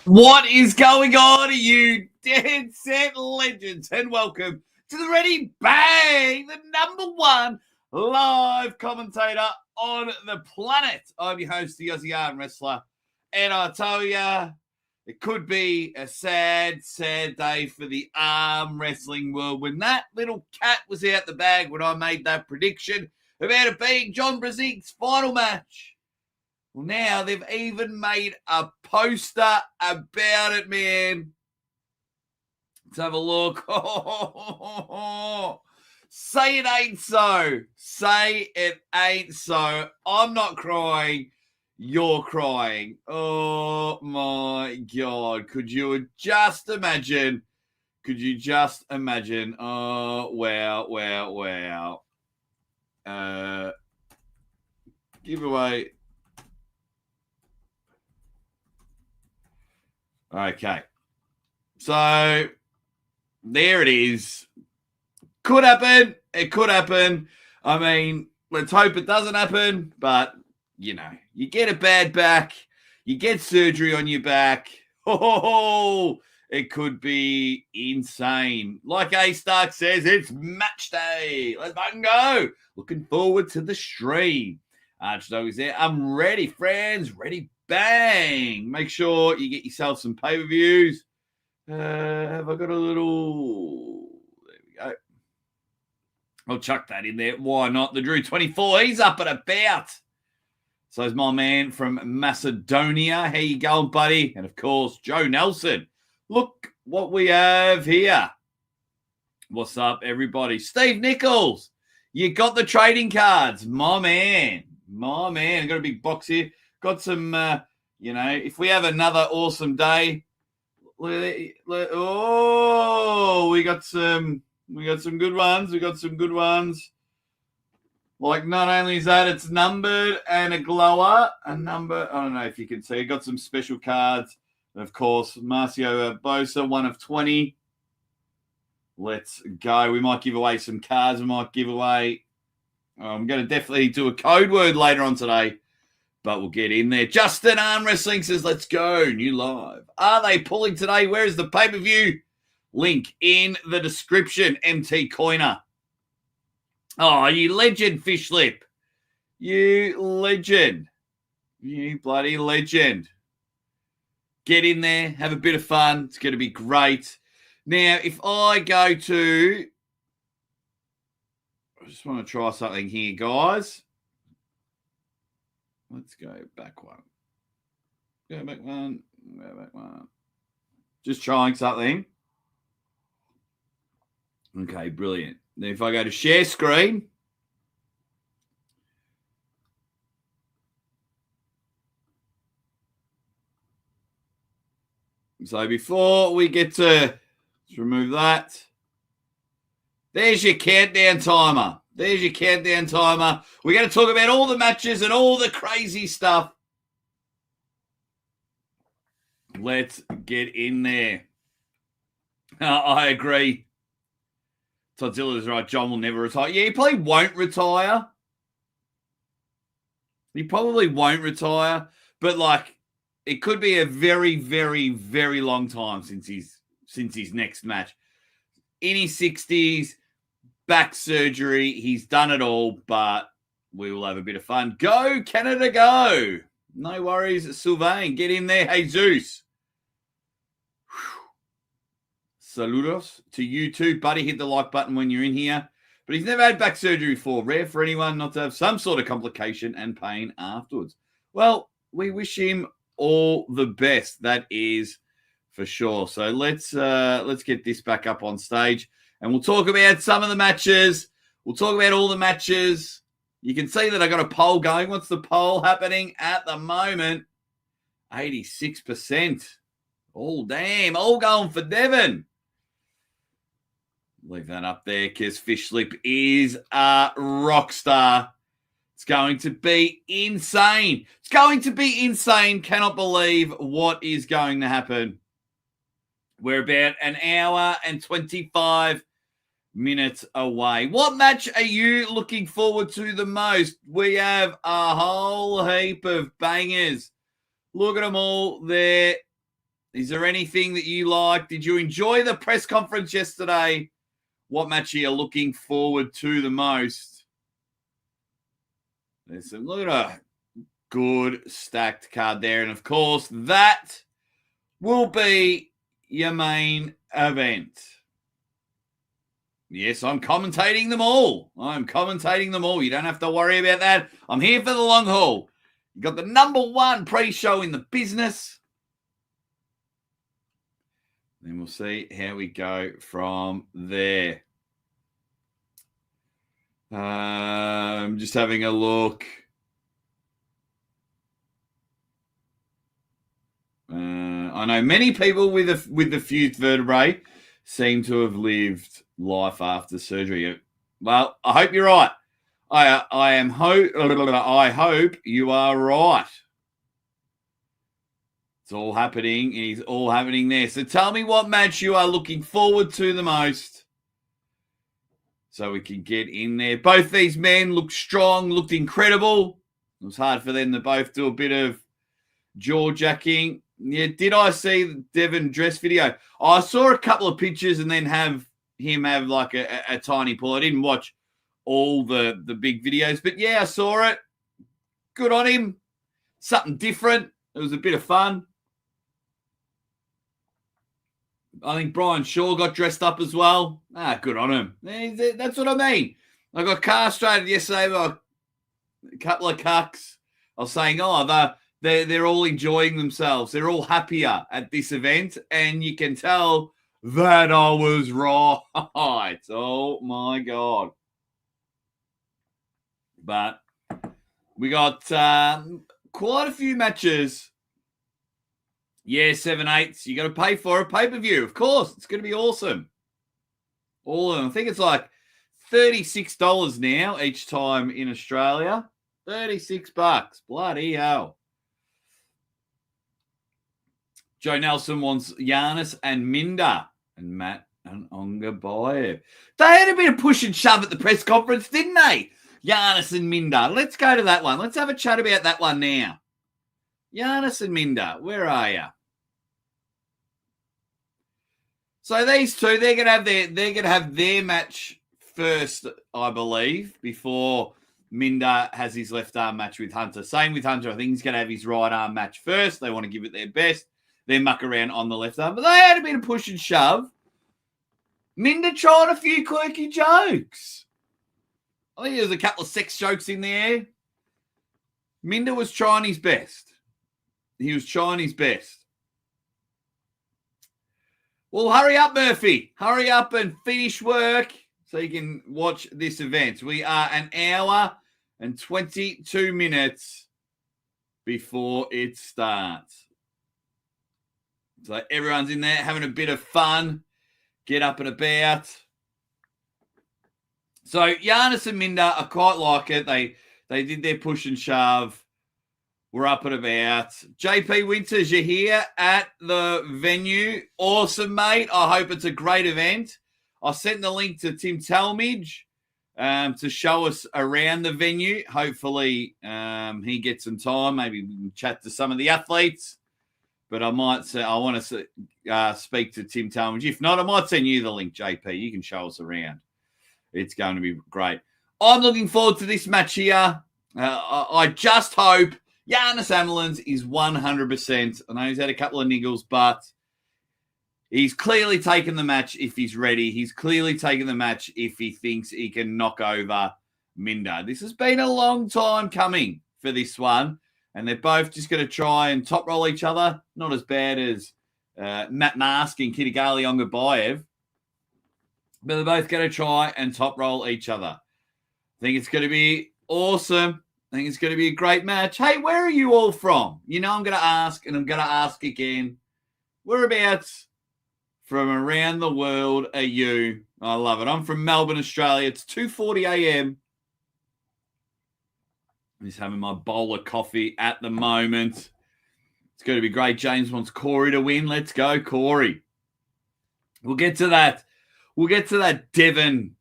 What is going on, you dead set legends? And welcome to the Ready Bang, the #1 live commentator on the planet. I'm your host, the Aussie ArmWrestler. And I tell you, it could be a sad, sad day for the arm wrestling world when that little cat was out the bag when I made that prediction about it being John Brzenk's final match. Well, now they've even made a poster about it, man. Let's have a look. Say it ain't so. Say it ain't so. I'm not crying. You're crying. Oh, my God. Could you just imagine? Oh, wow. Giveaway. Okay. So, there it is. Could happen. It could happen. I mean, let's hope it doesn't happen. But, you know, you get a bad back. You get surgery on your back. Oh, it could be insane. Like A-Stark says, it's match day. Let's fucking go. Looking forward to the stream. Archdog is there. I'm ready, friends. Ready, bang. Make sure you get yourself some pay-per-views. Have I got a little... There we go. I'll chuck that in there. Why not? The Drew 24, he's up and about. So is my man from Macedonia. How you going, buddy? And, of course, Joe Nelson. Look what we have here. What's up, everybody? Steve Nichols. You got the trading cards. My man. I've got a big box here. Got some, if we have another awesome day. Oh, we got some good ones. Like, not only is that, it's numbered and a glower. I don't know if you can see. Got some special cards. And, of course, Marcio Bosa, 1 of 20. Let's go. We might give away some cards. I'm going to definitely do a code word later on today. But we'll get in there. Justin Arm Wrestling says, let's go. New live. Are they pulling today? Where is the pay-per-view? Link in the description. MT Coiner. Oh, you legend, Fish Lip. You legend. You bloody legend. Get in there. Have a bit of fun. It's going to be great. Now, if I go to... I just want to try something here, guys. Let's go back one. Go back one. Just trying something. Okay, brilliant. Then if I go to share screen. So before we get to, let's remove that. There's your countdown timer. We're going to talk about all the matches and all the crazy stuff. Let's get in there. I agree. Toddzilla's right. John will never retire. Yeah, he probably won't retire. But, like, it could be a very, very, very long time since his next match. In his 60s. Back surgery. He's done it all, but we will have a bit of fun. Go, Canada, go. No worries, Sylvain. Get in there, Jesus. Saludos to you too, buddy. Hit the like button when you're in here. But he's never had back surgery before. Rare for anyone not to have some sort of complication and pain afterwards. Well, we wish him all the best. That is for sure. So let's get this back up on stage. And we'll talk about some of the matches. We'll talk about all the matches. You can see that I got a poll going. What's the poll happening at the moment? 86%. Oh, damn. All going for Devon. Leave that up there because Fish Slip is a rock star. It's going to be insane. Cannot believe what is going to happen. We're about an hour and 25 minutes away. What match are you looking forward to the most? We have a whole heap of bangers. Look at them all there. Is there anything that you like? Did you enjoy the press conference yesterday? What match are you looking forward to the most? There's some, look at a good stacked card there. And, of course, that will be your main event. Yes, I'm commentating them all. You don't have to worry about that. I'm here for the long haul. You got the number one pre-show in the business. Then we'll see how we go from there. I'm just having a look. I know many people with the fused vertebrae seem to have lived life after surgery. Well, I hope you're right. I hope you are right. It's all happening. It's all happening there. So tell me what match you are looking forward to the most, so we can get in there. Both these men looked strong, looked incredible. It was hard for them to both do a bit of jaw jacking. Yeah, did I see the Devon dress video? I saw a couple of pictures and then have him have like a tiny pull. I didn't watch all the big videos, but yeah, I saw it. Good on him. Something different. It was a bit of fun. I think Brian Shaw got dressed up as well. Good on him. That's what I mean. I got castrated yesterday by a couple of cucks. I was saying, they're all enjoying themselves. They're all happier at this event, and you can tell that I was right. Oh, my God. But we got quite a few matches. Yeah, 7/8. You got to pay for a pay-per-view. Of course, it's going to be awesome. All of them. I think it's like $36 now each time in Australia. $36. Bloody hell. Joe Nelson wants Giannis and Minda and Matt and Ongabayev. They had a bit of push and shove at the press conference, didn't they? Giannis and Minda. Let's go to that one. Let's have a chat about that one now. Giannis and Minda, where are you? So these two, they're gonna have their match first, I believe, before Minda has his left arm match with Hunter. Same with Hunter. I think he's gonna have his right arm match first. They want to give it their best. They muck around on the left arm, but they had a bit of push and shove. Minda trying a few quirky jokes. I think there was a couple of sex jokes in there. Minda was trying his best. He was trying his best. Well, hurry up, Murphy. Hurry up and finish work so you can watch this event. We are an hour and 22 minutes before it starts. So everyone's in there having a bit of fun. Get up and about. So Giannis and Minda, I quite like it. They did their push and shove. We're up and about. JP Winters, you're here at the venue. Awesome, mate. I hope it's a great event. I sent the link to Tim Talmadge to show us around the venue. Hopefully he gets some time. Maybe we can chat to some of the athletes. But I might say I want to speak to Tim Talmadge. If not, I might send you the link, JP. You can show us around. It's going to be great. I'm looking forward to this match here. I just hope Giannis Amelins is 100%. I know he's had a couple of niggles, but he's clearly taken the match if he's ready. He's clearly taken the match if he thinks he can knock over Minda. This has been a long time coming for this one, and they're both just going to try and top roll each other. Not as bad as Matt Mask and Kitagali Ongabayev, but they're both going to try and top roll each other. I think it's going to be awesome. I think it's going to be a great match. Hey, where are you all from? You know, I'm going to ask, and I'm going to ask again. Whereabouts from around the world are you? I love it. I'm from Melbourne, Australia. It's 2:40 a.m. I'm just having my bowl of coffee at the moment. It's going to be great. James wants Corey to win. Let's go, Corey. We'll get to that. We'll get to that Devon.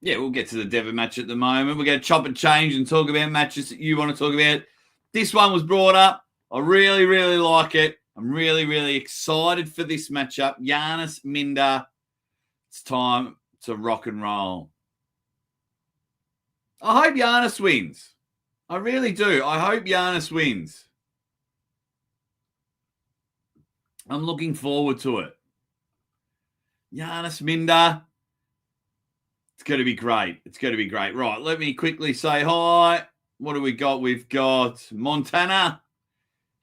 We'll get to the Devon match at the moment. We're going to chop and change and talk about matches that you want to talk about. This one was brought up. I really, really like it. I'm really, really excited for this matchup. Giannis Minder. It's time to rock and roll. I hope Giannis wins. I really do. I hope Giannis wins. I'm looking forward to it. Giannis Minder. It's going to be great. It's going to be great. Right, let me quickly say hi. What do we got? We've got Montana,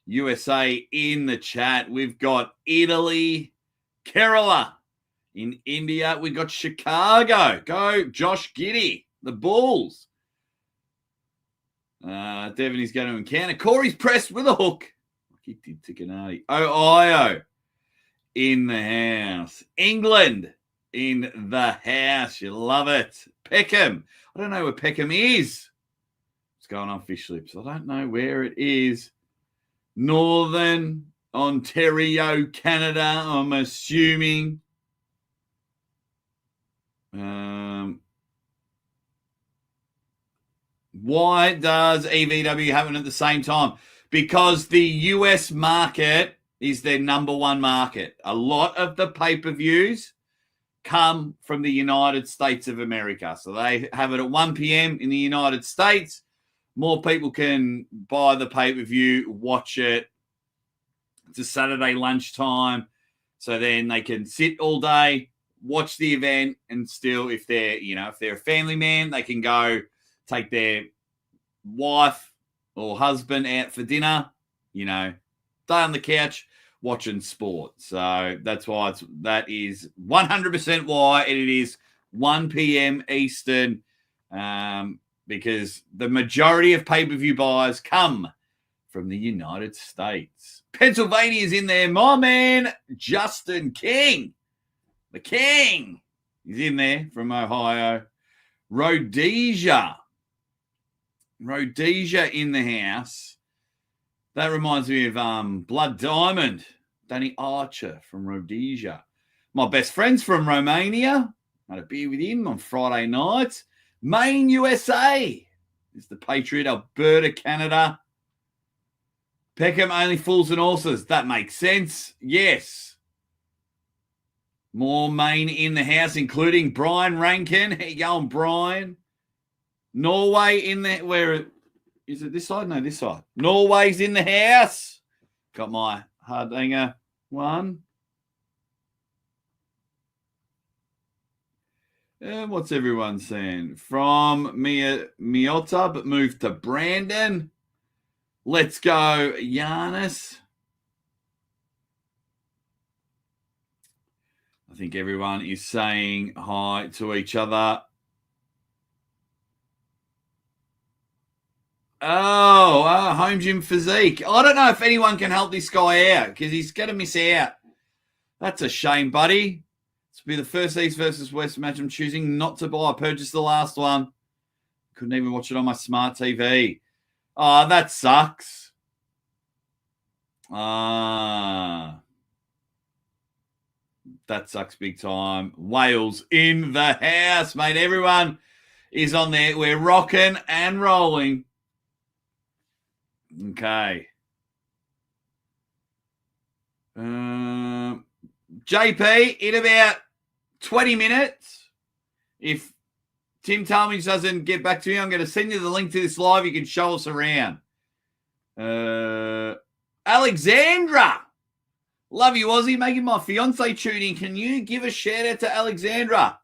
USA in the chat. We've got Italy, Kerala in India. We've got Chicago. Go Josh Giddey, the Bulls. Devon is going to encounter. Corey's pressed with a hook. Like he did to Kanai. Ohio in the house. England in the house. You love it. Peckham. I don't know where Peckham is. What's going on, Fish Lips? I don't know where it is. Northern Ontario, Canada, I'm assuming. Why does EVW happen at the same time? Because the US market is their number one market. A lot of the pay-per-views come from the United States of America. So they have it at 1 p.m. in the United States. More people can buy the pay-per-view, watch it. It's a Saturday lunchtime. So then they can sit all day, watch the event, and still, if they're a family man, they can go take their wife or husband out for dinner, stay on the couch watching sport. So that's why that is 100% why it is 1 p.m. Eastern, because the majority of pay-per-view buyers come from the United States. Pennsylvania's in there. My man, Justin King. The King is in there from Ohio. Rhodesia in the house. That reminds me of Blood Diamond, Danny Archer from Rhodesia. My best friend's from Romania. Had a beer with him on Friday night. Maine, USA is the Patriot. Alberta, Canada. Peckham, only fools and horses. That makes sense. Yes. More Maine in the house, including Brian Rankin. How you going, Brian? Norway in there. Where is it? This side? No, this side. Norway's in the house. Got my Hardanger one. What's everyone saying? From Miota, but moved to Brandon. Let's go, Giannis. I think everyone is saying hi to each other. Home gym physique. I don't know if anyone can help this guy out because he's going to miss out. That's a shame, buddy. This will be the first East versus West match I'm choosing not to buy. I purchased the last one. Couldn't even watch it on my smart TV. Oh, that sucks. That sucks big time. Wales in the house, mate. Everyone is on there. We're rocking and rolling. Okay. JP, in about 20 minutes, if Tim Talmadge doesn't get back to me, I'm going to send you the link to this live. You can show us around. Alexandra. Love you, Aussie. Making my fiance tune in. Can you give a shout out to Alexandra?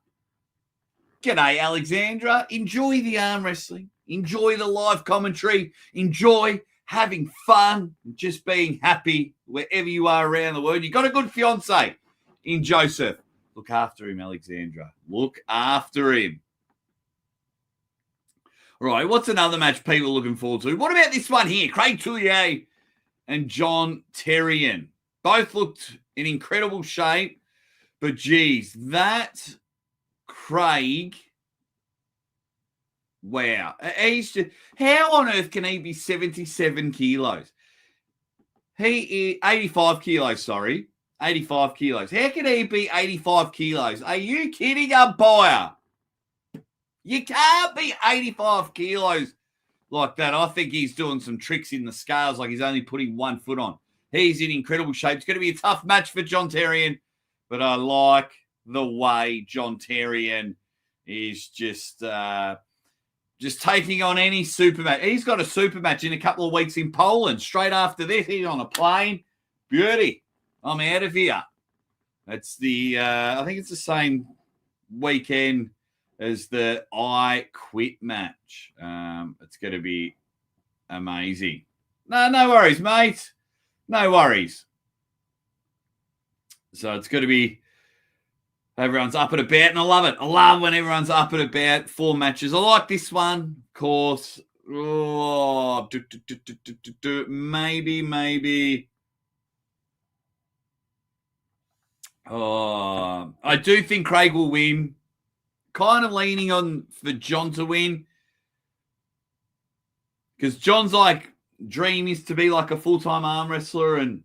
G'day, Alexandra. Enjoy the arm wrestling. Enjoy the live commentary. Enjoy having fun. Just being happy wherever you are around the world. You got a good fiance in Joseph. Look after him, Alexandra. Look after him. All right, what's another match people are looking forward to? What about this one here? Craig Tullier and John Terrian. Both looked in incredible shape. But, geez, that Craig, wow. How on earth can he be 77 kilos? He is 85 kilos, sorry. 85 kilos. How can he be 85 kilos? Are you kidding, umpire? You can't be 85 kilos like that. I think he's doing some tricks in the scales, like he's only putting 1 foot on. He's in incredible shape. It's going to be a tough match for John Terrian, but I like the way John Terrian is just taking on any super match. He's got a super match in a couple of weeks in Poland. Straight after this, he's on a plane. Beauty. I'm out of here. It's the I think it's the same weekend as the I Quit match. It's going to be amazing. No worries, mate. No worries. So it's going to be everyone's up and about, and I love it. I love when everyone's up and about. 4 matches. I like this one, of course. Oh, maybe. Oh, I do think Craig will win. Kind of leaning on for John to win. Because John's dream is to be like a full-time arm wrestler and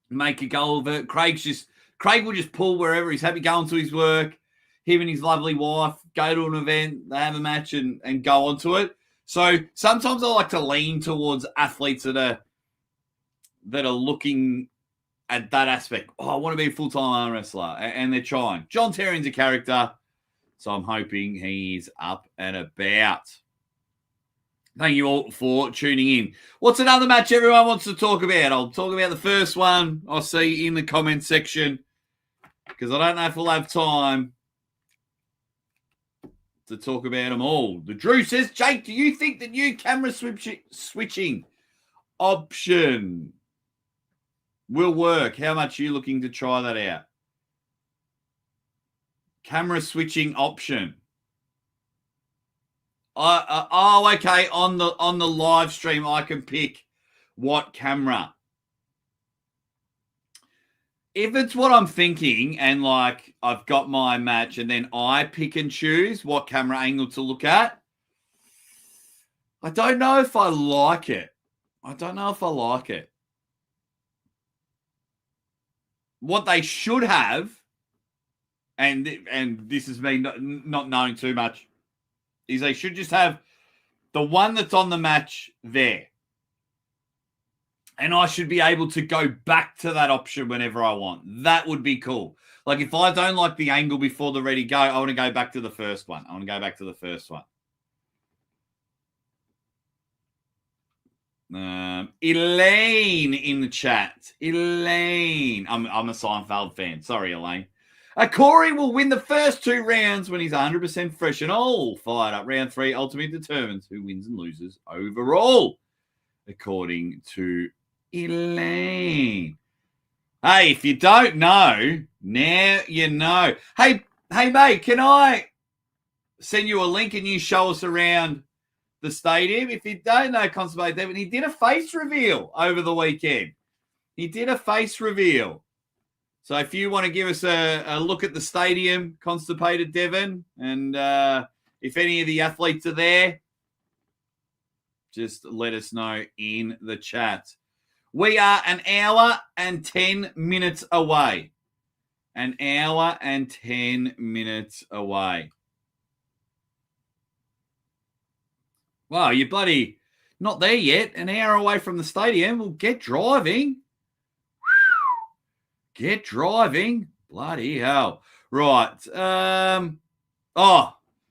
make a go of it. Craig will just pull wherever he's happy, going to his work. Him and his lovely wife go to an event, they have a match and go on to it. So sometimes I like to lean towards athletes that are looking at that aspect. Oh, I want to be a full-time arm wrestler, and they're trying. John Terrian's a character, so I'm hoping he's up and about. Thank you all for tuning in. What's another match everyone wants to talk about? I'll talk about the first one. I'll see in the comment section, because I don't know if we'll have time to talk about them all. The Drew says, Jake, do you think the new camera switching option will work? How much are you looking to try that out? Camera switching option. Okay. On the live stream, I can pick what camera. If it's what I'm thinking, and I've got my match, and then I pick and choose what camera angle to look at, I don't know if I like it. What they should have, and this is me not knowing too much, is they should just have the one that's on the match there. And I should be able to go back to that option whenever I want. That would be cool. Like, if I don't like the angle before the ready go, I want to go back to the first one. Elaine in the chat. Elaine. I'm a Seinfeld fan. Sorry, Elaine. Corey will win the first 2 rounds when he's 100% fresh and all fired up. Round 3 ultimately determines who wins and loses overall, according to Elaine. Hey, if you don't know, now you know. Hey, mate, can I send you a link and you show us around the stadium? If you don't know Constable Devon, he did a face reveal over the weekend. So if you want to give us a look at the stadium, Constipated Devon, and if any of the athletes are there, just let us know in the chat. We are an hour and 10 minutes away. Wow, you're bloody not there yet. An hour away from the stadium. Well, get driving. Bloody hell. Right.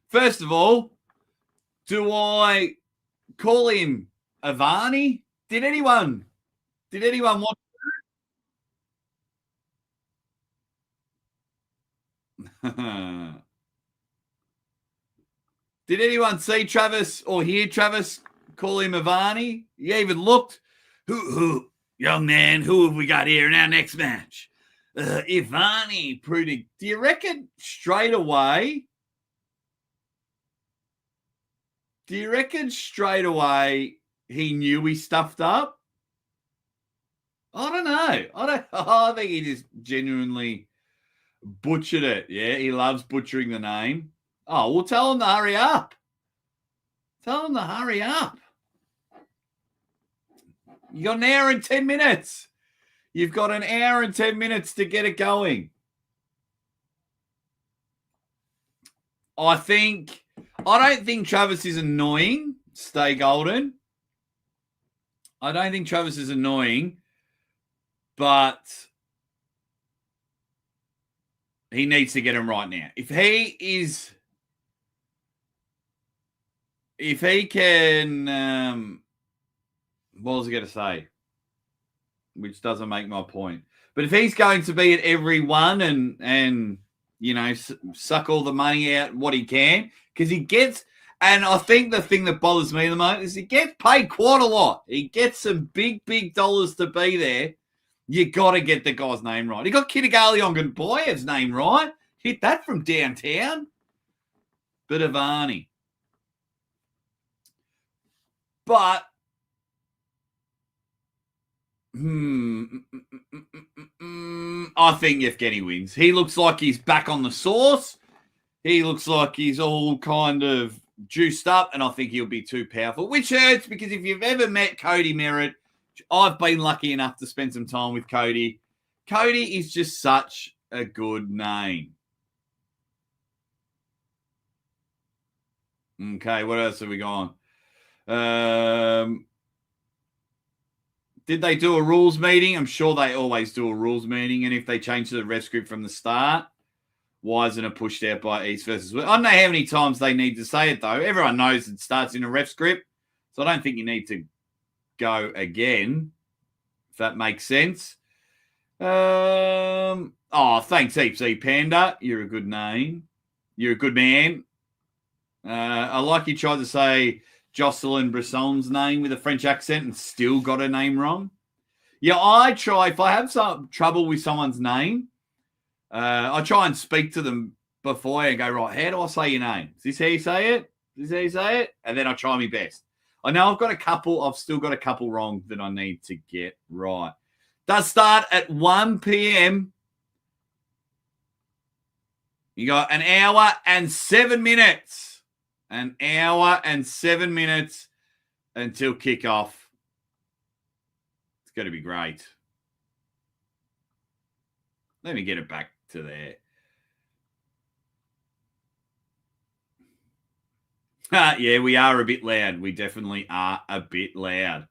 First of all, do I call him Ivani? Did anyone watch? Did anyone see Travis or hear Travis call him Ivani? He even looked. Who, young man, who have we got here in our next match? Ivani Prudig. Do you reckon straight away he knew he stuffed up? I don't know. I think he just genuinely butchered it. Yeah, he loves butchering the name. Oh, well, tell him to hurry up. You got an hour and 10 minutes. You've got an hour and 10 minutes to get it going. I don't think Travis is annoying. stay golden. I don't think Travis is annoying, but he needs to get him right now. If he can, what was I going to say? Which doesn't make my point. But if he's going to be at every one and suck all the money out what he can, because he gets, and I think the thing that bothers me the most is he gets paid quite a lot. He gets some big, big dollars to be there. You got to get the guy's name right. He got Kitagalia Boyev's name right. Hit that from downtown. Bit of Arnie. But I think Yevgeny wins. He looks like he's back on the sauce. He looks like he's all kind of juiced up, and I think he'll be too powerful, which hurts because if you've ever met Cody Merritt, I've been lucky enough to spend some time with Cody. Cody is just such a good name. Okay, what else have we got? Did they do a rules meeting? I'm sure they always do a rules meeting. And if they change the ref script from the start, why isn't it pushed out by East versus West? I don't know how many times they need to say it, though. Everyone knows it starts in a ref script. So I don't think you need to go again, if that makes sense. Thanks heaps, Panda. You're a good name. You're a good man. I like you tried to say Jocelyn Bresson's name with a French accent and still got her name wrong. Yeah, I try, if I have some trouble with someone's name, I try and speak to them before and go, right, how do I say your name? Is this how you say it? Is this how you say it? And then I try my best. I know I've still got a couple wrong that I need to get right. Does start at 1 p.m. You got an hour and 7 minutes. An hour and 7 minutes until kickoff. It's going to be great. Let me get it back to there. Yeah, we are a bit loud. We definitely are a bit loud.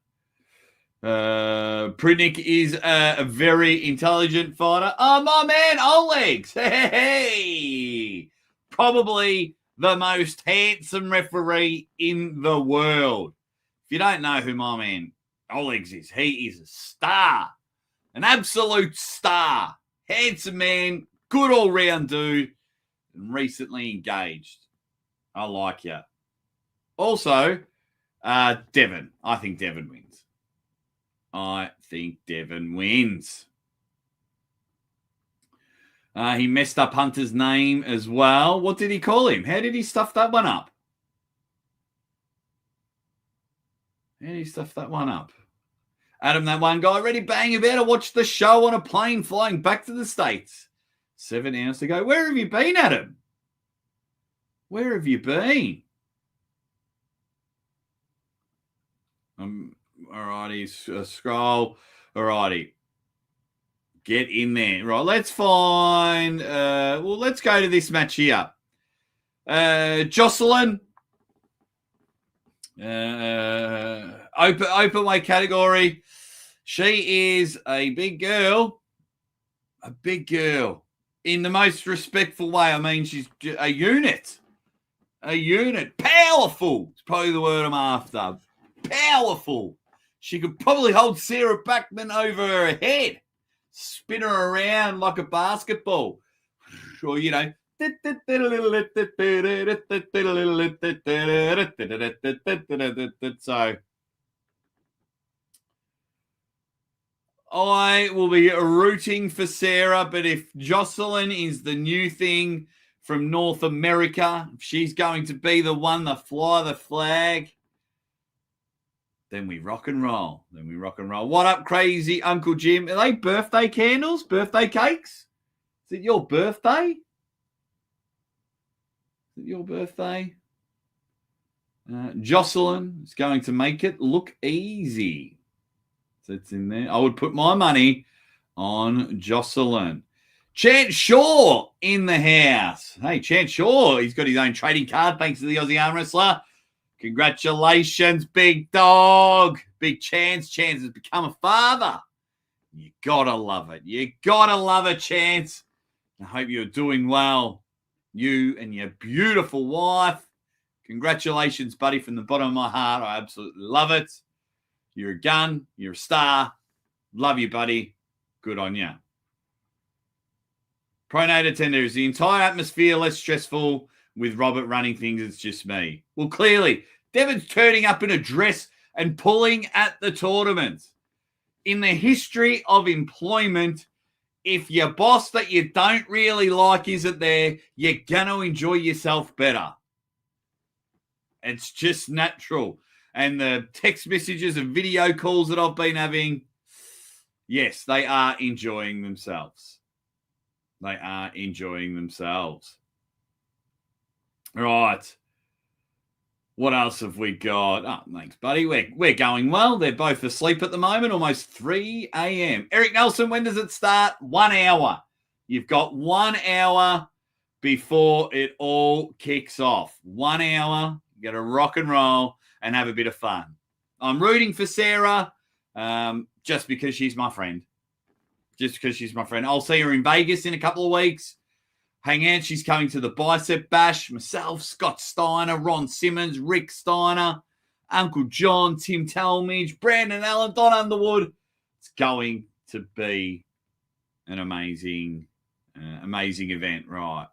Prudnik is a very intelligent fighter. Oh, my man, Oleg's. Hey! Probably the most handsome referee in the world. If you don't know who my man Oleg's is, he is a star. An absolute star. Handsome man, good all-round dude, and recently engaged. I like you. Also, Devon. I think Devon wins. He messed up Hunter's name as well. What did he call him? How did he stuff that one up? Adam, that one guy, ready, bang, you better watch the show on a plane flying back to the States. 7 hours ago. Where have you been, Adam? Where have you been? Alrighty, scroll. Alrighty. Get in there. Right, let's find... let's go to this match here. Jocelyn. Open weight category. She is a big girl. A big girl. In the most respectful way. I mean, she's a unit. A unit. Powerful. It's probably the word I'm after. Powerful. She could probably hold Sarah Backman over her head. Spin her around like a basketball. Or, you know. So I will be rooting for Sarah, but if Jocelyn is the new thing from North America, if she's going to be the one to fly the flag, then we rock and roll. What up, crazy Uncle Jim? Are they birthday candles? Birthday cakes? Is it your birthday? Jocelyn is going to make it look easy. So it's in there. I would put my money on Jocelyn. Chant Shaw in the house. Hey, Chant Shaw, he's got his own trading card thanks to the Aussie ArmWrestler. Congratulations, big dog. Big Chance. Chance has become a father. You gotta love it. You gotta love it, Chance. I hope you're doing well. You and your beautiful wife. Congratulations, buddy, from the bottom of my heart. I absolutely love it. You're a gun. You're a star. Love you, buddy. Good on you. Pronator Tender, is the entire atmosphere less stressful with Robert running things? It's just me. Well, clearly, Devon's turning up in a dress and pulling at the tournament. In the history of employment, if your boss that you don't really like isn't there, you're going to enjoy yourself better. It's just natural. And the text messages and video calls that I've been having, yes, they are enjoying themselves. They are enjoying themselves. Right. What else have we got? Oh, thanks, buddy. We're going well. They're both asleep at the moment, almost 3 a.m. Eric Nelson, when does it start? 1 hour. You've got 1 hour before it all kicks off. 1 hour. You got to rock and roll and have a bit of fun. I'm rooting for Sarah just because she's my friend. Just because she's my friend. I'll see her in Vegas in a couple of weeks. Hang out. She's coming to the Bicep Bash. Myself, Scott Steiner, Ron Simmons, Rick Steiner, Uncle John, Tim Talmadge, Brandon Allen, Don Underwood. It's going to be an amazing event, right?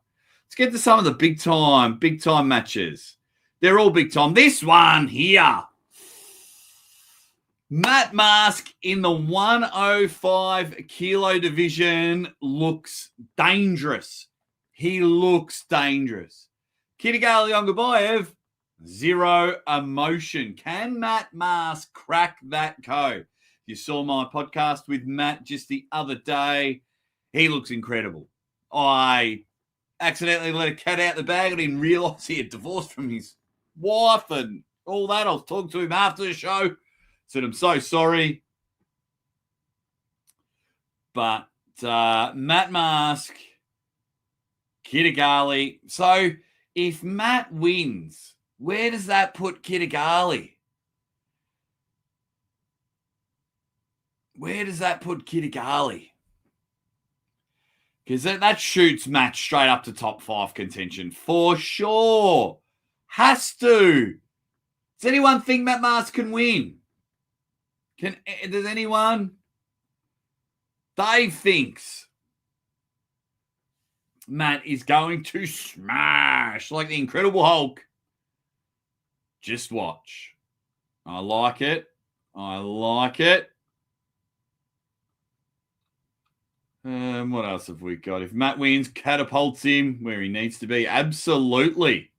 Let's get to some of the big time matches. They're all big time. This one here. Matt Mask in the 105 kilo division looks dangerous. He looks dangerous. Kitagali Ongabayev, zero emotion. Can Matt Mask crack that code? You saw my podcast with Matt just the other day. He looks incredible. I accidentally let a cat out the bag. I didn't realize he had divorced from his wife and all that. I was talking to him after the show. Said, I'm so sorry. But Matt Mask, Kitagali. So if Matt wins, where does that put Kitagali? Where does that put Kitagali? Because that shoots Matt straight up to top 5 contention. For sure. Has to. Does anyone think Matt Mask can win? Does anyone? Dave thinks Matt is going to smash like the Incredible Hulk. Just watch. I like it. I like it. What else have we got? If Matt wins, catapults him where he needs to be. Absolutely.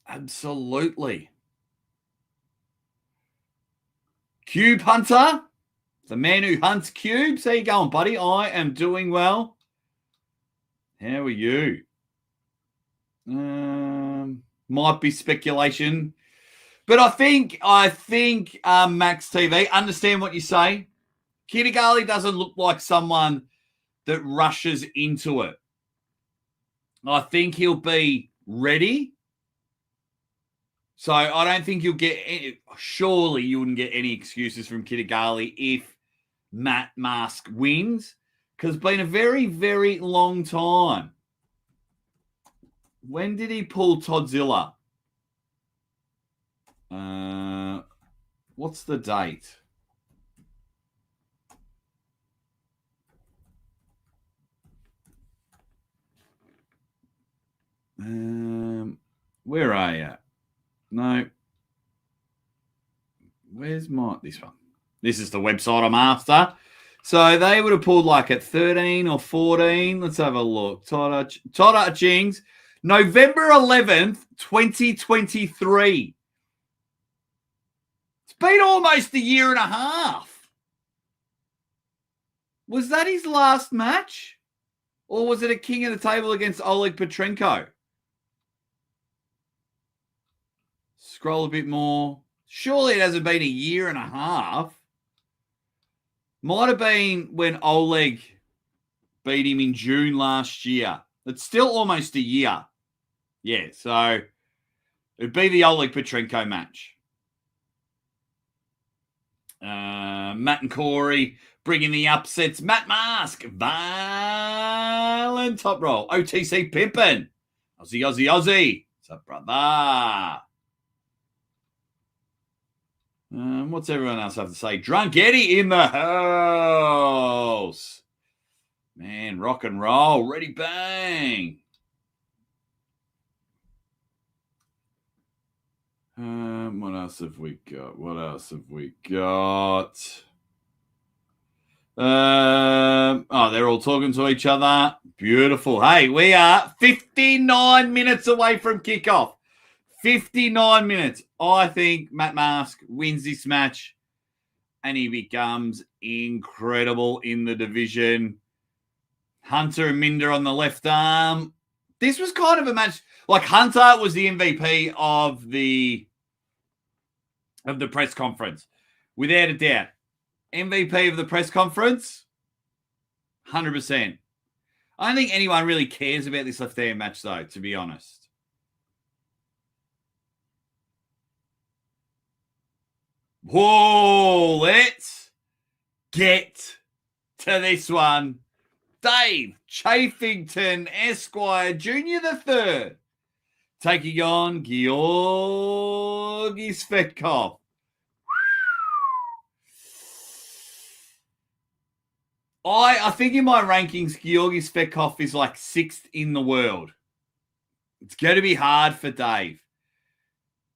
Absolutely. Cube Hunter, the man who hunts cubes. How you going, buddy? I am doing well. How are you? Might be speculation, but I think Max TV, understand what you say. Kitagali doesn't look like someone that rushes into it. I think he'll be ready. So I don't think you'll get any, surely you wouldn't get any excuses from Kitagali if Matt Mask wins, because it's been a very, very long time. When did he pull Toddzilla? What's the date? Where are you? No. Where's this one? This is the website I'm after. So they would have pulled like at 13 or 14. Let's have a look. Todd Chings, November 11th, 2023. It's been almost a year and a half. Was that his last match? Or was it a king of the table against Oleg Petrenko? Scroll a bit more. Surely it hasn't been a year and a half. Might have been when Oleg beat him in June last year. It's still almost a year. Yeah, so it'd be the Oleg Petrenko match. Matt and Corey bringing the upsets. Matt Mask, violent top roll. OTC Pimpin'. Aussie, Aussie, Aussie. What's up, brother? What's everyone else have to say? Drunk Eddie in the house. Man, rock and roll. Ready, bang. What else have we got? They're all talking to each other. Beautiful. Hey, we are 59 minutes away from kickoff. 59 minutes. I think Matt Mask wins this match and he becomes incredible in the division. Hunter and Minder on the left arm. This was kind of a match. Like, Hunter was the MVP of the press conference, without a doubt. MVP of the press conference, 100%. I don't think anyone really cares about this left hand match, though, to be honest. Whoa, let's get to this one. Dave Chafington, Esquire, Junior the Third, taking on Georgi Svetkov. I think in my rankings, Georgi Svetkov is like 6th in the world. It's going to be hard for Dave.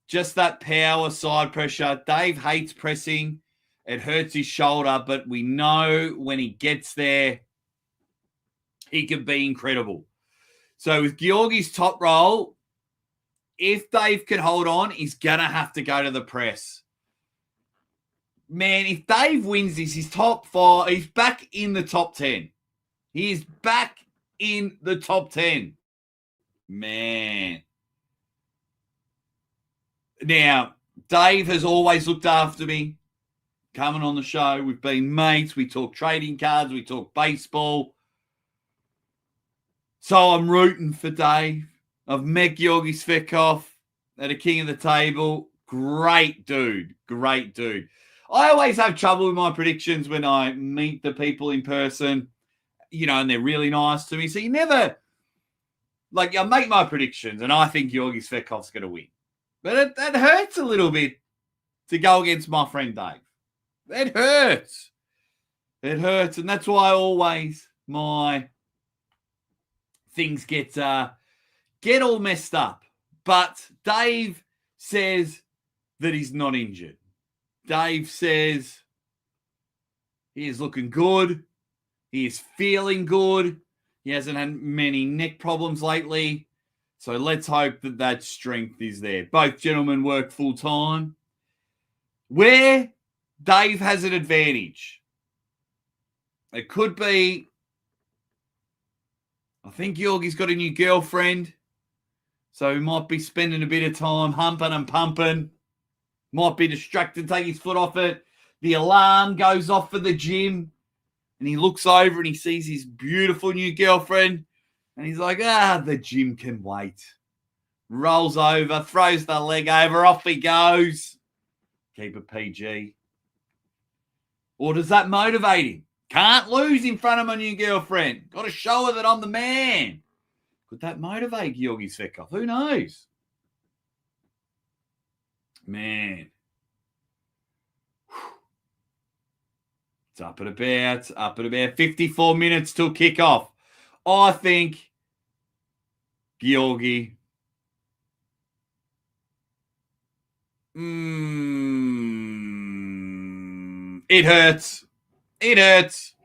Just that power, side pressure. Dave hates pressing. It hurts his shoulder, but we know when he gets there, he can be incredible. So with Georgi's top roll, if Dave can hold on, he's going to have to go to the press. Man, if Dave wins this, he's top 5. He's back in the top 10. He is back in the top 10. Man. Now, Dave has always looked after me. Coming on the show, we've been mates. We talk trading cards. We talk baseball. So I'm rooting for Dave. I've met Georgi Svetkov at a King of the Table. Great dude. Great dude. I always have trouble with my predictions when I meet the people in person, and they're really nice to me. So you never, I make my predictions, and I think Georgi Svetkov's going to win. But that hurts a little bit to go against my friend Dave. It hurts. It hurts, and that's why always my things get all messed up. But Dave says that he's not injured. Dave says he is looking good. He is feeling good. He hasn't had many neck problems lately. So let's hope that strength is there. Both gentlemen work full time. Where Dave has an advantage, it could be, I think Georgi's got a new girlfriend. So he might be spending a bit of time humping and pumping. Might be distracted, take his foot off it. The alarm goes off for the gym. And he looks over and he sees his beautiful new girlfriend. And he's like, the gym can wait. Rolls over, throws the leg over, off he goes. Keep it PG. Or does that motivate him? Can't lose in front of my new girlfriend. Got to show her that I'm the man. Could that motivate Georgi Svetkov? Who knows? Man. It's up at about 54 minutes till kickoff. I think Georgi. It hurts. It hurts.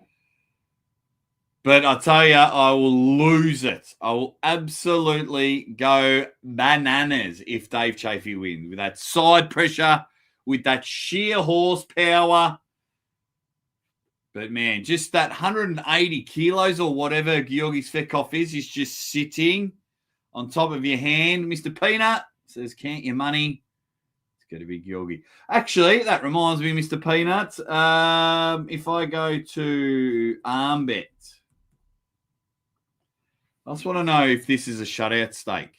But I tell you, I will lose it. I will absolutely go bananas if Dave Chafee wins. With that side pressure, with that sheer horsepower. But, man, just that 180 kilos or whatever Georgi Svetkov is just sitting on top of your hand. Mr. Peanut says, count your money. It's going to be Georgi. Actually, that reminds me, Mr. Peanut, if I go to ArmBet, I just want to know if this is a shutout stake.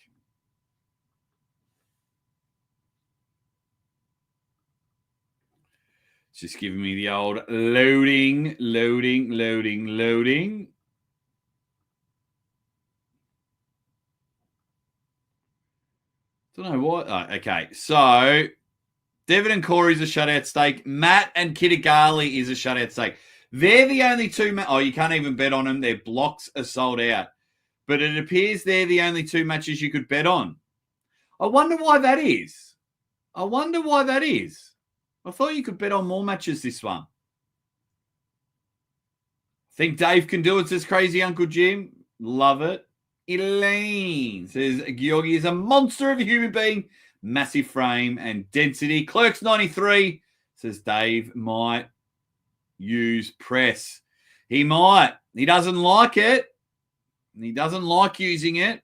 It's just giving me the old loading. Don't know what. Oh, okay, so Devon and Corey's a shutout stake. Matt and Kitagali is a shutout stake. They're the only two. Oh, you can't even bet on them. Their blocks are sold out. But it appears they're the only two matches you could bet on. I wonder why that is. I thought you could bet on more matches this one. Think Dave can do it, says Crazy Uncle Jim. Love it. Elaine says Georgi is a monster of a human being. Massive frame and density. Clerks 93 says Dave might use press. He might. He doesn't like it. He doesn't like using it,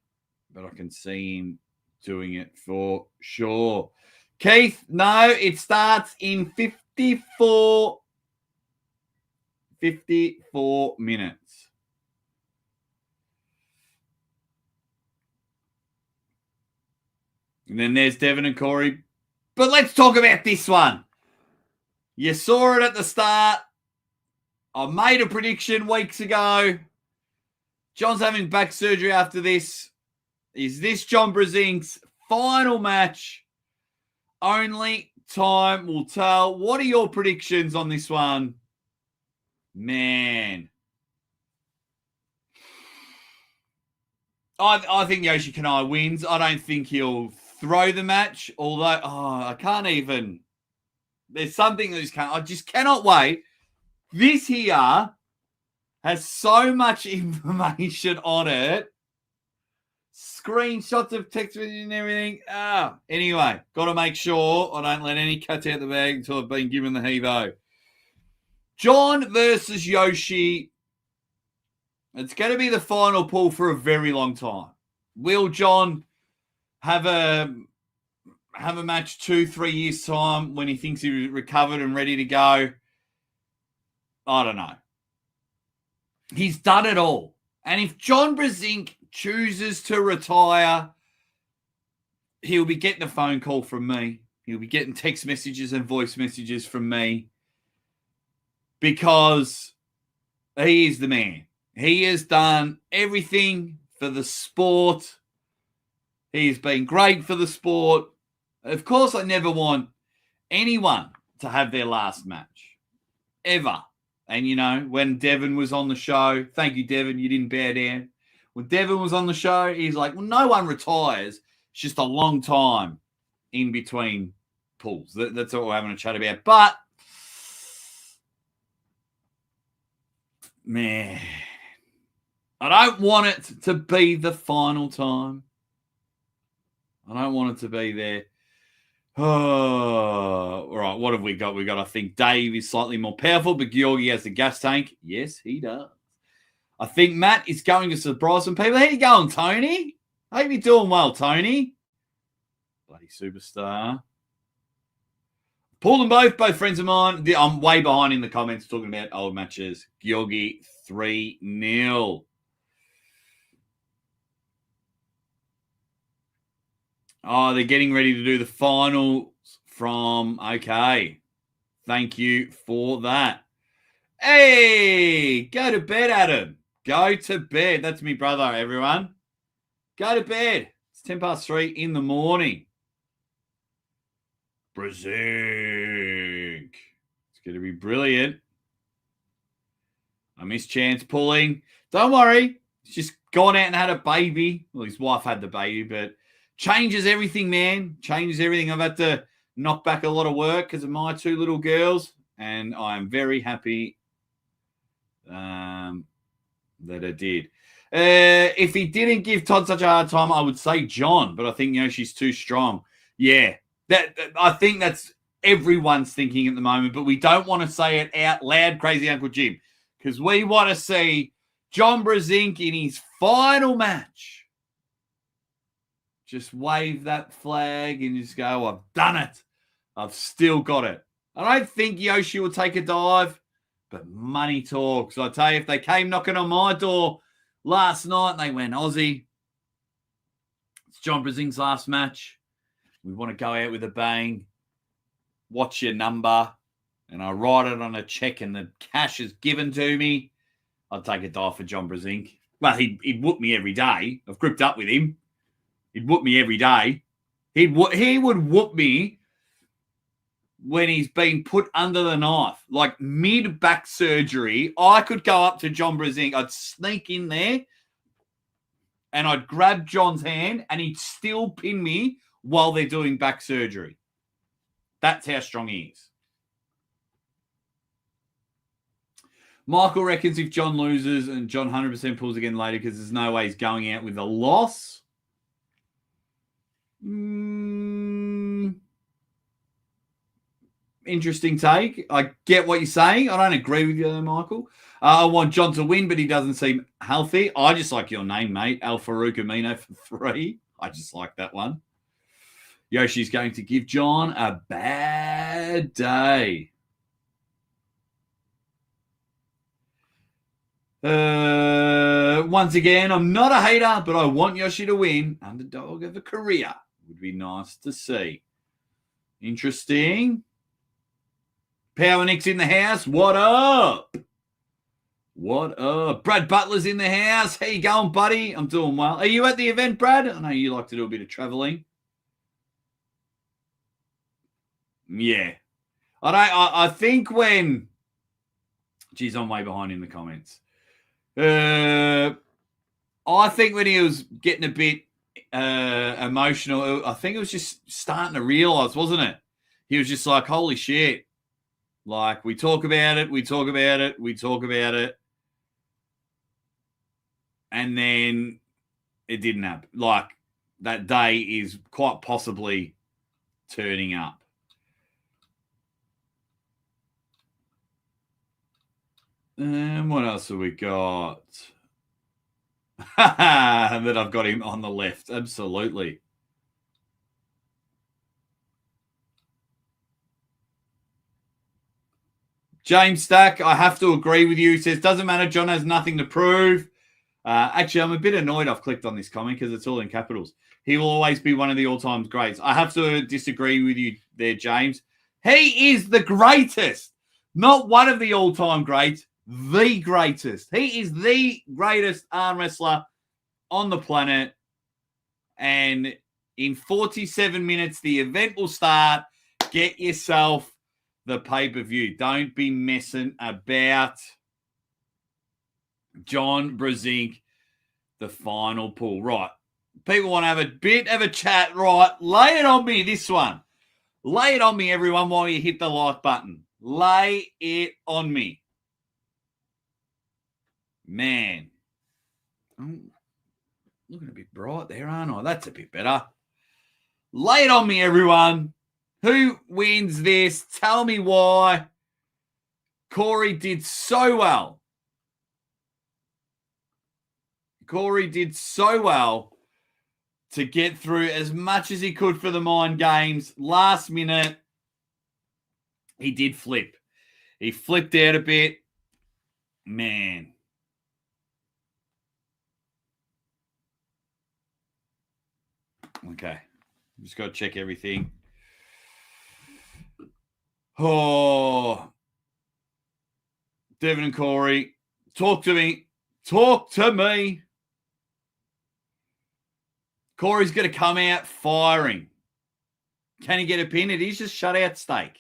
but I can see him doing it for sure. Keith, no, it starts in 54 minutes. And then there's Devon and Corey. But let's talk about this one. You saw it at the start. I made a prediction weeks ago. John's having back surgery after this. Is this John Brzenk's final match? Only time will tell. What are your predictions on this one? Man. I think Yoshi Kanai wins. I don't think he'll throw the match, although I can't even. There's something that I just cannot wait. This here has so much information on it. Screenshots of text and everything. Anyway, got to make sure I don't let any cuts out the bag until I've been given the hevo. John versus Yoshi. It's going to be the final pull for a very long time. Will John have a match 2-3 years time when he thinks he's recovered and ready to go? I don't know. He's done it all. And if John Brzenk chooses to retire, he'll be getting a phone call from me. He'll be getting text messages and voice messages from me because he is the man. He has done everything for the sport. He's been great for the sport. Of course, I never want anyone to have their last match. Ever. And, you know, when Devon was on the show, thank you, Devon, you didn't bear down. When Devon was on the show, he's like, well, no one retires. It's just a long time in between pulls. That's what we're having a chat about. But, man, I don't want it to be the final time. I don't want it to be there. Oh, all right, what have we got? I think Dave is slightly more powerful, but Georgi has the gas tank. Yes, he does. I think Matt is going to surprise some people. How you going, Tony? Hope you're doing well, Tony. Bloody superstar. Pull them both friends of mine. I'm way behind in the comments talking about old matches. Georgi 3-0. Oh, they're getting ready to do the finals from... Okay. Thank you for that. Hey, go to bed, Adam. Go to bed. That's me brother, everyone. Go to bed. It's 3:10 in the morning. Brzenk. It's going to be brilliant. I miss Chance pulling. Don't worry. He's just gone out and had a baby. Well, his wife had the baby, but changes everything, man. Changes everything. I've had to knock back a lot of work because of my two little girls, and I'm very happy that I did. If he didn't give Todd such a hard time, I would say John, but I think Yoshi's too strong. Yeah, I think that's everyone's thinking at the moment, but we don't want to say it out loud, Crazy Uncle Jim, because we want to see John Brzenk in his final match. Just wave that flag and just go, I've done it. I've still got it. I don't think Yoshi will take a dive, but money talks. I tell you, if they came knocking on my door last night and they went, Aussie, it's John Brzenk's last match. We want to go out with a bang. What's your number? and I write it on a check and the cash is given to me, I'd take a dive for John Brzenk. Well, he'd whoop me every day. I've gripped up with him. He'd whoop me every day. He would whoop me when he's been put under the knife. Like mid-back surgery, I could go up to John Brzenk. I'd sneak in there and I'd grab John's hand and he'd still pin me while they're doing back surgery. That's how strong he is. Michael reckons if John loses and John 100% pulls again later because there's no way he's going out with a loss. Interesting take. I get what you're saying. I don't agree with you, though, Michael. I want John to win, but he doesn't seem healthy. I just like your name, mate. Al Farouk Amino for 3. I just like that one. Yoshi's going to give John a bad day. Once again, I'm not a hater, but I want Yoshi to win. Underdog of a career would be nice to see. Interesting. Power Nick's in the house. What up? What up? Brad Butler's in the house. How you going, buddy? I'm doing well. Are you at the event, Brad? I know you like to do a bit of traveling. Yeah. I think when... Geez, I'm way behind in the comments. I think when he was getting a bit emotional, I think it was just starting to realize, wasn't it? He was just like, holy shit. Like, we talk about it. And then it didn't happen. Like, that day is quite possibly turning up. And what else have we got? That I've got him on the left. Absolutely. James Stack, I have to agree with you. He says, doesn't matter. John has nothing to prove. Actually, I'm a bit annoyed I've clicked on this comment because it's all in capitals. He will always be one of the all-time greats. I have to disagree with you there, James. He is the greatest. Not one of the all-time greats. The greatest. He is the greatest arm wrestler on the planet. And in 47 minutes, the event will start. Get yourself the pay-per-view. Don't be messing about. John Brzenk, the final pull. Right. People want to have a bit of a chat. Right. Lay it on me, this one. Lay it on me, everyone, while you hit the like button. Lay it on me. Man, I'm looking a bit bright there, aren't I? That's a bit better. Lay it on me, everyone. Who wins this? Tell me why. Corey did so well. Corey did so well to get through as much as he could for the mind games. Last minute, he did flip. He flipped out a bit. Man. Okay. Just got to check everything. Oh. Devon and Corey, talk to me. Talk to me. Corey's going to come out firing. Can he get a pin? It is just shutout stake.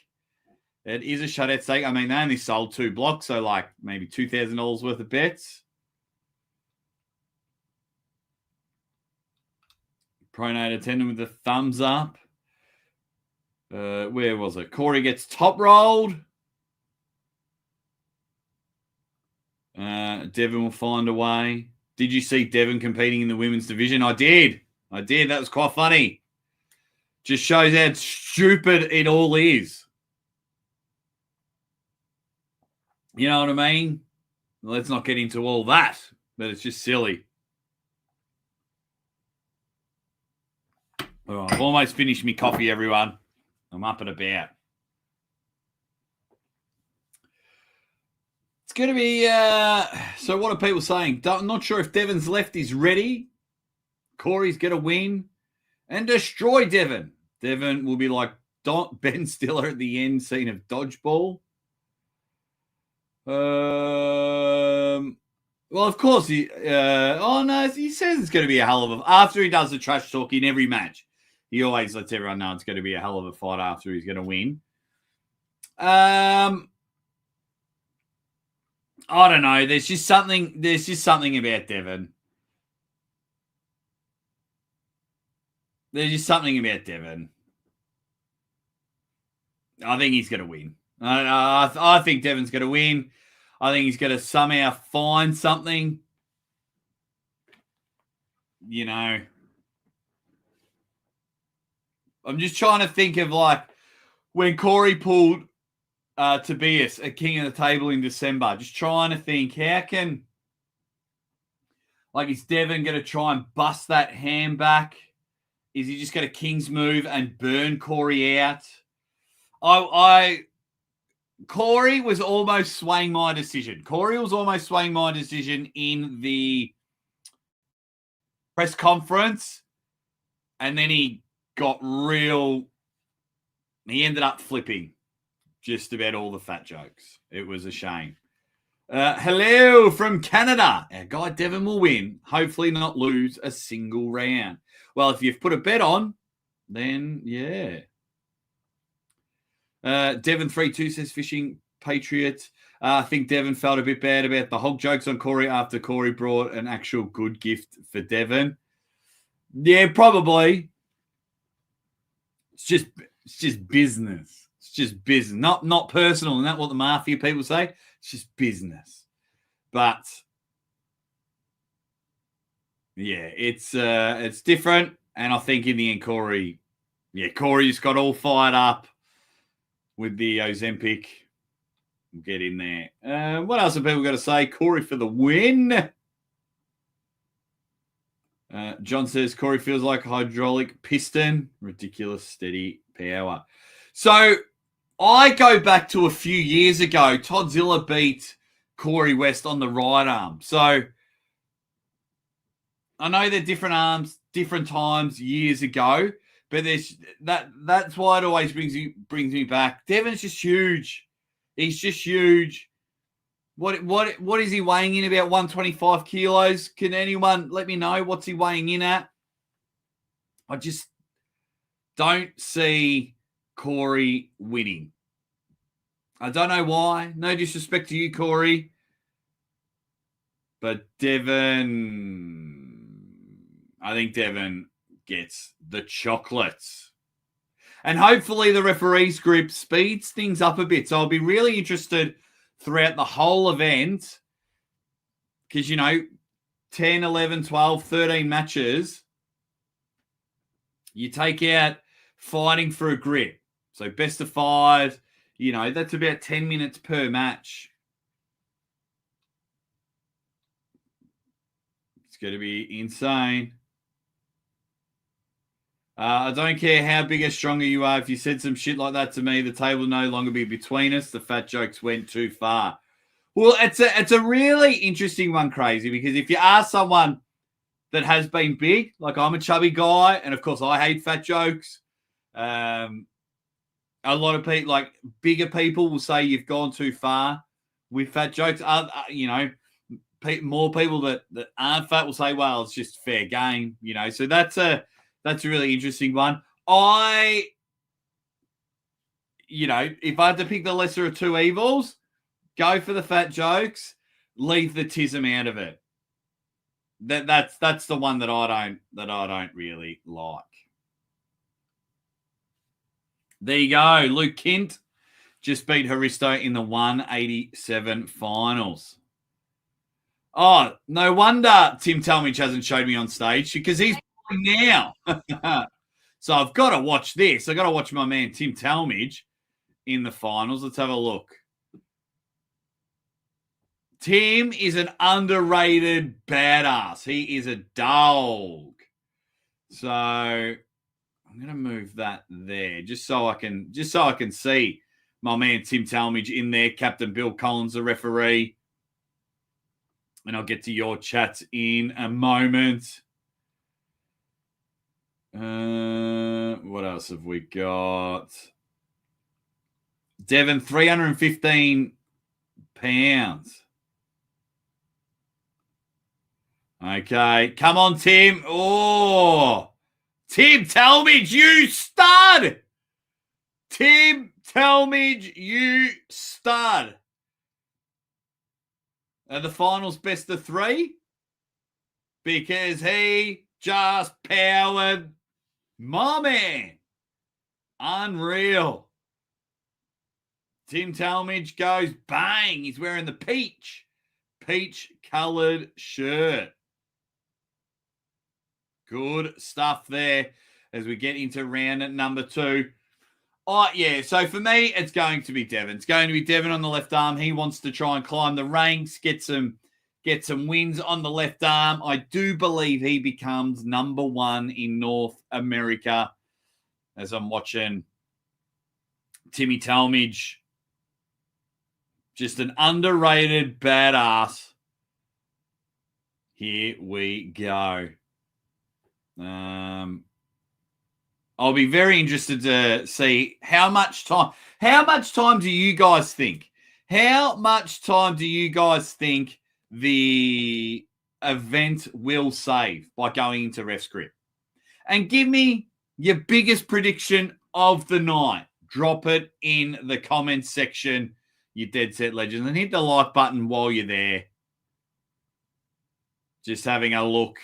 It is a shutout stake. I mean, they only sold 2 blocks, so like maybe $2,000 worth of bets. Pronate attendant with the thumbs up. Where was it? Corey gets top rolled. Devon will find a way. Did you see Devon competing in the women's division? I did. That was quite funny. Just shows how stupid it all is. You know what I mean? Let's not get into all that, but it's just silly. All right, I've almost finished my coffee, everyone. I'm up and about. It's going to be... so what are people saying? I'm not sure if Devon's left is ready. Corey's going to win and destroy Devon. Devon will be like Ben Stiller at the end scene of Dodgeball. Well, of course he. Oh no, he says it's going to be a hell of a. After he does the trash talk in every match, he always lets everyone know it's going to be a hell of a fight after he's going to win. I don't know. There's just something about Devon. There's just something about Devon. I think he's going to win. I think Devon's going to win. I think he's going to somehow find something. You know, I'm just trying to think of like when Corey pulled Tobias at King of the Table in December. Just trying to think how can, like, is Devon going to try and bust that hand back? Is he just going to King's move and burn Corey out? Corey was almost swaying my decision. Corey was almost swaying my decision in the press conference, and then he got real. He ended up flipping just about all the fat jokes. It was a shame. Hello from Canada. Our guy Devon will win. Hopefully not lose a single round. Well, if you've put a bet on, then yeah. Devon32 says Fishing Patriot. I think Devon felt a bit bad about the hog jokes on Corey after Corey brought an actual good gift for Devon. Yeah, probably. It's just business. It's just business. Not personal. Isn't that what the mafia people say? It's just business. But yeah, it's different. And I think in the end, Corey just got all fired up with the Ozempic. We'll get in there. What else have people got to say? Corey for the win. John says Corey feels like a hydraulic piston. Ridiculous steady power. So I go back to a few years ago. Toddzilla beat Corey West on the right arm. So I know they're different arms, different times, years ago, but that's why it always brings me back. Devon's just huge. He's just huge. What is he weighing in? About 125 kilos? Can anyone let me know what's he weighing in at? I just don't see Corey winning. I don't know why. No disrespect to you, Corey. But I think Devon gets the chocolates. And hopefully the referee's group speeds things up a bit. So I'll be really interested throughout the whole event because, 10, 11, 12, 13 matches, you take out fighting for a grip. So best of 5, that's about 10 minutes per match. It's going to be insane. I don't care how big or stronger you are. If you said some shit like that to me, the table will no longer be between us. The fat jokes went too far. Well, it's a really interesting one, Crazy, because if you ask someone that has been big, like I'm a chubby guy, and of course I hate fat jokes. A lot of people, like bigger people, will say you've gone too far with fat jokes. More people that aren't fat will say, well, it's just fair game, So that's a really interesting one. If I had to pick the lesser of two evils, go for the fat jokes, leave the tism out of it. That's the one that I don't really like. There you go. Luke Kint just beat Haristo in the 187 finals. Oh, no wonder Tim Talmadge hasn't showed me on stage because he's now. So I've got to watch this. I've got to watch my man Tim Talmadge in the finals. Let's have a look. Tim is an underrated badass. He is a dog. So I'm going to move that there just so I can see my man Tim Talmadge in there. Captain Bill Collins, the referee. And I'll get to your chats in a moment. What else have we got? Devon, 315 pounds. Okay, come on, Tim. Oh, Tim Talmadge, you stud. Tim Talmadge, you stud. Are the finals best of 3? Because he just powered my man. Unreal. Tim Talmadge goes bang. He's wearing the peach-colored shirt. Good stuff there as we get into round number 2. Oh, yeah, so for me, it's going to be Devon. It's going to be Devon on the left arm. He wants to try and climb the ranks, get some wins on the left arm. I do believe he becomes number 1 in North America as I'm watching Timmy Talmadge. Just an underrated badass. Here we go. I'll be very interested to see how much time do you guys think? How much time do you guys think the event will save by going into ref script? And give me your biggest prediction of the night. Drop it in the comments section, you Dead Set Legends, and hit the like button while you're there. Just having a look.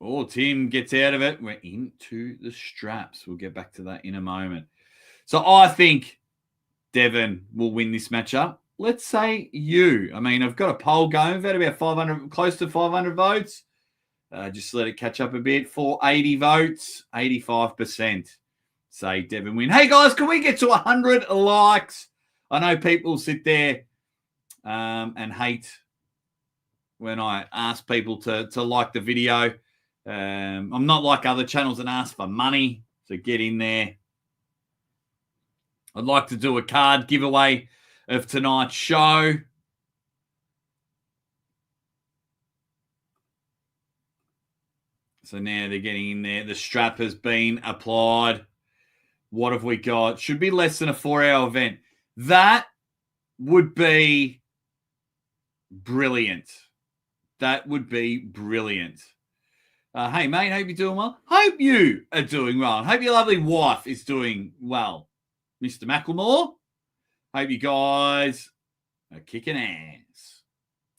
Oh, Tim gets out of it. We're into the straps. We'll get back to that in a moment. So I think Devon will win this matchup. Let's say you. I mean, I've got a poll going. We've had about 500, close to 500 votes. Just let it catch up a bit. 480 votes, 85% say Devon win. Hey, guys, can we get to 100 likes? I know people sit there and hate when I ask people to like the video. I'm not like other channels that ask for money, so get in there. I'd like to do a card giveaway of tonight's show. So now they're getting in there. The strap has been applied. What have we got? Should be less than a 4-hour event. That would be brilliant. That would be brilliant. Hey, mate, hope you're doing well. Hope you are doing well. Hope your lovely wife is doing well, Mr. Macklemore. Hope you guys are kicking ass.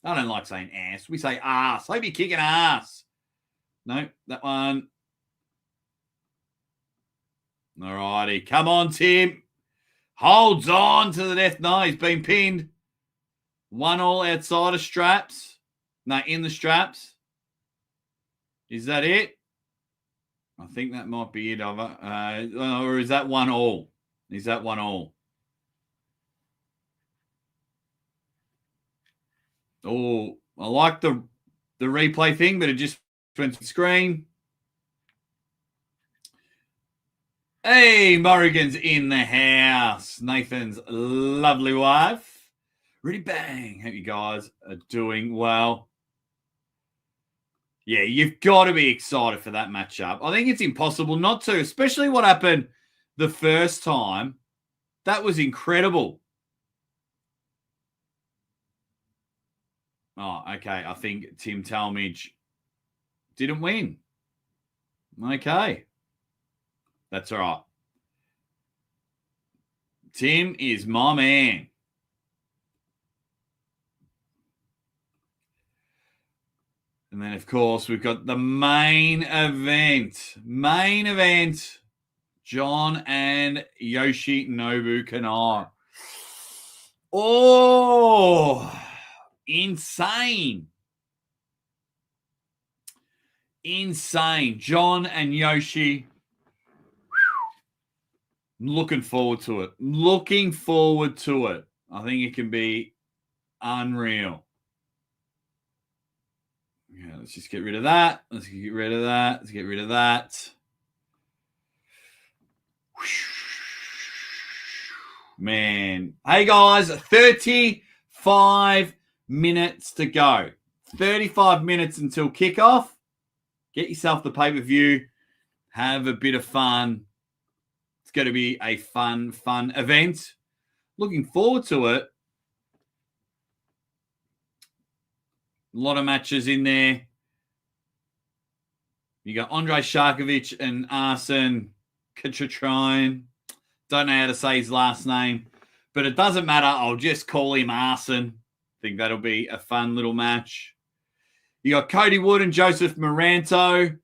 I don't like saying ass. We say ass. Hope you're kicking ass. No, that one. All righty. Come on, Tim. Holds on to the death. No, he's been pinned. 1-1 outside of straps. No, in the straps. Is that it? I think that might be it. Or is that 1-1? Is that 1-1? Oh, I like the replay thing, but it just went to the screen. Hey, Morrigan's in the house. Nathan's lovely wife. Really bang. Hope you guys are doing well. Yeah, you've got to be excited for that matchup. I think it's impossible not to, especially what happened the first time. That was incredible. Oh, okay. I think Tim Talmadge didn't win. Okay. That's all right. Tim is my man. And then, of course, we've got the main event. Main event. John and Yoshi Kanai. Oh, insane. Insane. John and Yoshi. Looking forward to it. Looking forward to it. I think it can be unreal. Yeah, let's just get rid of that. Let's get rid of that. Let's get rid of that. Man. Hey, guys, 35 minutes to go. 35 minutes until kickoff. Get yourself the pay-per-view. Have a bit of fun. It's going to be a fun event. Looking forward to it. lot of matches in there. You got Andrei Sharkovich and Arsen Kachatrine. Don't know how to say his last name, but it doesn't matter. I'll just call him Arsen. I think that'll be a fun little match. You got Cody Wood and Joseph Moranto.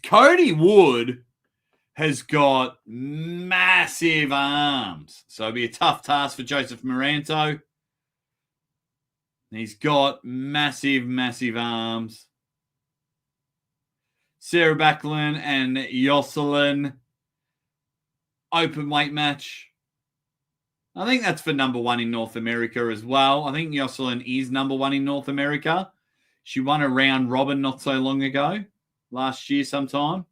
Cody Wood has got massive arms. So it'll be a tough task for Joseph Moranto. He's got massive, massive arms. Sarah Backlund and Jocelyn. Open weight match. I think that's for number 1 in North America as well. I think Jocelyn is number 1 in North America. She won a round robin not so long ago. Last year sometime.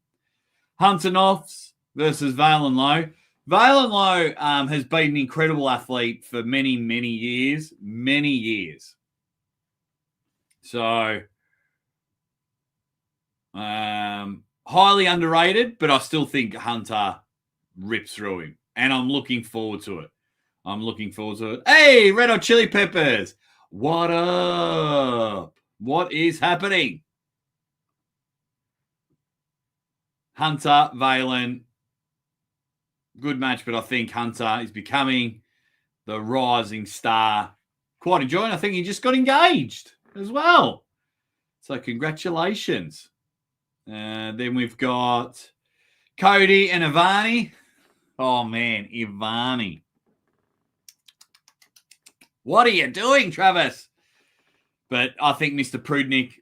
Hunter Knopfs versus Valen Lowe. Valen Lowe has been an incredible athlete for many, many years. Many years. So, highly underrated, but I still think Hunter rips through him. And I'm looking forward to it. Hey, Red Hot Chili Peppers. What up? What is happening? Hunter, Valen. Good match, but I think Hunter is becoming the rising star. Quite enjoying. I think he just got engaged as well. So congratulations. Then we've got Cody and Ivani. Oh, man, Ivani. What are you doing, Travis? But I think Mr. Prudnick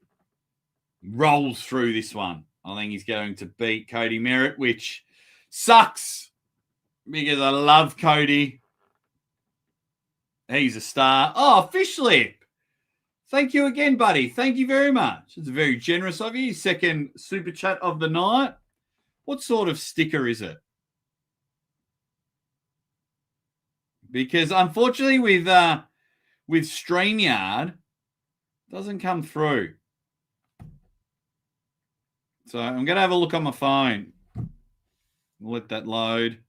rolls through this one. I think he's going to beat Cody Merritt, which sucks because I love Cody. He's a star. Oh, Fish Lip. Thank you again, buddy. Thank you very much. It's very generous of you. Second super chat of the night. What sort of sticker is it? Because unfortunately with StreamYard, it doesn't come through. So I'm going to have a look on my phone. Let that load.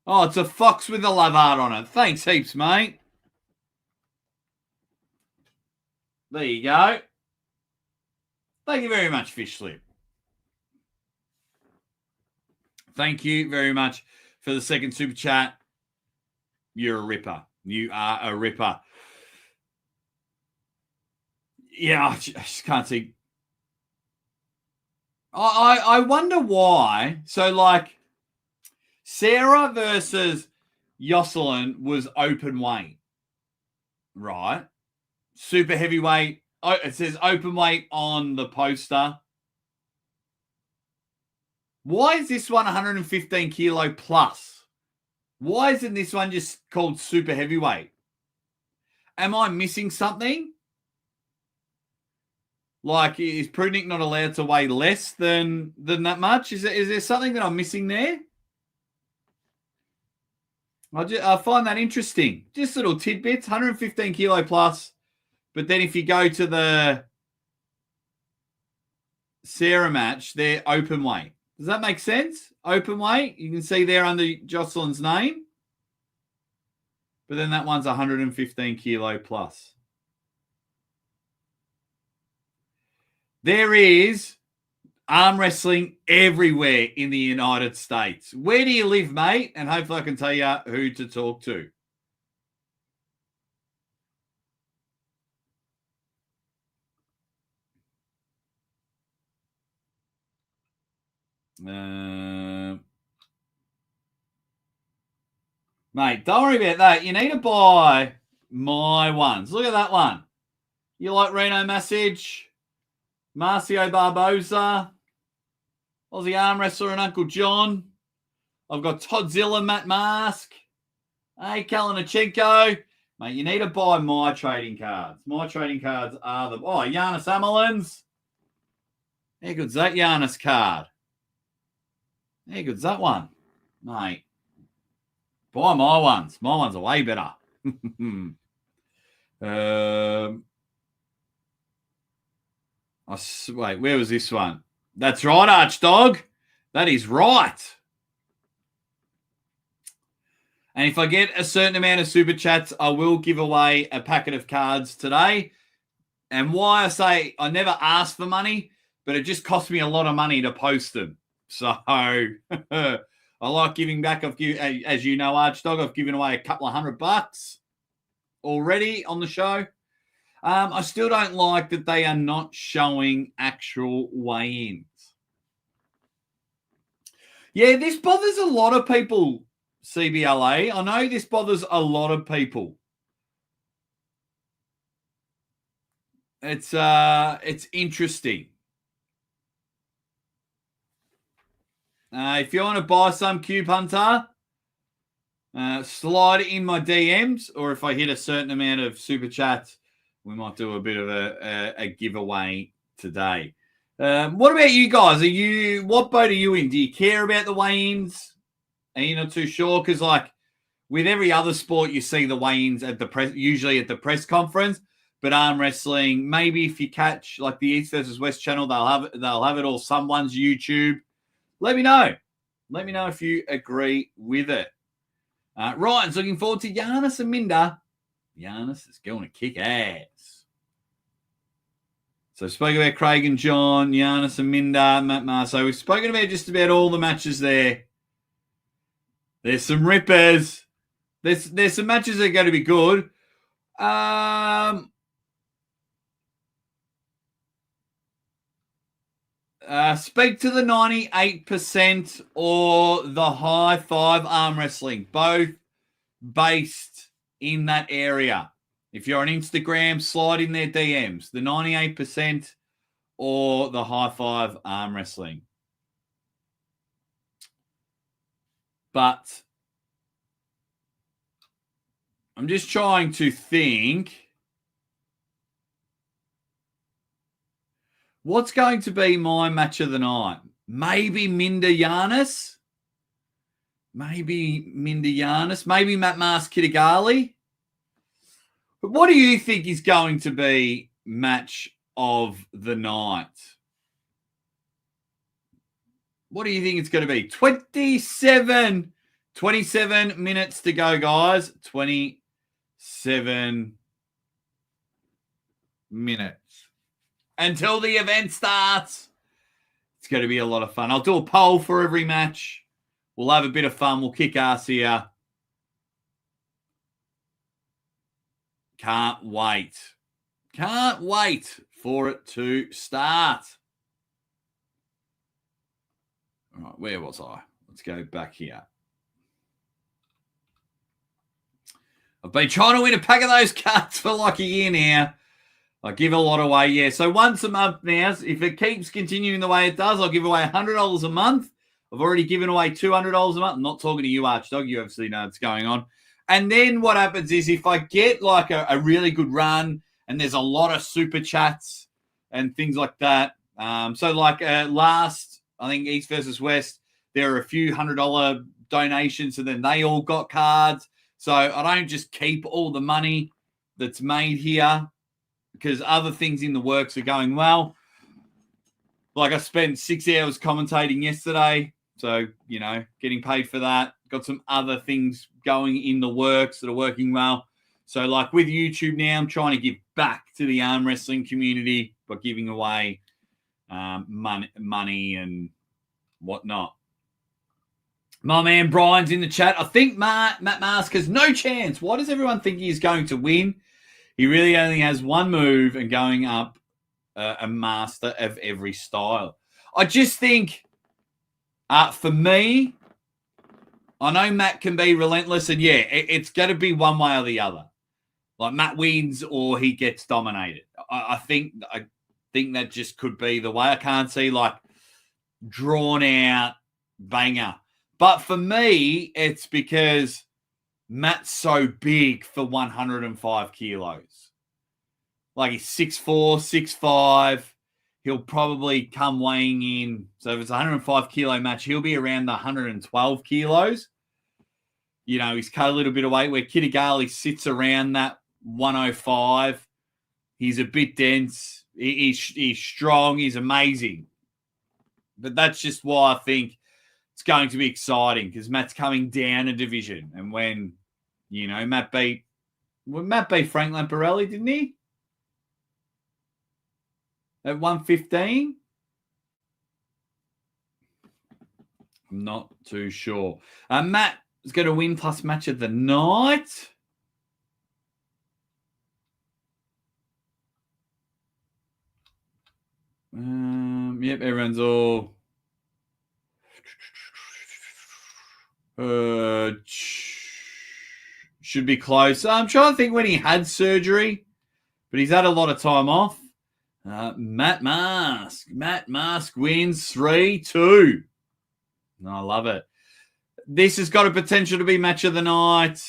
Oh, it's a fox with a love heart on it. Thanks heaps, mate. There you go. Thank you very much, Fish Slip. Thank you very much for the second super chat. You're a ripper. You are a ripper. Yeah, I just can't see. I wonder why. So, like, Sarah versus Jocelyn was open weight, right? Super heavyweight. Oh, it says open weight on the poster. Why is this one 115 kilo plus? Why isn't this one just called super heavyweight? Am I missing something? Like, is Prudnick not allowed to weigh less than that much? Is there something that I'm missing there? I find that interesting. Just little tidbits, 115 kilo plus. But then if you go to the Sarah match, they're open weight. Does that make sense? Open weight. You can see there under Jocelyn's name. But then that one's 115 kilo plus. There is arm wrestling everywhere in the United States. Where do you live, mate? And hopefully I can tell you who to talk to. Mate, don't worry about that. You need to buy my ones. Look at that one. You like Reno Massage, Marcio Barboza, Aussie Arm Wrestler and Uncle John. I've got Toddzilla, Matt Mask. Hey, Kalinichenko. Mate, you need to buy my trading cards. My trading cards are the... Oh, Giannis Amelins. How good's that Giannis card? How good's that one? Mate, buy my ones. My ones are way better. Wait, where was this one? That's right, Archdog. That is right. And if I get a certain amount of super chats, I will give away a packet of cards today. And why I say I never ask for money, but it just costs me a lot of money to post them. So I like giving back. As you know, Archdog, I've given away a couple of $100 already on the show. I still don't like that they are not showing actual weigh-ins. Yeah, this bothers a lot of people, CBLA. I know this bothers a lot of people. It's interesting. If you want to buy some Cube Hunter, slide in my DMs, or if I hit a certain amount of super chats, we might do a bit of a giveaway today. What about you guys? What boat are you in? Do you care about the weigh-ins? Are you not too sure? Because like with every other sport, you see the weigh-ins at the press, usually at the press conference. But arm wrestling, maybe if you catch like the East versus West channel, they'll have it, or someone's YouTube. Let me know. Let me know if you agree with it. Ryan's looking forward to Giannis and Minda. Giannis is going to kick ass. So spoke about Craig and John, Giannis and Minda, Matt Marso. We've spoken about just about all the matches there. There's some rippers. There's some matches that are going to be good. Speak to the 98% or the high five arm wrestling, both based in that area. If you're on Instagram, slide in their DMs, the 98% or the high five arm wrestling. But I'm just trying to think what's going to be my match of the night. Maybe Minda Giannis. Maybe Matt Mars Kitagali. But what do you think is going to be match of the night? What do you think it's going to be? 27 minutes to go, guys. 27 minutes until the event starts. It's going to be a lot of fun. I'll do a poll for every match. We'll have a bit of fun. We'll kick ass here. Can't wait. Can't wait for it to start. All right, where was I? Let's go back here. I've been trying to win a pack of those cards for like a year now. I give a lot away, yeah. So once a month now, if it keeps continuing the way it does, I'll give away $100 a month. I've already given away $200 a month. I'm not talking to you, Archdog. You obviously know what's going on. And then what happens is if I get like a really good run and there's a lot of super chats and things like that. So like last, I think East versus West, there are a few $100 donations and then they all got cards. So I don't just keep all the money that's made here because other things in the works are going well. Like I spent 6 hours commentating yesterday. So, you know, getting paid for that. Got some other things going in the works that are working well. So, like with YouTube now, I'm trying to give back to the arm wrestling community by giving away money and whatnot. My man Brian's in the chat. I think Matt Mask has no chance. Why does everyone think he's going to win? He really only has one move and going up a master of every style. I just think, for me, I know Matt can be relentless, and yeah, it's going to be one way or the other. Like Matt wins or he gets dominated. I think that just could be the way. I can't see like drawn out banger. But for me, it's because Matt's so big for 105 kilos. Like he's 6'4", 6'5". He'll probably come weighing in. So if it's a 105 kilo match, he'll be around the 112 kilos. You know, he's cut a little bit of weight where Kitagali sits around that 105. He's a bit dense. He's strong. He's amazing. But that's just why I think it's going to be exciting because Matt's coming down a division. And when, Matt beat Frank Lamparelli, didn't he? At 115? I'm not too sure. Matt is going to win plus match of the night. Yep, everyone's all should be close. I'm trying to think when he had surgery, but he's had a lot of time off. Matt Mask wins 3-2. I love it. This has got a potential to be match of the night.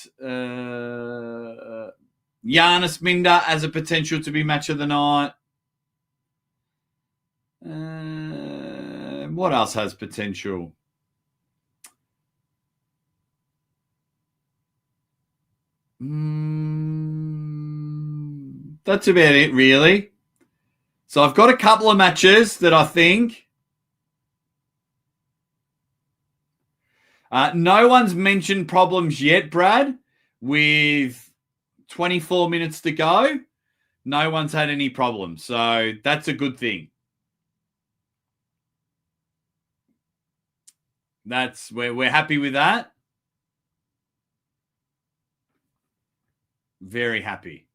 Giannis Minder has a potential to be match of the night. What else has potential? That's about it, really. So I've got a couple of matches that I think. No one's mentioned problems yet, Brad. With 24 minutes to go, no one's had any problems. So that's a good thing. We're happy with that. Very happy.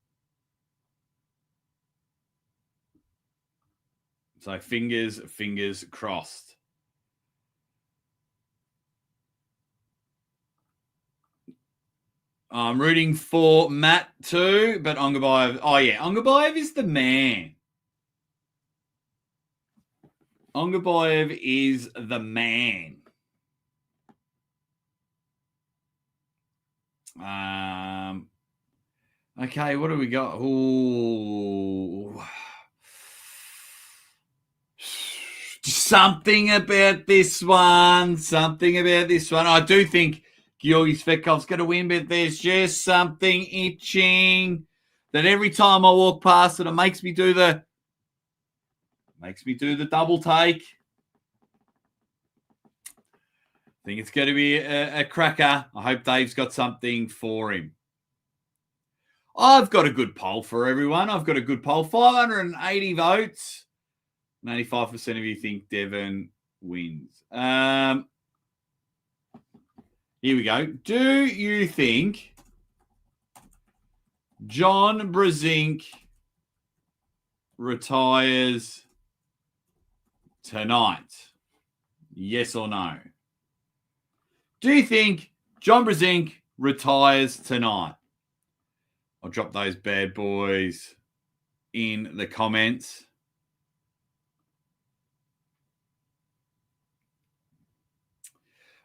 So fingers crossed. I'm rooting for Matt too, but Ongabayev. Oh yeah, Ongabayev is the man. Ongabayev is the man. Okay, what do we got? Ooh. Something about this one. I do think Georgi Svekov's going to win, but there's just something itching that every time I walk past it, it makes me do the double take. I think it's going to be a cracker. I hope Dave's got something for him. I've got a good poll for everyone. 580 votes. 95% of you think Devon wins. Here we go. Do you think John Brzenk retires tonight? Yes or no? Do you think John Brzenk retires tonight? I'll drop those bad boys in the comments.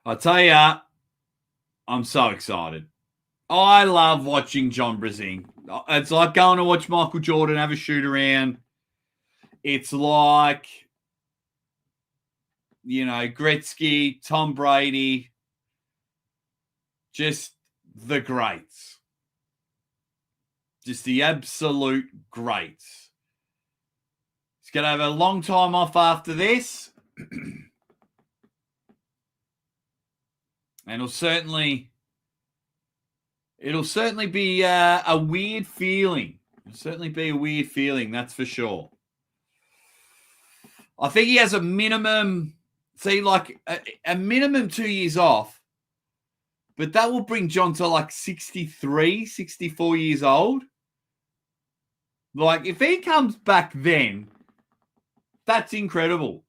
I tell you, I'm so excited. I love watching John Brzenk. It's like going to watch Michael Jordan have a shoot around. It's like, Gretzky, Tom Brady, just the greats. Just the absolute greats. He's going to have a long time off after this. And it'll certainly be a weird feeling. It'll certainly be a weird feeling, that's for sure. I think he has a minimum, a minimum 2 years off, but that will bring John to like 63, 64 years old. Like, if he comes back then, that's incredible.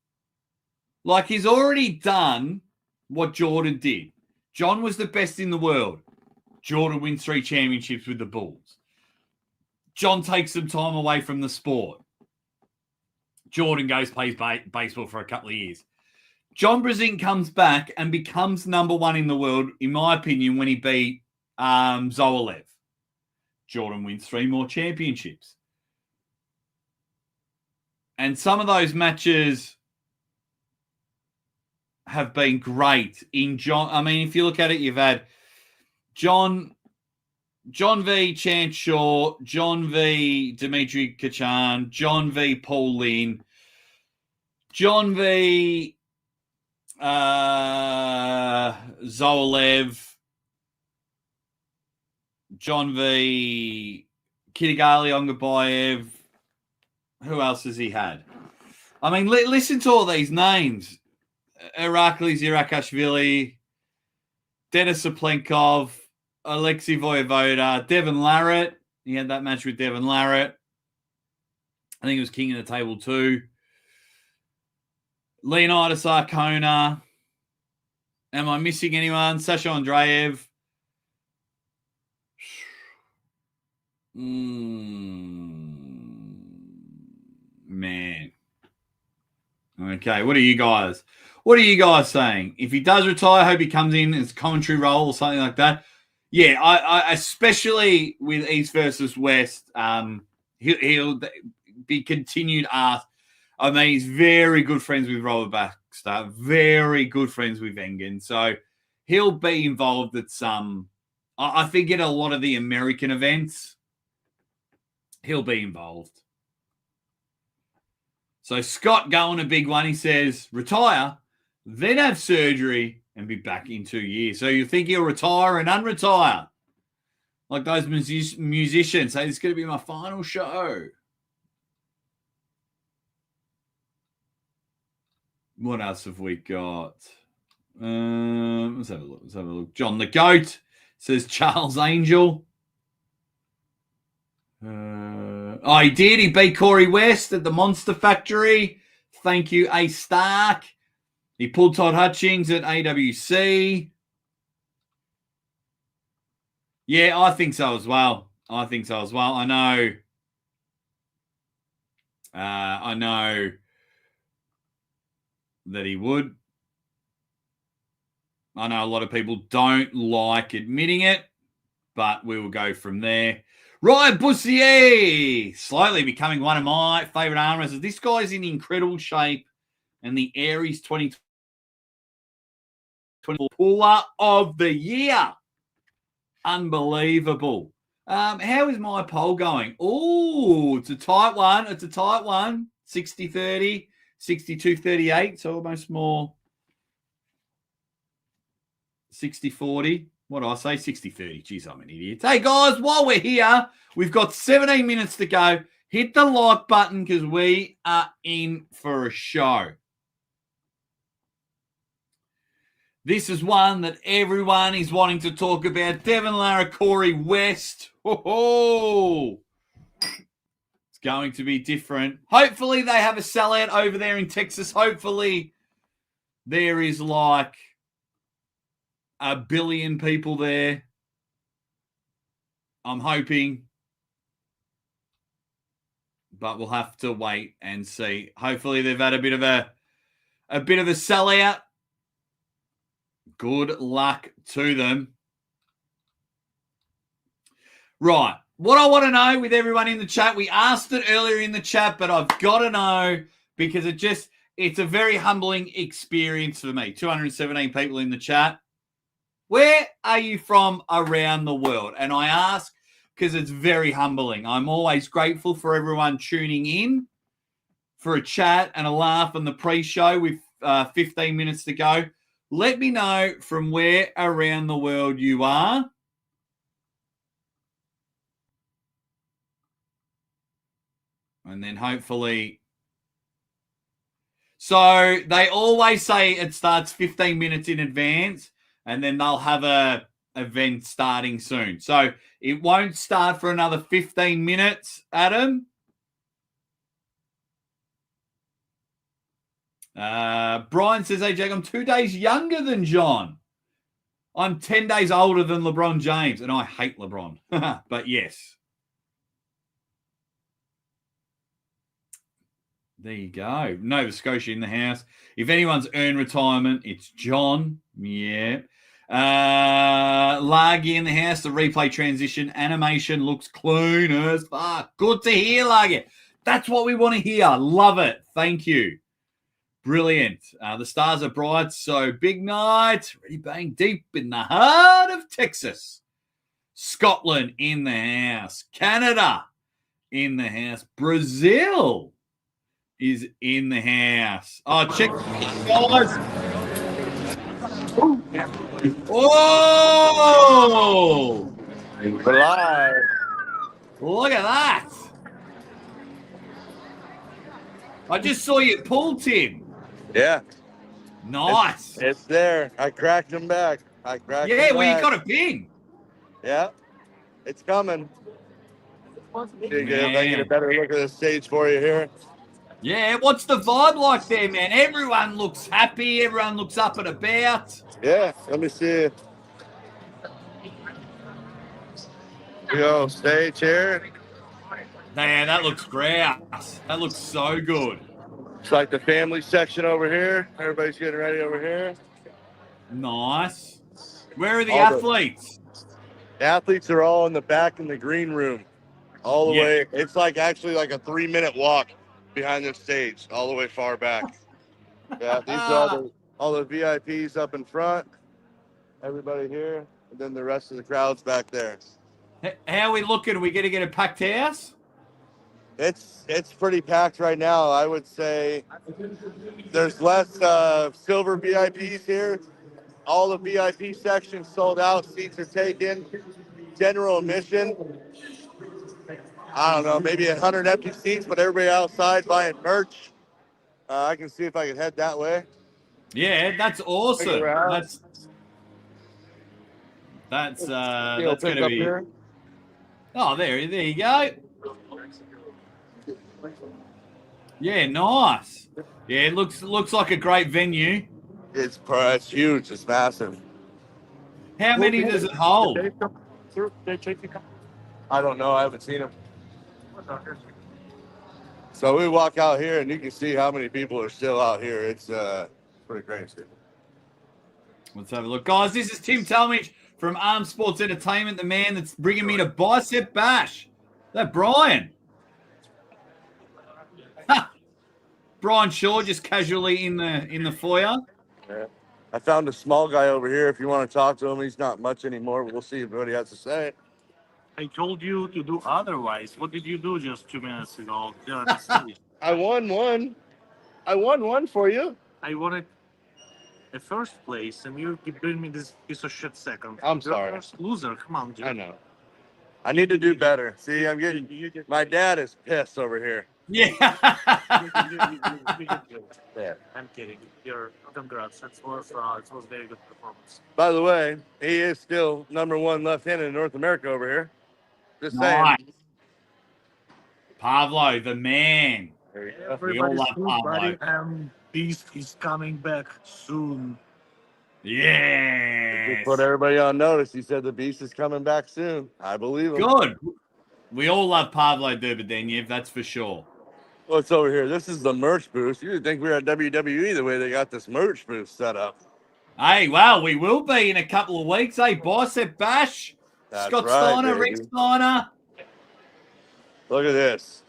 Like, he's already done what Jordan did. John was the best in the world. Jordan wins 3 championships with the Bulls. John takes some time away from the sport. Jordan goes plays baseball for a couple of years. John Brzenk comes back and becomes number 1 in the world, in my opinion, when he beat Zoelev. Jordan wins 3 more championships. And some of those matches have been great in John. I mean, if you look at it, you've had John v. Chance Shaw, John v. Dmitry Kachan, John v. Paul Lynn, John v. Zolev, John V, Kirigali Ongabayev. Who else has he had? I mean, listen to all these names. Irakli Zirakashvili, Denis Saplenkov, Alexei Voyevoda, Devon Larratt. He had that match with Devon Larratt. I think it was king of the table too. Leonidas Arcona. Am I missing anyone? Sasha Andreev. Man. Okay, what are you guys saying? If he does retire, I hope he comes in as commentary role or something like that. Yeah, I especially with East versus West, he'll be continued asked. I mean, he's very good friends with Robert Baxter, very good friends with Engen. So he'll be involved at some, I think in a lot of the American events, he'll be involved. So Scott going a big one. He says, retire, then have surgery and be back in 2 years. So you think he'll retire and unretire? Like those musicians say, this is going to be my final show. What else have we got? Let's have a look. John the Goat says Charles Angel. He did. He beat Corey West at the Monster Factory. Thank you, A. Stark. He pulled Todd Hutchings at AWC. Yeah, I think so as well. I know that he would. I know a lot of people don't like admitting it, but we will go from there. Ryan Bussier, slightly becoming one of my favorite arm wrestlers. This guy's in incredible shape, and the Aries 2024 puller of the year. Unbelievable. How is my poll going? Oh, it's a tight one. 60-30, 62-38, so almost more 60-40. What do I say? 60-30. Jeez, I'm an idiot. Hey, guys, while we're here, we've got 17 minutes to go. Hit the like button because we are in for a show. This is one that everyone is wanting to talk about. Devon Larratt, Corey West. It's going to be different. Hopefully they have a sellout over there in Texas. Hopefully there is like 1 billion people there. I'm hoping. But we'll have to wait and see. Hopefully they've had a bit of a sellout. Good luck to them. Right. What I want to know with everyone in the chat, we asked it earlier in the chat, but I've got to know because it's a very humbling experience for me. 217 people in the chat. Where are you from around the world? And I ask because it's very humbling. I'm always grateful for everyone tuning in for a chat and a laugh on the pre-show with 15 minutes to go. Let me know from where around the world you are. And then hopefully. So they always say it starts 15 minutes in advance and then they'll have a event starting soon. So it won't start for another 15 minutes, Adam. Brian says, hey, Jack, I'm 2 days younger than John. I'm 10 days older than LeBron James, and I hate LeBron. But yes. There you go. Nova Scotia in the house. If anyone's earned retirement, it's John. Yeah. Largy in the house. The replay transition animation looks clean as fuck. Good to hear, Largy. That's what we want to hear. Love it. Thank you. Brilliant. The stars are bright, so big night. Ready bang deep in the heart of Texas. Scotland in the house. Canada in the house. Brazil is in the house. Oh, check, guys. Oh! We're live. Look at that. I just saw you pull, Tim. Yeah. Nice. It's there. I cracked him back. Yeah, well, you got a pin. Yeah. It's coming. If I get a Man. better look at the stage for you here. Yeah, what's the vibe like there, man? Everyone looks happy. Everyone looks up and about. Yeah. Let me see. We go stage here. Man, that looks great. That looks so good. It's like the family section over here. Everybody's getting ready over here. Nice. Where are the All the- athletes? The athletes are all in the back in the green room. All the Yeah. way. It's like actually like a 3-minute walk behind the stage, all the way far back. Yeah, these are all the VIPs up in front. Everybody here, and then the rest of the crowd's back there. How are we looking? Are we going to get a packed house? It's pretty packed right now. I would say there's less silver VIPs here. All the VIP sections sold out. Seats are taken. General admission. I don't know, maybe 100 empty seats, but everybody outside buying merch. I can see if I can head that way. Yeah, that's awesome. That's going to be. Here. Oh, there you go. Yeah, nice. Yeah, it looks like a great venue. It's huge. It's massive. How many does it hold? I don't know. I haven't seen them. So we walk out here, and you can see how many people are still out here. It's pretty crazy. Let's have a look. Guys, this is Tim Talmadge from Arm Sports Entertainment, the man that's bringing me to Bicep Bash. Is that Brian? Brian Shaw just casually in the foyer. Yeah. I found a small guy over here. If you want to talk to him, he's not much anymore, but we'll see what he has to say. I told you to do otherwise. What did you do just 2 minutes ago? I won one. I won one for you. I wanted a first place, and you bring me this piece of shit second. I'm You're sorry. First loser. Come on, dude. I know. I need to do better. See, I'm getting. My dad is pissed over here. Yeah. Yeah. I'm kidding. Congrats. It was very good performance. By the way, he is still #1 left-handed in North America over here. Just Nice. saying. Pablo, the man. Everybody's love good, Pablo. buddy, and Beast is coming back soon. Yeah. Put everybody on notice. He said the Beast is coming back soon. I believe him. Good. We all love Pablo Durbadenyev, that's for sure. What's over here? This is the merch booth. You would think we were at WWE the way they got this merch booth set up. Hey, well, we will be in a couple of weeks. Hey, Bicep Bash, That's Scott right, Steiner, baby. Rick Steiner. Look at this.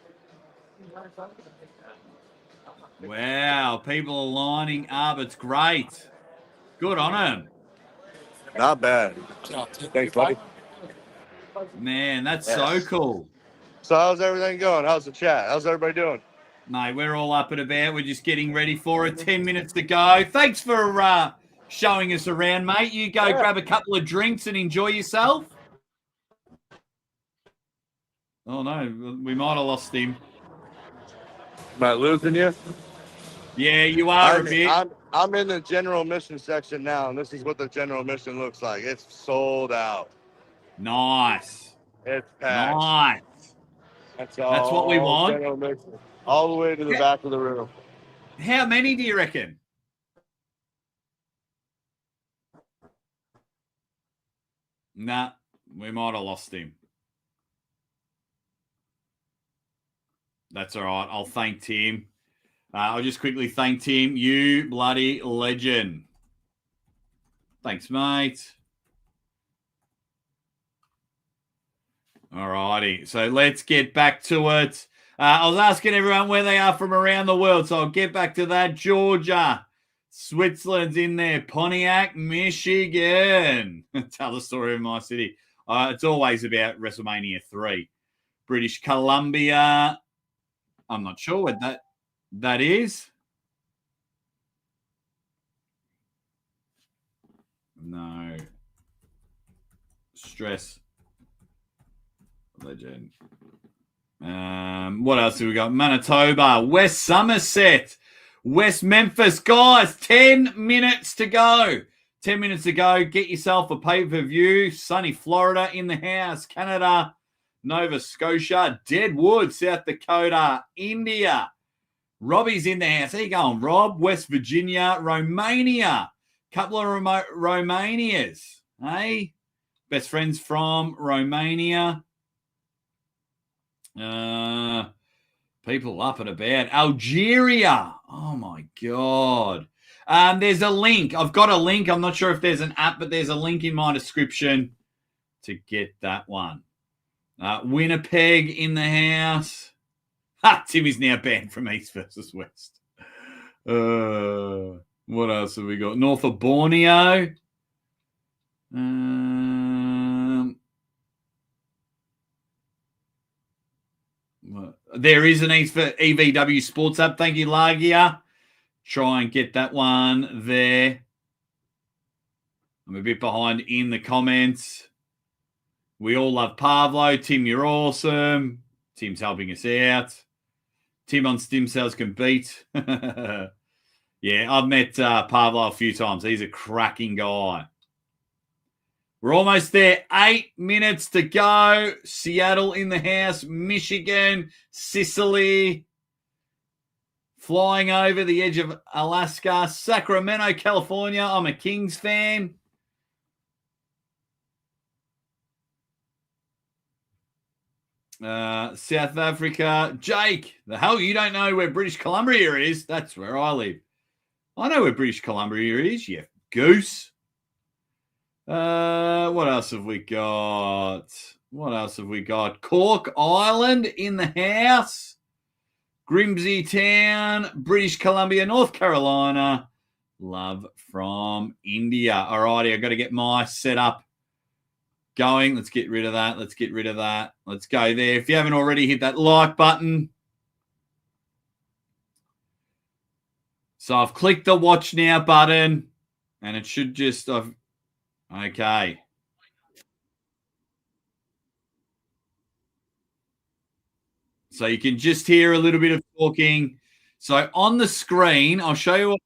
Wow, people are lining up. It's great. Good on him. Not bad. Thanks, buddy. Man, that's so cool. So how's everything going? How's the chat? How's everybody doing? Mate, we're all up and about. We're just getting ready for it. 10 minutes to go. Thanks for showing us around, mate. You go grab a couple of drinks and enjoy yourself. Oh, no. We might have lost him. Am I losing you? Yeah, you are a bit. I'm in the general admission section now, and this is what the general admission looks like. It's sold out. Nice. It's packed. Nice. That's what we want. General admission. All the way to the back of the room. How many do you reckon? Nah, we might have lost him. That's all right. I'll thank Tim. I'll just quickly thank Tim. You bloody legend. Thanks, mate. All righty. So let's get back to it. I was asking everyone where they are from around the world, so I'll get back to that. Georgia, Switzerland's in there. Pontiac, Michigan. Tell the story of my city. It's always about WrestleMania 3. British Columbia. I'm not sure what that is. No stress. Legend. What else have we got? Manitoba, West Somerset, West Memphis. Guys, 10 minutes to go. 10 minutes to go. Get yourself a pay-per-view. Sunny Florida in the house. Canada, Nova Scotia, Deadwood, South Dakota, India. Robbie's in the house. How you going, Rob? West Virginia, Romania. Couple of Romanias. Hey? Best friends from Romania. People up and about. Algeria. Oh, my God. There's a link. I've got a link. I'm not sure if there's an app, but there's a link in my description to get that one. Winnipeg in the house. Timmy's now banned from East versus West. What else have we got? North of Borneo. There is an East for EVW Sports app. Thank you, Lagia. Try and get that one there. I'm a bit behind in the comments. We all love Pavlo. Tim, you're awesome. Tim's helping us out. Tim on stem cells can beat. Yeah, I've met Pavlo a few times. He's a cracking guy. We're almost there. 8 minutes to go. Seattle in the house. Michigan, Sicily. Flying over the edge of Alaska. Sacramento, California. I'm a Kings fan. South Africa. Jake, the hell you don't know where British Columbia is? That's where I live. I know where British Columbia is, you goose. What else have we got? Cork Island in the house. Grimsby Town, British Columbia, North Carolina. Love from India. All righty, I've got to get my setup going. Let's get rid of that. Let's go there. If you haven't already, hit that like button. So I've clicked the watch now button, and it should just... Okay. So you can just hear a little bit of talking. So on the screen, I'll show you what...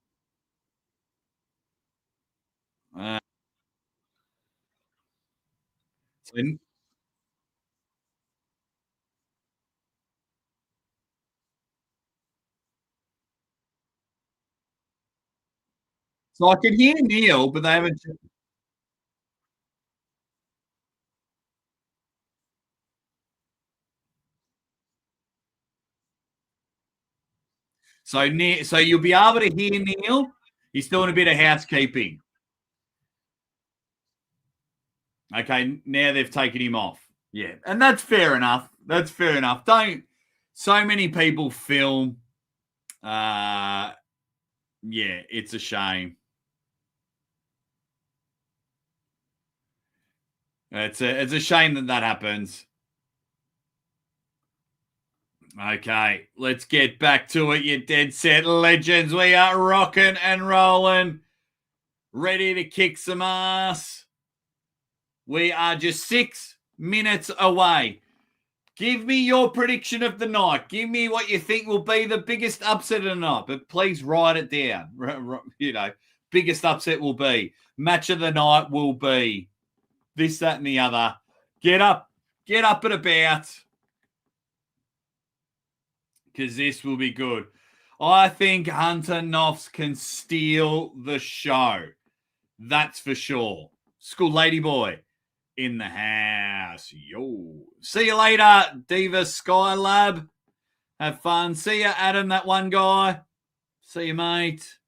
So I can hear Neil, but they haven't... So you'll be able to hear Neil. He's doing a bit of housekeeping. Okay, now they've taken him off. Yeah, and that's fair enough. So many people film. Yeah, it's a shame. It's a shame that happens. Okay, let's get back to it, you dead set legends. We are rocking and rolling, ready to kick some ass. We are just 6 minutes away. Give me your prediction of the night. Give me what you think will be the biggest upset of the night, but please write it down. Biggest upset will be. Match of the night will be this, that, and the other. Get up and about, because this will be good. I think Hunter Knopfs can steal the show. That's for sure. School lady boy in the house. Yo. See you later, Diva Skylab. Have fun. See you, Adam, that one guy. See you, mate.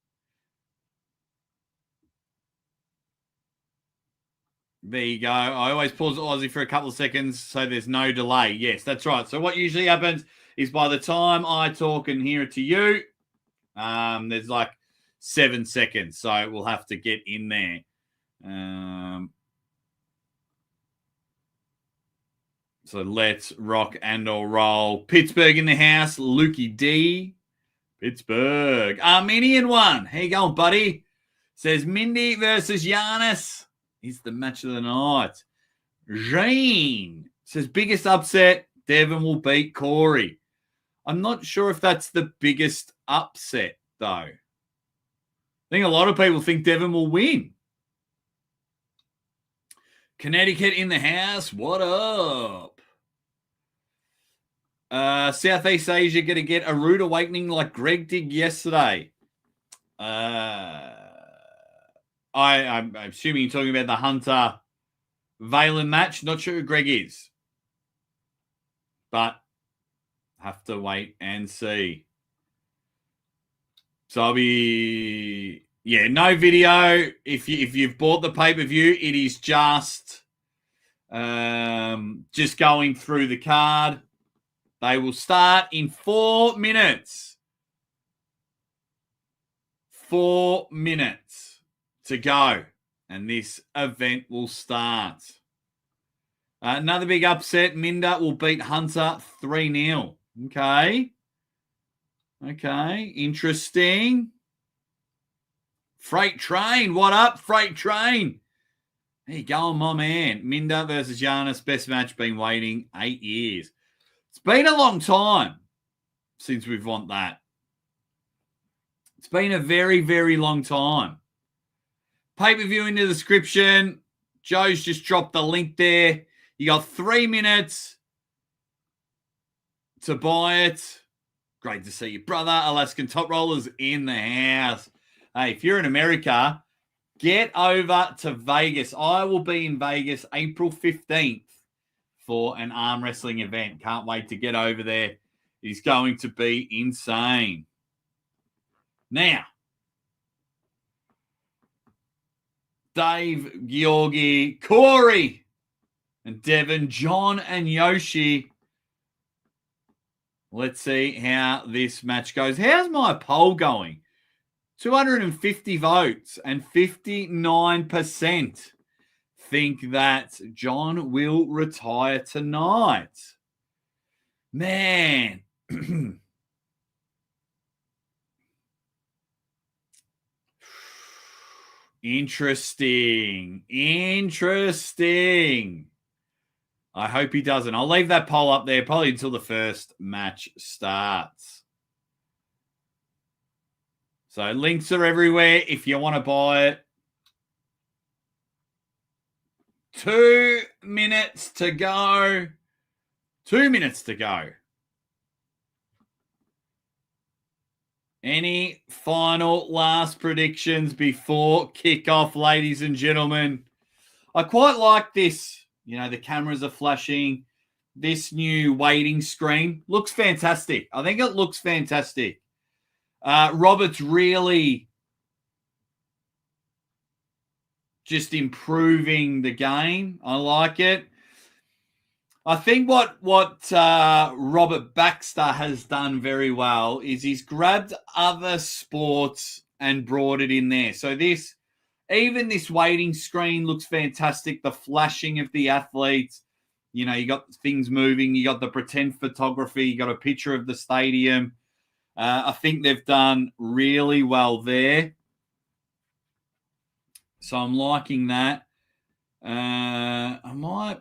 There you go. I always pause Aussie for a couple of seconds so there's no delay. Yes, that's right. So what usually happens is by the time I talk and hear it to you, there's like 7 seconds. So we'll have to get in there. So let's rock and or roll. Pittsburgh in the house. Lukey D. Pittsburgh. Armenian one. How you going, buddy? Says Mindy versus Giannis is the match of the night. Jean says biggest upset, Devon will beat Corey. I'm not sure if that's the biggest upset, though. I think a lot of people think Devon will win. Connecticut in the house. What up? Southeast Asia going to get a rude awakening like Greg did yesterday. I'm assuming you're talking about the Hunter Valen match. Not sure who Greg is, but have to wait and see. So I'll be no video. If you've bought the pay-per-view, it is just going through the card. They will start in 4 minutes. 4 minutes to go, and this event will start. Another big upset. Minda will beat Hunter 3-0. Okay. Interesting. Freight Train. What up, Freight Train? There you go, my man. Minda versus Giannis. Best match. Been waiting 8 years. It's been a long time since we've won that. It's been a very, very long time. Pay-per-view in the description. Joe's just dropped the link there. You got 3 minutes to buy it. Great to see you, brother. Alaskan Top Rollers in the house. Hey, if you're in America, get over to Vegas. I will be in Vegas April 15th for an arm wrestling event. Can't wait to get over there. It's going to be insane. Now, Dave, Georgi, Corey, and Devon, John, and Yoshi. Let's see how this match goes. How's my poll going? 250 votes and 59% think that John will retire tonight. Man. Interesting. I hope he doesn't. I'll leave that poll up there probably until the first match starts. So links are everywhere if you want to buy it. 2 minutes to go. 2 minutes to go. Any final last predictions before kickoff, ladies and gentlemen? I quite like this. You know, the cameras are flashing. This new waiting screen looks fantastic. I think it looks fantastic. Robert's really just improving the game. I like it. I think what Robert Baxter has done very well is he's grabbed other sports and brought it in there. So this waiting screen looks fantastic. The flashing of the athletes, you know, you got things moving. You got the pretend photography. You got a picture of the stadium. I think they've done really well there. So I'm liking that. I might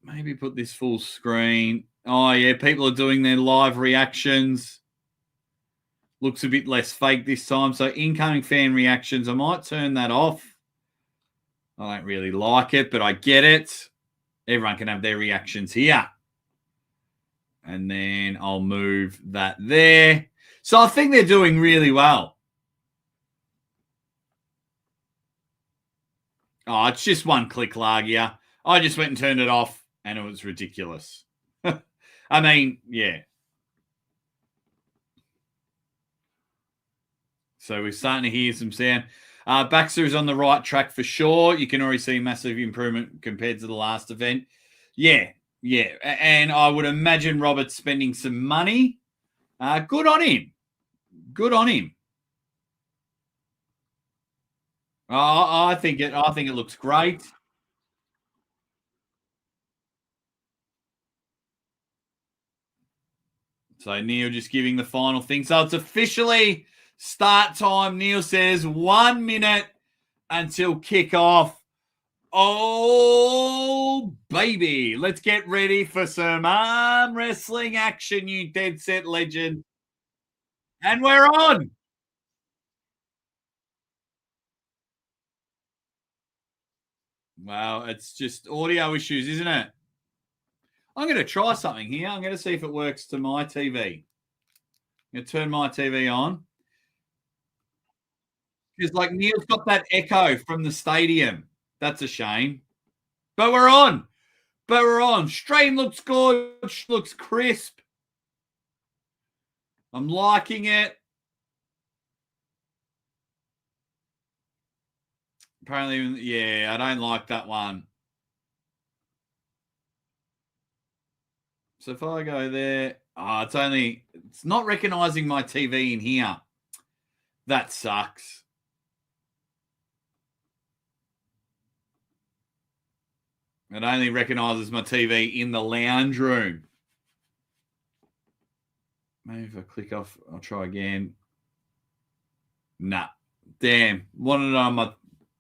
maybe put this full screen. Oh, yeah, people are doing their live reactions. Looks a bit less fake this time. So incoming fan reactions, I might turn that off. I don't really like it, but I get it. Everyone can have their reactions here. And then I'll move that there. So I think they're doing really well. Oh, it's just one click lag here. I just went and turned it off, and it was ridiculous. I mean, yeah. So we're starting to hear some sound. Baxter is on the right track for sure. You can already see massive improvement compared to the last event. Yeah. And I would imagine Robert's spending some money. Good on him. I think it looks great. So Neil just giving the final thing. So it's officially Start time, Neil says, 1 minute until kickoff. Oh, baby. Let's get ready for some arm wrestling action, you dead set legend. And we're on. Well, it's just audio issues, isn't it? I'm going to try something here. I'm going to see if it works to my TV. I'm going to turn my TV on. Because, like, Neil's got that echo from the stadium. That's a shame. But we're on. Strain looks good. Looks crisp. I'm liking it. Apparently, yeah, I don't like that one. So if I go there, it's not recognizing my TV in here. That sucks. It only recognizes my TV in the lounge room. Maybe if I click off, I'll try again. Nah. Damn. Wanted it on my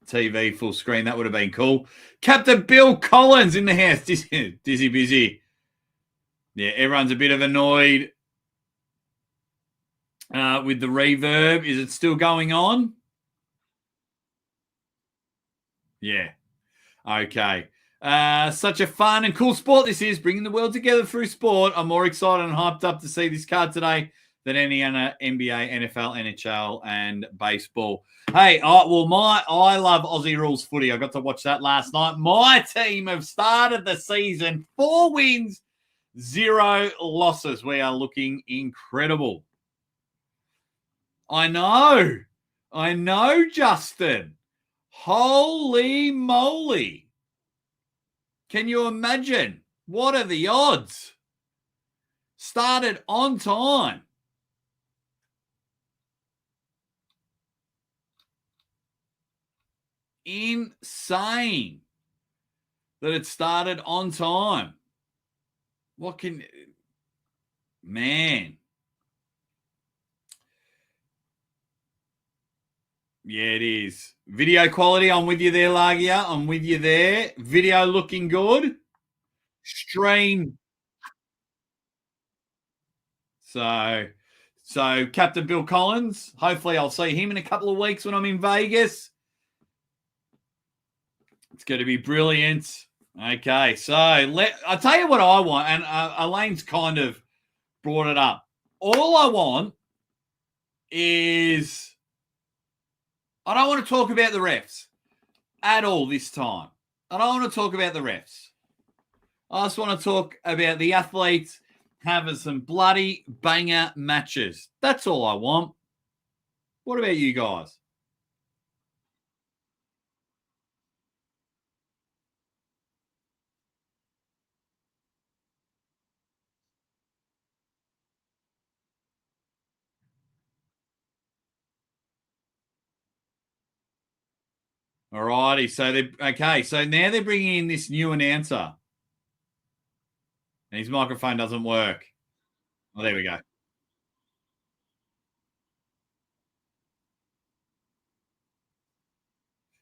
TV full screen. That would have been cool. Captain Bill Collins in the house. Dizzy busy. Yeah, everyone's a bit of annoyed with the reverb. Is it still going on? Yeah. Okay. Such a fun and cool sport this is, bringing the world together through sport. I'm more excited and hyped up to see this card today than any other NBA, NFL, NHL, and baseball. Hey, I love Aussie Rules footy. I got to watch that last night. My team have started the season 4 wins, 0 losses. We are looking incredible. I know, Justin. Holy moly. Can you imagine? What are the odds? Started on time. Insane that it started on time. Man. Yeah, it is. Video quality, I'm with you there, Lagia. I'm with you there. Video looking good. Stream. So Captain Bill Collins, hopefully I'll see him in a couple of weeks when I'm in Vegas. It's going to be brilliant. Okay, so I'll tell you what I want, and Elaine's kind of brought it up. All I want is I don't want to talk about the refs at all this time. I don't want to talk about the refs. I just want to talk about the athletes having some bloody banger matches. That's all I want. What about you guys? All righty. So now they're bringing in this new announcer. And his microphone doesn't work. Oh, there we go.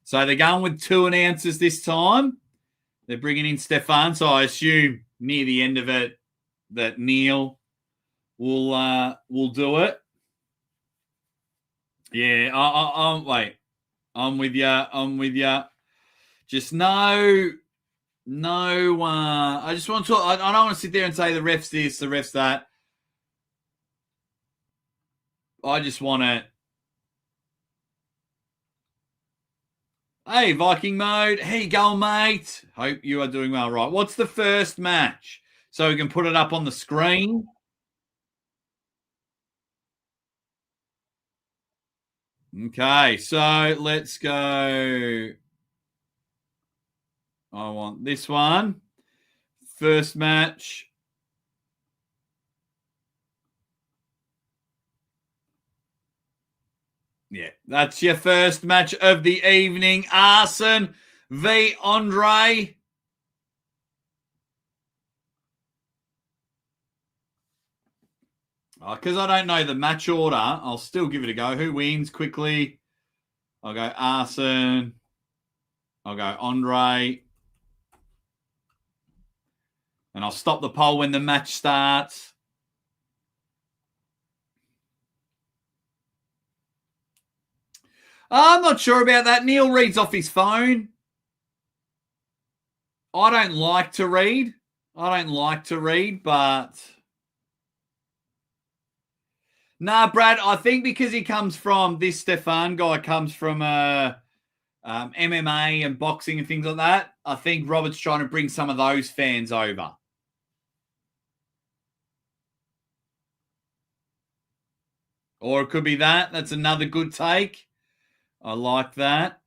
So they're going with 2 announcers this time. They're bringing in Stefan. So I assume near the end of it that Neil will do it. Yeah, I'm with you. Just no. I just want to. I don't want to sit there and say the refs this, the refs that. I just want to. Hey, Viking mode. How you going, mate? Hope you are doing well. Right. What's the first match? So we can put it up on the screen. Okay, so let's go. I want this one. First match. Yeah, that's your first match of the evening. Arson v. Andre. Because I don't know the match order, I'll still give it a go. Who wins quickly? I'll go Arson. I'll go Andre. And I'll stop the poll when the match starts. I'm not sure about that. Neil reads off his phone. I don't like to read. But... Nah, Brad, I think because he comes from, this Stefan guy comes from MMA and boxing and things like that, I think Robert's trying to bring some of those fans over. Or it could be that. That's another good take. I like that.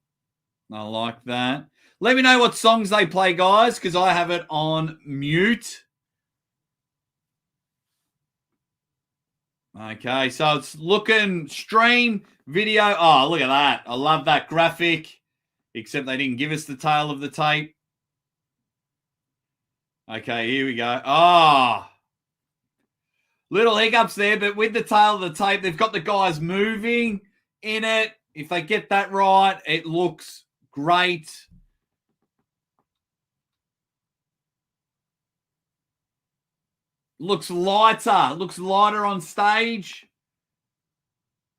Let me know what songs they play, guys, because I have it on mute. Okay, so it's looking stream, video. Oh, look at that. I love that graphic, except they didn't give us the tail of the tape. Okay, here we go. Oh, little hiccups there, but with the tail of the tape, they've got the guys moving in it. If they get that right, it looks great. Looks lighter on stage.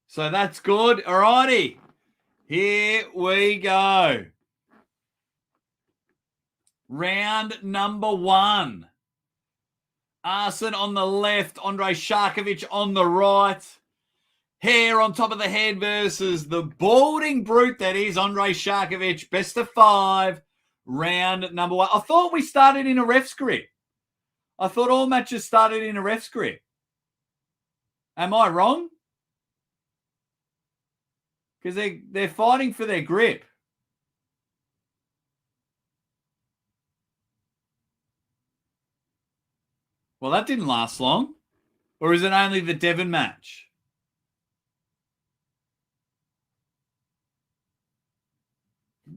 So that's good. All righty. Here we go. Round number 1. Arson on the left, Andrei Sharkovich on the right. Hair on top of the head versus the balding brute that is Andrei Sharkovich. Best of 5. Round number 1. I thought we started in a ref script. I thought all matches started in a ref script. Am I wrong? Because they're fighting for their grip. Well, that didn't last long. Or is it only the Devon match?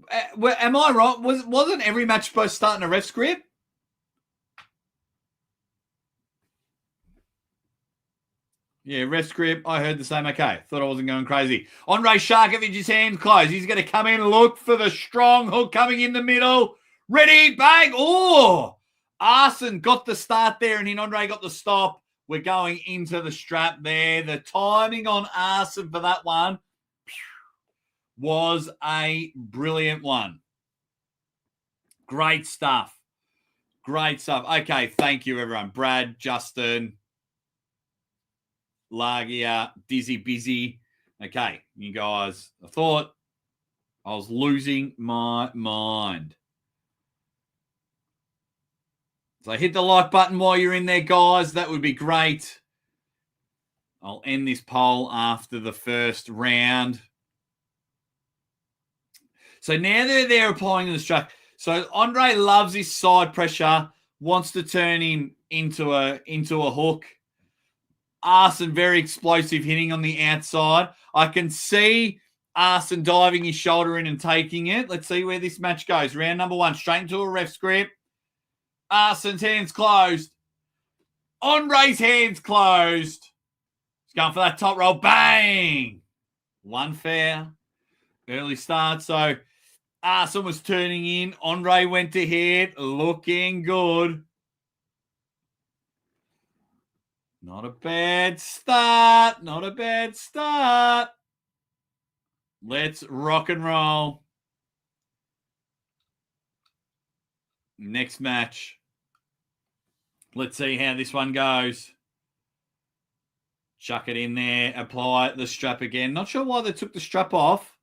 Am I wrong? Wasn't every match supposed to start in a ref script? Yeah, ref script. I heard the same. Okay, thought I wasn't going crazy. Andrei Sharkovich's hands closed. He's going to come in, look for the strong hook coming in the middle. Ready, bang. Oh, Arson got the start there, and Andre got the stop. We're going into the strap there. The timing on Arson for that one was a brilliant one. Great stuff. Okay, thank you, everyone. Brad, Justin, Lagia, Dizzy Busy. Okay, you guys, I thought I was losing my mind. So hit the like button while you're in there, guys. That would be great. I'll end this poll after the first round. So now they're applying the strap. So Andre loves his side pressure, wants to turn him into a hook. Arson very explosive, hitting on the outside. I can see Arson diving his shoulder in and taking it. Let's see where this match goes. Round number 1, straight into a ref script. Arson's hands closed. Andre's hands closed. He's going for that top roll. Bang! One fair. Early start. So Arson was turning in. Andre went to hit. Looking good. Not a bad start. Let's rock and roll. Next match. Let's see how this one goes. Chuck it in there. Apply the strap again. Not sure why they took the strap off.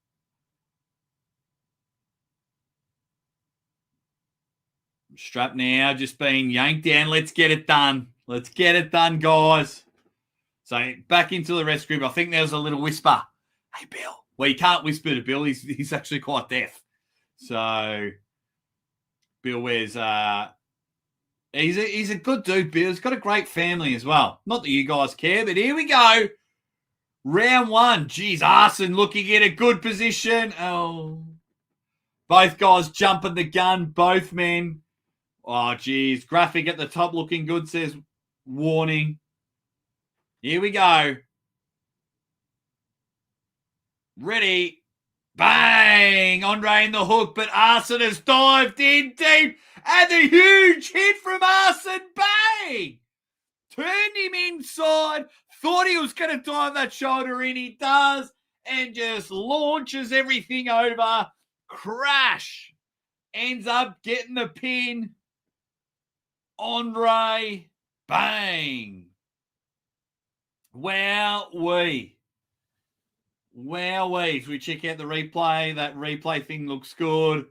Strap now just being yanked down. Let's get it done. Guys. So back into the rest group. I think there was a little whisper. Hey, Bill. Well, you can't whisper to Bill. He's actually quite deaf. So Bill wears... He's a good dude, Bill. He's got a great family as well. Not that you guys care, but here we go. Round 1. Jeez, Arson looking in a good position. Oh. Both guys jumping the gun. Both men. Oh, geez. Graphic at the top looking good says warning. Here we go. Ready. Bang! Andre in the hook, but Arson has dived in deep. And the huge hit from Arson. Bang! Turned him inside. Thought he was going to dive that shoulder in. He does. And just launches everything over. Crash. Ends up getting the pin. Andre. Bang. Wowee. Wowee. So we check out the replay. That replay thing looks good.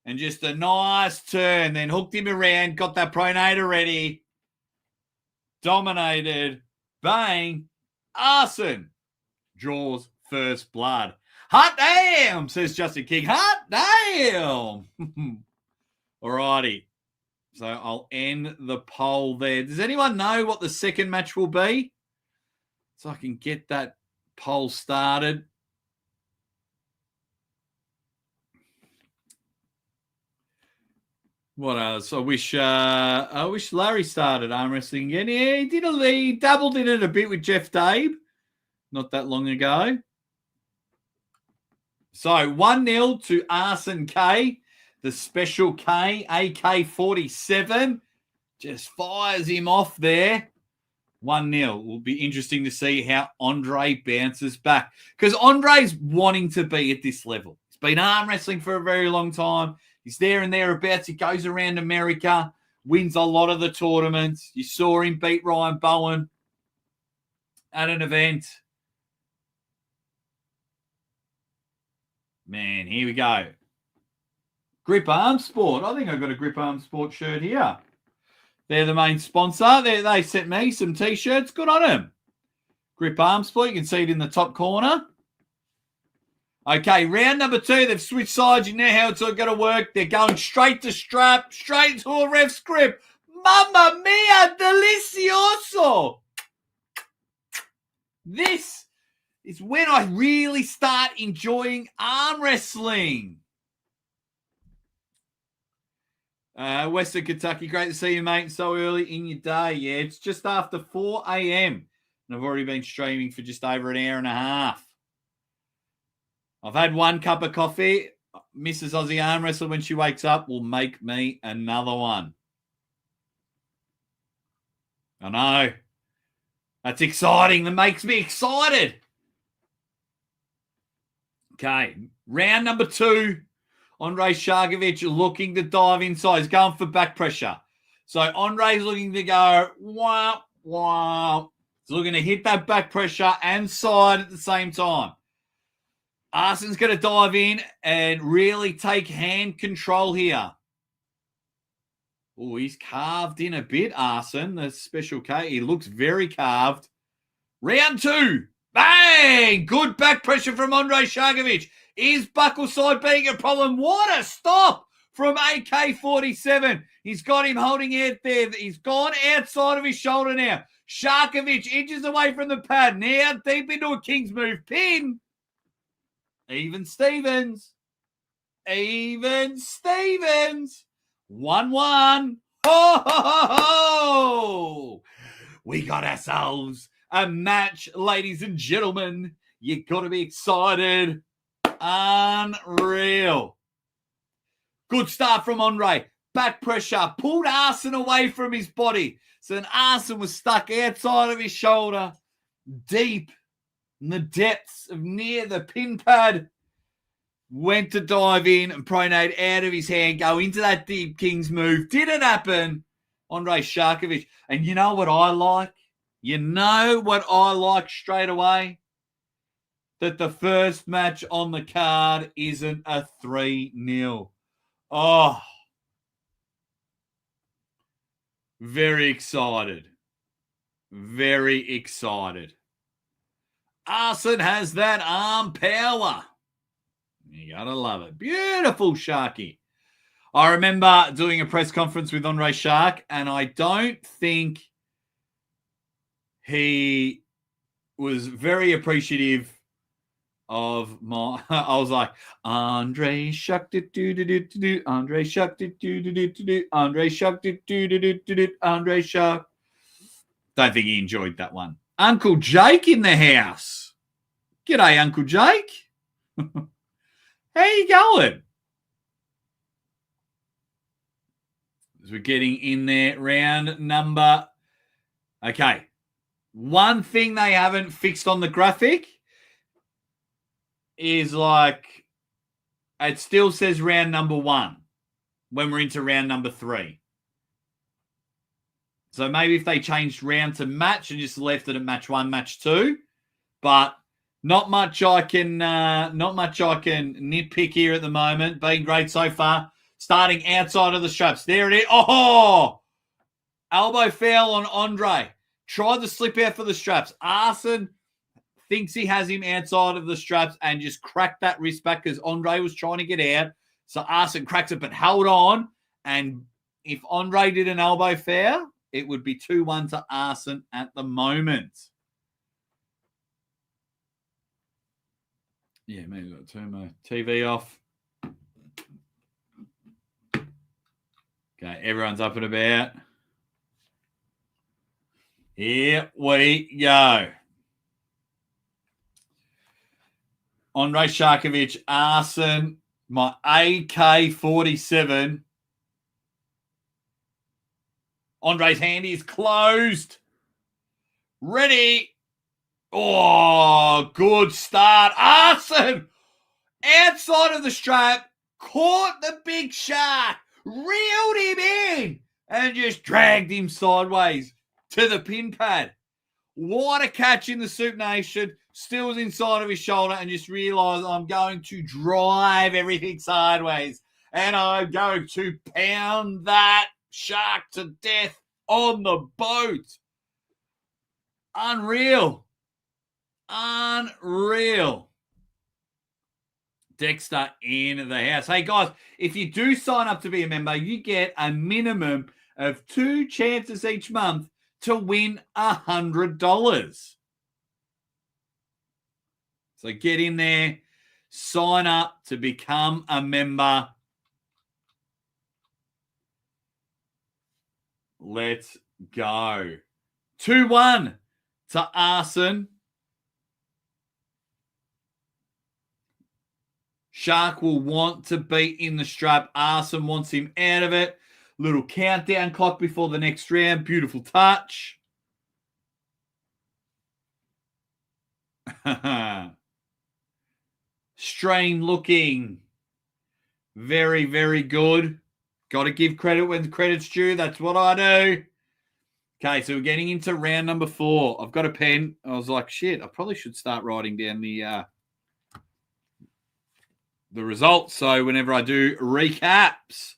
And just a nice turn. Then hooked him around. Got that pronator ready. Dominated. Bang. Arson. Draws first blood. Hot damn, says Justin King. Hot damn. Alrighty. So I'll end the poll there. Does anyone know what the second match will be? So I can get that poll started. What else? I wish Larry started arm wrestling again. Yeah, he dabbled in it a bit with Jeff Dabe not that long ago. So 1-0 to Arson K. The special K, AK-47, just fires him off there. 1-0. Will be interesting to see how Andre bounces back. Because Andre's wanting to be at this level. He's been arm wrestling for a very long time. He's there and thereabouts. He goes around America, wins a lot of the tournaments. You saw him beat Ryan Bowen at an event. Man, here we go. Grip Arm Sport. I think I've got a Grip Arm Sport shirt here. They're the main sponsor. They sent me some T-shirts. Good on them. Grip Arm Sport. You can see it in the top corner. Okay, round number 2. They've switched sides. You know how it's all going to work. They're going straight to strap, straight into a ref's grip. Mamma mia, delicioso. This is when I really start enjoying arm wrestling. Western Kentucky, great to see you, mate. So early in your day. Yeah, it's just after 4 a.m. And I've already been streaming for just over an hour and a half. I've had 1 cup of coffee. Mrs. Aussie Arm Wrestler, when she wakes up, will make me another one. I know. That's exciting. That makes me excited. Okay, round number 2. Andre Sharkovic looking to dive inside. He's going for back pressure. So Andre's looking to go, wah, wah. He's looking to hit that back pressure and side at the same time. Arson's going to dive in and really take hand control here. Oh, he's carved in a bit, Arson, the special K. He looks very carved. Round 2. Bang! Good back pressure from Andre Sharkovic. Is buckle side being a problem? What a stop from AK-47. He's got him holding out there. He's gone outside of his shoulder now. Sharkovic inches away from the pad. Now deep into a King's move. Pin. Even Stevens. 1-1. Ho, ho, ho, ho. We got ourselves a match, ladies and gentlemen. You got to be excited. Unreal. Good start from Andre. Back pressure. Pulled Arson away from his body. So then Arson was stuck outside of his shoulder. Deep in the depths of near the pin pad. Went to dive in and pronate out of his hand. Go into that deep King's move. Didn't happen. Andre Sharkovic. And you know what I like? You know what I like straight away? That the first match on the card isn't a 3-0. Oh. Very excited. Very excited. Arson has that arm power. You gotta love it. Beautiful Sharky. I remember doing a press conference with Andre Shark, and I don't think he was very appreciative of my. I was like, Andre Shark, do Andre Shark, do Andre Shark, do Andre Shark. Don't think he enjoyed that one. Uncle Jake in the house. G'day, Uncle Jake. How you going? As we're getting in there, round number. Okay. One thing they haven't fixed on the graphic is like it still says round number 1 when we're into round number 3. So maybe if they changed round to match and just left it at match 1, match 2, but not much I can nitpick here at the moment. Been great so far. Starting outside of the straps. There it is. Oh, elbow foul on Andre. Tried to slip out for the straps. Arson thinks he has him outside of the straps and just cracked that wrist back because Andre was trying to get out. So Arson cracks it but held on. And if Andre did an elbow foul, it would be 2-1 to Arson at the moment. Yeah, maybe I've got to turn my TV off. Okay, everyone's up and about. Here we go. Andre Sharkovic, Arson, my AK-47. Andre's hand is closed. Ready. Oh, good start. Arson, outside of the strap, caught the big shark, reeled him in, and just dragged him sideways to the pin pad. What a catch in the Soup Nation. Still was inside of his shoulder and just realised I'm going to drive everything sideways. And I'm going to pound that shark to death on the boat. Unreal. Unreal. Dexter in the house. Hey, guys, if you do sign up to be a member, you get a minimum of 2 chances each month to win $100. So get in there, sign up to become a member. Let's go. 2-1 to Arson. Shark will want to be in the strap. Arson wants him out of it. Little countdown clock before the next round. Beautiful touch. Strain looking very, very good. Got to give credit when credit's due. That's what I do. Okay, so we're getting into round number 4. I've got a pen. I was like, shit, I probably should start writing down the results. So whenever I do recaps,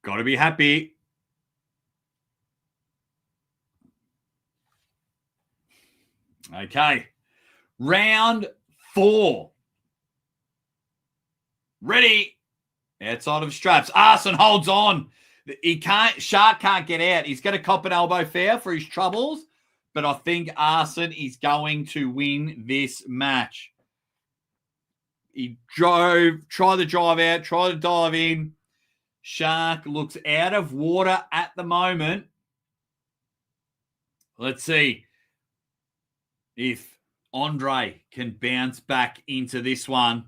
got to be happy. Okay. Round 4. Ready. Outside of straps. Arson holds on. Shark can't get out. He's going to cop an elbow foul for his troubles, but I think Arson is going to win this match. He tried to drive out, tried to dive in. Shark looks out of water at the moment. Let's see if Andre can bounce back into this one.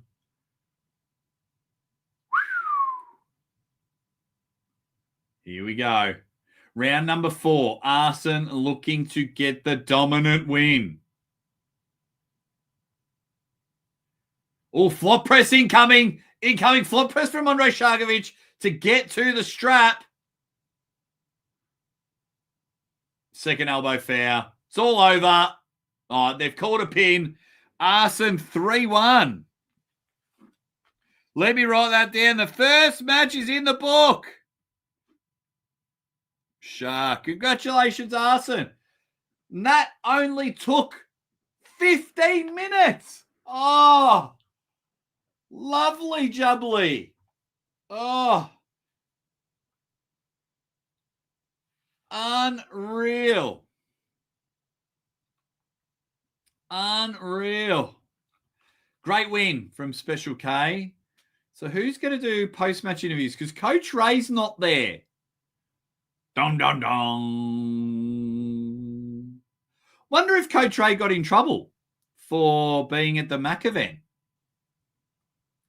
Here we go. Round number 4. Arson looking to get the dominant win. Oh, flop press incoming. Incoming flop press from Andre Sharkovic to get to the strap. Second elbow foul. It's all over. Oh, they've called a pin. Arson 3-1. Let me write that down. The first match is in the book. Shark. Congratulations, Arson. And that only took 15 minutes. Oh, lovely jubbly. Oh, unreal. Unreal. Great win from Special K. So who's going to do post-match interviews? Because Coach Ray's not there. Dong, dong, dong. Wonder if Coach Ray got in trouble for being at the Mac event,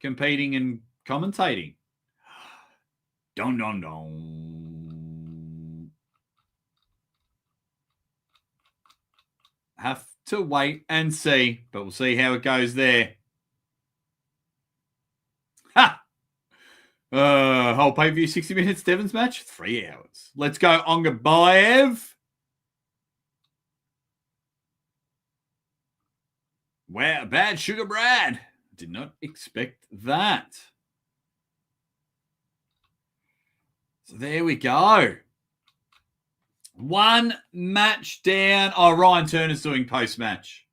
competing and commentating. Dong, dong, dong. Have to wait and see, but we'll see how it goes there. Ha! Whole pay-per-view 60 minutes, Devon's match, 3 hours. Let's go, Ongabayev. Wow, bad sugar Brad. Did not expect that. So there we go. 1 match down. Oh, Ryan Turner's doing post-match.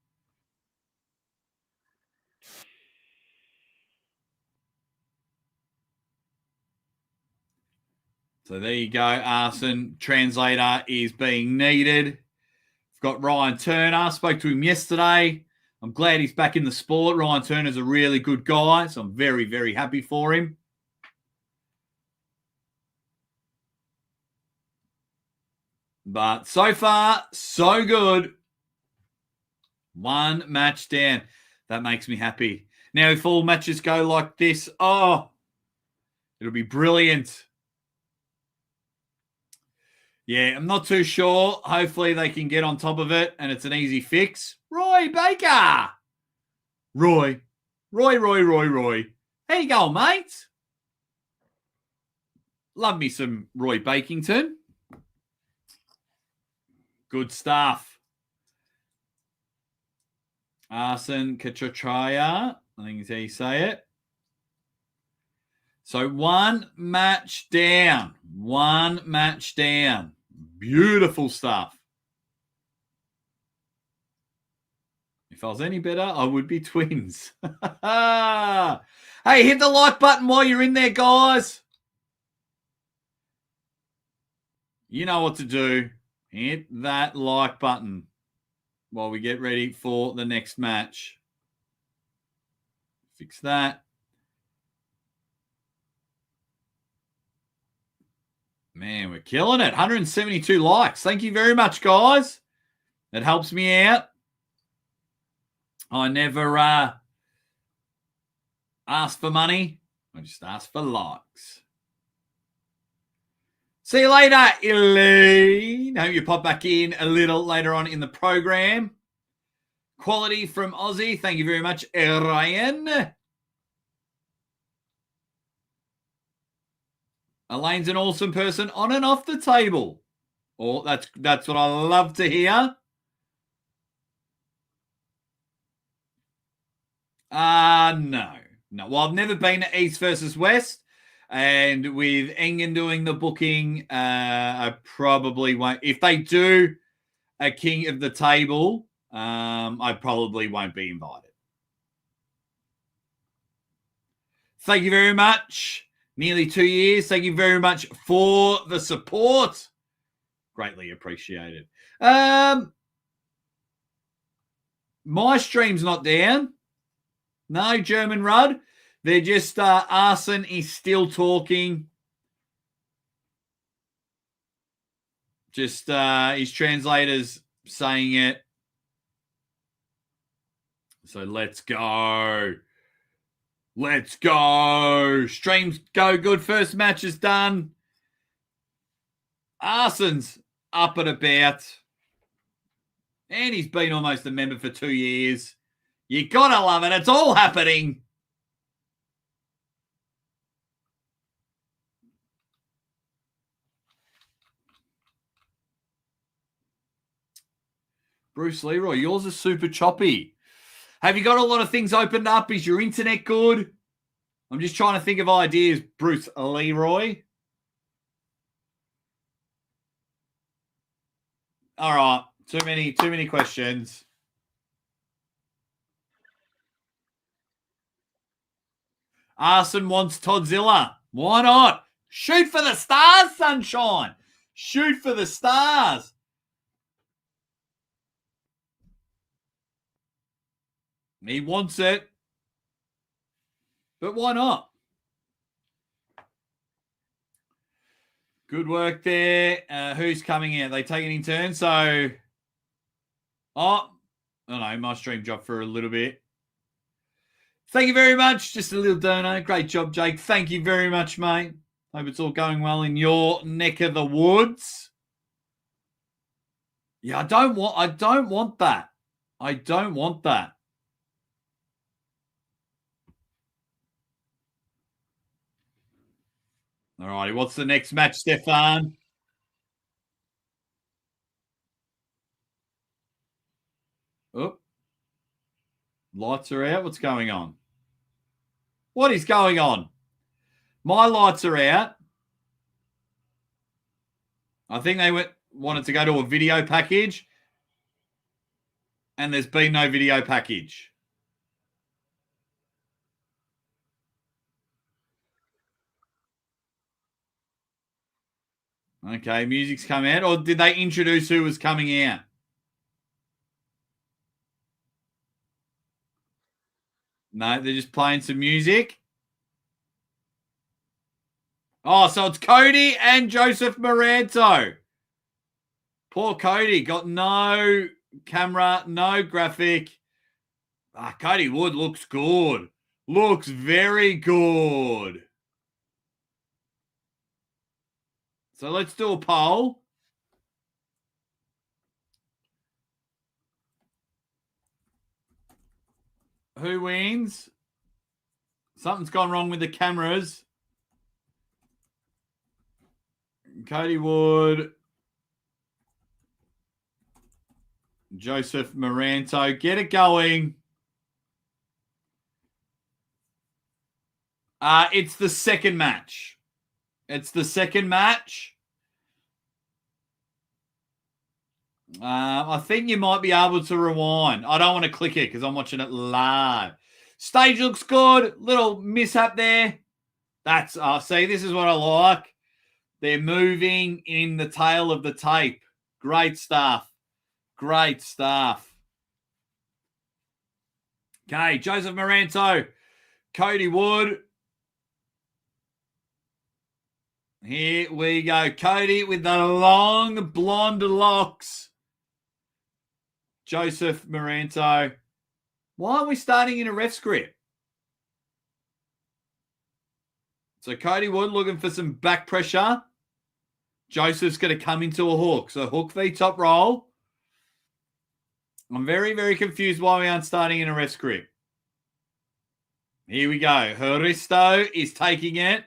So there you go, Arson. Translator is being needed. We've got Ryan Turner. Spoke to him yesterday. I'm glad he's back in the sport. Ryan Turner's a really good guy, so I'm very, very happy for him. But so far, so good. 1 match down. That makes me happy. Now, if all matches go like this, oh, it'll be brilliant. Yeah, I'm not too sure. Hopefully they can get on top of it and it's an easy fix. Roy Baker. Roy. How you going, mate? Love me some Roy Bakington. Good stuff. Arsen Katrachaya, I think is how you say it. So 1 match down. 1 match down. Beautiful stuff. If I was any better, I would be twins. Hey, hit the like button while you're in there, guys. You know what to do. Hit that like button while we get ready for the next match. Fix that. Man, we're killing it. 172 likes. Thank you very much, guys. That helps me out. I never ask for money. I just ask for likes. See you later, Elaine. Hope you pop back in a little later on in the program. Quality from Aussie. Thank you very much, Ryan. Elaine's an awesome person on and off the table. Oh, that's what I love to hear. No. Well, I've never been to East versus West. And with Engen doing the booking, I probably won't. If they do a King of the Table, I probably won't be invited. Thank you very much. Nearly 2 years. Thank you very much for the support. Greatly appreciated. My stream's not down. No, German Rudd. They're just Arson is still talking. Just his translators saying it. So let's go. Let's go. Streams go good. First match is done. Arson's up and about. And he's been almost a member for 2 years. You gotta love it. It's all happening. Bruce Leroy, yours is super choppy. Have you got a lot of things opened up? Is your internet good? I'm just trying to think of ideas, Bruce Leroy. All right. Too many questions. Arson wants Toddzilla. Why not? Shoot for the stars, sunshine. Shoot for the stars. He wants it. But why not? Good work there. Who's coming in? Are they taking in turn? So, oh no, my stream dropped for a little bit. Thank you very much. Just a little dono. Great job, Jake. Thank you very much, mate. Hope it's all going well in your neck of the woods. Yeah, I don't want that. I don't want that. All righty, what's the next match, Stefan? Oh, lights are out. What's going on? What is going on? My lights are out. I think they wanted to go to a video package, and there's been no video package. Okay, music's come out, or did they introduce who was coming out? No, they're just playing some music. Oh, so it's Cody and Joseph Maranto. Poor Cody got no camera, no graphic. Cody Wood looks good. Looks very good. So let's do a poll. Who wins? Something's gone wrong with the cameras. Cody Wood. Joseph Maranto. Get it going. It's the second match. It's the second match. I think you might be able to rewind. I don't want to click it because I'm watching it live. Stage looks good. Little mishap there. That's, see, this is what I like. They're moving in the tail of the tape. Great stuff. Great stuff. Okay, Joseph Maranto, Cody Wood. Here we go. Cody with the long blonde locks. Joseph Maranto. Why are we starting in a ref script? So Cody Wood looking for some back pressure. Joseph's going to come into a hook. So hook v top roll. I'm very, very confused why we aren't starting in a ref script. Here we go. Haristo is taking it.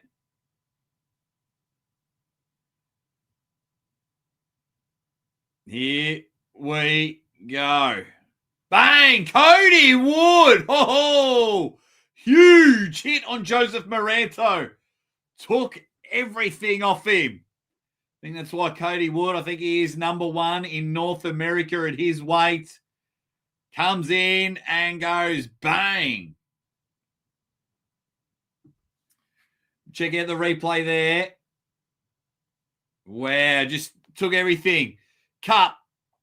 Here we go. Bang! Cody Wood! Oh, huge hit on Joseph Maranto. Took everything off him. I think that's why Cody Wood, I think he is number one in North America at his weight. Comes in and goes bang. Check out the replay there. Wow, just took everything. Cut,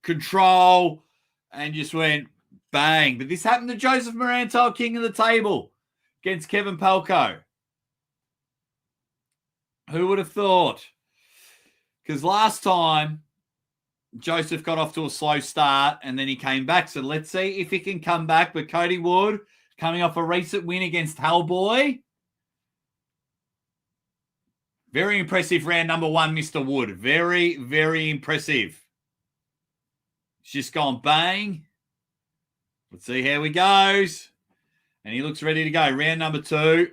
control, and just went bang. But this happened to Joseph Maranto, king of the table, against Kevin Palco. Who would have thought? Because last time, Joseph got off to a slow start and then he came back. So let's see if he can come back. But Cody Wood coming off a recent win against Hellboy. Very impressive round number one, Mr. Wood. Very, very impressive. It's just gone bang. Let's see how he goes. And he looks ready to go. Round number two.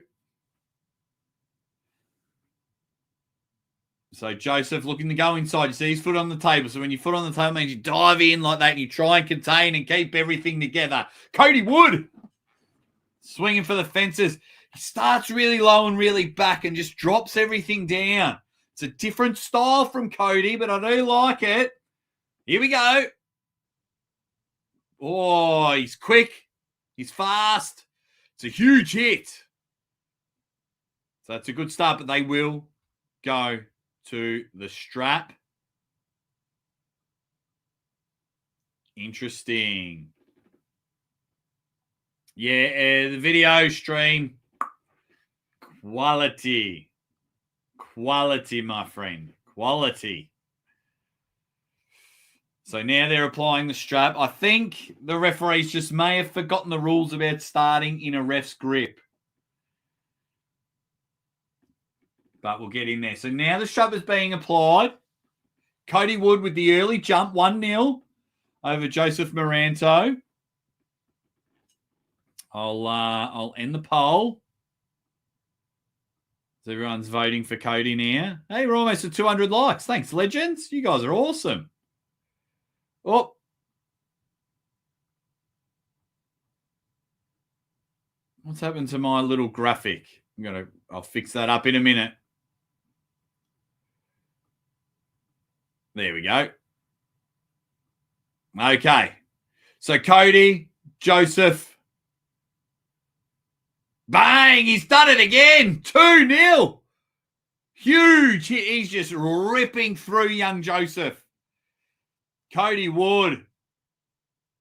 So Joseph looking to go inside. You see his foot on the table. So when your foot on the table means you dive in like that and you try and contain and keep everything together. Cody Wood swinging for the fences. He starts really low and really back and just drops everything down. It's a different style from Cody, but I do like it. Here we go. Oh, he's quick. He's fast. It's a huge hit. So that's a good start, but they will go to the strap. Interesting. Yeah, the video stream. Quality. Quality, my friend. Quality. So now they're applying the strap. I think the referees just may have forgotten the rules about starting in a ref's grip. But we'll get in there. So now the strap is being applied. Cody Wood with the early jump, 1-0 over Joseph Maranto. I'll end the poll. So everyone's voting for Cody now. Hey, we're almost at 200 likes. Thanks, legends. You guys are awesome. Oh. What's happened to my little graphic? I'll fix that up in a minute. There we go. Okay. So Cody, Joseph. Bang! He's done it again. 2-0. Huge. He's just ripping through young Joseph. Cody Wood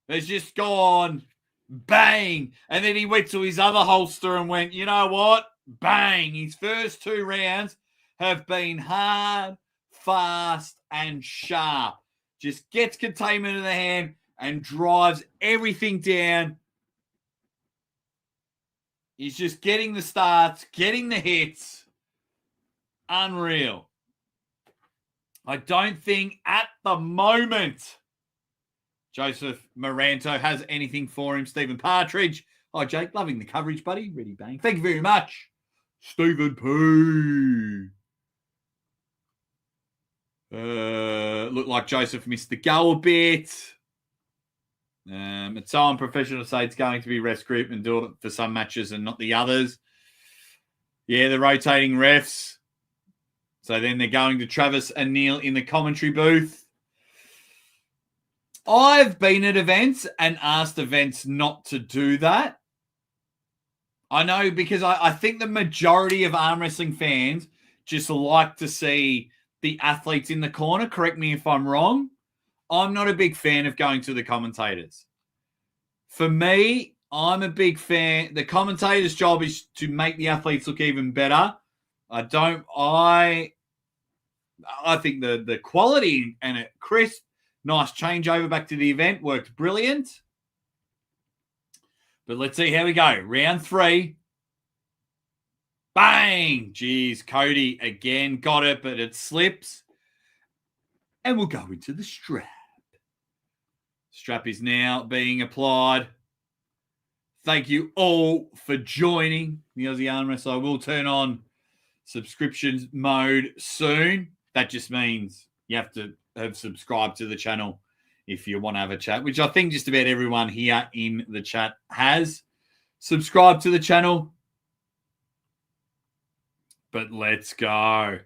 has just gone bang. And then he went to his other holster and went, you know what? Bang. His first 2 rounds have been hard, fast, and sharp. Just gets containment in the hand and drives everything down. He's just getting the starts, getting the hits. Unreal. I don't think at the moment Joseph Maranto has anything for him. Stephen Partridge. Hi, Jake. Loving the coverage, buddy. Ready, bang. Thank you very much. Stephen P. Looked like Joseph missed the go a bit. It's so unprofessional to say it's going to be refs group and do it for some matches and not the others. Yeah, the rotating refs. So then they're going to Travis and Neil in the commentary booth. I've been at events and asked events not to do that. I know because I think the majority of arm wrestling fans just like to see the athletes in the corner. Correct me if I'm wrong. I'm not a big fan of going to the commentators. For me, I'm a big fan. The commentator's job is to make the athletes look even better. I think the quality and it crisp, nice changeover back to the event worked brilliant. But let's see how we go. Round 3. Bang! Jeez, Cody again got it, but it slips. And we'll go into the strap. Strap is now being applied. Thank you all for joining the Aussie Arm Wrestler. I will turn on subscriptions mode soon. That just means you have to have subscribed to the channel if you want to have a chat, which I think just about everyone here in the chat has subscribed to the channel. But let's go.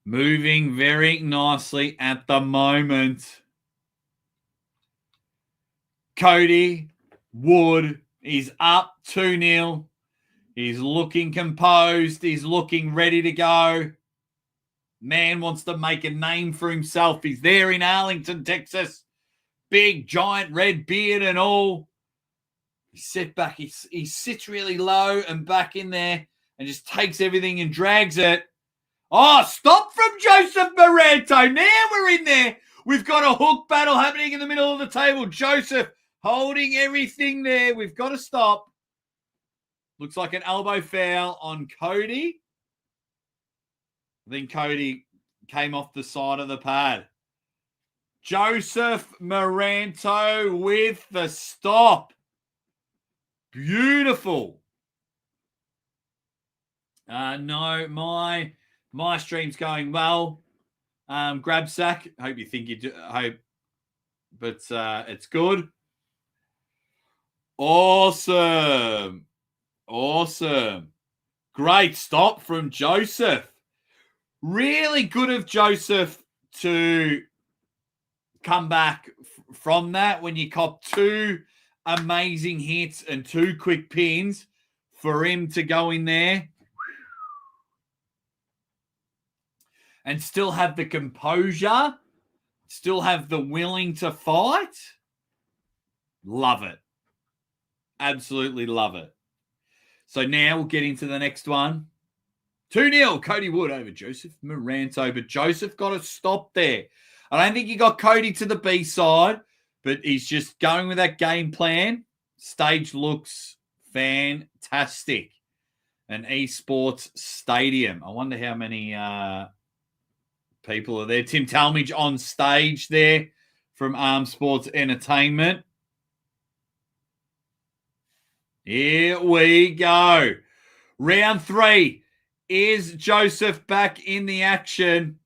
Moving very nicely at the moment. Cody Wood is up 2-0. He's looking composed. He's looking ready to go. Man wants to make a name for himself. He's there in Arlington, Texas. Big, giant red beard and all. He sits back. He sits really low and back in there and just takes everything and drags it. Oh, stop from Joseph Maranto. Now we're in there. We've got a hook battle happening in the middle of the table. Joseph holding everything there. We've got to stop. Looks like an elbow foul on Cody. Then Cody came off the side of the pad. Joseph Maranto with the stop. Beautiful. No, my stream's going well. Grab sack. Hope you think you do. But it's good. Awesome. Great stop from Joseph. Really good of Joseph to come back from that when you cop 2 amazing hits and 2 quick pins for him to go in there and still have the composure, still have the willing to fight. Love it. Absolutely love it. So now we'll get into the next one. 2-0, Cody Wood over Joseph Maranto, but Joseph got a stop there. I don't think he got Cody to the B side, but he's just going with that game plan. Stage looks fantastic. An esports stadium. I wonder how many people are there. Tim Talmadge on stage there from Arm Sports Entertainment. Here we go. Round 3. Is Joseph back in the action?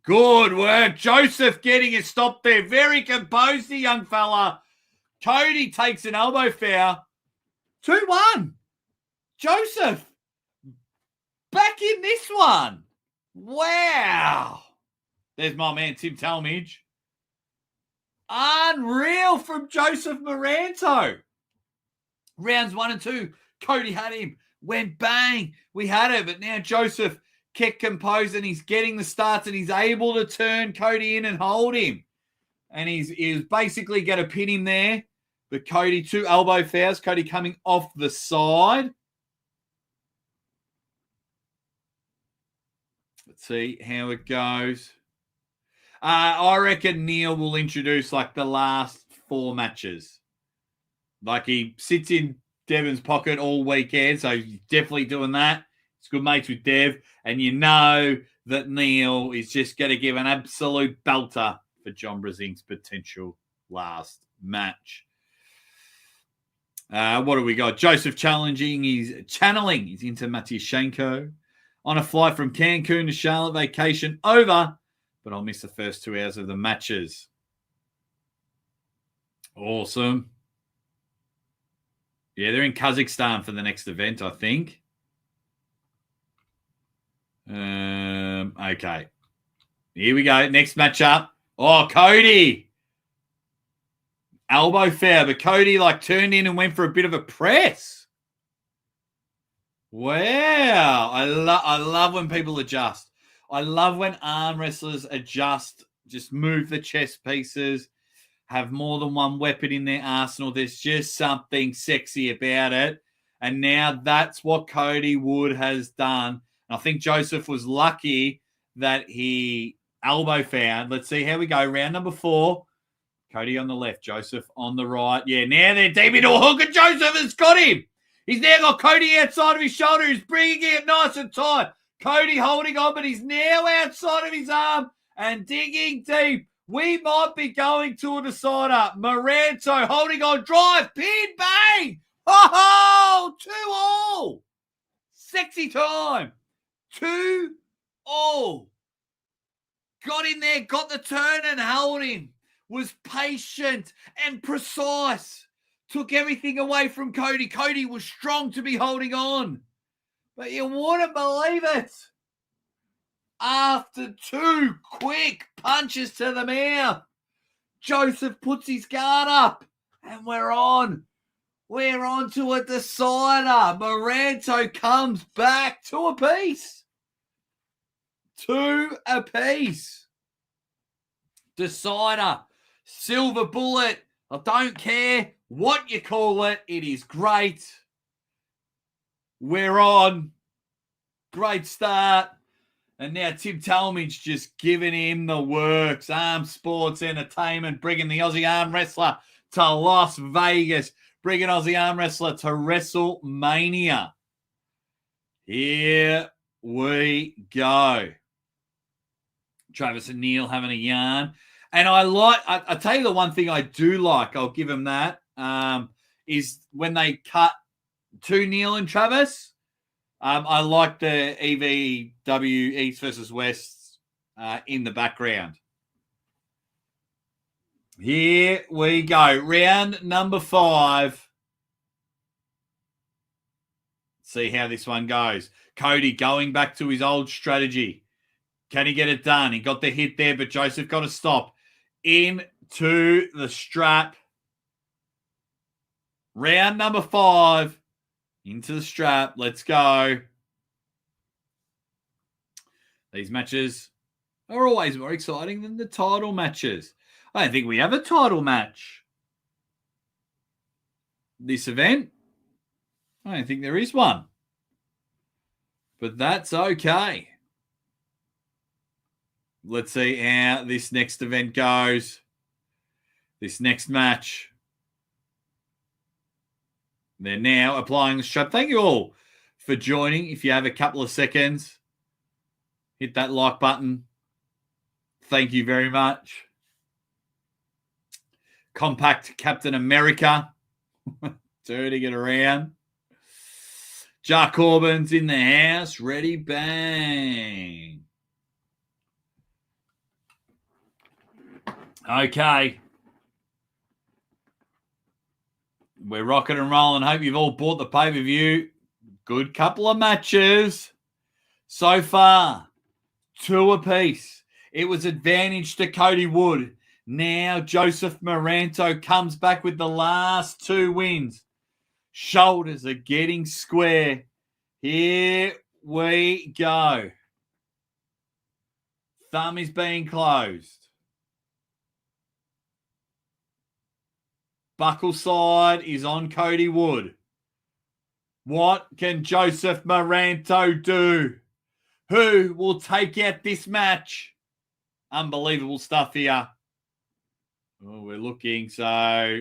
Good work. Joseph getting a stop there. Very composed, the young fella. Cody takes an elbow foul. 2-1. Joseph back in this one. Wow. There's my man, Tim Talmadge. Unreal from Joseph Maranto. Rounds 1 and 2. Cody had him. Went bang. We had it, but now Joseph kept composed and he's getting the starts and he's able to turn Cody in and hold him. And he's basically going to pin him there. But Cody, 2 elbow fouls. Cody coming off the side. Let's see how it goes. I reckon Neil will introduce like the last 4 matches. Like he sits in Devon's pocket all weekend, so he's definitely doing that. He's good mates with Dev, and you know that Neil is just going to give an absolute belter for John Brzenk's potential last match. What do we got? Joseph channeling his into Matyashenko on a flight from Cancun to Charlotte. Vacation over, but I'll miss the first 2 hours of the matches. Awesome. Yeah, they're in Kazakhstan for the next event, I think. Okay. Here we go. Next matchup. Oh, Cody. Elbow foul, but Cody turned in and went for a bit of a press. Wow. I love when people adjust. I love when arm wrestlers adjust, just move the chest pieces, have more than one weapon in their arsenal. There's just something sexy about it. And now that's what Cody Wood has done. And I think Joseph was lucky that he elbow found. Let's see how we go. Round number 4. Cody on the left, Joseph on the right. Yeah, now they're deep into a hook, and Joseph has got him. He's now got Cody outside of his shoulder. He's bringing it nice and tight. Cody holding on, but he's now outside of his arm and digging deep. We might be going to a decider. Maranto holding on, drive, pin, bang. Oh, 2-all. Sexy time. 2-all. Got in there, got the turn and held him. Was patient and precise. Took everything away from Cody. Cody was strong to be holding on. But you wouldn't believe it. After 2 quick punches to the mouth, Joseph puts his guard up. And we're on. We're on to a decider. Maranto comes back 2 apiece. 2 apiece. Decider. Silver bullet. I don't care what you call it. It is great. We're on. Great start. And now Tim Talmadge just giving him the works. Arm Sports Entertainment bringing the Aussie Arm Wrestler to Las Vegas. Bringing Aussie Arm Wrestler to WrestleMania. Here we go. Travis and Neil having a yarn. And I tell you the one thing I do like, I'll give him that, is when they cut to Neil and Travis. I like the EVW East versus West in the background. Here we go. Round number 5. See how this one goes. Cody going back to his old strategy. Can he get it done? He got the hit there, but Joseph got to stop. Into the strap. Round number 5. Into the strap. Let's go. These matches are always more exciting than the title matches. I don't think we have a title match this event. I don't think there is one. but that's okay. Let's see how this next event goes. This next match. They're now applying the strap. Thank you all for joining. If you have a couple of seconds, hit that like button. Thank you very much. Compact Captain America. Turning it around. Jack Corbin's in the house. Ready, bang. Okay. We're rocking and rolling. Hope you've all bought the pay-per-view. Good couple of matches. So far, 2 apiece. It was advantage to Cody Wood. Now Joseph Maranto comes back with the last 2 wins. Shoulders are getting square. Here we go. Thumb is being closed. Buckle side is on Cody Wood. What can Joseph Maranto do? Who will take out this match? Unbelievable stuff here. Oh, we're looking. So,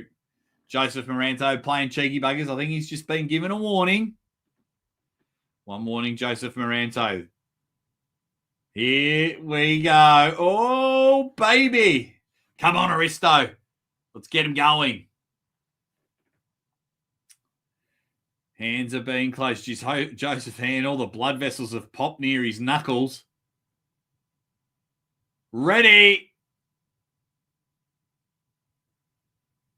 Joseph Maranto playing cheeky buggers. I think he's just been given a warning. One warning, Joseph Maranto. Here we go. Oh, baby. Come on, Aristo. Let's get him going. Hands are being closed. Joseph hand, all the blood vessels have popped near his knuckles. Ready.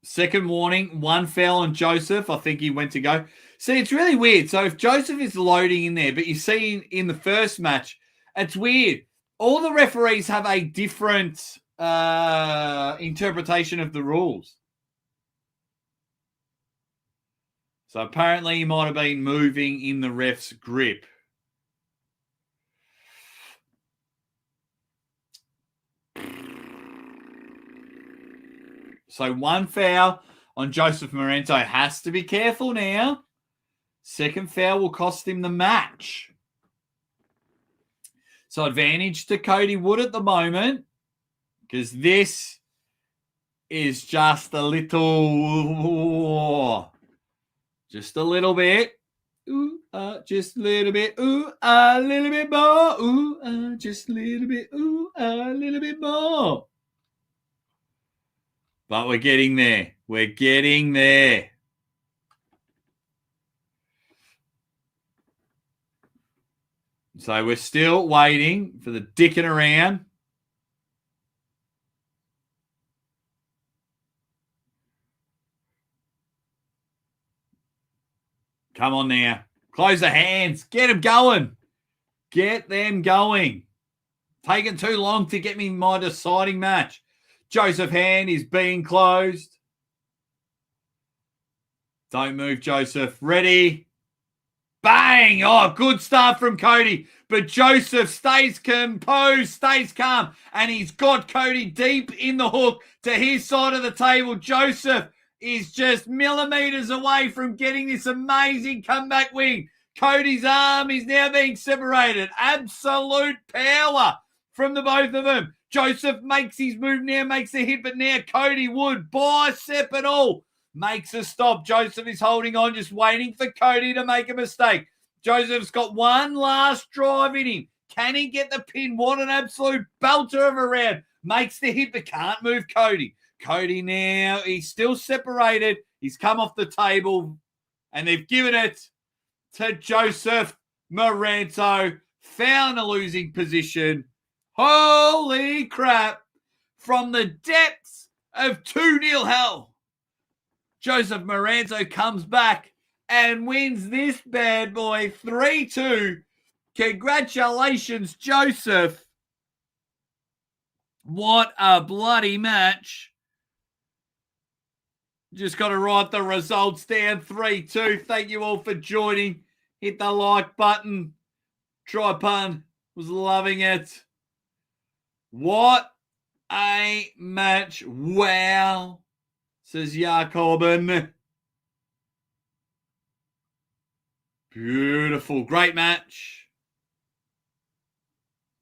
Second warning, 1 foul on Joseph. I think he went to go. See, it's really weird. So if Joseph is loading in there, but you see in the first match, it's weird. All the referees have a different interpretation of the rules. So apparently he might have been moving in the ref's grip. So 1 foul on Joseph Maranto. Has to be careful now. Second foul will cost him the match. So advantage to Cody Wood at the moment, because this is just a little... Just a little bit. Ooh, just a little bit. Ooh, a little bit more. Ooh, just a little bit. Ooh, a little bit more. But we're getting there. We're getting there. So we're still waiting for the dicking around. Come on now. Close the hands. Get them going. Get them going. Taking too long to get me my deciding match. Joseph hand is being closed. Don't move, Joseph. Ready? Bang! Oh, good start from Cody. But Joseph stays composed, stays calm, and he's got Cody deep in the hook to his side of the table. Joseph is just millimeters away from getting this amazing comeback win. Cody's arm is now being separated. Absolute power from the both of them. Joseph makes his move now, makes a hit, but now Cody Wood, bicep and all, makes a stop. Joseph is holding on, just waiting for Cody to make a mistake. Joseph's got one last drive in him. Can he get the pin? What an absolute belter of a round. Makes the hit, but can't move Cody. Cody now, he's still separated. He's come off the table, and they've given it to Joseph Maranto. Found a losing position. Holy crap. From the depths of 2-0 hell, Joseph Maranto comes back and wins this bad boy 3-2. Congratulations, Joseph. What a bloody match. Just got to write the results down. 3-2. Thank you all for joining. Hit the like button. Tripun was loving it. What a match. Wow, says Jacobin. Beautiful. Great match.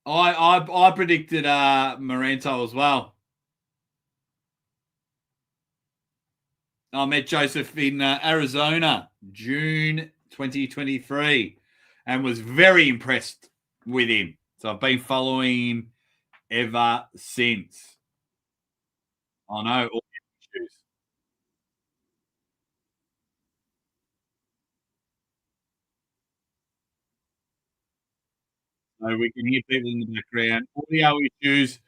I predicted Morento as well. I met Joseph in Arizona, June 2023, and was very impressed with him. So I've been following him ever since. I know. All the issues. So we can hear people in the background. Audio issues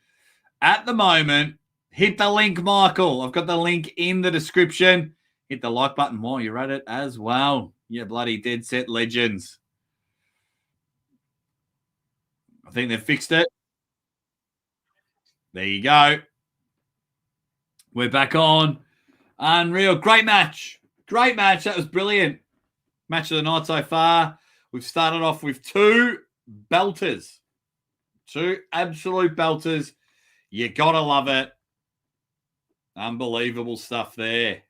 at the moment. Hit the link, Michael. I've got the link in the description. Hit the like button while you're at it as well. Yeah, bloody dead set legends. I think they've fixed it. There you go. We're back on. Unreal. Great match. Great match. That was brilliant. Match of the night so far. We've started off with two belters. Two absolute belters. You got to love it. Unbelievable stuff there.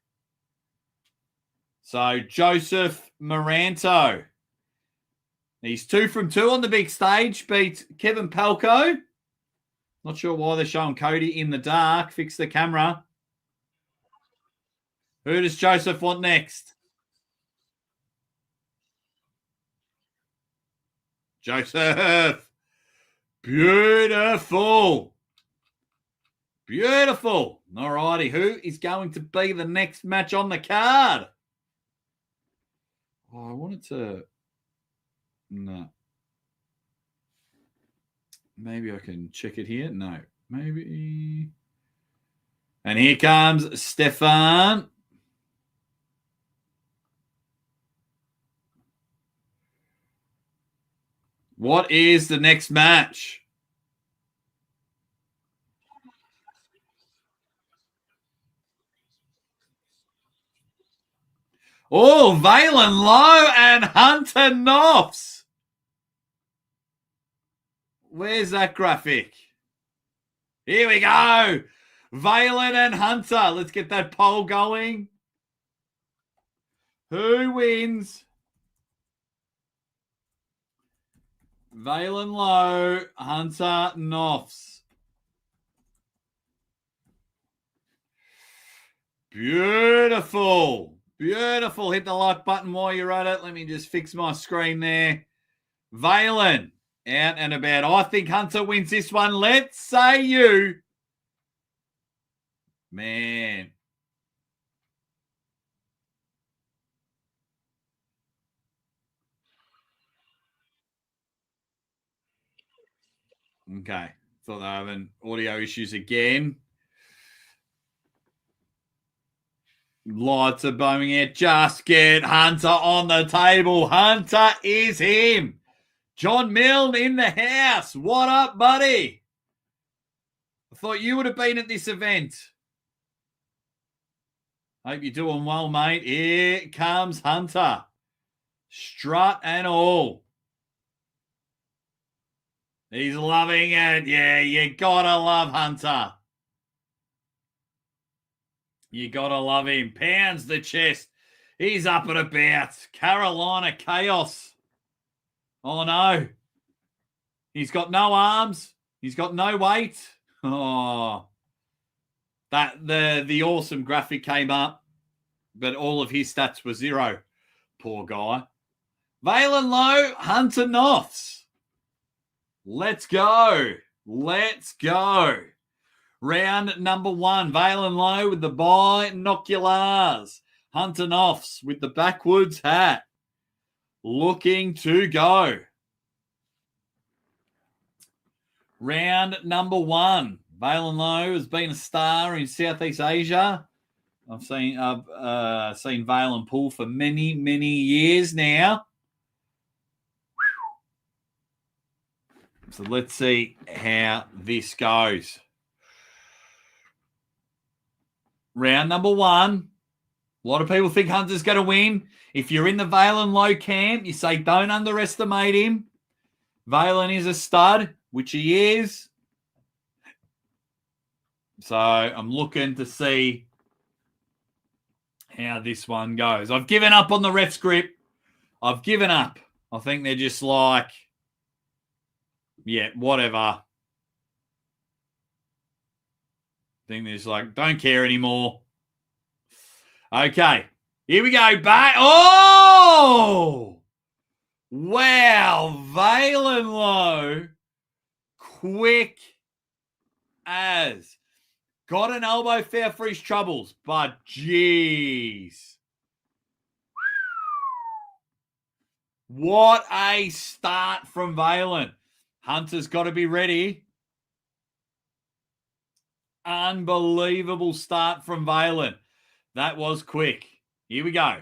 So, Joseph Morento. He's 2 from 2 on the big stage. Beat Kevin Palco. Not sure why they're showing Cody in the dark. Fix the camera. Who does Joseph want next? Joseph. Beautiful. Beautiful. All righty. Who is going to be the next match on the card? Oh, I wanted to. No. Maybe I can check it here. No. Maybe. And here comes Stefan. What is the next match? Oh, Valen Lowe and Hunter Knopfs. Where's that graphic? Here we go. Valen and Hunter. Let's get that poll going. Who wins? Valen Lowe, Hunter Knopfs. Beautiful. Beautiful. Hit the like button while you're at it. Let me just fix my screen there. Valen, out and about. I think Hunter wins this one. Let's say you. Man. Okay. Thought they were having audio issues again. Lights are bombing out. Just get Hunter on the table. Hunter is him. John Milne in the house. What up, buddy? I thought you would have been at this event. Hope you're doing well, mate. Here comes Hunter. Strut and all. He's loving it. Yeah, you gotta love Hunter. You gotta love him. Pounds the chest. He's up and about. Carolina Chaos. Oh no. He's got no arms. He's got no weight. Oh. That the awesome graphic came up, but all of his stats were 0. Poor guy. Valen Lowe, Hunter Knopfs. Let's go. Let's go. Round number 1. Valen Lowe with the binoculars. Hunter Knopfs with the backwards hat. Looking to go. Round number 1. Valen Lowe has been a star in Southeast Asia. I've seen Valen pull for many, many years now. So let's see how this goes. Round number 1. A lot of people think Hunter's going to win. If you're in the Valen Lowe camp, you say don't underestimate him. Valen is a stud, which he is. So I'm looking to see how this one goes. I've given up on the ref's grip. I've given up. I think they're just like, Yeah, whatever. I think there's like, don't care anymore. Okay. Here we go. Back. Oh! Wow. Valen low. Quick as. Got an elbow fair for his troubles, but jeez. What a start from Valen. Hunter's got to be ready. Unbelievable start from Valen. That was quick. Here we go.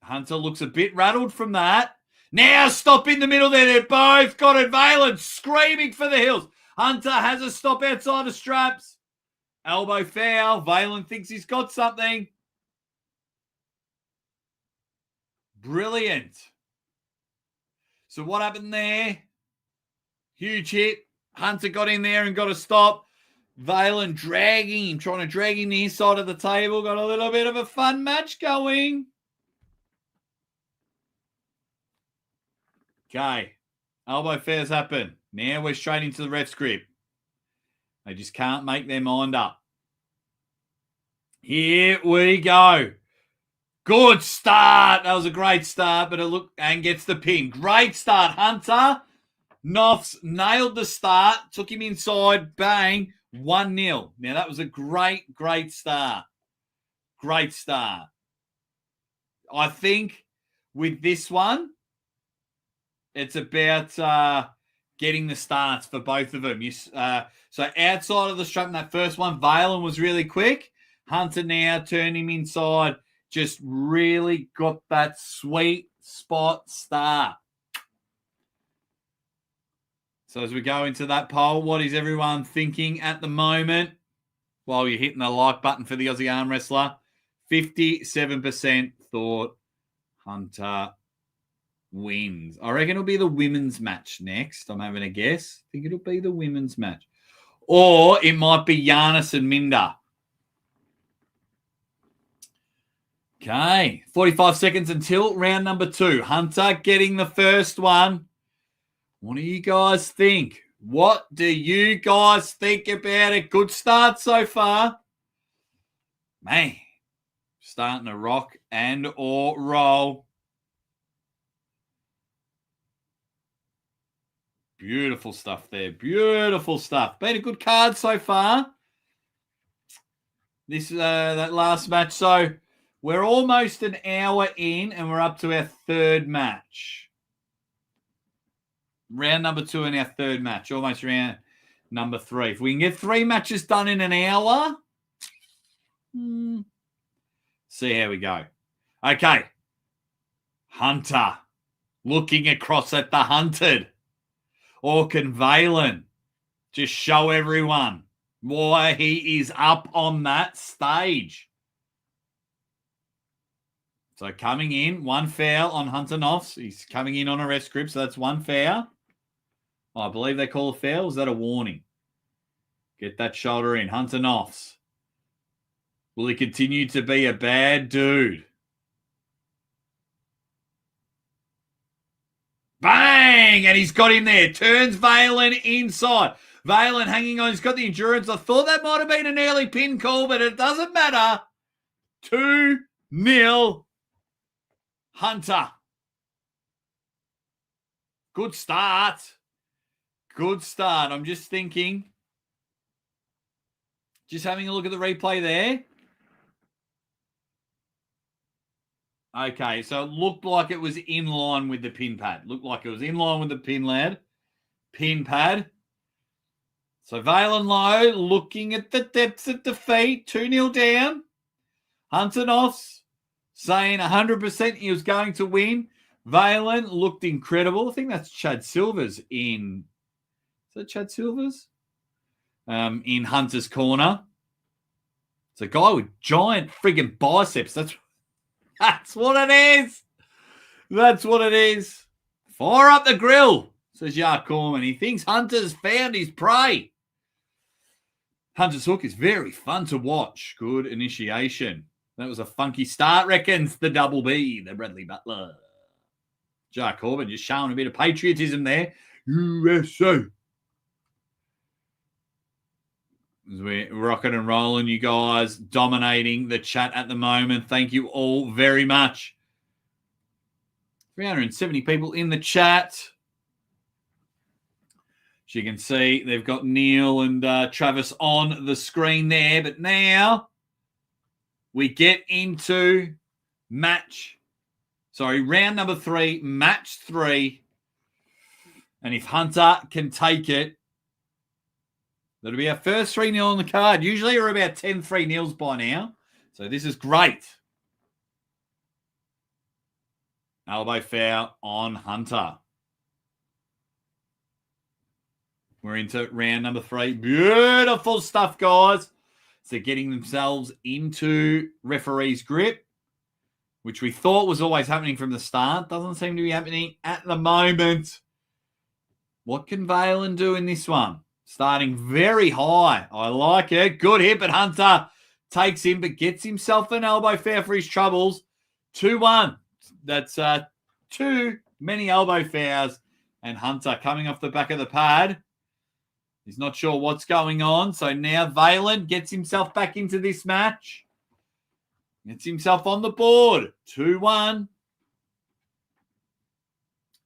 Hunter looks a bit rattled from that. Now stop in the middle there. They've both got it. Valen screaming for the hills. Hunter has a stop outside the straps. Elbow foul. Valen thinks he's got something. Brilliant. So what happened there? Huge hit. Hunter got in there and got a stop. Valen dragging him, trying to drag him the inside of the table. Got a little bit of a fun match going. Okay. Elbow fairs happen. Now we're straight into the ref's grip. They just can't make their mind up. Here we go. Good start. That was a great start, but it looked and gets the pin. Great start, Hunter. Knopfs nailed the start, took him inside, bang, 1-0. Now, that was a great, great start. Great start. I think with this one, it's about getting the starts for both of them. So outside of the strap in that first one, Valen was really quick. Hunter now turned him inside, just really got that sweet spot start. So as we go into that poll, what is everyone thinking at the moment? While you're hitting the like button for the Aussie Arm Wrestler, 57% thought Hunter wins. I reckon it'll be the women's match next. I'm having a guess. I think it'll be the women's match. Or it might be Giannis and Minda. Okay, 45 seconds until round number 2. Hunter getting the first one. What do you guys think? What do you guys think about it? Good start so far. Man, starting to rock and or roll. Beautiful stuff there. Beautiful stuff. Been a good card so far. This that last match. So we're almost an hour in and we're up to our third match. Round number 2 in our third match. Almost round number 3. If we can get 3 matches done in an hour, see how we go. Okay. Hunter looking across at the hunted. Or can Valen just show everyone why he is up on that stage? So coming in, 1 foul on Hunter Knopfs. He's coming in on a ref script, so that's 1 foul. I believe they call a foul. Is that a warning? Get that shoulder in. Hunter Knopfs. Will he continue to be a bad dude? Bang! And he's got him there. Turns Valen inside. Valen hanging on. He's got the endurance. I thought that might have been an early pin call, but it doesn't matter. 2-0 Hunter. Good start. Good start. I'm just thinking. Just having a look at the replay there. Okay, so it looked like it was in line with the pin pad. Looked like it was in line with the pin pad. So Valen low, looking at the depths of defeat. 2-0 down. Hunter Knopfs saying 100% he was going to win. Valen looked incredible. I think that's Chad Silver's in. Is that Chad Silver's? In Hunter's corner. It's a guy with giant friggin' biceps. That's what it is. That's what it is. Fire up the grill, says Yark Corman. He thinks Hunter's found his prey. Hunter's hook is very fun to watch. Good initiation. That was a funky start, reckons the double B, the Bradley Butler. Yark Corman just showing a bit of patriotism there. USA. As we're rocking and rolling, you guys dominating the chat at the moment. Thank you all very much. 370 people in the chat. As you can see, they've got Neil and Travis on the screen there. But now we get into round number 3, match 3. And if Hunter can take it, that'll be our first 3-0 on the card. Usually we're about 10 3-0s by now. So this is great. Elbow foul on Hunter. We're into round number 3. Beautiful stuff, guys. So getting themselves into referee's grip, which we thought was always happening from the start. Doesn't seem to be happening at the moment. What can Valen do in this one? Starting very high. I like it. Good hit, but Hunter takes him, but gets himself an elbow foul for his troubles. 2-1. That's too many elbow fouls. And Hunter coming off the back of the pad. He's not sure what's going on. So now Valen gets himself back into this match. Gets himself on the board. 2-1.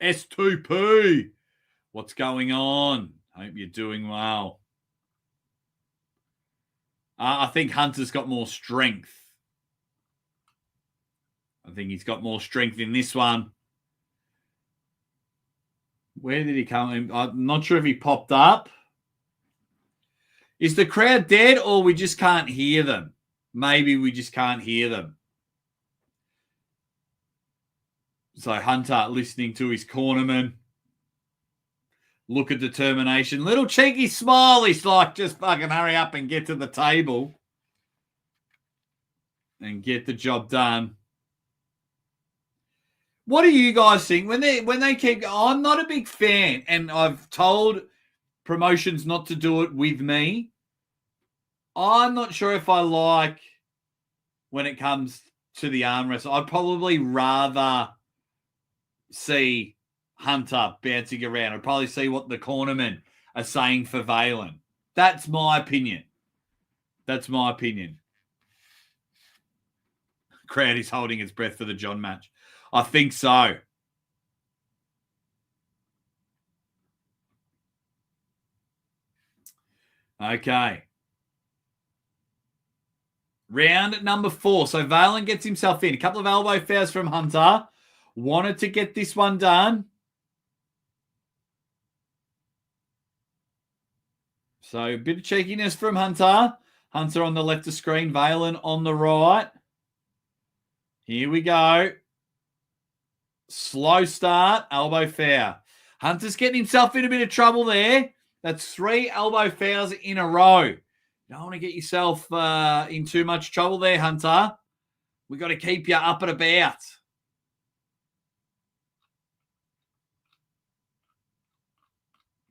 S2P. What's going on? Hope you're doing well. I think Hunter's got more strength. I think he's got more strength in this one. Where did he come in? I'm not sure if he popped up. Is the crowd dead or we just can't hear them? Maybe we just can't hear them. So Hunter listening to his cornerman. Look at determination. Little cheeky smile. He's like, just fucking hurry up and get to the table. And get the job done. What do you guys think? When they keep... I'm not a big fan. And I've told promotions not to do it with me. I'm not sure if I like when it comes to the arm wrestle. I'd probably rather see Hunter bouncing around. I'd probably see what the cornermen are saying for Valen. That's my opinion. That's my opinion. Crowd is holding its breath for the John match. I think so. Okay. Round number 4. So Valen gets himself in. A couple of elbow fouls from Hunter. Wanted to get this one done. So a bit of cheekiness from Hunter. Hunter on the left of screen. Valen on the right. Here we go. Slow start. Elbow foul. Hunter's getting himself in a bit of trouble there. That's 3 elbow fouls in a row. You don't want to get yourself in too much trouble there, Hunter. We've got to keep you up and about.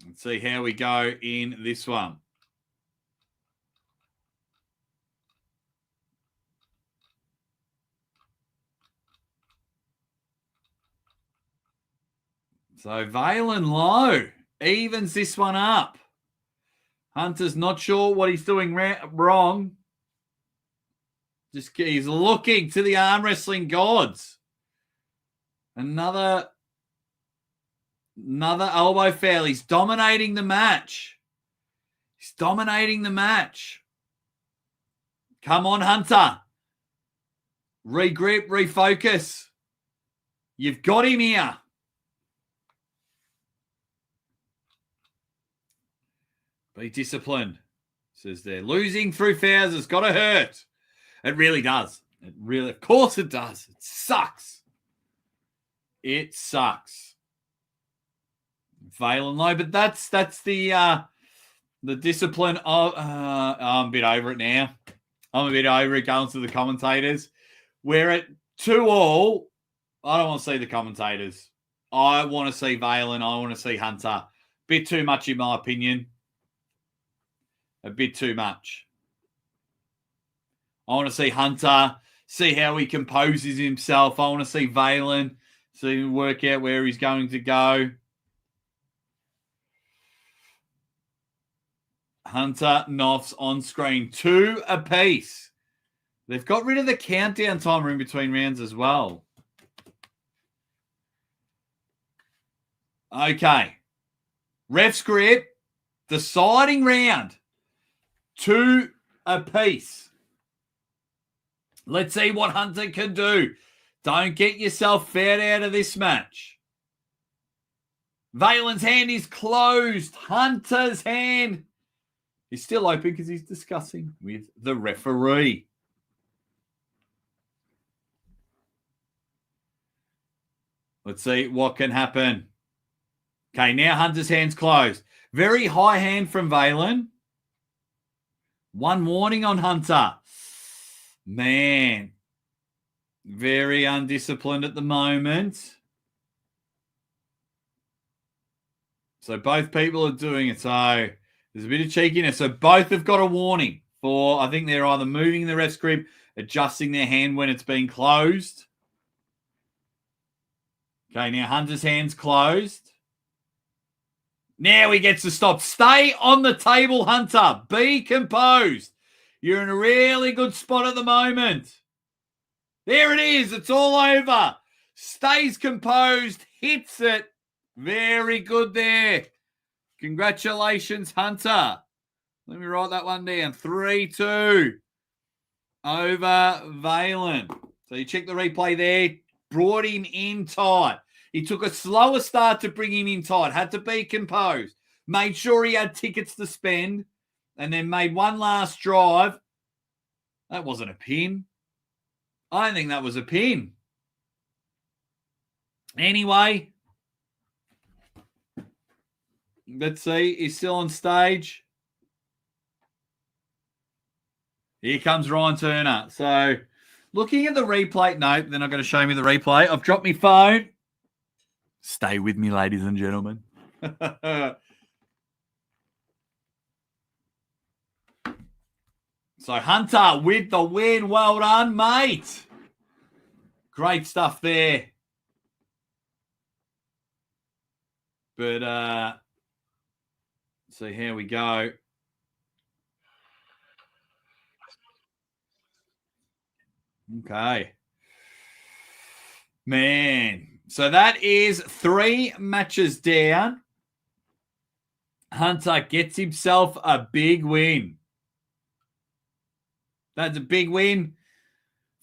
Let's see how we go in this one. So Valen low evens this one up. Hunter's not sure what he's doing wrong. Just he's looking to the arm wrestling gods. Another elbow foul. He's dominating the match. He's dominating the match. Come on, Hunter. Regrip, refocus. You've got him here. Be disciplined, says there. Losing through fouls has got to hurt. It really does. It really, of course it does. It sucks. It sucks. Valen low, but that's the discipline of. I'm a bit over it now. I'm a bit over it going to the commentators. We're at 2-2. I don't want to see the commentators. I want to see Valen. I want to see Hunter. Bit too much in my opinion. A bit too much. I want to see Hunter, see how he composes himself. I want to see Valen, see him work out where he's going to go. Hunter, Knopf's on screen. 2 apiece. They've got rid of the countdown timer in between rounds as well. Okay. Ref script. Deciding round. 2 apiece. Let's see what Hunter can do. Don't get yourself fed out of this match. Valen's hand is closed. Hunter's hand is still open because he's discussing with the referee. Let's see what can happen. Okay, now Hunter's hand's closed. Very high hand from Valen. 1 warning on Hunter. Man, very undisciplined at the moment. So both people are doing it. So there's a bit of cheekiness. So both have got a warning for, I think they're either moving the ref's grip, adjusting their hand when it's been closed. Okay, now Hunter's hand's closed. Now he gets to stop. Stay on the table, Hunter. Be composed. You're in a really good spot at the moment. There it is. It's all over. Stays composed. Hits it. Very good there. Congratulations, Hunter. Let me write that one down. 3-2 over Valen. So you check the replay there. Brought him in tight. He took a slower start to bring him in tight. Had to be composed. Made sure he had tickets to spend. And then made one last drive. That wasn't a pin. I don't think that was a pin. Anyway. Let's see. He's still on stage. Here comes Ryan Turner. So, looking at the replay. No, they're not going to show me the replay. I've dropped my phone. Stay with me, ladies and gentlemen. So Hunter with the win. Well done, mate. Great stuff there. But see how we go. Okay. Man. So that is 3 matches down. Hunter gets himself a big win. That's a big win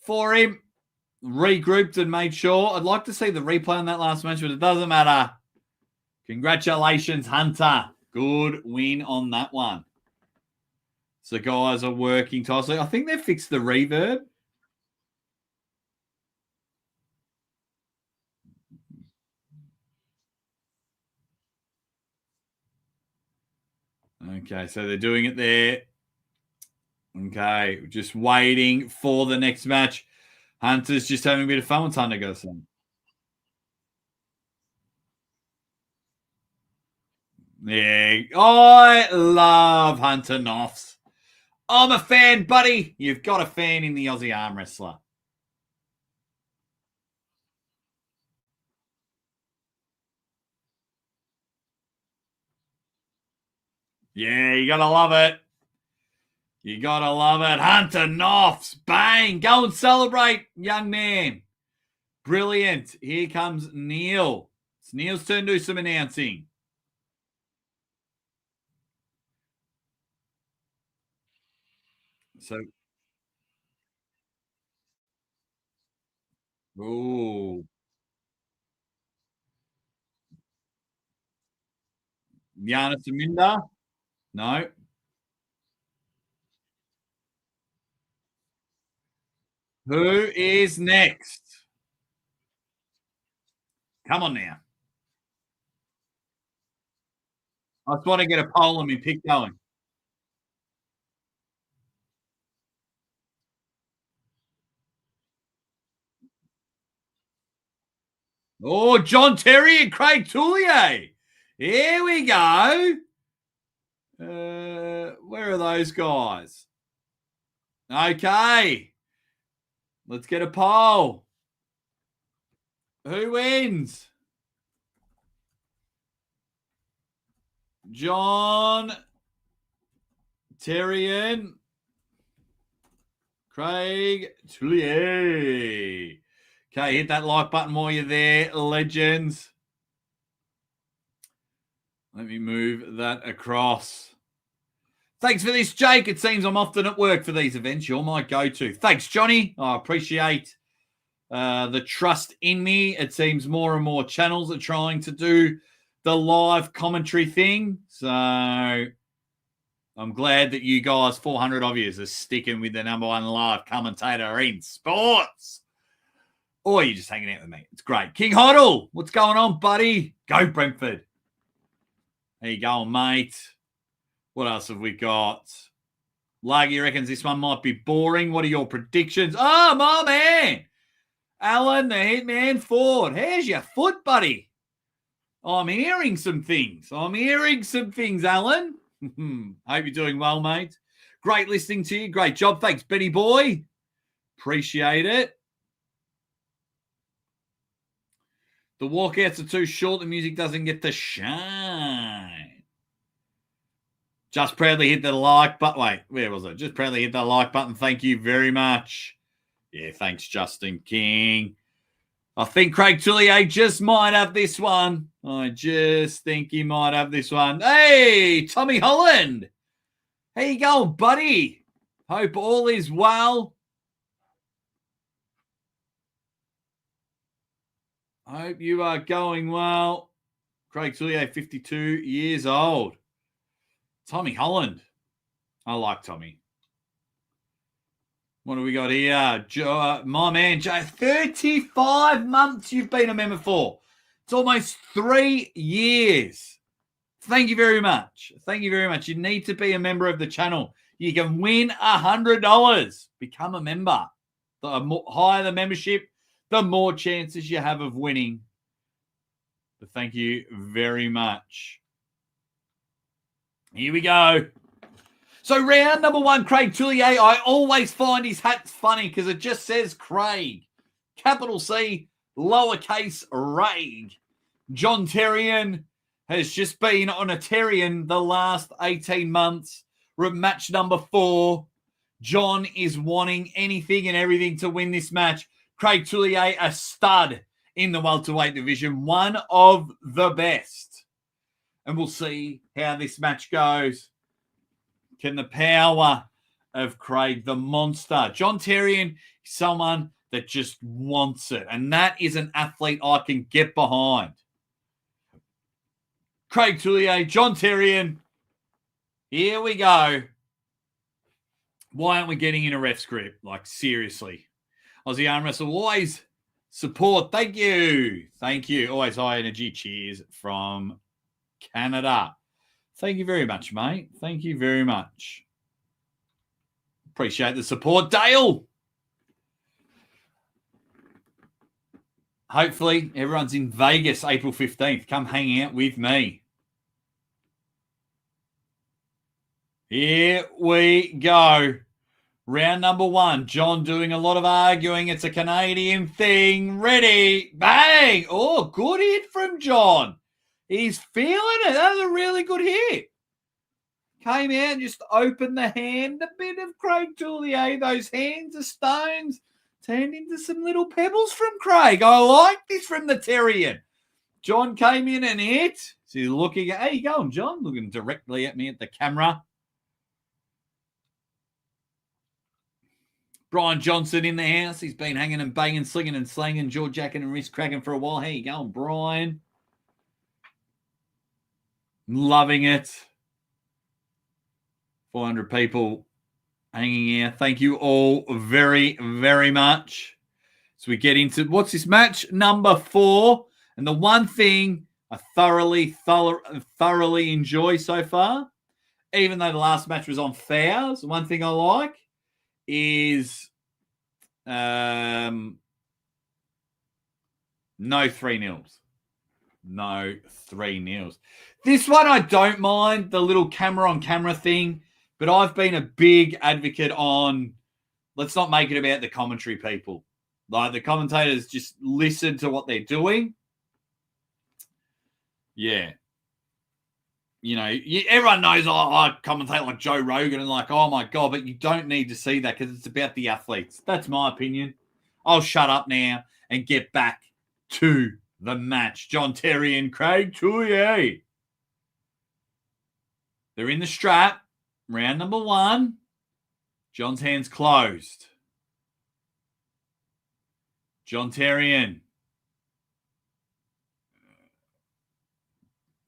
for him. Regrouped and made sure. I'd like to see the replay on that last match, but it doesn't matter. Congratulations, Hunter. Good win on that one. So guys are working tightly. I think they've fixed the reverb. Okay, so they're doing it there. Okay, just waiting for the next match. Hunter's just having a bit of fun with Hunter goes on. Yeah, I love Hunter Knopfs. I'm a fan, buddy. You've got a fan in the Aussie arm wrestler. Yeah, you gotta love it. You gotta love it. Hunter Knopfs. Bang. Go and celebrate, young man. Brilliant. Here comes Neil. It's Neil's turn to do some announcing. So, ooh. Yana Saminda? No. Who is next? Come on now. I just want to get a poll and me pick going. Oh, John Terry and Craig Tullier. Here we go. Where are those guys? Okay. Let's get a poll. Who wins? John Terrian. Craig Tullier. Okay, hit that like button while you're there, legends. Let me move that across. Thanks for this, Jake. It seems I'm often at work for these events. You're my go-to. Thanks, Johnny. I appreciate the trust in me. It seems more and more channels are trying to do the live commentary thing. So I'm glad that you guys, 400 of you, are sticking with the number one live commentator in sports. Or you're just hanging out with me. It's great. King Hoddle, what's going on, buddy? Go, Brentford. There you go, mate. What else have we got? Laggy reckons this one might be boring. What are your predictions? Oh, my man. Alan, the Hitman Ford. How's your foot, buddy? I'm hearing some things. Alan. Hope you're doing well, mate. Great listening to you. Great job. Thanks, Benny boy. Appreciate it. The walkouts are too short. The music doesn't get to shine. Just proudly hit the like button. Wait, where was it? Just proudly hit the like button. Thank you very much. Yeah, thanks, Justin King. I think Craig Tullier just might have this one. I just think he might have this one. Hey, Tommy Holland. How you going, buddy? Hope all is well. Hope you are going well. Craig Tullier, 52 years old. Tommy Holland. I like Tommy. What do we got here? My man, Joe, 35 months you've been a member for. It's almost 3 years. Thank you very much. Thank you very much. You need to be a member of the channel. You can win $100. Become a member. The higher the membership, the more chances you have of winning. But thank you very much. Here we go. So round number one, Craig Tullier. I always find his hat's funny because it just says Craig. Capital C, lowercase Raig. John Terrian has just been on a Terrian the last 18 months. We're at match number 4. John is wanting anything and everything to win this match. Craig Tullier, a stud in the welterweight division, one of the best. And we'll see how this match goes. Can the power of Craig, the monster, John Terrian, someone that just wants it. And that is an athlete I can get behind. Craig Tullier, John Terrian. Here we go. Why aren't we getting in a ref script? Like, seriously. Aussie ArmWrestler, always support. Thank you. Thank you. Always high energy. Cheers from Canada. Thank you very much, mate. Thank you very much. Appreciate the support, Dale. Hopefully, everyone's in Vegas April 15th. Come hang out with me. Here we go. Round number 1. John doing a lot of arguing. It's a Canadian thing. Ready. Bang. Oh, good hit from John. He's feeling it. That was a really good hit. Came out and just opened the hand. A bit of Craig Tullier. Those hands of stones turned into some little pebbles from Craig. I like this from the Terrian. John came in and hit. So he's looking at, how you going, John? Looking directly at me at the camera. Brian Johnson in the house. He's been hanging and banging, slinging and slanging, jaw jacking and wrist cracking for a while. How you going, Brian? Loving it. 400 people hanging here. Thank you all very, very much. So we get into, what's this match? Number 4. And the one thing I thoroughly enjoy so far, even though the last match was on fouls, the one thing I like is no 3-0s. No 3-0s. This one I don't mind, the little camera-on-camera thing, but I've been a big advocate on, let's not make it about the commentary people. Like, the commentators just listen to what they're doing. Yeah. everyone knows I commentate like Joe Rogan and like, oh my God, but you don't need to see that because it's about the athletes. That's my opinion. I'll shut up now and get back to the match. John Terry and Craig Tullier. They're in the strap. Round number 1. John's hands closed. John Terrian.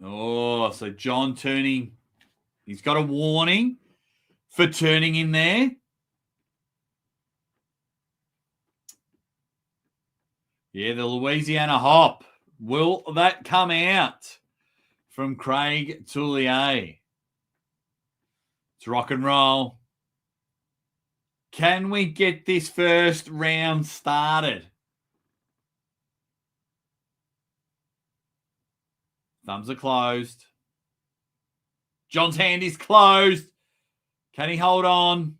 Oh, so John turning. He's got a warning for turning in there. Yeah, the Louisiana hop. Will that come out from Craig Tullier? It's rock and roll. Can we get this first round started? Thumbs are closed. John's hand is closed. Can he hold on?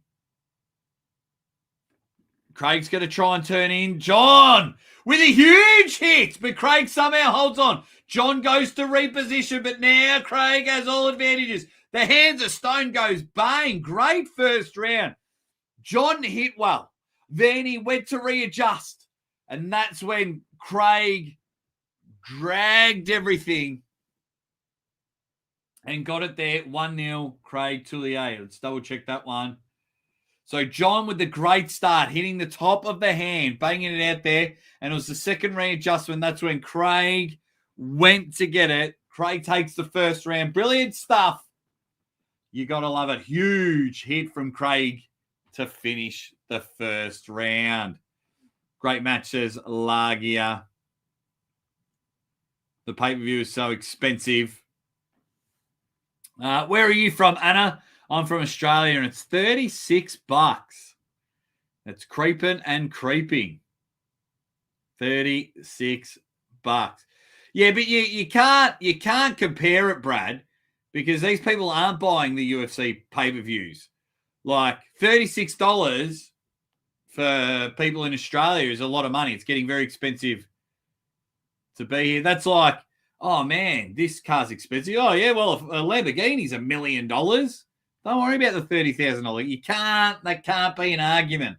Craig's going to try and turn in. John with a huge hit, but Craig somehow holds on. John goes to reposition, but now Craig has all advantages. The hands of stone goes bang. Great first round. John hit well. Then he went to readjust. And that's when Craig dragged everything and got it there. 1-0, Craig Tullier. Let's double check that one. So John with the great start, hitting the top of the hand, banging it out there. And it was the second readjustment. That's when Craig went to get it. Craig takes the first round. Brilliant stuff. You got to love it. Huge hit from Craig to finish the first round. Great match, says Lagia. The pay-per-view is so expensive. Where are you from, Anna? I'm from Australia, and it's $36. It's creeping and creeping. $36. Yeah, but you can't compare it, Brad, because these people aren't buying the UFC pay-per-views. Like $36 for people in Australia is a lot of money. It's getting very expensive to be here. That's like, oh man, this car's expensive. Oh yeah, well, a Lamborghini's $1 million. Don't worry about the $30,000. That can't be an argument.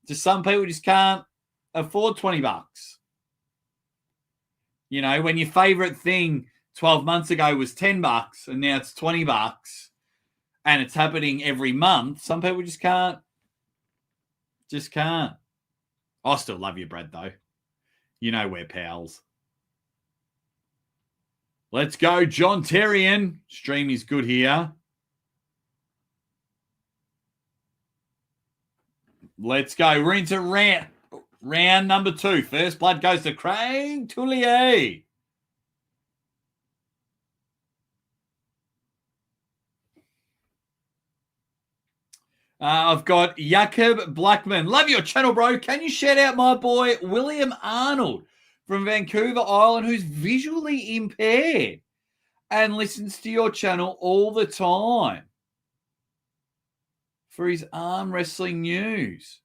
Just some people just can't afford $20. When your favorite thing 12 months ago was $10 and now it's $20 and it's happening every month, some people just can't. Just can't. I still love you, Brad, though. We're pals. Let's go, John Terrian. Stream is good here. Let's go. We're into round number 2. First blood goes to Craig Tullier. I've got Jakob Blackman. Love your channel, bro. Can you shout out my boy William Arnold from Vancouver Island, who's visually impaired and listens to your channel all the time for his arm wrestling news?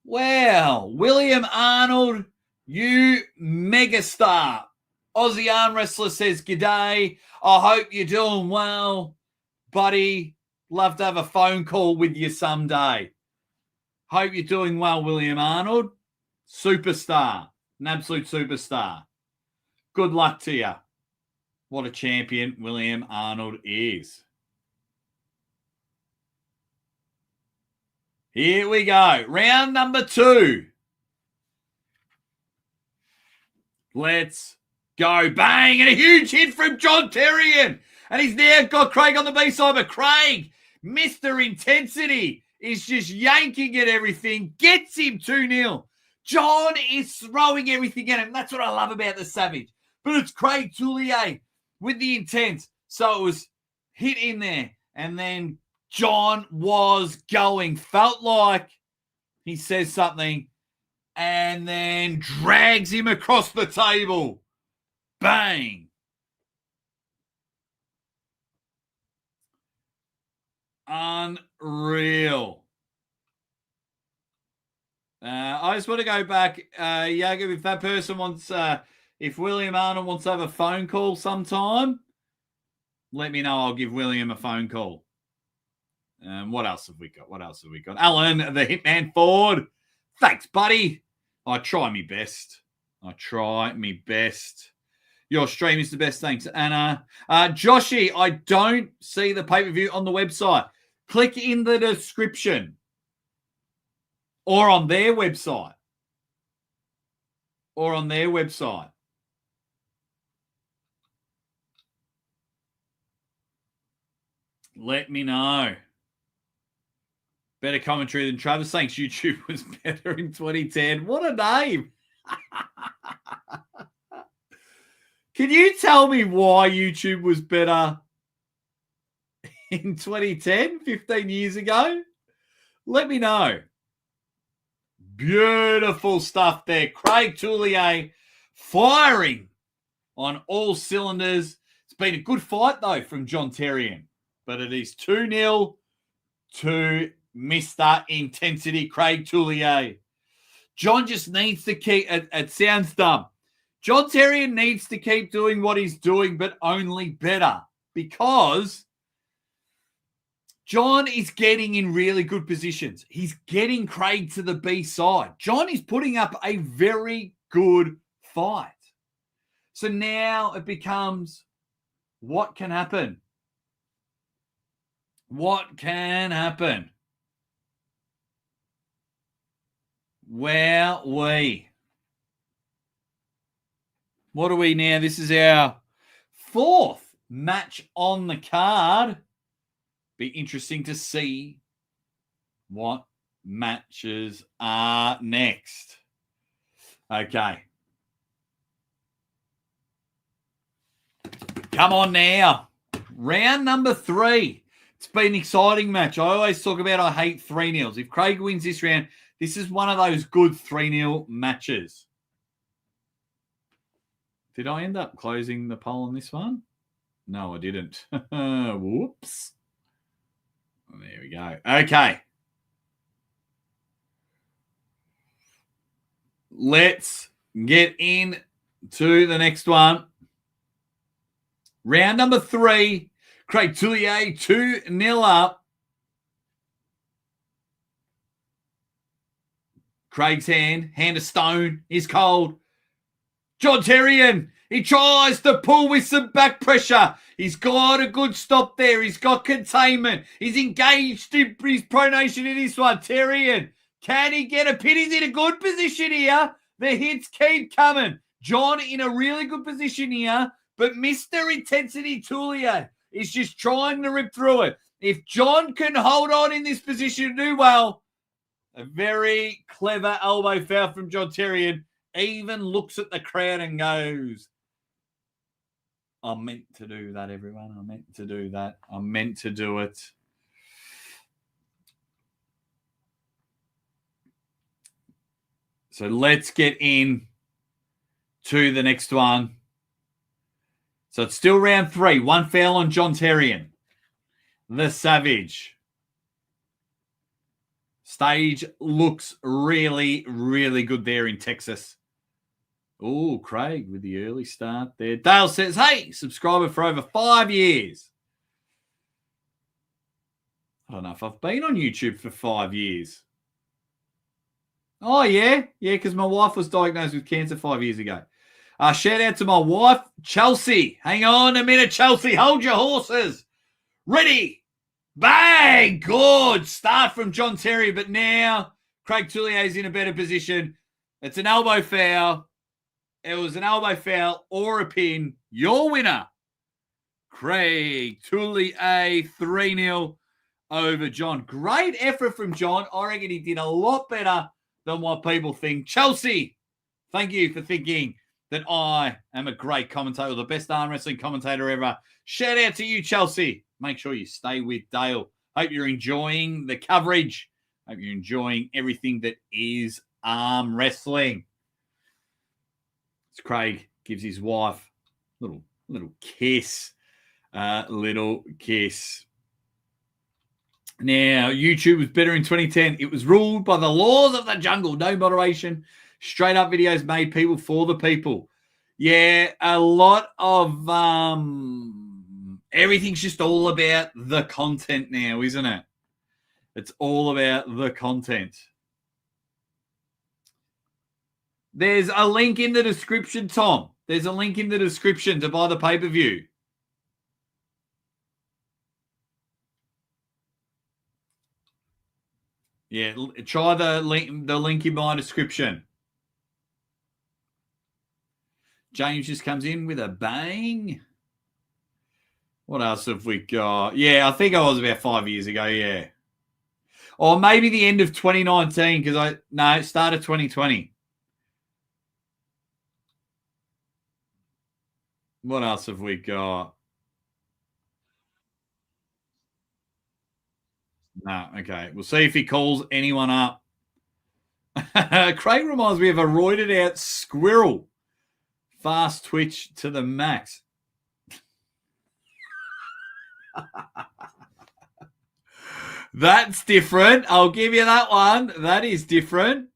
Wow. William Arnold, you megastar. Aussie Arm Wrestler says, g'day. I hope you're doing well, buddy. Love to have a phone call with you someday. Hope you're doing well, William Arnold. Superstar. An absolute superstar. Good luck to you. What a champion William Arnold is. Here we go. Round number 2. Let's go. Bang. And a huge hit from John Terrian. And he's now got Craig on the B-side. But Craig, Mr. Intensity, is just yanking at everything. Gets him 2-0. John is throwing everything at him. That's what I love about the Savage. But it's Craig Tullier with the intense. So it was hit in there. And then John was going. Felt like he says something. And then drags him across the table. Bang. Unreal. I just want to go back, Jacob, if that person wants, if William Arnold wants to have a phone call sometime, let me know. I'll give William a phone call. What else have we got? Alan, the Hitman Ford. Thanks, buddy. I try me best. Your stream is the best. Thanks, Anna. Joshi, I don't see the pay-per-view on the website. Click in the description or on their website. Let me know. Better commentary than Travis. Thanks. YouTube was better in 2010. What a name. Can you tell me why YouTube was better in 2010, 15 years ago? Let me know. Beautiful stuff there. Craig Tullier firing on all cylinders. It's been a good fight, though, from John Terrian. But it is 2-0 to Mr. Intensity, Craig Tullier. John just needs to keep, it sounds dumb. John Terrian needs to keep doing what he's doing, but only better. Because John is getting in really good positions. He's getting Craig to the B side. John is putting up a very good fight. So now it becomes, what can happen? What can happen? Well, what are we now? This is our fourth match on the card. Be interesting to see what matches are next. Okay. Come on now. Round number 3. It's been an exciting match. I always talk about I hate 3-0s. If Craig wins this round, this is one of those good 3-0 matches. Did I end up closing the poll on this one? No, I didn't. Whoops. There we go. Okay. Let's get in to the next one. Round number 3. Craig Tullier 2-0 up. Craig's hand of stone, is cold. John Terrian, he tries to pull with some back pressure. He's got a good stop there. He's got containment. He's engaged in his pronation in this one. Terrian, can he get a pin? He's in a good position here. The hits keep coming. John in a really good position here, but Mr. Intensity Tullier is just trying to rip through it. If John can hold on in this position and do well, a very clever elbow foul from John Terrian. Even looks at the crowd and goes, I meant to do that, everyone. I meant to do that. I meant to do it. So let's get in to the next one. So it's still round 3. 1 foul on John Terrian. The Savage. Stage looks really, really good there in Texas. Oh, Craig with the early start there. Dale says, hey, subscriber for over 5 years. I don't know if I've been on YouTube for 5 years. Oh, yeah. Yeah, because my wife was diagnosed with cancer 5 years ago. Shout out to my wife, Chelsea. Hang on a minute, Chelsea. Hold your horses. Ready. Bang! Good start from John Terry, but now Craig Tullier is in a better position. It's an elbow foul. It was an elbow foul or a pin. Your winner, Craig Tullier, 3-0 over John. Great effort from John. I reckon he did a lot better than what people think. Chelsea, thank you for thinking that I am a great commentator, the best arm wrestling commentator ever. Shout out to you, Chelsea. Make sure you stay with Dale. Hope you're enjoying the coverage. Hope you're enjoying everything that is arm wrestling. As Craig gives his wife a little kiss. Little kiss. Now, YouTube was better in 2010. It was ruled by the laws of the jungle. No moderation. Straight up videos made people for the people. Yeah, a lot of Everything's just all about the content now, isn't it? It's all about the content. There's a link in the description, Tom. There's a link in the description to buy the pay-per-view. Yeah, try the link in my description. James just comes in with a bang. What else have we got? Yeah, I think I was about 5 years ago, yeah. Or maybe the end of 2019, because it started 2020. What else have we got? No, okay. We'll see if he calls anyone up. Craig reminds me of a roided out squirrel. Fast twitch to the max. That's different. I'll give you that one. That is different.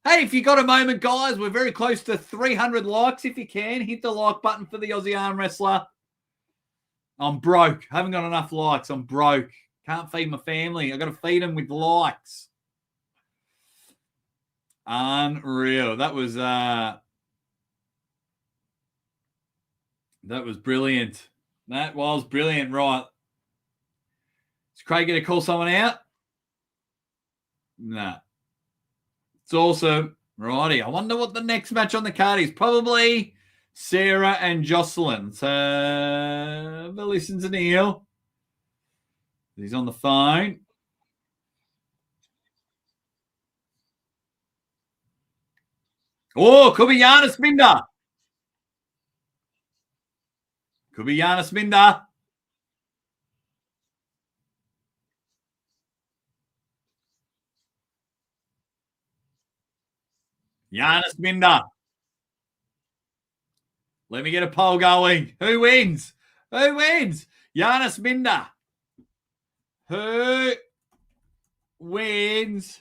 Hey, if you got a moment, guys, we're very close to 300 likes. If you can, hit the like button for the Aussie Arm Wrestler. I'm broke. Haven't got enough likes. I'm broke. Can't feed my family. I got to feed them with likes. Unreal. That was brilliant. That was brilliant. Right. Is Craig going to call someone out? Nah. It's awesome. Righty. I wonder what the next match on the card is. Probably Sarah and Jocelyn. So have a listen to Neil. He's on the phone. Oh, could be Giannis Minder. Could be Giannis Minder. Giannis Minder. Let me get a poll going. Who wins? Who wins? Giannis Minder. Who wins?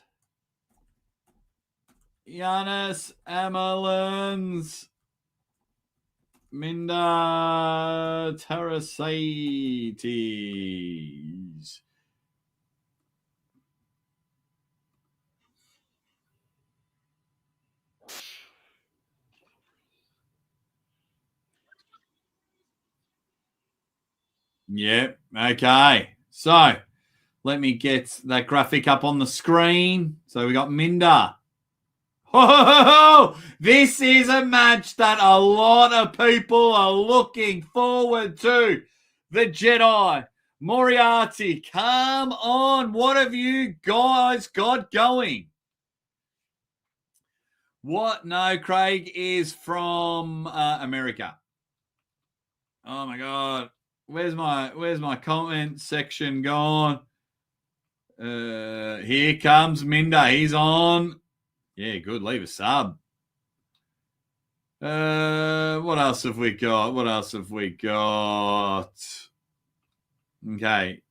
Giannis Amelins. Minder Tarasates. Yep. Okay. So let me get that graphic up on the screen. So we got Minder. Oh, this is a match that a lot of people are looking forward to. The Jedi, Moriarty, come on. What have you guys got going? What? No, Craig is from America. Oh my God. Where's my comment section gone? Here comes Minder. He's on. Yeah, good. Leave a sub. What else have we got? What else have we got? Okay.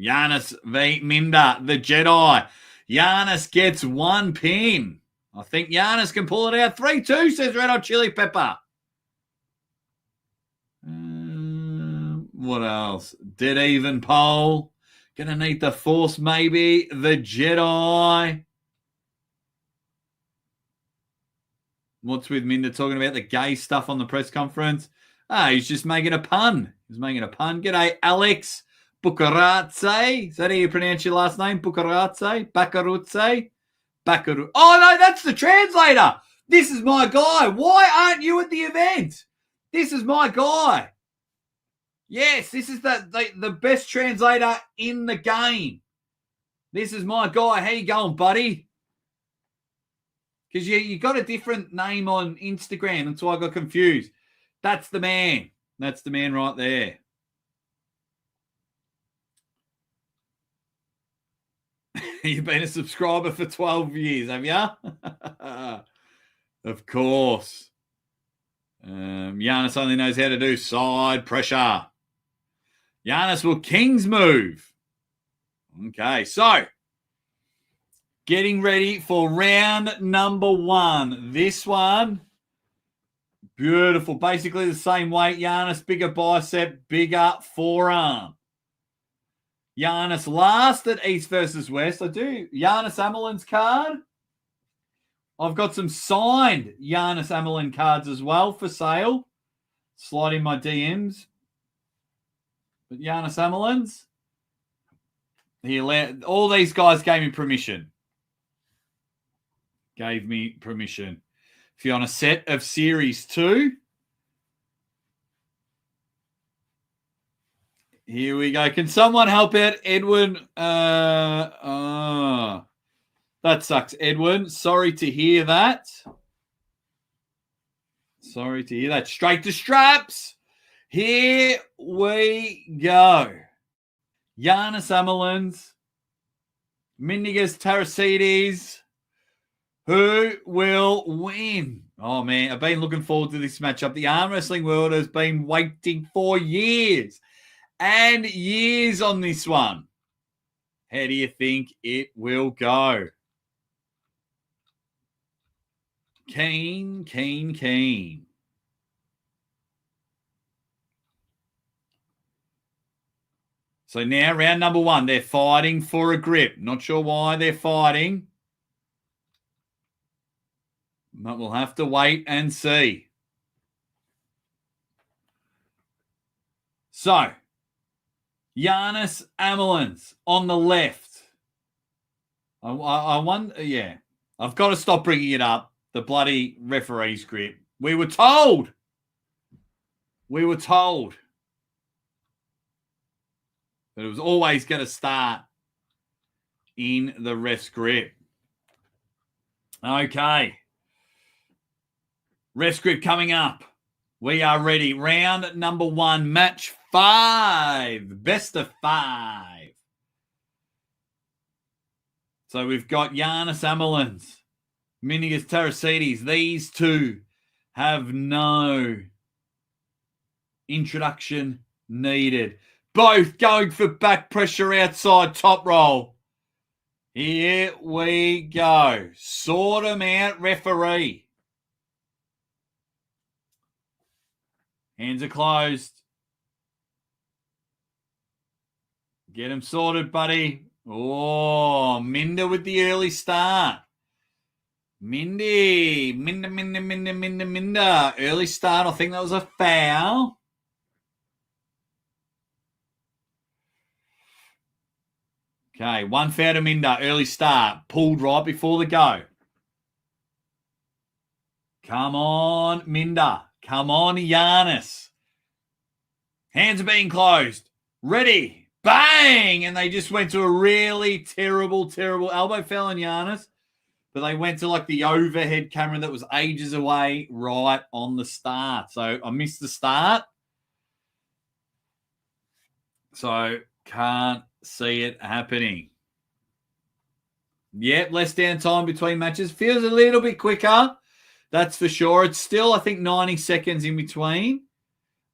Giannis v. Minder, the Jedi. Giannis gets one pin. I think Giannis can pull it out. 3-2, says Red Hot Chili Pepper. What else? Dead even poll. Gonna need the Force, maybe. The Jedi. What's with Minder talking about the gay stuff on the press conference? He's just making a pun. He's making a pun. G'day, Alex Bucarazze. Is that how you pronounce your last name? Bucarazze? Bacaruzze? Bakaru. Oh, no, that's the translator. This is my guy. Why aren't you at the event? This is my guy. Yes, this is the best translator in the game. This is my guy. How you going, buddy? Because you got a different name on Instagram. That's why I got confused. That's the man. That's the man right there. You've been a subscriber for 12 years, have you? Of course. Giannis only knows how to do side pressure. Giannis will King's move. Okay, so getting ready for round number 1. This one Beautiful. Basically the same weight. Giannis, bigger bicep, bigger forearm. Giannis last at East versus West. I do. Giannis Amelin's card. I've got some signed Giannis Amelin cards as well for sale. Slide in my DMs. But Giannis Amelin's. All these guys gave me permission. Gave me permission. If you're on a set of Series 2. Here we go. Can someone help out Edwin? That sucks, Edwin. Sorry to hear that. Sorry to hear that. Straight to straps. Here we go. Giannis Amelins. Mindigas Tarasides. Who will win? Oh, man. I've been looking forward to this matchup. The arm wrestling world has been waiting for years and years on this one. How do you think it will go? Keen. So now round number 1, they're fighting for a grip. Not sure why they're fighting. But we'll have to wait and see. So, Giannis Amelins on the left. I wonder, yeah. I've got to stop bringing it up. The bloody referee's grip. We were told that it was always going to start in the ref's grip. Okay. Ref's grip coming up. We are ready. Round number 1, match 5. Best of 5. So we've got Giannis Amelins, Mindigas Tarasides. These two have no introduction needed. Both going for back pressure outside top roll. Here we go. Sort them out, referee. Hands are closed. Get him sorted, buddy. Oh, Minda with the early start. Minda. Early start. I think that was a foul. Okay, 1 foul to Minda. Early start. Pulled right before the go. Come on, Minda. Come on, Giannis. Hands are being closed. Ready. Bang! And they just went to a really terrible elbow fell on Giannis. But they went to like the overhead camera that was ages away right on the start. So I missed the start. So can't see it happening. Yep, less downtime between matches. Feels a little bit quicker. That's for sure. It's still, I think, 90 seconds in between.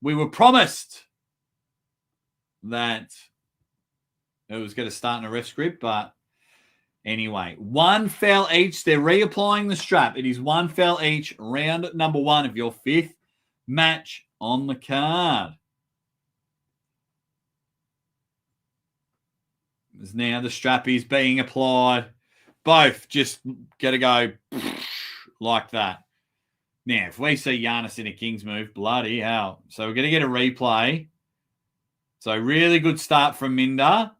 We were promised that it was going to start in a ref's grip, but anyway, 1 foul each. They're reapplying the strap. It is 1 foul each. Round number 1 of your 5th match on the card. As now the strap is being applied. Both just got to go like that. Now, if we see Giannis in a King's move, bloody hell. So we're going to get a replay. So really good start from Minda.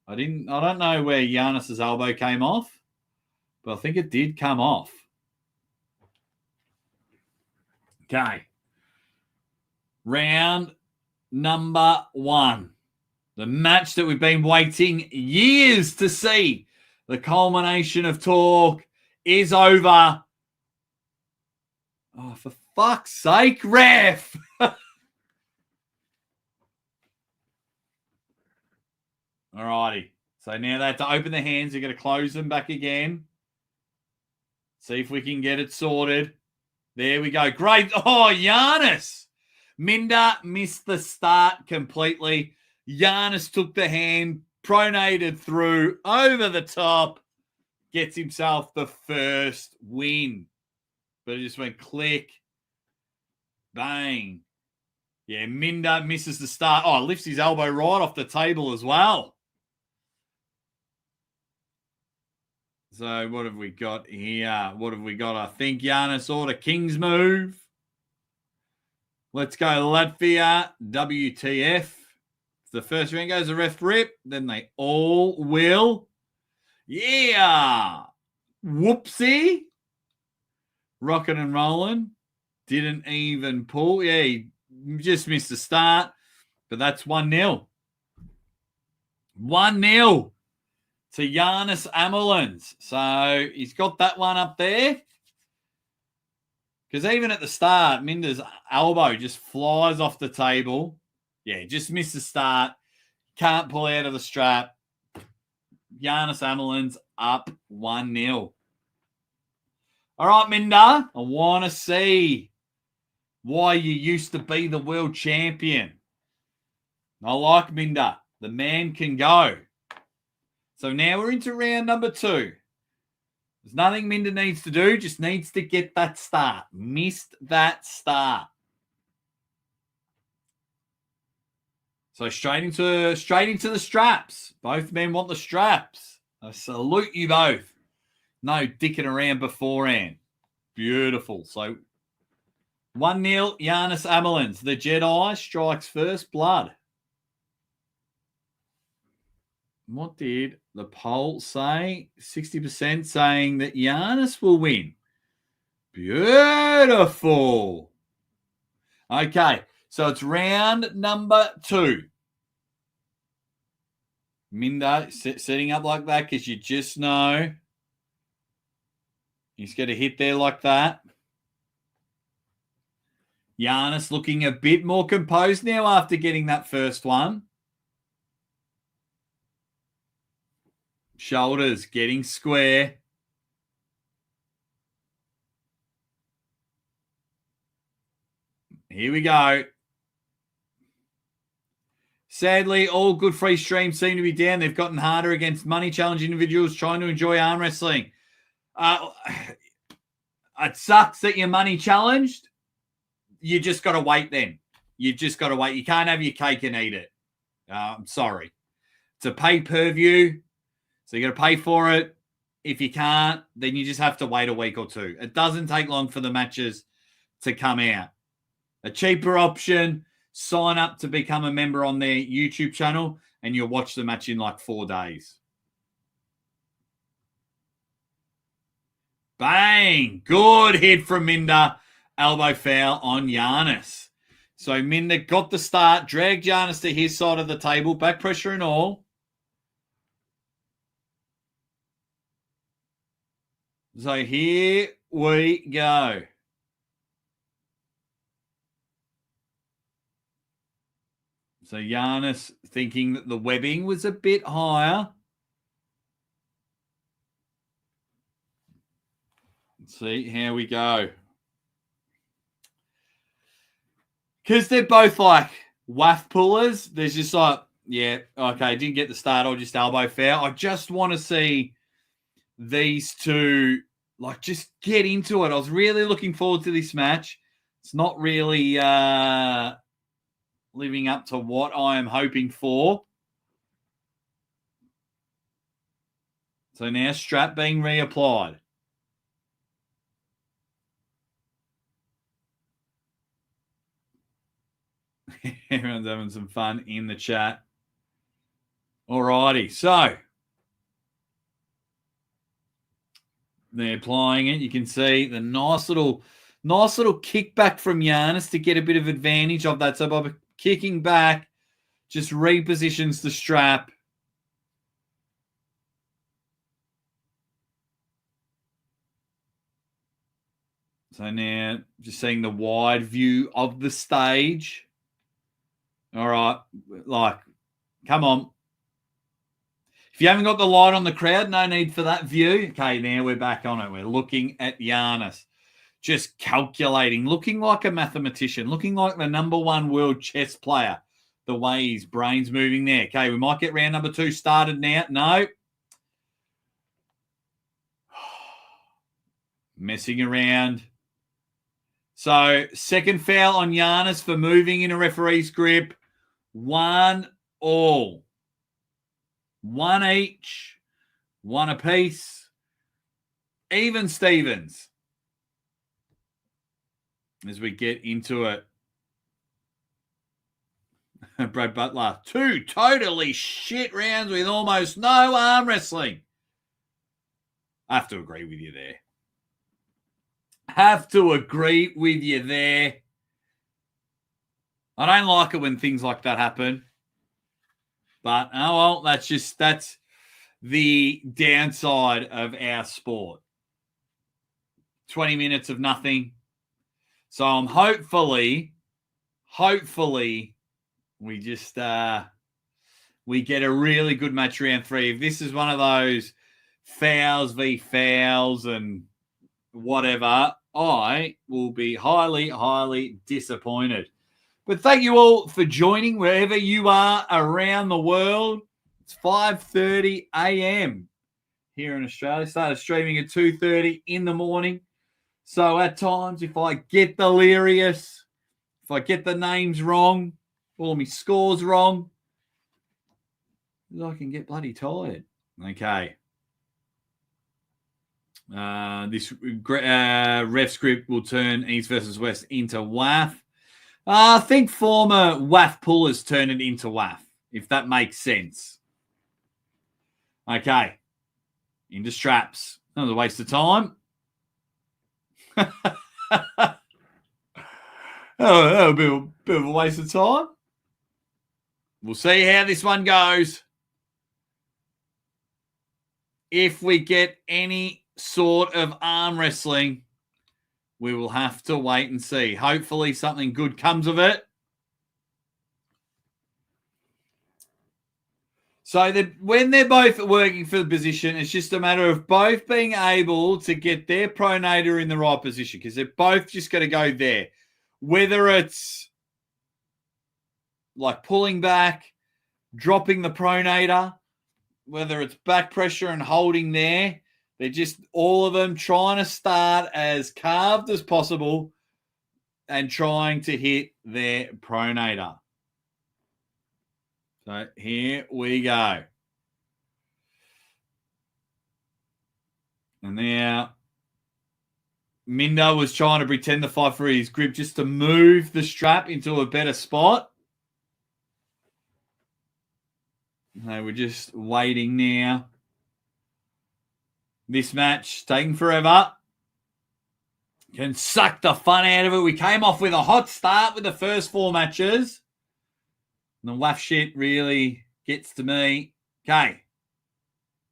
I don't know where Giannis's elbow came off, but I think it did come off. Okay. Round number 1. The match that we've been waiting years to see. The culmination of talk is over. Oh, for fuck's sake, ref! Alrighty. So now they have to open the hands. They're going to close them back again. See if we can get it sorted. There we go. Great. Oh, Giannis. Minda missed the start completely. Giannis took the hand, pronated through, over the top, gets himself the first win. But it just went click. Bang. Yeah, Minder misses the start. Oh, lifts his elbow right off the table as well. So what have we got here? What have we got? I think Giannis order King's move. Let's go Latvia. WTF. The first ring goes a ref rip. Then they all will. Yeah. Whoopsie. Rocking and rolling. Didn't even pull. Yeah, he just missed the start. But that's 1-0. 1-0 to Giannis Amelins. So he's got that one up there. Because even at the start, Minder's elbow just flies off the table. Yeah, just missed the start. Can't pull out of the strap. Giannis Amelins up 1-0. All right, Minder. I want to see why you used to be the world champion. I like Minder. The man can go. So now we're into round number 2. There's nothing Minder needs to do. Just needs to get that start. Missed that start. So straight into the straps. Both men want the straps. I salute you both. No dicking around beforehand. Beautiful. So 1-0, Giannis Amelins. The Jedi strikes first blood. What did the poll say? 60% saying that Giannis will win. Beautiful. Okay, so it's round number 2. Minder setting up like that because you just know he's got a hit there like that. Giannis looking a bit more composed now after getting that first one. Shoulders getting square. Here we go. Sadly, all good free streams seem to be down. They've gotten harder against money challenge individuals trying to enjoy arm wrestling. It sucks that you're money challenged. You just got to wait then. You've just got to wait. You can't have your cake and eat it. I'm sorry. It's a pay-per-view. So you got to pay for it. If you can't, then you just have to wait a week or 2. It doesn't take long for the matches to come out. A cheaper option, sign up to become a member on their YouTube channel and you'll watch the match in like 4 days. Bang! Good hit from Minder. Elbow foul on Giannis. So Minder got the start, dragged Giannis to his side of the table, back pressure and all. So here we go. So Giannis thinking that the webbing was a bit higher. Let's see how we go. Because they're both like waff pullers. There's just like, yeah, okay, didn't get the start. I'll just elbow foul. I just want to see these two like just get into it. I was really looking forward to this match. It's not really living up to what I am hoping for. So now strap being reapplied. Everyone's having some fun in the chat. All righty, so they're applying it. You can see the nice little kickback from Giannis to get a bit of advantage of that. So by kicking back, just repositions the strap. So now just seeing the wide view of the stage. All right, like, come on. If you haven't got the light on the crowd, no need for that view. Okay, now we're back on it. We're looking at Giannis. Just calculating, looking like a mathematician, looking like the #1 world chess player, the way his brain's moving there. Okay, we might get round number 2 started now. No. Messing around. So second foul on Giannis for moving in a referee's grip. 1-1. 1 each. 1 apiece. Even Stevens. As we get into it. Brad Butler. 2 totally shit rounds with almost no arm wrestling. I have to agree with you there. I don't like it when things like that happen. But, oh well, that's the downside of our sport. 20 minutes of nothing. So I'm hopefully we just we get a really good match round 3. If this is one of those fouls v fouls and whatever, I will be highly, highly disappointed. But thank you all for joining wherever you are around the world. It's 5:30 a.m. here in Australia. Started streaming at 2:30 in the morning. So at times, if I get delirious, if I get the names wrong, or my scores wrong, I can get bloody tired. Okay. This ref script will turn East versus West into WAF. I think former WAF pullers turn it into WAF, if that makes sense. Okay. Into straps. That was a waste of time. Oh, a bit of a waste of time. We'll see how this one goes. If we get any sort of arm wrestling, we will have to wait and see. Hopefully something good comes of it. So when they're both working for the position, it's just a matter of both being able to get their pronator in the right position because they're both just going to go there. Whether it's like pulling back, dropping the pronator, whether it's back pressure and holding there, they're just all of them trying to start as carved as possible and trying to hit their pronator. So here we go. And now Mindo was trying to pretend to fight for his grip just to move the strap into a better spot. They were just waiting now. This match taking forever. Can suck the fun out of it. We came off with a hot start with the first 4 matches. And the WAF shit really gets to me. Okay.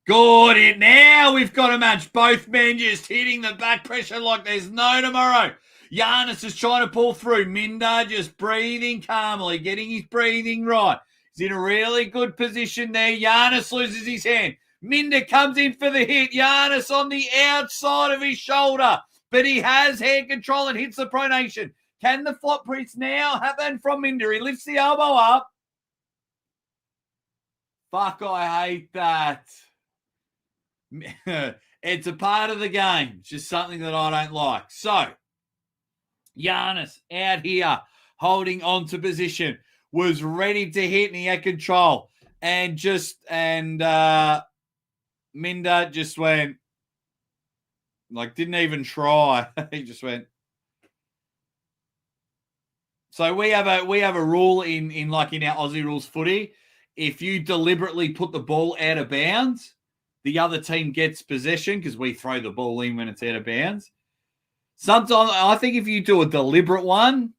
Good. Now we've got a match. Both men just hitting the back pressure like there's no tomorrow. Giannis is trying to pull through. Minder just breathing calmly, getting his breathing right. He's in a really good position there. Giannis loses his hand. Minder comes in for the hit. Giannis on the outside of his shoulder. But he has hand control and hits the pronation. Can the flop press now happen from Minder? He lifts the elbow up. Fuck, I hate that. It's a part of the game. It's just something that I don't like. So, Giannis out here holding on to position. Was ready to hit and he had control. And Minder just went, like, didn't even try. He just went. So we have a rule in our Aussie rules footy. If you deliberately put the ball out of bounds, the other team gets possession because we throw the ball in when it's out of bounds. Sometimes I think if you do a deliberate one,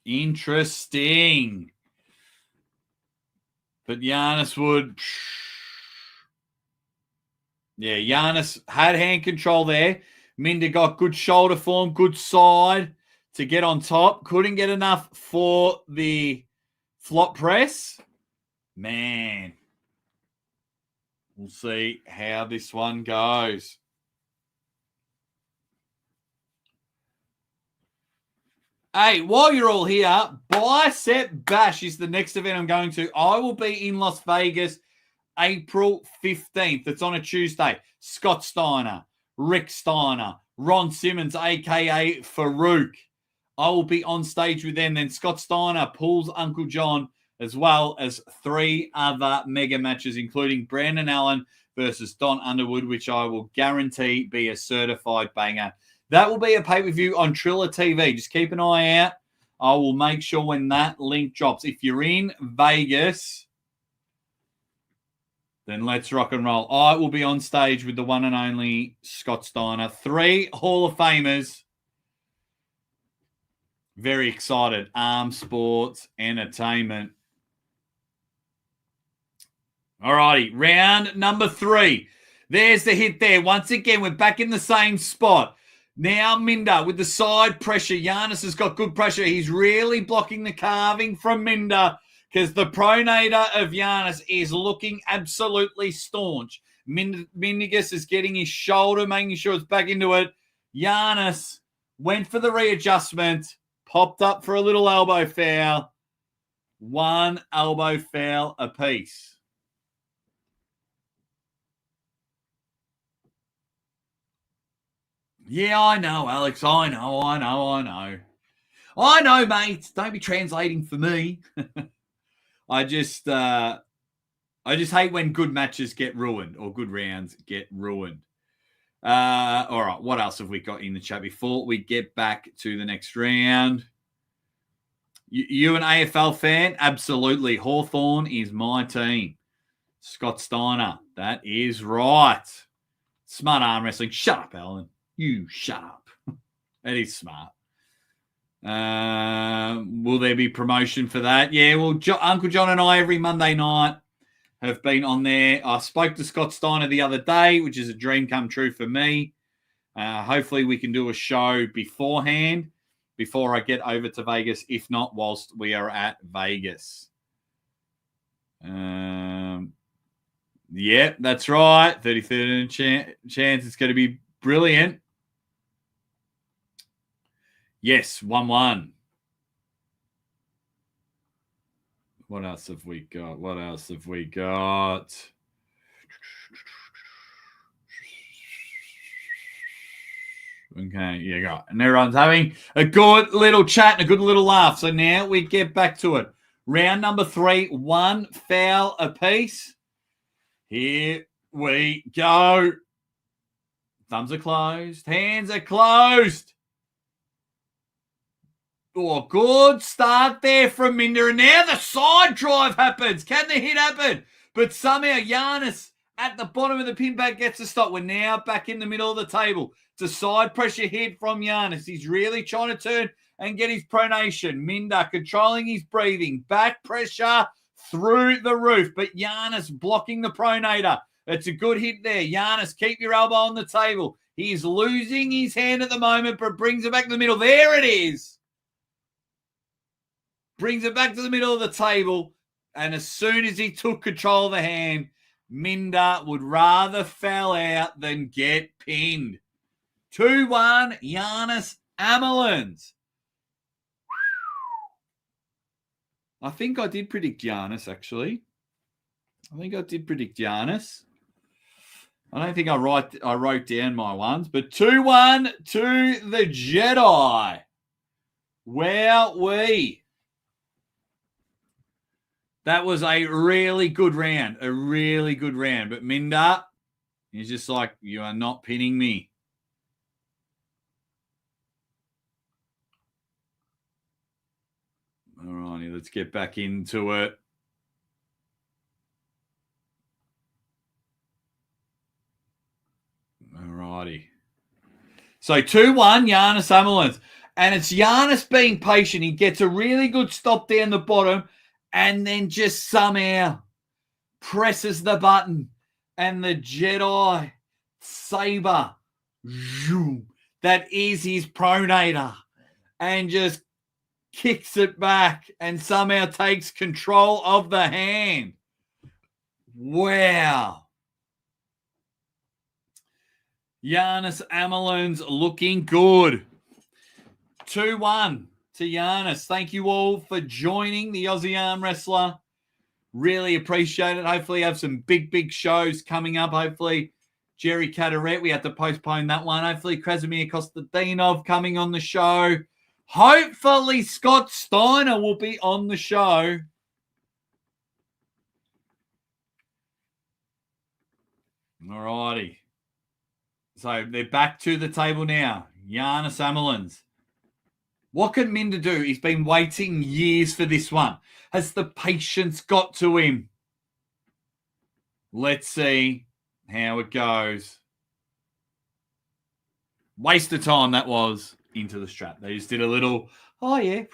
interesting. But Giannis would. Yeah, Giannis had hand control there. Minder got good shoulder form, good side to get on top. Couldn't get enough for the flop press. Man. We'll see how this one goes. Hey, while you're all here, Bicep Bash is the next event I'm going to. I will be in Las Vegas April 15th. It's on a Tuesday. Scott Steiner, Rick Steiner, Ron Simmons, a.k.a. Farouk. I will be on stage with them. Then Scott Steiner pulls Uncle John, as well as 3 other mega matches, including Brandon Allen versus Don Underwood, which I will guarantee be a certified banger. That will be a pay-per-view on Triller TV. Just keep an eye out. I will make sure when that link drops. If you're in Vegas, then let's rock and roll. I will be on stage with the one and only Scott Steiner. 3 Hall of Famers. Very excited. Arm Sports Entertainment. All righty, round number 3. There's the hit there. Once again, we're back in the same spot. Now Minder with the side pressure. Giannis has got good pressure. He's really blocking the carving from Minder because the pronator of Giannis is looking absolutely staunch. Mindigus is getting his shoulder, making sure it's back into it. Giannis went for the readjustment, popped up for a little elbow foul. 1 elbow foul apiece. Yeah, I know, Alex. I know. I know, mate. Don't be translating for me. I just hate when good matches get ruined or good rounds get ruined. All right, what else have we got in the chat before we get back to the next round? You an AFL fan? Absolutely. Hawthorn is my team. Scott Steiner. That is right. Smart arm wrestling. Shut up, Alan. You shut up. That is smart. Will there be promotion for that? Yeah, well, Uncle John and I every Monday night have been on there. I spoke to Scott Steiner the other day, which is a dream come true for me. Hopefully we can do a show beforehand, before I get over to Vegas, if not whilst we are at Vegas. Yeah, that's right. 33rd chance. It's going to be brilliant. Yes, 1-1. What else have we got? Okay, you got. And everyone's having a good little chat and a good little laugh. So now we get back to it. Round number 3, 1 foul apiece. Here we go. Thumbs are closed. Hands are closed. Oh, good start there from Minder. And now the side drive happens. Can the hit happen? But somehow Giannis at the bottom of the pin pad gets a stop. We're now back in the middle of the table. It's a side pressure hit from Giannis. He's really trying to turn and get his pronation. Minder controlling his breathing. Back pressure through the roof. But Giannis blocking the pronator. It's a good hit there. Giannis, keep your elbow on the table. He's losing his hand at the moment, but brings it back to the middle. There it is. Brings it back to the middle of the table. And as soon as he took control of the hand, Minder would rather foul out than get pinned. 2-1, Giannis Amelins. I think I did predict Giannis, actually. I think I did predict Giannis. I don't think I wrote down my ones, but 2-1 to the Jedi. Wowee. That was a really good round. But Minder, he's just like, you are not pinning me. All righty, let's get back into it. All righty. So 2-1, Giannis Amelins. And it's Giannis being patient. He gets a really good stop down the bottom and then just somehow presses the button. And the Jedi saber, that is his pronator, and just kicks it back and somehow takes control of the hand. Wow. Giannis Amelins looking good. 2-1 to Giannis. Thank you all for joining the Aussie Arm Wrestler. Really appreciate it. Hopefully have some big shows coming up. Hopefully Jerry Cataret, we had to postpone that one. Hopefully Krasimir Kostadinov coming on the show. Hopefully Scott Steiner will be on the show. All righty. So they're back to the table now. Giannis Amelins. What can Minder do? He's been waiting years for this one. Has the patience got to him? Let's see how it goes. Waste of time that was. Into the strap. They just did a little, oh yeah.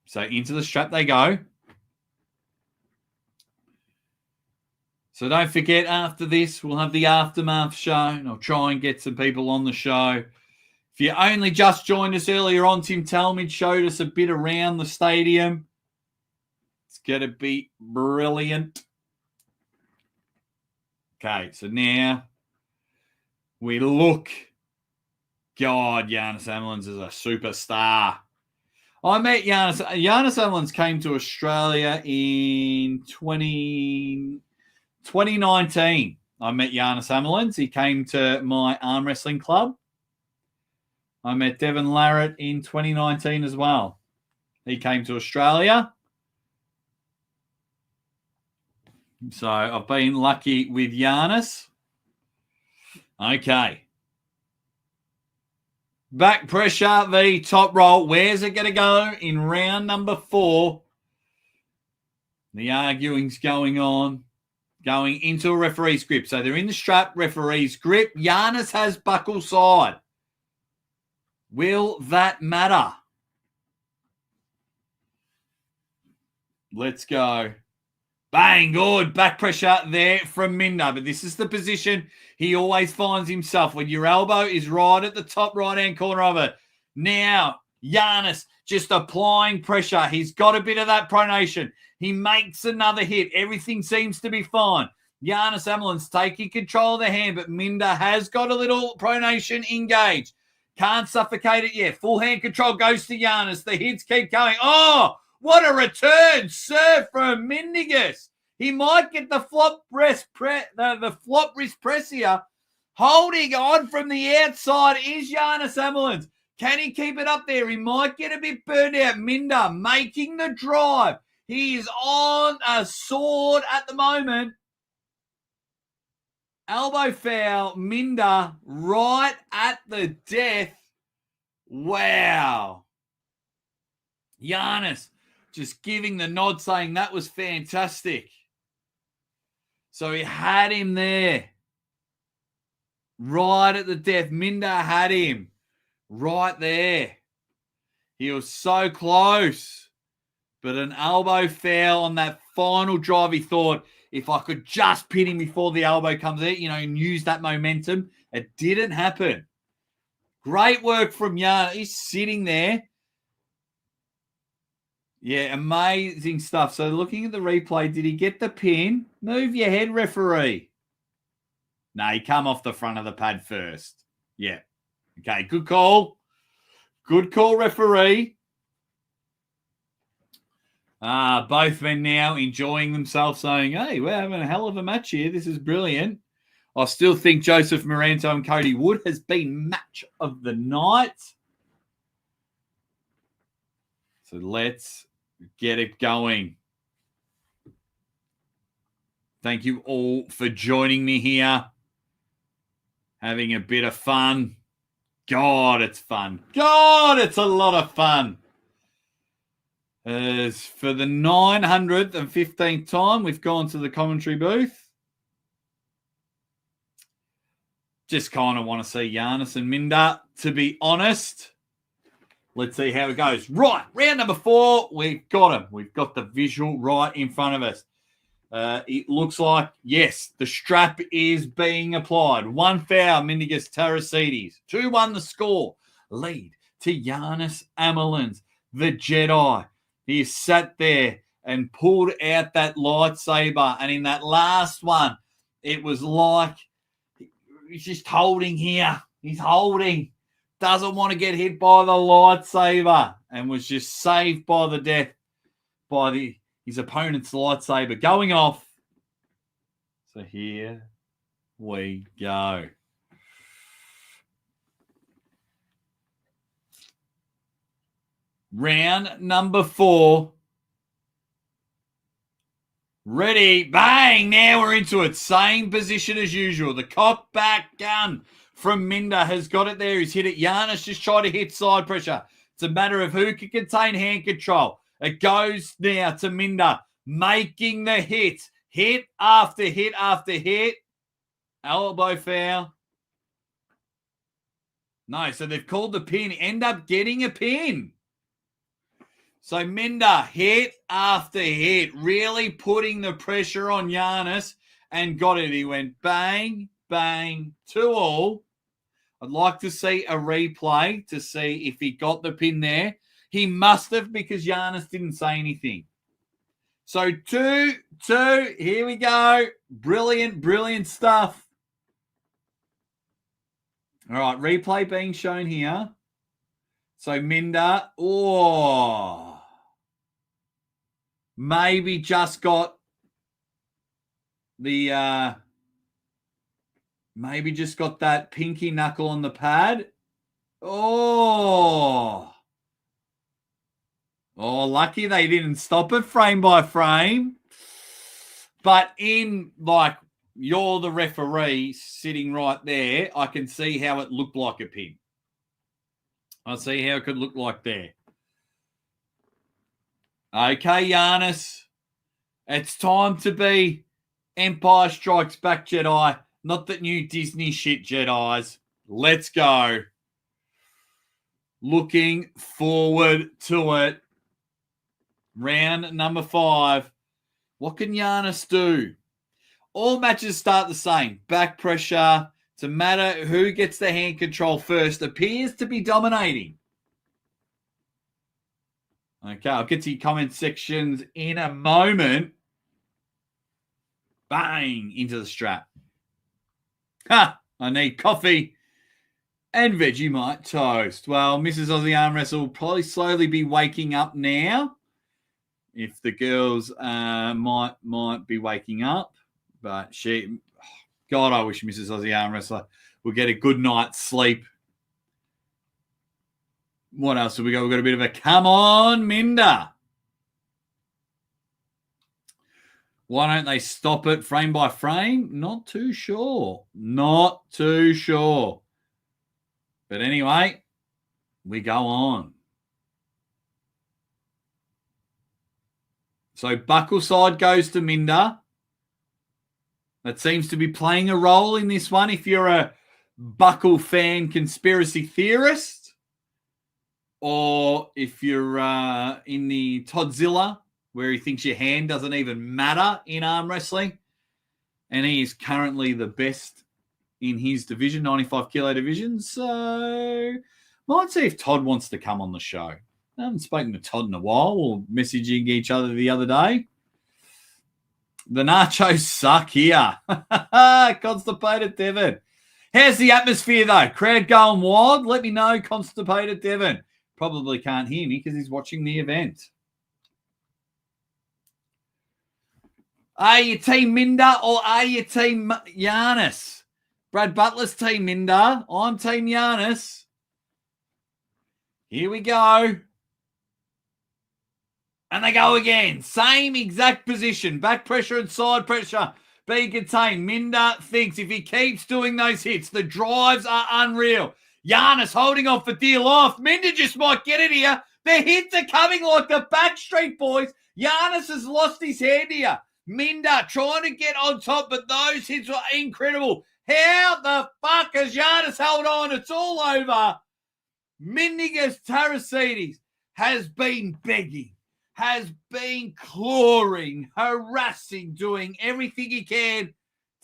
So into the strap they go. So don't forget, after this, we'll have the aftermath show, and I'll try and get some people on the show. If you only just joined us earlier on, Tim Talmadge showed us a bit around the stadium. It's going to be brilliant. Okay, so now we look. God, Giannis Amelins is a superstar. I met Giannis. Giannis Amelins came to Australia in 2019. I met Giannis Amelins. He came to my arm wrestling club. I met Devon Larratt in 2019 as well. He came to Australia. So I've been lucky with Giannis. Okay. Back pressure, the top roll. Where's it going to go in round number 4? The arguing's going on. Going into a referee's grip. So they're in the strap, referee's grip. Giannis has buckle side. Will that matter? Let's go. Bang, good. Back pressure there from Minder. But this is the position he always finds himself when your elbow is right at the top right-hand corner of it. Now, Giannis just applying pressure. He's got a bit of that pronation. He makes another hit. Everything seems to be fine. Giannis Amelins taking control of the hand, but Minder has got a little pronation engaged. Can't suffocate it yet. Full hand control goes to Giannis. The hits keep going. Oh, what a return serve from Mindigus. He might get the flop wrist press here. Holding on from the outside is Giannis Amelins. Can he keep it up there? He might get a bit burned out. Minder making the drive. He is on a sword at the moment. Elbow foul. Minder right at the death. Wow. Giannis just giving the nod, saying that was fantastic. So he had him there. Right at the death. Minder had him. Right there. He was so close. But an elbow foul on that final drive. He thought, if I could just pin him before the elbow comes out, and use that momentum. It didn't happen. Great work from Giannis. He's sitting there. Yeah, amazing stuff. So looking at the replay, did he get the pin? Move your head, referee. No, he come off the front of the pad first. Yeah. Okay, good call. Good call, referee. Both men now enjoying themselves, saying, hey, we're having a hell of a match here. This is brilliant. I still think Joseph Moranto and Cody Wood has been match of the night. So let's get it going. Thank you all for joining me here. Having a bit of fun. God, it's fun. God, it's a lot of fun. As for the 915th time, we've gone to the commentary booth. Just kind of want to see Giannis and Minder, to be honest. Let's see how it goes. Right, round number 4, we've got him. We've got the visual right in front of us. It looks like, yes, the strap is being applied. 1 foul, Mindigus Tarasides. 2-1 the score. Lead to Giannis Amelins, the Jedi. He sat there and pulled out that lightsaber. And in that last one, it was like he's just holding here. He's holding. Doesn't want to get hit by the lightsaber. And was just saved by the death by his opponent's lightsaber going off. So here we go. Round number 4. Ready, bang, now we're into it. Same position as usual. The cock back gun from Minder has got it there. He's hit it. Giannis just tried to hit side pressure. It's a matter of who can contain hand control. It goes now to Minder, making the hit. Hit after hit after hit. Elbow foul. No, so they've called the pin. End up getting a pin. So Minder, hit after hit, really putting the pressure on Giannis and got it. He went bang, bang, 2-all. I'd like to see a replay to see if he got the pin there. He must have because Giannis didn't say anything. So 2-2, here we go. Brilliant, brilliant stuff. All right, replay being shown here. So Minder, maybe just got the, maybe just got that pinky knuckle on the pad. Lucky they didn't stop it frame by frame. But in, like, you're the referee sitting right there, I can see how it looked like a pin. I see how it could look like there. Okay, Giannis. It's time to be Empire Strikes Back Jedi, not that new Disney shit Jedis. Let's go. Looking forward to it. Round number 5. What can Giannis do? All matches start the same. Back pressure. It's a matter who gets the hand control first. Appears to be dominating. Okay, I'll get to your comment sections in a moment. Bang, into the strap. Ha! I need coffee and Vegemite toast. Well, Mrs. Aussie Arm Wrestle will probably slowly be waking up now. If the girls might be waking up. But God, I wish Mrs. Aussie Arm Wrestler will get a good night's sleep. What else have we got? We've got a bit of a come on, Minder. Why don't they stop it frame by frame? Not too sure. Not too sure. But anyway, we go on. So buckle side goes to Minder. That seems to be playing a role in this one. If you're a buckle fan conspiracy theorist, or if you're in the Toddzilla, where he thinks your hand doesn't even matter in arm wrestling, and he is currently the best in his division, 95 kilo division. So might see if Todd wants to come on the show. I haven't spoken to Todd in a while. We're messaging each other the other day. The nachos suck here. Constipated Devon. How's the atmosphere, though? Crowd going wild? Let me know, Constipated Devon. Probably can't hear me because he's watching the event. Are you team Minder or are you team Giannis? Brad Butler's team Minder. I'm team Giannis. Here we go. And they go again. Same exact position. Back pressure and side pressure being contained. Minder thinks if he keeps doing those hits, the drives are unreal. Giannis holding on for dear life. Minder just might get it here. The hits are coming like the Backstreet Boys. Giannis has lost his hand here. Minder trying to get on top, but those hits were incredible. How the fuck has Giannis held on? It's all over. Mindigas Tarasides has been begging, has been clawing, harassing, doing everything he can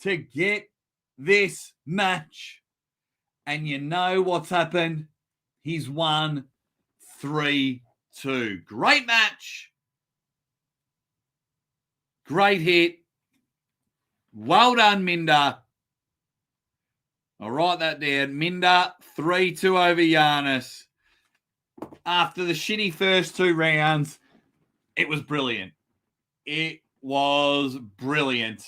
to get this match. And you know what's happened? He's won 3-2. Great match. Great hit. Well done, Minder. I'll write that down. Minder, 3-2 over Giannis. After the shitty first 2 rounds, It was brilliant. It was brilliant.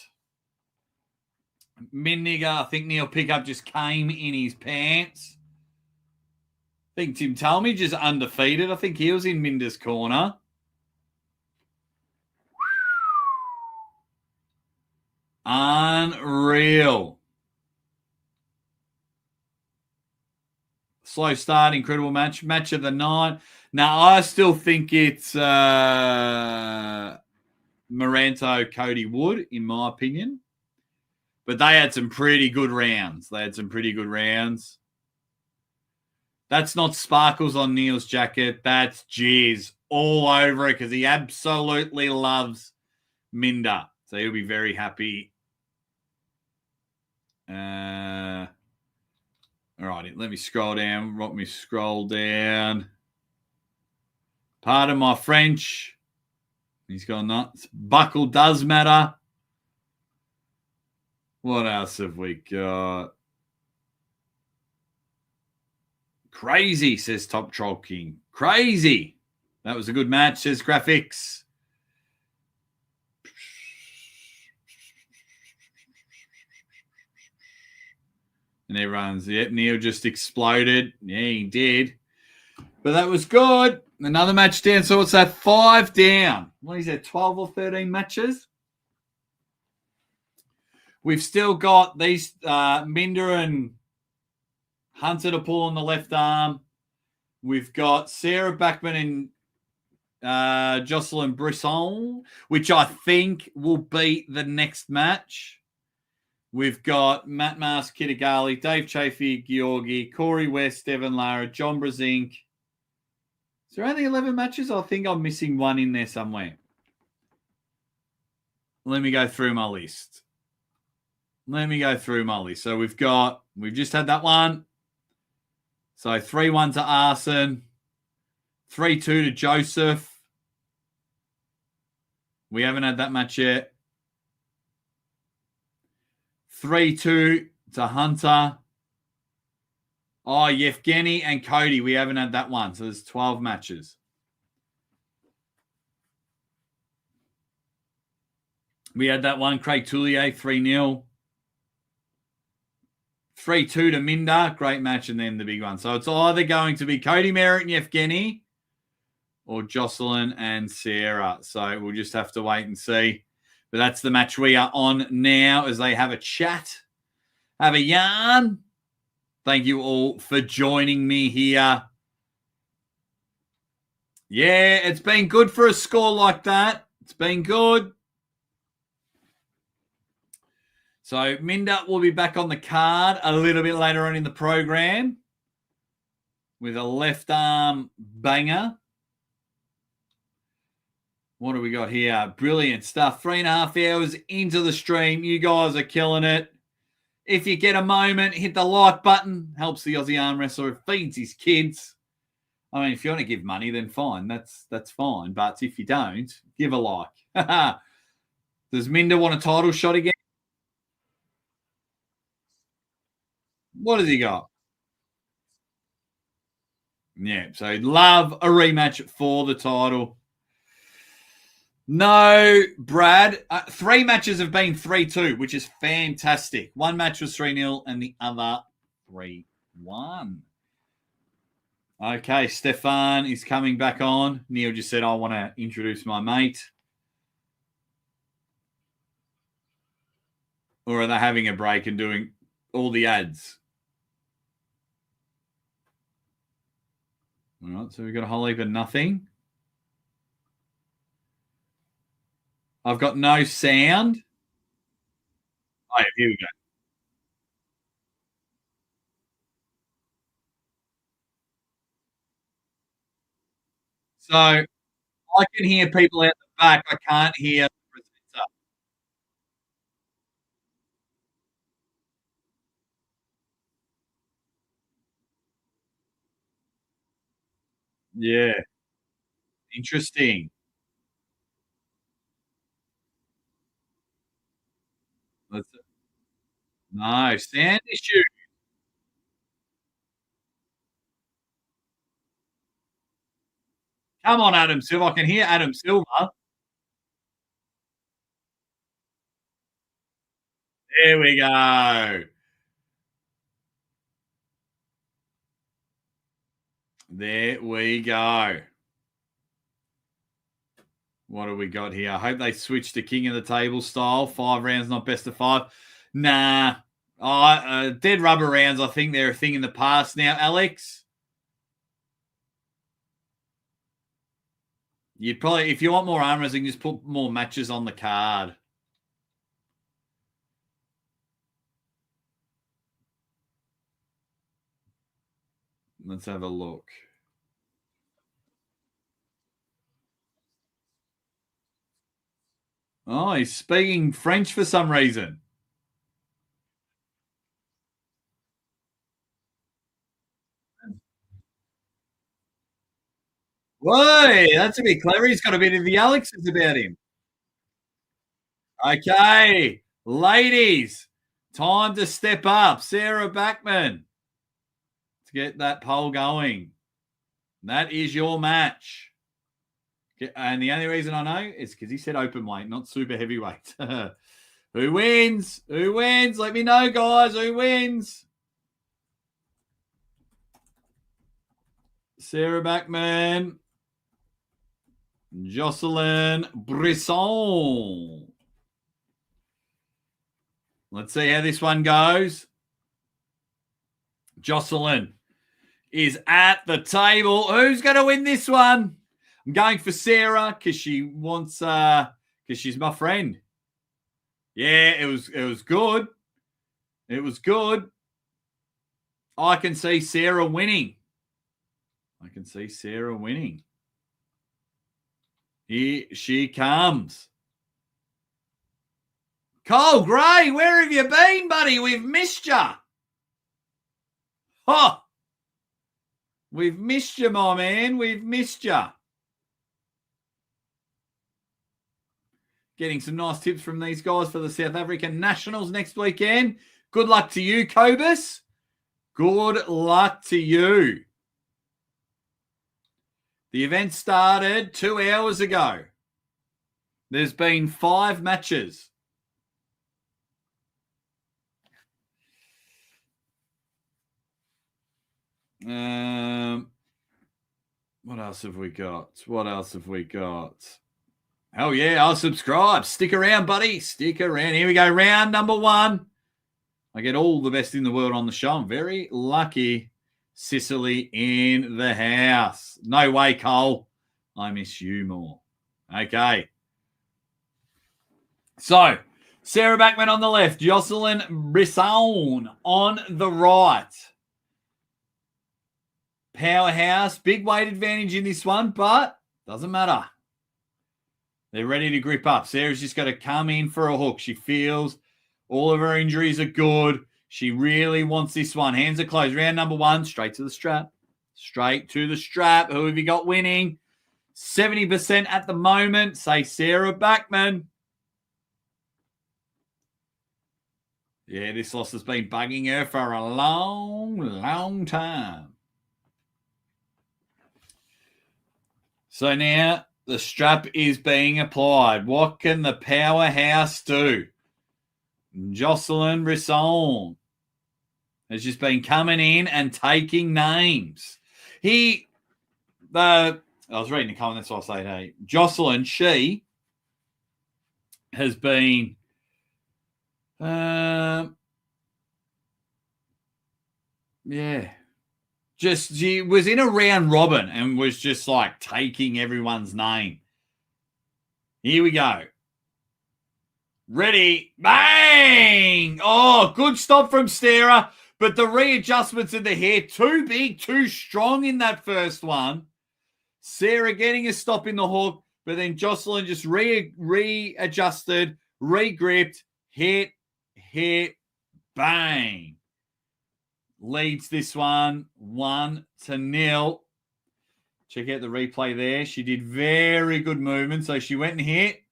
Mindiga, I think Neil Pickup just came in his pants. I think Tim Talmy just undefeated. I think he was in Minder's corner. Unreal. Slow start, incredible match. Match of the night. Now, I still think it's Moranto, Cody Wood, in my opinion. But they had some pretty good rounds. That's not sparkles on Neil's jacket. That's jizz all over it because he absolutely loves Minder. So he'll be very happy. All right, let me scroll down. Pardon my French. He's gone nuts. Buckle does matter. What else have we got? Crazy, says Top Troll King. Crazy. That was a good match, says Graphics. And everyone's, yep, Neil just exploded. Yeah, he did. But that was good. Another match down. So what's that? 5 down. What is that, 12 or 13 matches? We've still got these Minder and Hunter to pull on the left arm. We've got Sarah Backman and Jocelyn Brisson, which I think will be the next match. We've got Matt Mars, Kitagali, Dave Chafee, Georgi, Corey West, Devon Larratt, John Brzenk. Is there only 11 matches? I think I'm missing one in there somewhere. Let me go through my list. So we've just had that one. So 3-1 to Arson. 3-2 to Joseph. We haven't had that match yet. 3-2 to Hunter. Oh, Yevgeny and Cody. We haven't had that one. So there's 12 matches. We had that one. Craig Tullier, 3-0. 3-2 to Minder. Great match. And then the big one. So it's either going to be Cody Merritt and Yevgeny or Jocelyn and Sarah. So we'll just have to wait and see. But that's the match we are on now as they have a chat, have a yarn. Thank you all for joining me here. Yeah, it's been good for a score like that. It's been good. So Minder will be back on the card a little bit later on in the program with a left arm banger. What do we got here? Brilliant stuff. 3.5 hours into the stream. You guys are killing it. If you get a moment, hit the like button. Helps the Aussie arm wrestler. It feeds his kids. I mean, if you want to give money, then fine. That's fine. But if you don't, give a like. Does Minder want a title shot again? What has he got? Yeah, so he'd love a rematch for the title. No, Brad. 3 matches have been 3-2, which is fantastic. One match was 3-0 and the other 3-1. Okay, Stefan is coming back on. Neil just said, I want to introduce my mate. Or are they having a break and doing all the ads? All right, so we've got a whole heap of nothing. I've got no sound. Oh, yeah, here we go. So I can hear people out the back. I can't hear the presenter. Yeah. Interesting. No, sound issue. Come on, Adam Silver. I can hear Adam Silver. There we go. There we go. What do we got here? I hope they switch to King of the Table style. 5 rounds, not best of 5. Nah. Dead rubber rounds, I think they're a thing in the past now, Alex. You'd probably, if you want more arm wrestling, just put more matches on the card. Let's have a look. Oh, he's speaking French for some reason. Whoa, that's a bit clever. He's got a bit of the Alex's about him. Okay, ladies, time to step up. Sarah Backman to get that poll going. That is your match. And the only reason I know is because he said open weight, not super heavyweight. Who wins? Who wins? Let me know, guys. Who wins? Sarah Backman. Jocelyn Brisson. Let's see how this one goes. Jocelyn is at the table. Who's going to win this one? I'm going for Sarah because she wants, because she's my friend. Yeah, it was good. It was good. I can see Sarah winning. I can see Sarah winning. Here she comes. Cole Gray, where have you been, buddy? We've missed you. Oh, we've missed you, my man. We've missed you. Getting some nice tips from these guys for the South African Nationals next weekend. Good luck to you, Cobus. Good luck to you. The event started 2 hours ago. There's been 5 matches. What else have we got? What else have we got? Oh, yeah, I'll subscribe. Stick around, buddy. Stick around. Here we go. Round number 1. I get all the best in the world on the show. I'm very lucky. Sicily in the house. No way, Cole. I miss you more. Okay. So, Sarah Backman on the left. Jocelyn Brisson on the right. Powerhouse. Big weight advantage in this one, but doesn't matter. They're ready to grip up. Sarah's just got to come in for a hook. She feels all of her injuries are good. She really wants this one. Hands are closed. Round number 1, straight to the strap. Straight to the strap. Who have you got winning? 70% at the moment. Say Sarah Backman. Yeah, this loss has been bugging her for a long, long time. So now the strap is being applied. What can the powerhouse do? Jocelyn Brisson has just been coming in and taking names. I was reading the comment, that's what I say, hey. Jocelyn, she has been she was in a round robin and was just like taking everyone's name. Here we go. Ready, bang! Oh, good stop from Sarah, but the readjustments in the hair, too big, too strong in that first one. Sarah getting a stop in the hook, but then Jocelyn just readjusted, regripped, hit, bang. Leads this one 1-0. Check out the replay there. She did very good movement, so she went and hit.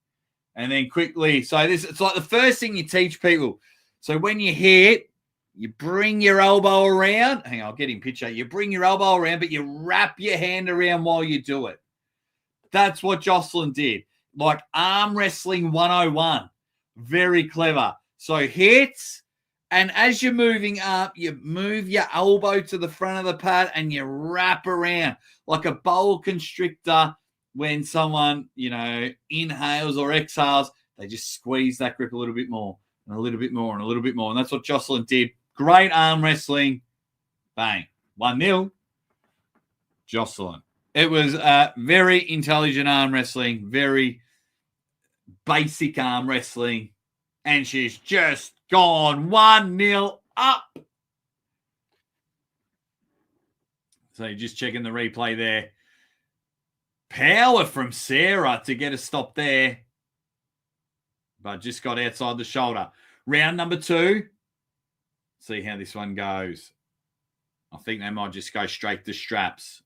And then quickly, so it's like the first thing you teach people. So when you hit, you bring your elbow around. Hang on, I'll get in picture. You bring your elbow around, but you wrap your hand around while you do it. That's what Jocelyn did. Like arm wrestling 101. Very clever. So hits, and as you're moving up, you move your elbow to the front of the pad and you wrap around like a boa constrictor. When someone, inhales or exhales, they just squeeze that grip a little bit more and a little bit more and a little bit more. And that's what Jocelyn did. Great arm wrestling. Bang. 1-0. Jocelyn. It was very intelligent arm wrestling, very basic arm wrestling. And she's just gone 1-0 up. So you're just checking the replay there. Power from Sarah to get a stop there. But just got outside the shoulder. Round number 2. See how this one goes. I think they might just go straight to straps.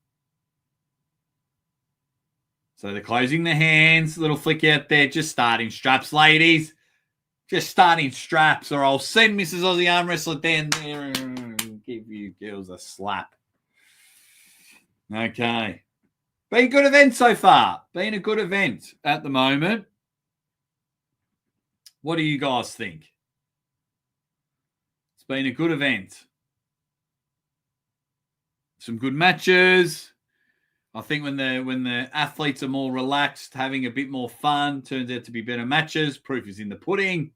So they're closing the hands. Little flick out there. Just starting straps, ladies. Just starting straps, or I'll send Mrs. Aussie Arm Wrestler down there and give you girls a slap. Okay. Been a good event so far. Been a good event at the moment. What do you guys think? It's been a good event. Some good matches. I think when the athletes are more relaxed, having a bit more fun, turns out to be better matches. Proof is in the pudding.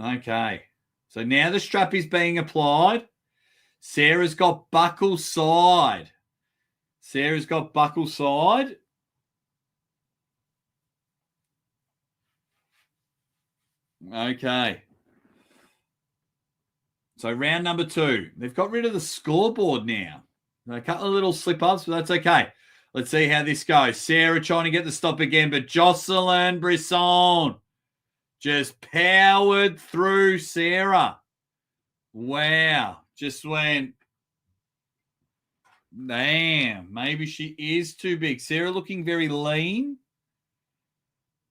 Okay. So now the strap is being applied. Sarah's got buckle side. Sarah's got buckle side. Okay. So round number 2. They've got rid of the scoreboard now. A couple of little slip-ups, but that's okay. Let's see how this goes. Sarah trying to get the stop again, but Jocelyn Brisson just powered through Sarah. Wow. Just went, damn, maybe she is too big. Sarah looking very lean,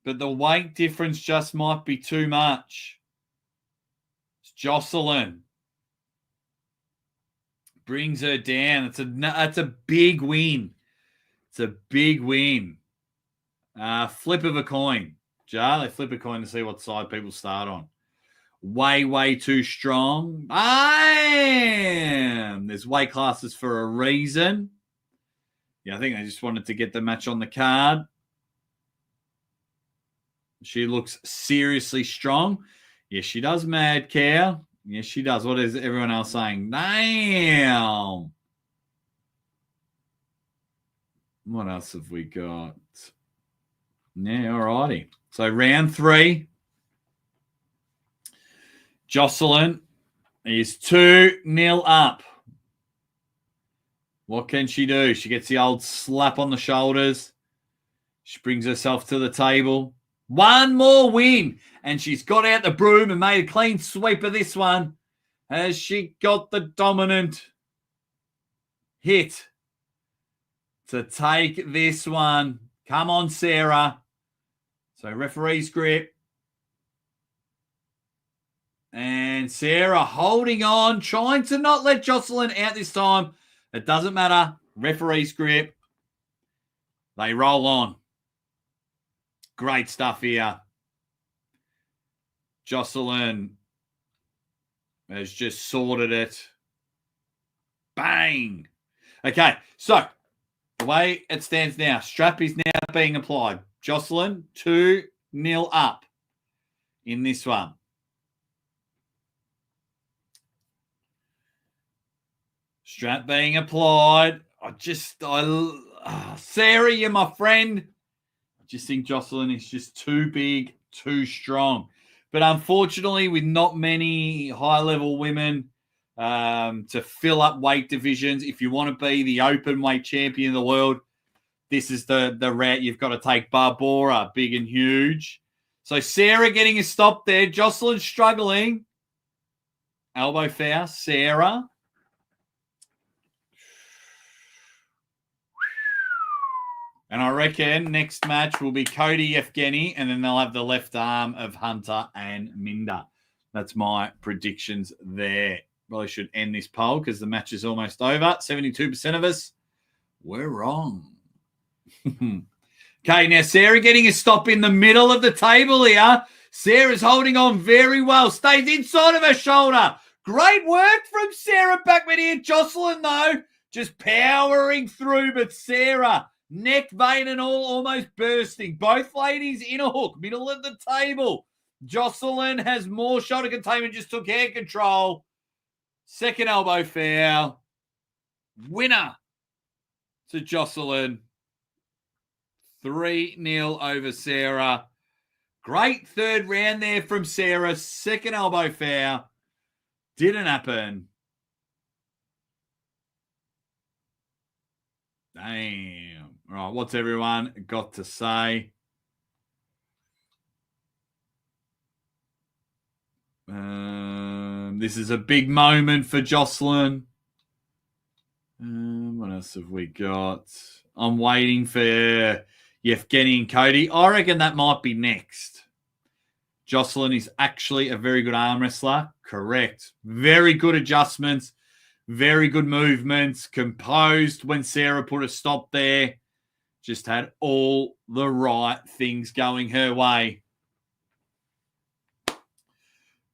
but the weight difference just might be too much. It's Jocelyn. Brings her down. That's a big win. It's a big win. Flip of a coin. Jar, they flip a coin to see what side people start on. Way too strong. Bam! There's weight classes for a reason. Yeah, I think they just wanted to get the match on the card. She looks seriously strong. Yes, she does, Mad Cow. Yes, she does. What is everyone else saying? Damn. What else have we got? Yeah, all righty. So round 3. Jocelyn is 2-0 up. What can she do? She gets the old slap on the shoulders. She brings herself to the table. One more win. And she's got out the broom and made a clean sweep of this one. Has she got the dominant hit to take this one? Come on, Sarah. So referee's grip. And Sarah holding on, trying to not let Jocelyn out this time. It doesn't matter. Referee's grip. They roll on. Great stuff here. Jocelyn has just sorted it. Bang. Okay, so the way it stands now, strap is now being applied. Jocelyn, 2-0 up in this one. Strap being applied. Sarah, you're my friend. I just think Jocelyn is just too big, too strong. But unfortunately, with not many high-level women to fill up weight divisions, if you want to be the open weight champion of the world, this is the route you've got to take. Barbora, big and huge. So Sarah getting a stop there. Jocelyn struggling. Elbow foul. Sarah. And I reckon next match will be Cody Evgeny, and then they'll have the left arm of Hunter and Minder. That's my predictions there. Probably should end this poll because the match is almost over. 72% of us were wrong. Okay, now Sarah getting a stop in the middle of the table here. Sarah's holding on very well. Stays inside of her shoulder. Great work from Sarah Backman here. Jocelyn, though, just powering through. But Sarah, neck, vein and all, almost bursting. Both ladies in a hook. Middle of the table. Jocelyn has more shoulder containment. Just took hand control. Second elbow foul. Winner to Jocelyn. 3-0 over Sarah. Great third round there from Sarah. Second elbow foul. Didn't happen. Damn. All right, what's everyone got to say? This is a big moment for Jocelyn. What else have we got? I'm waiting for Yevgeny and Cody. I reckon that might be next. Jocelyn is actually a very good arm wrestler. Correct. Very good adjustments. Very good movements. Composed when Sarah put a stop there. Just had all the right things going her way.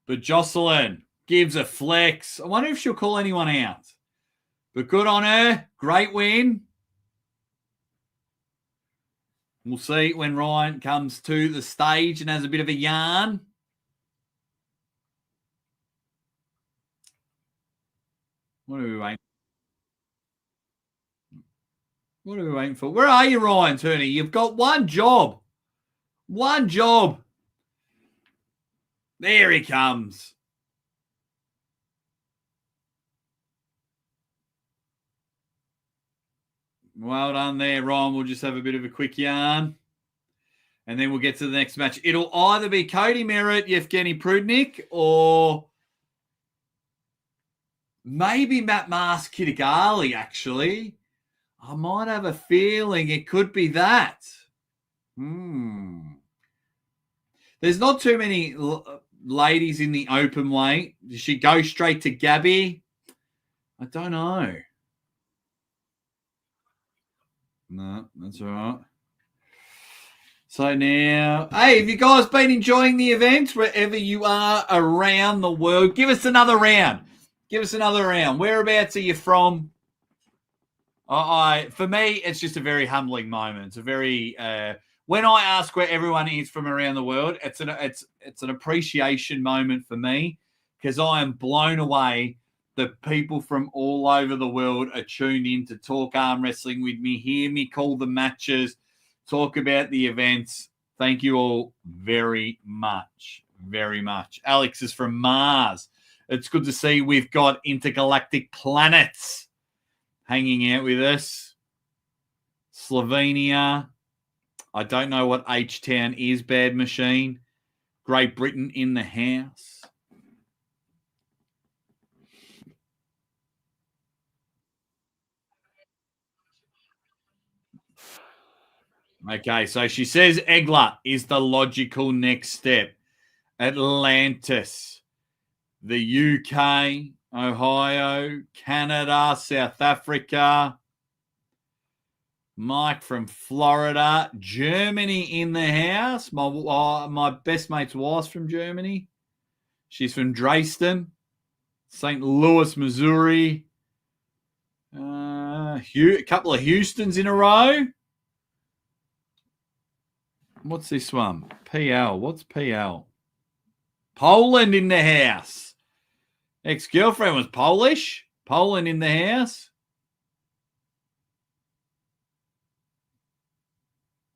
But Jocelyn gives a flex. I wonder if she'll call anyone out. But good on her. Great win. We'll see when Ryan comes to the stage and has a bit of a yarn. What are we waiting? What are we waiting for? Where are you, Ryan Turney? You've got one job. One job. There he comes. Well done there, Ryan. We'll just have a bit of a quick yarn. And then we'll get to the next match. It'll either be Cody Merritt, Yevgeny Prudnik, or maybe Matt Mars Kitagali, actually. I might have a feeling it could be that. There's not too many ladies in the open weight. Does she go straight to Gabby? I don't know. No, that's all right. So now, hey, have you guys been enjoying the events wherever you are around the world? Give us another round. Give us another round. Whereabouts are you from? For me, it's just a very humbling moment. It's a very when I ask where everyone is from around the world, it's an appreciation moment for me because I am blown away that people from all over the world are tuned in to talk arm wrestling with me, hear me call the matches, talk about the events. Thank you all very much. Very much. Alex is from Mars. It's good to see we've got intergalactic planets hanging out with us. Slovenia. I don't know what H-Town is, Bad Machine. Great Britain in the house. Okay, so she says Egler is the logical next step. Atlantis, the UK, Ohio, Canada, South Africa. Mike from Florida, Germany in the house. My best mate's wife's from Germany. She's from Dresden, St. Louis, Missouri. A couple of Houstons in a row. What's this one? PL. What's PL? Poland in the house. Ex-girlfriend was Polish. Poland in the house.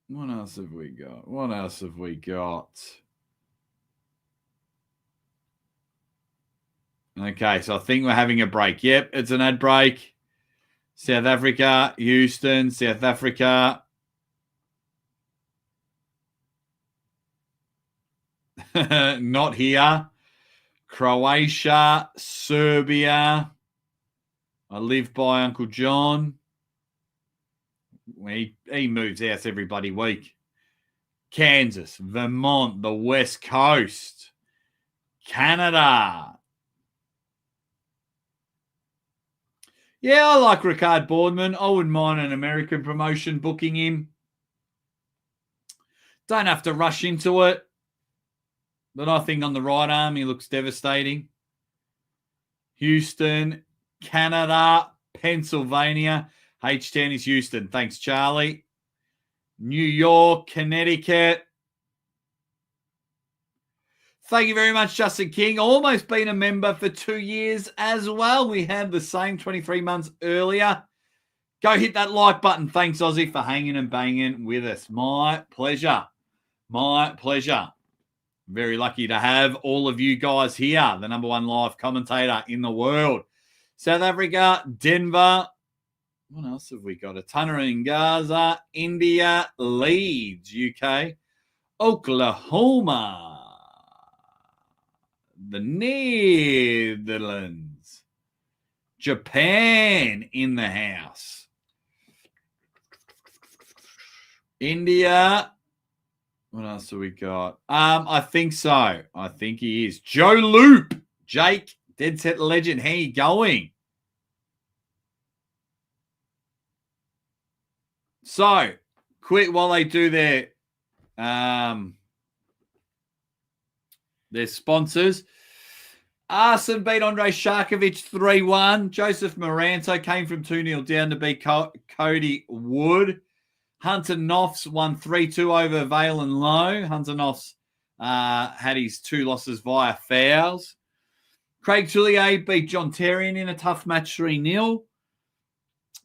What else have we got? What else have we got? Okay, so I think we're having a break. Yep, it's an ad break. South Africa, Houston, South Africa. Not here. Croatia, Serbia. I live by Uncle John. He moves house every bloody week. Kansas, Vermont, the West Coast. Canada. Yeah, I like Ricard Boardman. I wouldn't mind an American promotion booking him. Don't have to rush into it. But I think on the right arm, he looks devastating. Houston, Canada, Pennsylvania. H10 is Houston. Thanks, Charlie. New York, Connecticut. Thank you very much, Justin King. Almost been a member for 2 years as well. We had the same 23 months earlier. Go hit that like button. Thanks, Aussie, for hanging and banging with us. My pleasure. My pleasure. Very lucky to have all of you guys here. The number one live commentator in the world. South Africa, Denver. What else have we got? A Tanner in Gaza, India, Leeds, UK, Oklahoma, the Netherlands, Japan in the house, India. What else have we got? I think so. I think he is. Joe Loop, Jake, Dead Set Legend. How you going? So, quick while they do their sponsors. Arson beat Andrei Sharkovic 3-1. Joseph Moranto came from 2-0 down to beat Cody Wood. Hunter Knopfs won 3-2 over Vale and Lowe. Hunter Knopfs had his 2 losses via fouls. Craig Tullier beat John Terrian in a tough match 3-0.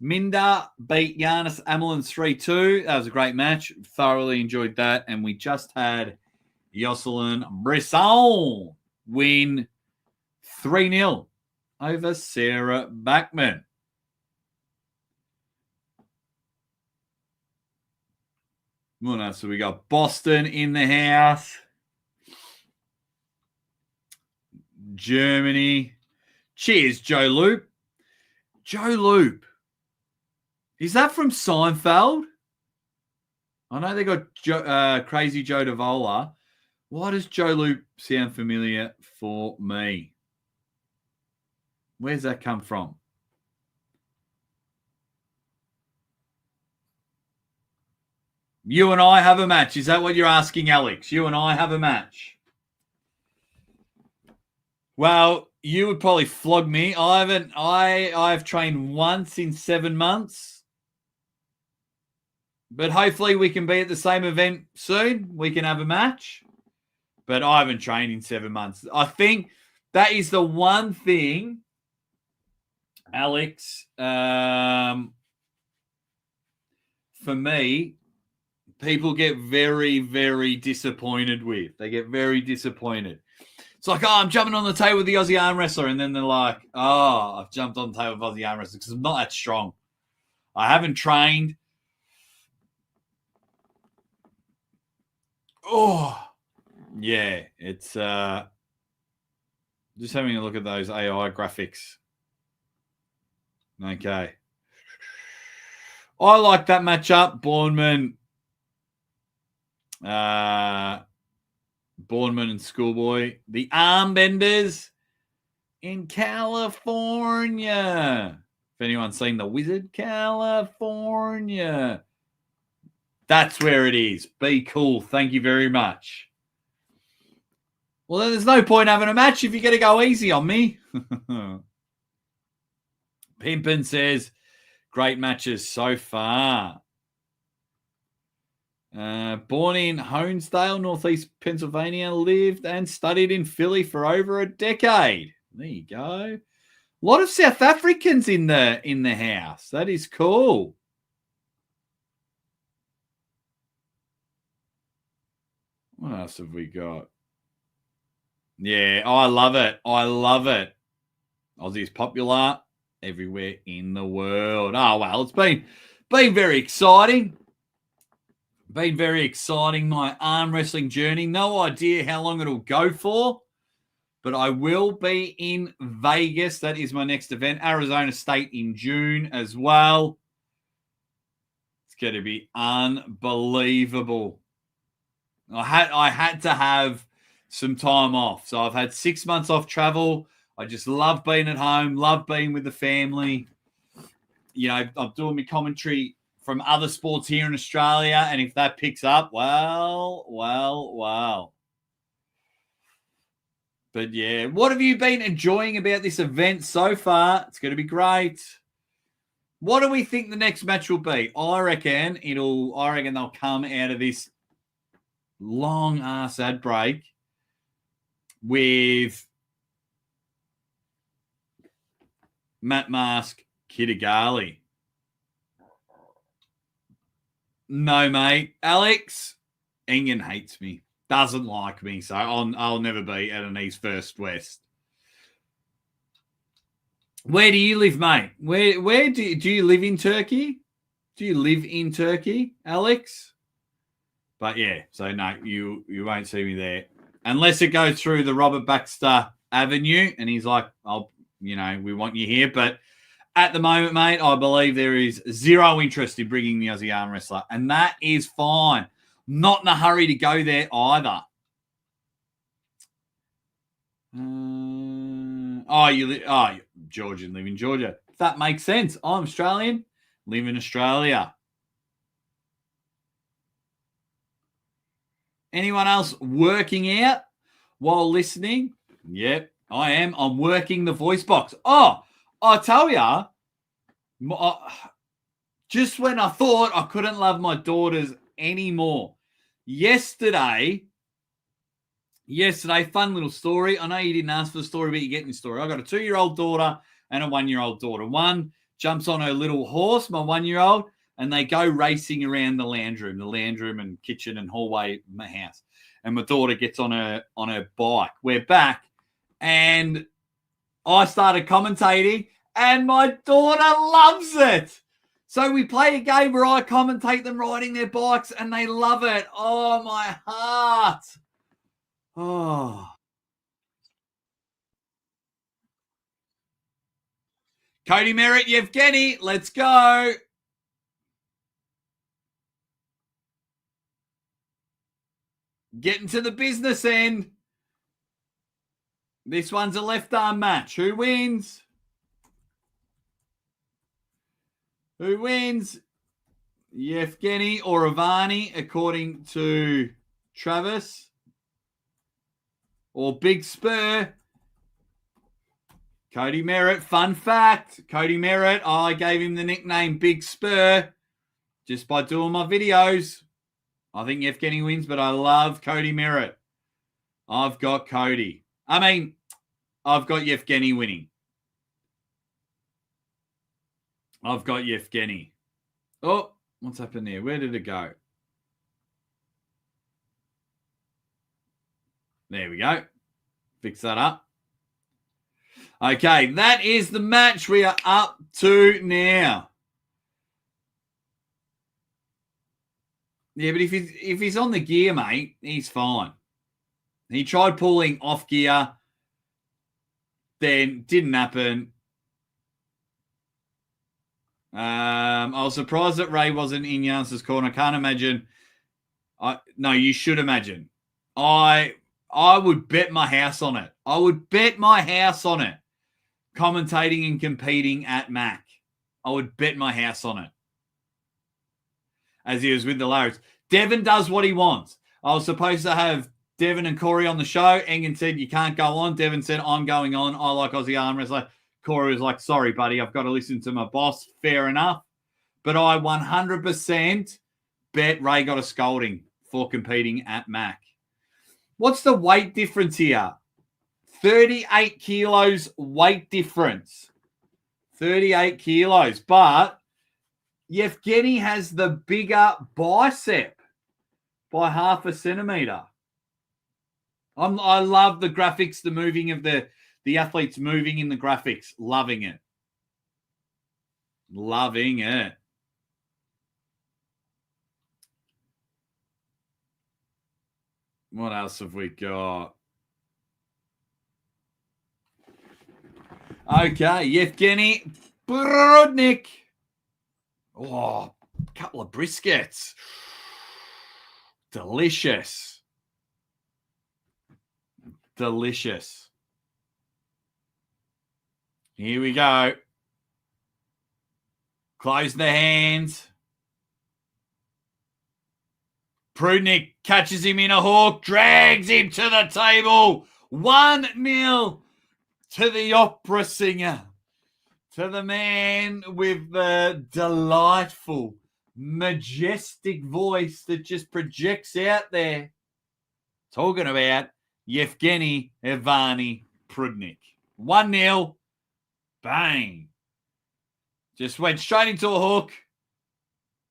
Minda beat Giannis Amelin 3-2. That was a great match. Thoroughly enjoyed that. And we just had Jocelyn Brisson win 3-0 over Sarah Backman. What else have we got? Boston in the house. Germany. Cheers, Joe Loop. Joe Loop. Is that from Seinfeld? I know they got Crazy Joe Davola. Why does Joe Loop sound familiar for me? Where's that come from? You and I have a match. Is that what you're asking, Alex? You and I have a match. Well, you would probably flog me. I've trained once in 7 months. But hopefully we can be at the same event soon. We can have a match. But I haven't trained in 7 months. I think that is the one thing, Alex, for me, people get very, very disappointed with. They get very disappointed. It's like, I'm jumping on the table with the Aussie ArmWrestler. And then they're like, I've jumped on the table with Aussie ArmWrestler because I'm not that strong. I haven't trained. Oh, yeah. It's just having a look at those AI graphics. Okay. I like that matchup. Bournemouth and Schoolboy. The Armbenders in California. If anyone's seen The Wizard, California. That's where it is. Be cool. Thank you very much. Well, then there's no point having a match if you're going to go easy on me. Pimpin says, great matches so far. Born in Honesdale, northeast Pennsylvania, lived and studied in Philly for over a decade. There you go. A lot of South Africans in the house. That is cool. What else have we got? Yeah, I love it. I love it. Aussie's popular everywhere in the world. Oh, well, it's been very exciting. Been very exciting, my arm wrestling journey. No idea how long it'll go for, but I will be in Vegas. That is my next event. Arizona State in June as well. It's going to be unbelievable. I had to have some time off. So I've had 6 months off travel. I just love being at home, love being with the family. I'm doing my commentary from other sports here in Australia, and if that picks up, well. But yeah, what have you been enjoying about this event so far? It's going to be great. What do we think the next match will be? I reckon they'll come out of this long ass ad break with Matt Mask, Kitagali. No, mate. Alex, Engen hates me. Doesn't like me, so I'll never be at an East First West. Where do you live, mate? Where do you live in Turkey? Do you live in Turkey, Alex? But yeah, so no, you won't see me there unless it goes through the Robert Baxter Avenue, and he's like, we want you here. But at the moment, mate, I believe there is zero interest in bringing the Aussie arm wrestler, and that is fine. Not in a hurry to go there either. Georgian, live in Georgia. That makes sense. I'm Australian, live in Australia. Anyone else working out while listening? Yep, I am. I'm working the voice box. Oh, I tell ya, just when I thought I couldn't love my daughters anymore. Yesterday, fun little story. I know you didn't ask for the story, but you're getting the story. I got a 2-year-old daughter and a 1-year-old daughter. One jumps on her little horse, my 1-year-old, and they go racing around the lounge room and kitchen and hallway of my house. And my daughter gets on her bike. We're back, and I started commentating, and my daughter loves it. So we play a game where I commentate them riding their bikes, and they love it. Oh, my heart. Oh. Cody Merritt, Yevgeny, let's go. Getting to the business end. This one's a left arm match. Who wins? Who wins? Yevgeny or Ivani, according to Travis. Or Big Spur. Cody Merritt. Fun fact. Cody Merritt, I gave him the nickname Big Spur just by doing my videos. I think Yevgeny wins, but I love Cody Merritt. I've got Cody. I've got Yevgeny winning. I've got Yevgeny. Oh, what's happened there? Where did it go? There we go. Fix that up. Okay, that is the match we are up to now. Yeah, but if he's on the gear, mate, he's fine. He tried pulling off gear, then didn't happen. I was surprised that Ray wasn't in Janss's corner. I can't imagine. No, you should imagine. I would bet my house on it. I would bet my house on it. Commentating and competing at Mac. I would bet my house on it. As he was with the Larratts. Devon does what he wants. I was supposed to have Devon and Corey on the show. Engen said, you can't go on. Devon said, I'm going on. I like Aussie arm wrestler. Corey was like, sorry, buddy, I've got to listen to my boss. Fair enough. But I 100% bet Ray got a scolding for competing at Mac. What's the weight difference here? 38 kilos weight difference. 38 kilos. But Yevgeny has the bigger bicep by 0.5 centimeter. I love the graphics, the moving of the athletes moving in the graphics. Loving it. Loving it. What else have we got? Okay, Yevgeny Brodnik. Oh, a couple of briskets. Delicious. Delicious. Here we go. Close the hands. Prudnik catches him in a hook, drags him to the table. 1-0 to the opera singer. To the man with the delightful, majestic voice that just projects out there. Talking about Yevgeny Ivani Prudnik. 1-0. Bang. Just went straight into a hook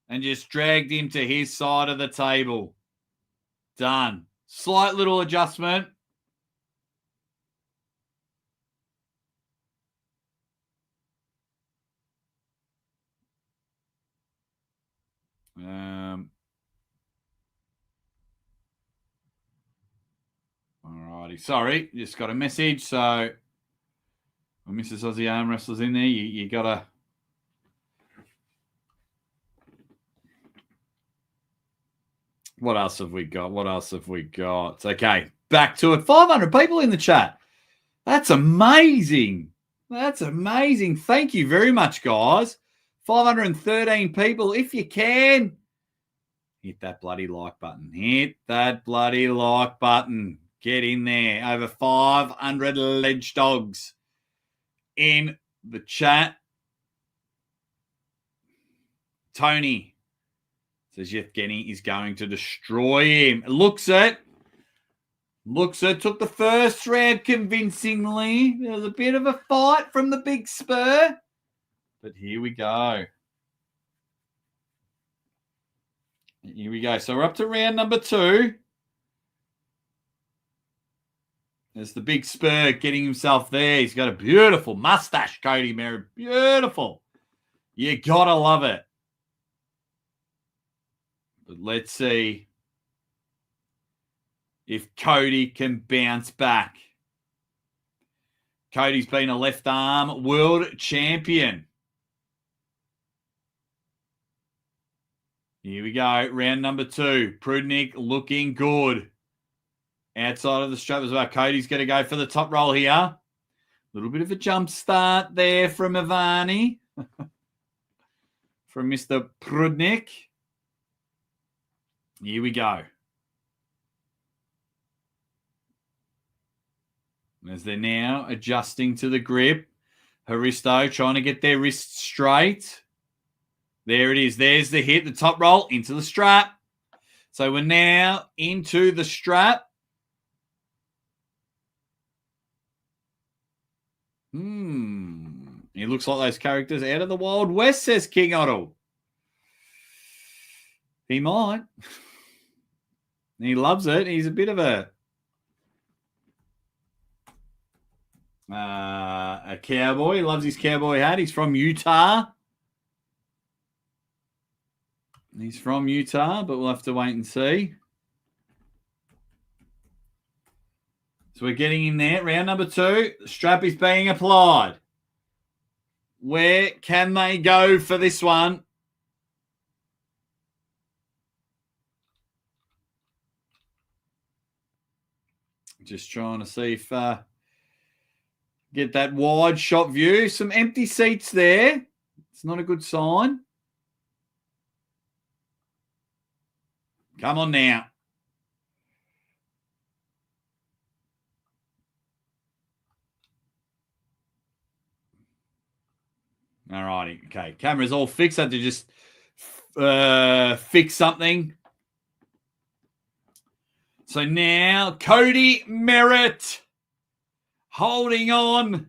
and just dragged him to his side of the table. Done. Slight little adjustment. Alrighty. Sorry, just got a message. So, when Mrs. Aussie Arm Wrestlers in there, you got to... What else have we got? Okay, back to it. 500 people in the chat. That's amazing. Thank you very much, guys. 513 people. If you can, hit that bloody like button. Get in there. Over 500 ledge dogs in the chat. Tony says Yevgeny is going to destroy him. Looks it. Took the first round convincingly. There was a bit of a fight from the big spur. But here we go. So we're up to round number 2. There's the big spur getting himself there. He's got a beautiful mustache, Cody Merritt. Beautiful. You got to love it. But let's see if Cody can bounce back. Cody's been a left arm world champion. Here we go. Round number 2. Prudnik looking good. Outside of the strap as well. Cody's going to go for the top roll here. A little bit of a jump start there from Ivani. From Mr. Prudnik. Here we go. As they're now adjusting to the grip. Haristo trying to get their wrists straight. There it is. There's the hit, the top roll into the strap. So we're now into the strap. He looks like those characters out of the Wild West, says King Otto. He might. He loves it. He's a bit of a cowboy. He loves his cowboy hat. He's from Utah. But we'll have to wait and see. So we're getting in there. Round number 2. The strap is being applied. Where can they go for this one? Just trying to see if get that wide shot view. Some empty seats there. It's not a good sign. Come on now. All righty. Okay. Camera's all fixed. I had to just fix something. So now Cody Merritt holding on.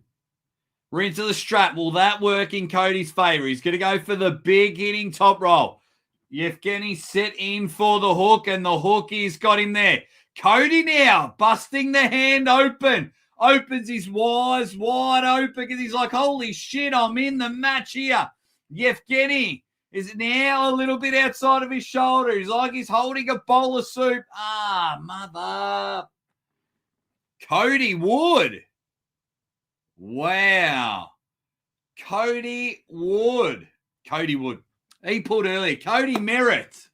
We're into the strap. Will that work in Cody's favor? He's going to go for the big hitting top roll. Yevgeny set in for the hook, and the hook he's got him there. Cody now busting the hand open. Opens his eyes wide open because he's like, holy shit, I'm in the match here. Yevgeny is now a little bit outside of his shoulder. He's like he's holding a bowl of soup. Ah, mother. Cody Wood. Wow. Cody Wood. He pulled earlier. Cody Merritt.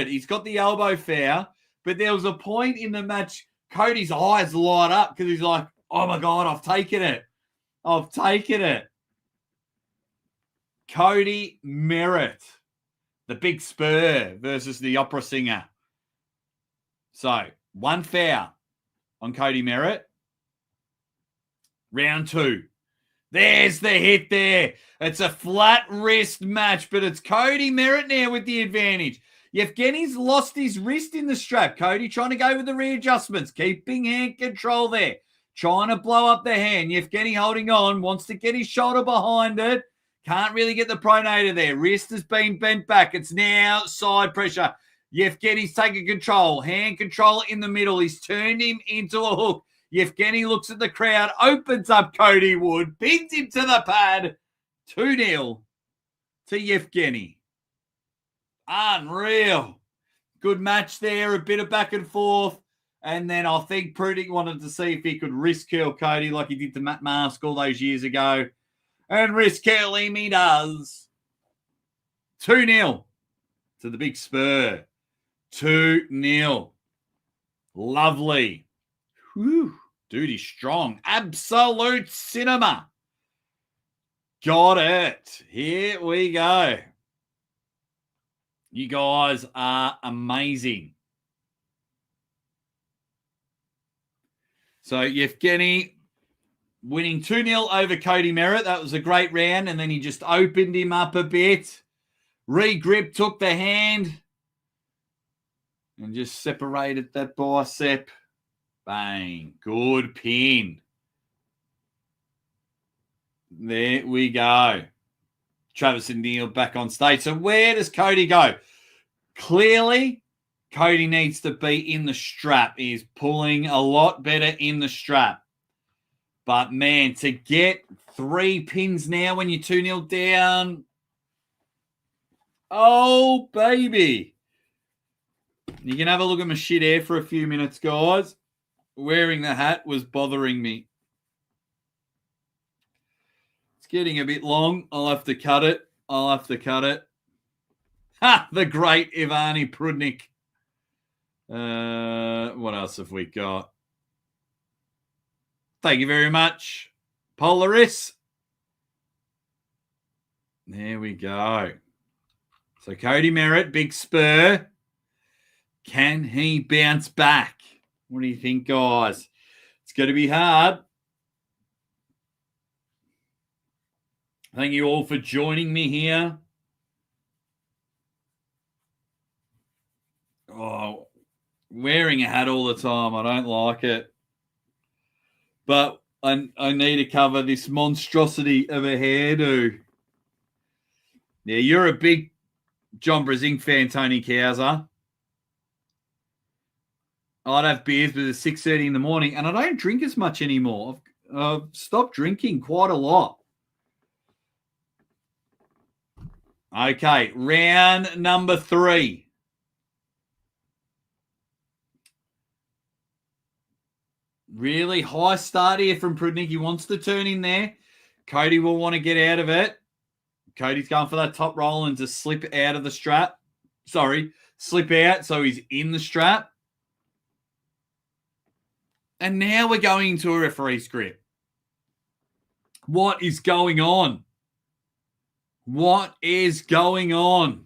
He's got the elbow foul, but there was a point in the match, Cody's eyes light up because he's like, oh my God, I've taken it. Cody Merritt, the big spur versus the opera singer. So, 1 foul on Cody Merritt. Round 2. There's the hit there. It's a flat wrist match, but it's Cody Merritt now with the advantage. Yevgeny's lost his wrist in the strap. Cody trying to go with the readjustments, keeping hand control there. Trying to blow up the hand. Yevgeny holding on, wants to get his shoulder behind it. Can't really get the pronator there. Wrist has been bent back. It's now side pressure. Yevgeny's taking control. Hand control in the middle. He's turned him into a hook. Yevgeny looks at the crowd, opens up Cody Wood, pins him to the pad. 2-0 to Yevgeny. Unreal. Good match there, a bit of back and forth. And then I think Prudnick wanted to see if he could wrist curl Cody like he did to Matt Mask all those years ago. And wrist curl him he does. 2-0 to the big spur. 2-0. Lovely. Whew. Dude, he's strong. Absolute cinema. Got it. Here we go. You guys are amazing. So Yevgeny winning 2-0 over Cody Merritt. That was a great round. And then he just opened him up a bit. Re-gripped, took the hand. And just separated that bicep. Bang. Good pin. There we go. Travis and Neil back on stage. So where does Cody go? Clearly, Cody needs to be in the strap. He's pulling a lot better in the strap. But, man, to get 3 pins now when you're 2-0 down. Oh, baby. You can have a look at my shit hair for a few minutes, guys. Wearing the hat was bothering me. It's getting a bit long. I'll have to cut it. Ha! The great Ivani Prudnick. What else have we got? Thank you very much, Polaris. There we go. So Cody Merritt, big spur. Can he bounce back? What do you think, guys? It's going to be hard. Thank you all for joining me here. Oh, wearing a hat all the time. I don't like it. But I need to cover this monstrosity of a hairdo. Yeah, you're a big John Brzenk fan, Tony Cowser. I'd have beers, but it's 6:30 in the morning, and I don't drink as much anymore. I've stopped drinking quite a lot. Okay, round number 3. Really high start here from Prudnick. He wants to turn in there. Cody will want to get out of it. Cody's going for that top roll and to slip out of the strap. Sorry, slip out so he's in the strap. And now we're going into a referee's grip. What is going on? What is going on?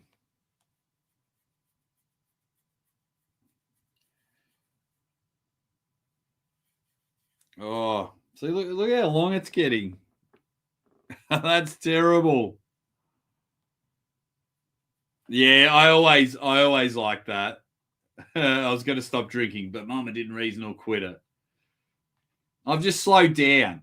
Oh, see, look how long it's getting. That's terrible. Yeah, I always like that. I was going to stop drinking, but Mama didn't reason or quit it. I've just slowed down.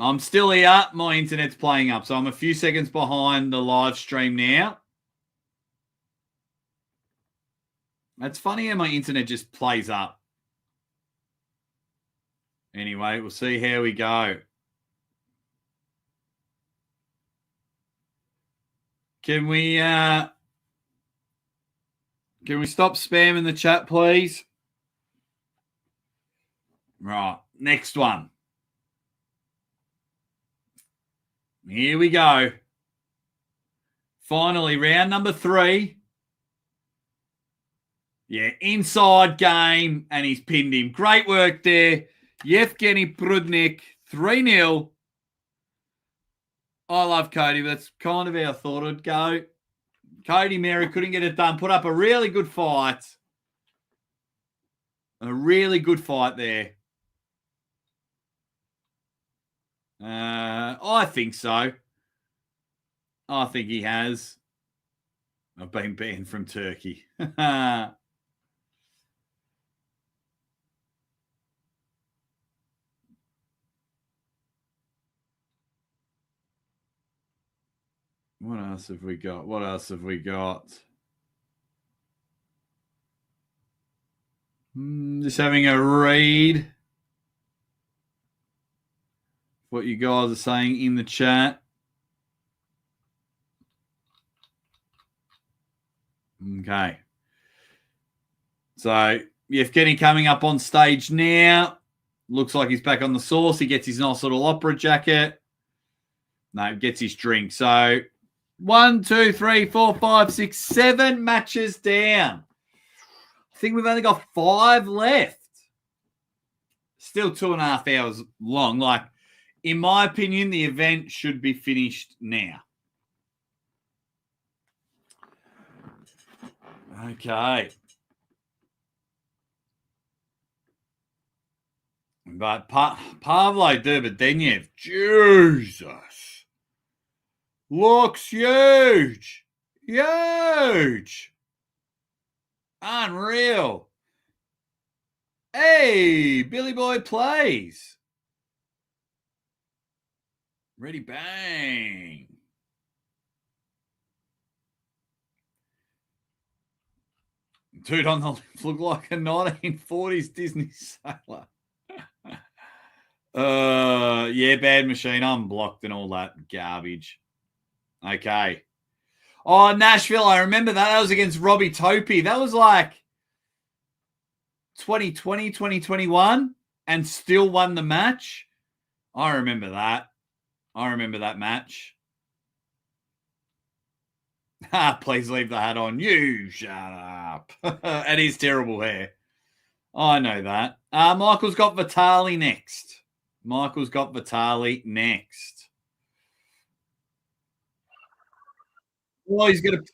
I'm still here. My internet's playing up, so I'm a few seconds behind the live stream now. That's funny how my internet just plays up. Anyway, we'll see how we go. Can we stop spamming the chat, please? Right, next one. Here we go. Finally, round number 3. Yeah, inside game, and he's pinned him. Great work there. Yevgeny Prudnik, 3-0. I love Cody, but that's kind of how I thought it'd go. Cody Mary couldn't get it done. Put up a really good fight. A really good fight there. I think so. I think he has. I've been banned from Turkey. What else have we got? What else have we got? Just having a read. What you guys are saying in the chat. Okay. So, Yevgeny coming up on stage now. Looks like he's back on the sauce. He gets his nice little opera jacket. No, gets his drink. So, 1, 2, 3, 4, 5, 6, 7 matches down. I think we've only got 5 left. Still 2.5 hours long. Like, in my opinion, the event should be finished now. Okay. But Pavlo Durbadenyev, Jesus, looks huge. Huge. Unreal. Hey, Billy Boy plays. Ready, bang. Dude on the left looked like a 1940s Disney sailor. Yeah, Bad Machine, unblocked and all that garbage. Okay. Oh, Nashville, I remember that. That was against Robbie Topi. That was like 2020, 2021, and still won the match. I remember that. I remember that match. Please leave the hat on. You shut up. And his terrible hair. I know that. Michael's got Vitali next. Michael's got Vitali next. Well, he's going to...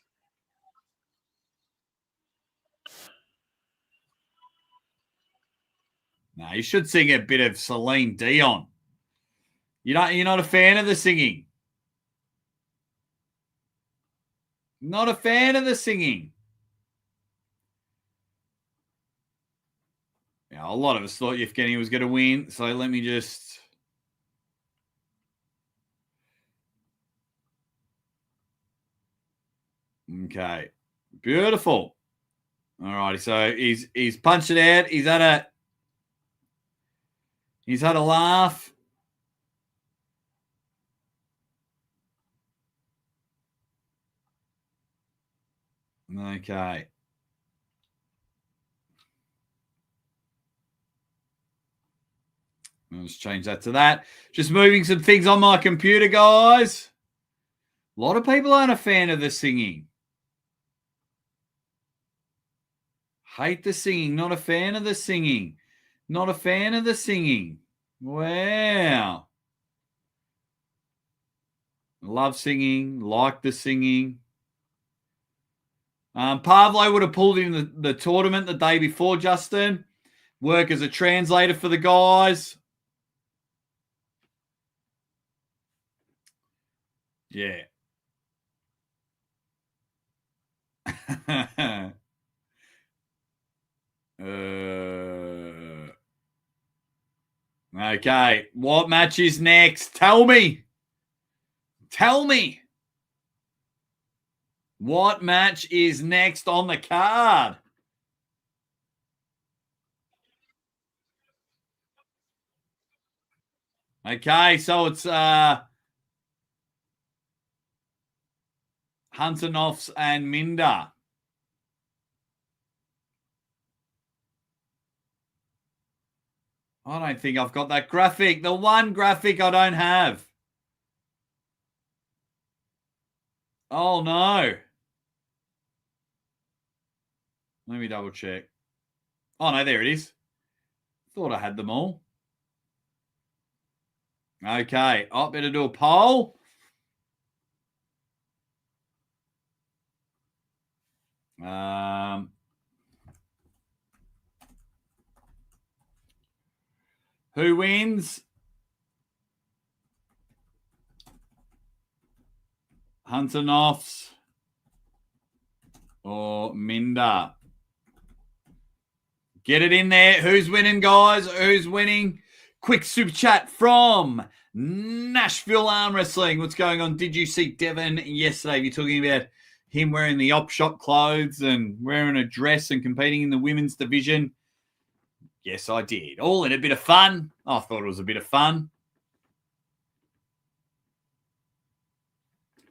No, you should sing a bit of Celine Dion. You're not a fan of the singing. Not a fan of the singing. Yeah, a lot of us thought Yevgeny was going to win, so let me just... Okay. Beautiful. All righty, so he's punched it out. He's had a laugh. Okay. I'll just change that to that. Just moving some things on my computer, guys. A lot of people aren't a fan of the singing. Hate the singing. Not a fan of the singing. Not a fan of the singing. Wow. Love singing. Like the singing. Pavlo would have pulled in the tournament the day before, Justin. Work as a translator for the guys. Yeah. Okay. What match is next? Tell me. Tell me. What match is next on the card? Okay, so it's Hunternoffs and Minder. I don't think I've got that graphic. The one graphic I don't have. Oh, no. Let me double check. Oh, no, there it is. Thought I had them all. Okay. Oh, better do a poll. Who wins? Hunter Noffs or Minder? Get it in there. Who's winning, guys? Who's winning? Quick super chat from Nashville Arm Wrestling. What's going on? Did you see Devon yesterday? You're talking about him wearing the op shop clothes and wearing a dress and competing in the women's division. Yes, I did. All in a bit of fun. I thought it was a bit of fun.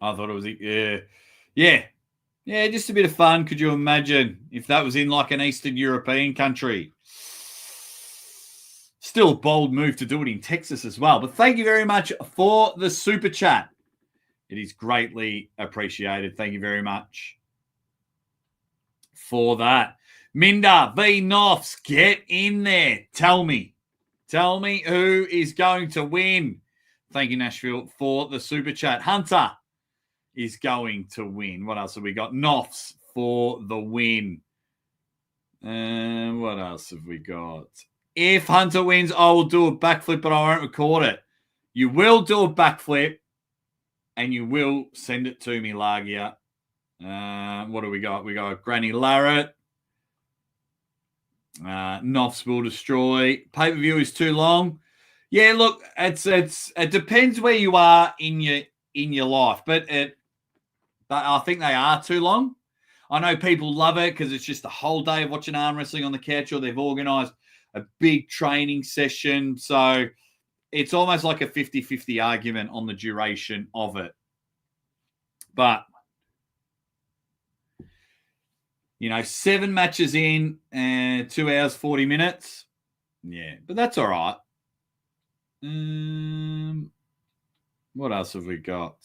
I thought it was, yeah, just a bit of fun. Could you imagine if that was in like an Eastern European country? Still a bold move to do it in Texas as well. But thank you very much for the super chat. It is greatly appreciated. Thank you very much for that. Minder v. Noffs, get in there. Tell me who is going to win. Thank you, Nashville, for the super chat. Hunter is going to win. What else have we got? Noffs for the win. What else have we got? If Hunter wins, I will do a backflip, but I won't record it. You will do a backflip, and you will send it to me, Lagia. What do we got? We got Granny Larratt. Noffs will destroy. Pay-per-view is too long. Yeah, look, it depends where you are in your life, but I think they are too long. I know people love it because it's just a whole day of watching arm wrestling on the couch, or they've organised a big training session. So it's almost like a 50-50 argument on the duration of it. But, 7 matches in, 2 hours, 40 minutes. Yeah, but that's all right. What else have we got?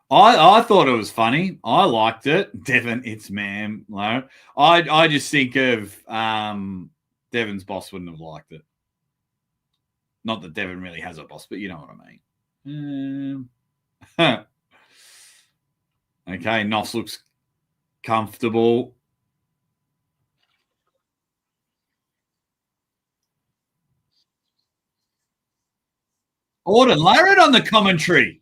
I thought it was funny. I liked it. Devon, it's ma'am. I just think of Devon's boss wouldn't have liked it. Not that Devon really has a boss, but you know what I mean. Okay, Noss looks comfortable. Auden Larratt on the commentary.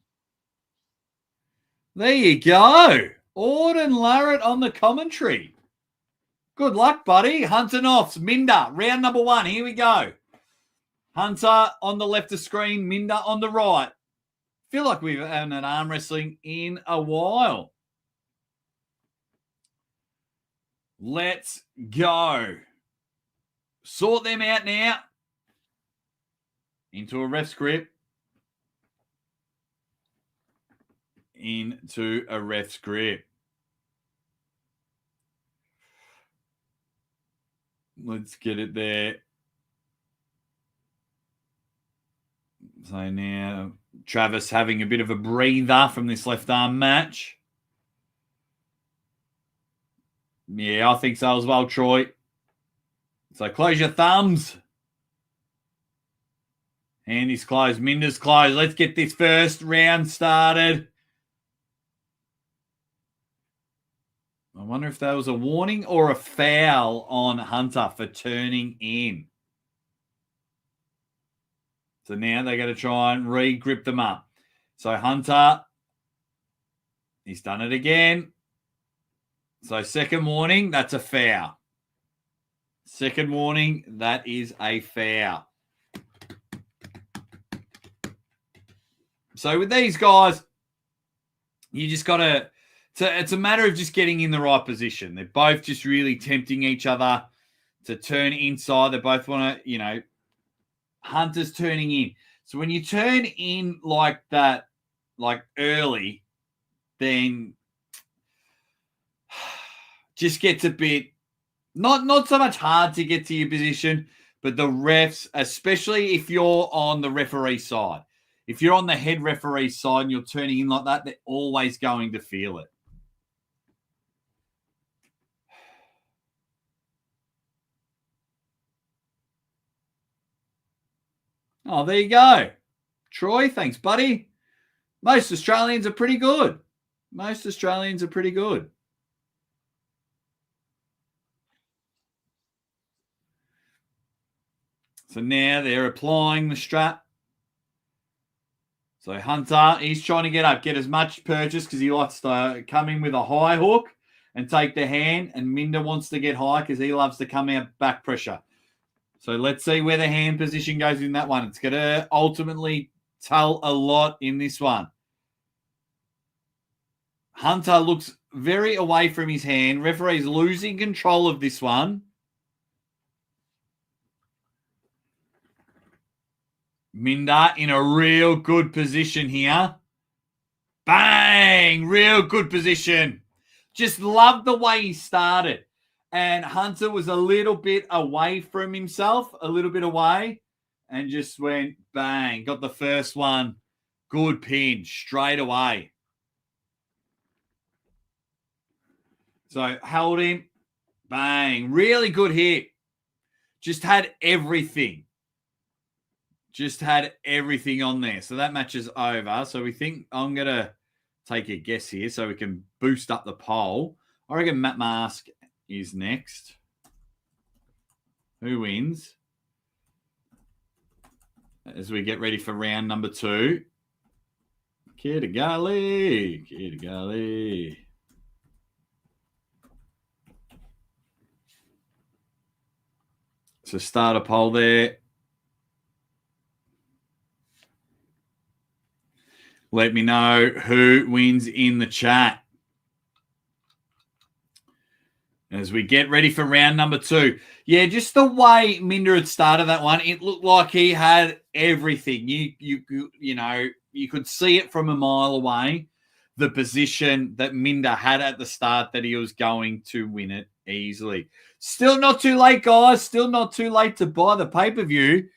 There you go. Auden Larratt on the commentary. Good luck, buddy. Hunter Noffs, Minder, round number 1. Here we go. Hunter on the left of screen, Minder on the right. Feel like we've had an arm wrestling in a while. Let's go. Sort them out now. Into a ref's grip. Into a ref's grip. Let's get it there. So now Travis having a bit of a breather from this left arm match. Yeah, I think so as well, Troy. So close your thumbs. Hand is closed. Minder's closed. Let's get this first round started. I wonder if that was a warning or a foul on Hunter for turning in. So now they're going to try and re-grip them up. So Hunter, he's done it again. So second warning, that's a foul. Second warning, that is a foul. So with these guys, you just got to, it's a matter of just getting in the right position. They're both just really tempting each other to turn inside. They both want to, Hunter's turning in. So when you turn in like that, like early, then just gets a bit, not so much hard to get to your position, but the refs, especially if you're on the referee side, if you're on the head referee side and you're turning in like that, they're always going to feel it. Oh, there you go. Troy, thanks, buddy. Most Australians are pretty good. Most Australians are pretty good. So now they're applying the strap. So Hunter, he's trying to get up, get as much purchase because he likes to come in with a high hook and take the hand. And Minder wants to get high because he loves to come out back pressure. So let's see where the hand position goes in that one. It's going to ultimately tell a lot in this one. Hunter looks very away from his hand. Referee's losing control of this one. Minder in a real good position here. Bang! Real good position. Just love the way he started. And Hunter was a little bit away from himself, a little bit away, and just went bang. Got the first one. Good pin straight away. So held him. Bang. Really good hit. Just had everything. Just had everything on there. So that match is over. So we think I'm going to take a guess here so we can boost up the poll. I reckon Matt Mask is next. Who wins? As we get ready for round number 2. Kitagali. Kitagali. So start a poll there. Let me know who wins in the chat. As we get ready for round number 2. Yeah, just the way Minder had started that one, it looked like he had everything. You know, you could see it from a mile away, the position that Minder had at the start that he was going to win it easily. Still not too late, guys. Still not too late to buy the pay-per-view.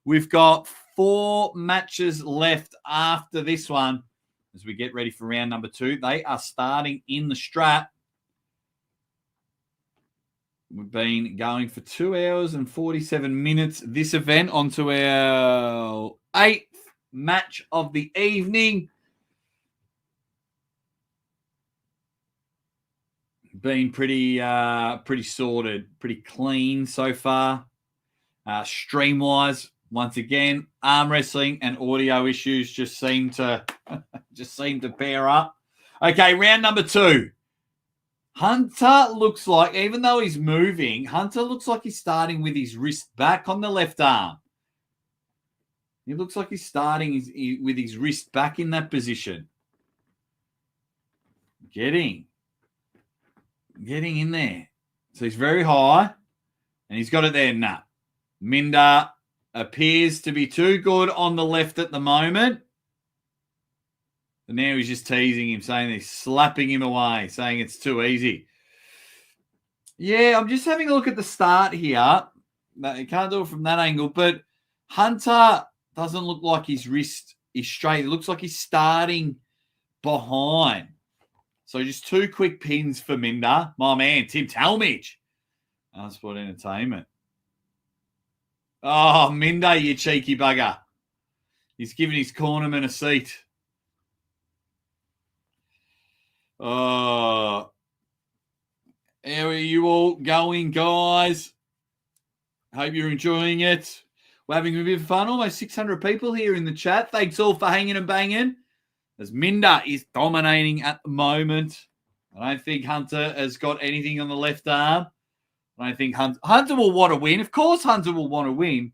We've got 4 matches left after this one as we get ready for round number 2. They are starting in the strap. We've been going for 2 hours and 47 minutes. This event onto our 8th match of the evening. Been pretty sorted, pretty clean so far. Stream-wise, once again, arm wrestling and audio issues just seem to pair up. Okay, round number 2. Hunter looks like, even though he's moving, Hunter looks like he's starting with his wrist back on the left arm. He looks like he's starting with his wrist back in that position. Getting in there. So he's very high, and he's got it there. Nah. Minder appears to be too good on the left at the moment. And now he's just teasing him, saying he's slapping him away, saying it's too easy. Yeah, I'm just having a look at the start here. You can't do it from that angle, but Hunter doesn't look like his wrist is straight. It looks like he's starting behind. So just 2 quick pins for Minder. My man, Tim Talmadge. Sport Entertainment. Oh, Minder, you cheeky bugger. He's giving his cornerman a seat. How are you all going, guys? Hope you're enjoying it. We're having a bit of fun. Almost 600 people here in the chat. Thanks all for hanging and banging. As Minder is dominating at the moment. I don't think Hunter has got anything on the left arm. I don't think Hunter will want to win. Of course Hunter will want to win.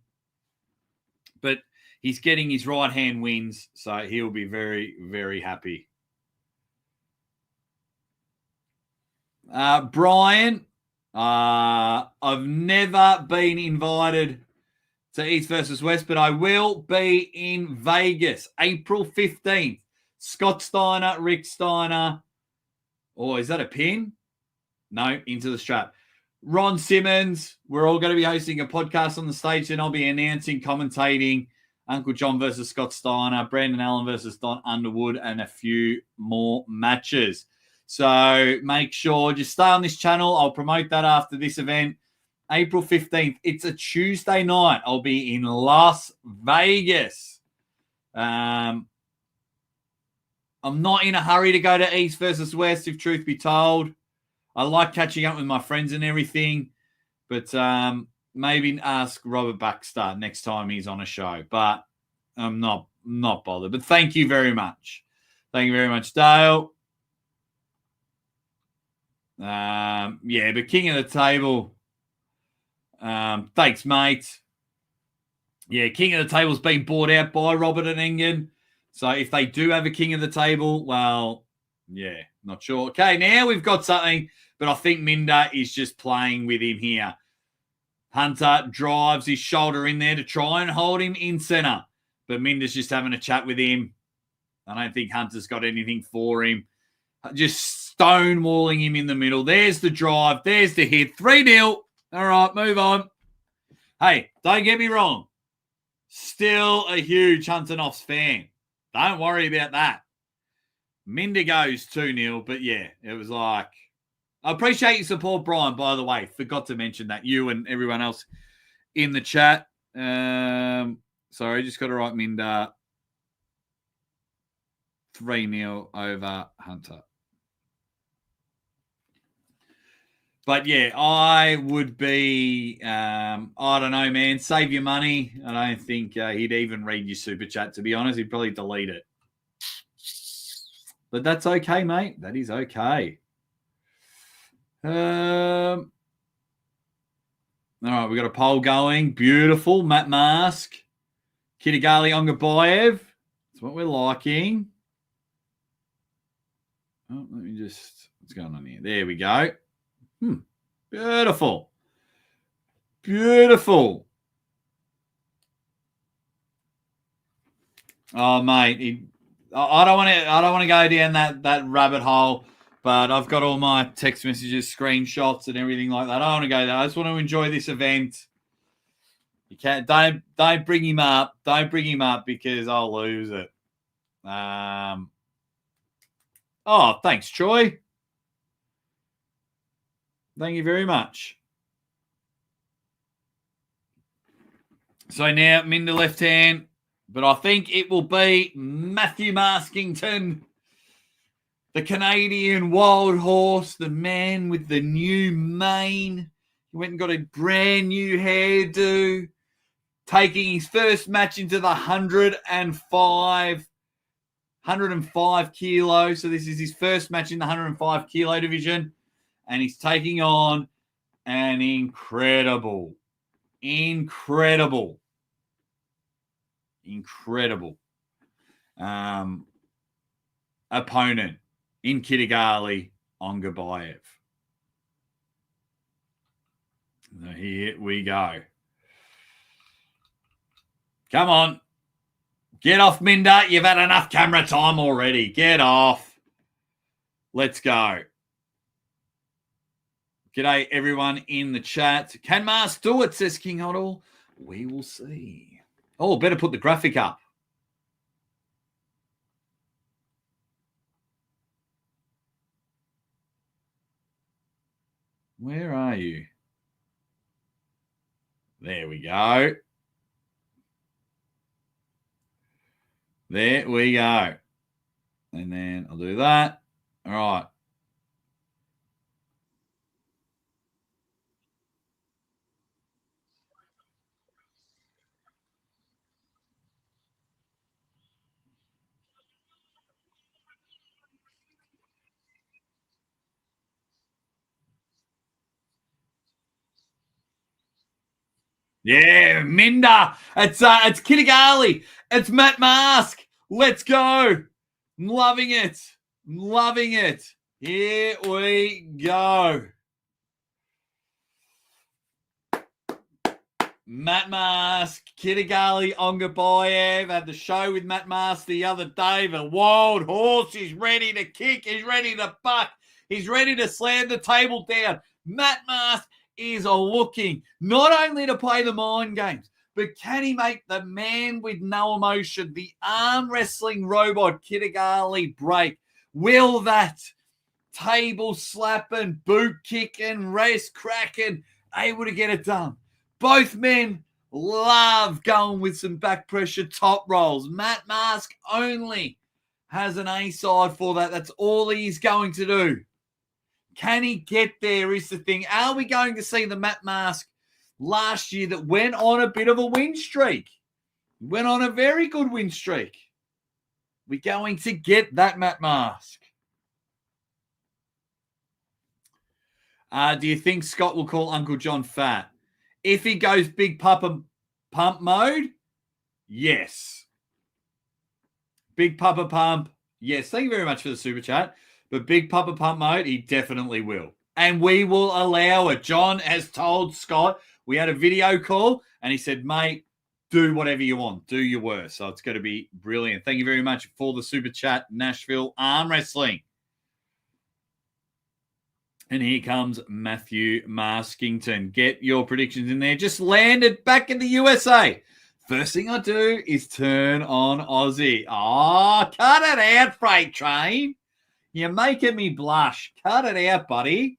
But he's getting his right hand wins, so he'll be very, very happy. Brian, I've never been invited to East versus West, but I will be in Vegas, April 15th. Scott Steiner, Rick Steiner. Oh, is that a pin? No, into the strap. Ron Simmons. We're all going to be hosting a podcast on the stage, and I'll be announcing, commentating Uncle John versus Scott Steiner, Brandon Allen versus Don Underwood, and a few more matches. So make sure, just stay on this channel. I'll promote that after this event. April 15th. It's a Tuesday night. I'll be in Las Vegas. I'm not in a hurry to go to East versus West, if truth be told. I like catching up with my friends and everything, but maybe ask Robert Baxter next time he's on a show. But I'm not bothered. But thank you very much. Thank you very much, Dale. Yeah, but King of the Table. Thanks, mate. Yeah, King of the Table's been bought out by Robert and Engen. So if they do have a King of the Table, well, yeah, not sure. Okay, now we've got something, but I think Minder is just playing with him here. Hunter drives his shoulder in there to try and hold him in center, but Minder's just having a chat with him. I don't think Hunter's got anything for him. Just stonewalling him in the middle. There's the drive. There's the hit. 3-0. All right, move on. Hey, don't get me wrong. Still a huge Hunter Knopf's fan. Don't worry about that. Minder goes 2-0, but yeah, it was like, I appreciate your support, Brian, by the way. Forgot to mention that. You and everyone else in the chat. Sorry, just got to write Minder 3-0 over Hunter. But yeah, I would be, I don't know, man, save your money. I don't think he'd even read your super chat, to be honest. He'd probably delete it. But that's okay, mate. That is okay. All right, we got a poll going. Beautiful. Matt Mask. Kitagali Ongabayev. That's what we're liking. Oh, let me just, what's going on here? There we go. Beautiful. Beautiful. Oh, mate. I don't want to go down that rabbit hole, but I've got all my text messages, screenshots, and everything like that. I don't want to go there. I just want to enjoy this event. You can't don't bring him up. Don't bring him up because I'll lose it. Oh, thanks, Troy. Thank you very much. So now Minder left hand, but I think it will be Matthew Maskington, the Canadian wild horse, the man with the new mane. He went and got a brand new hairdo, taking his first match into the 105 kilo. So this is his first match in the 105 kilo division. And he's taking on an incredible opponent in Kitagali Ongabayev. So here we go. Come on. Get off, Minder. You've had enough camera time already. Get off. Let's go. G'day, everyone in the chat. Can Mask do it, says King Hoddle. We will see. Oh, better put the graphic up. Where are you? There we go. There we go. And then I'll do that. All right. Yeah, Minder. It's Kitagali. It's Matt Mask. Let's go. I'm loving it. I'm loving it. Here we go. Matt Mask, Kitagali Ongabayev had the show with Matt Mask the other day. The wild horse is ready to kick. He's ready to buck. He's ready to slam the table down. Matt Mask is looking not only to play the mind games, but can he make the man with no emotion, the arm wrestling robot Kitagali break? Will that table slapping, boot kicking, race cracking able to get it done. Both men love going with some back pressure top rolls. Matt Mask only has an A side for that. That's all he's going to do. Can he get there is the thing. Are we going to see the Matt Mask last year that went on a bit of a win streak? Went on a very good win streak. We're going to get that Matt Mask. Do you think Scott will call Uncle John fat? If he goes big Papa Pump mode, yes. Big Papa Pump, yes. Thank you very much for the super chat. But big Papa Pump mode, he definitely will. And we will allow it. John has told Scott, we had a video call, and he said, mate, do whatever you want. Do your worst. So it's going to be brilliant. Thank you very much for the super chat, Nashville Arm Wrestling. And here comes Matthew Maskington. Get your predictions in there. Just landed back in the USA. First thing I do is turn on Aussie. Oh, cut it out, Freight Train. You're making me blush. Cut it out, buddy.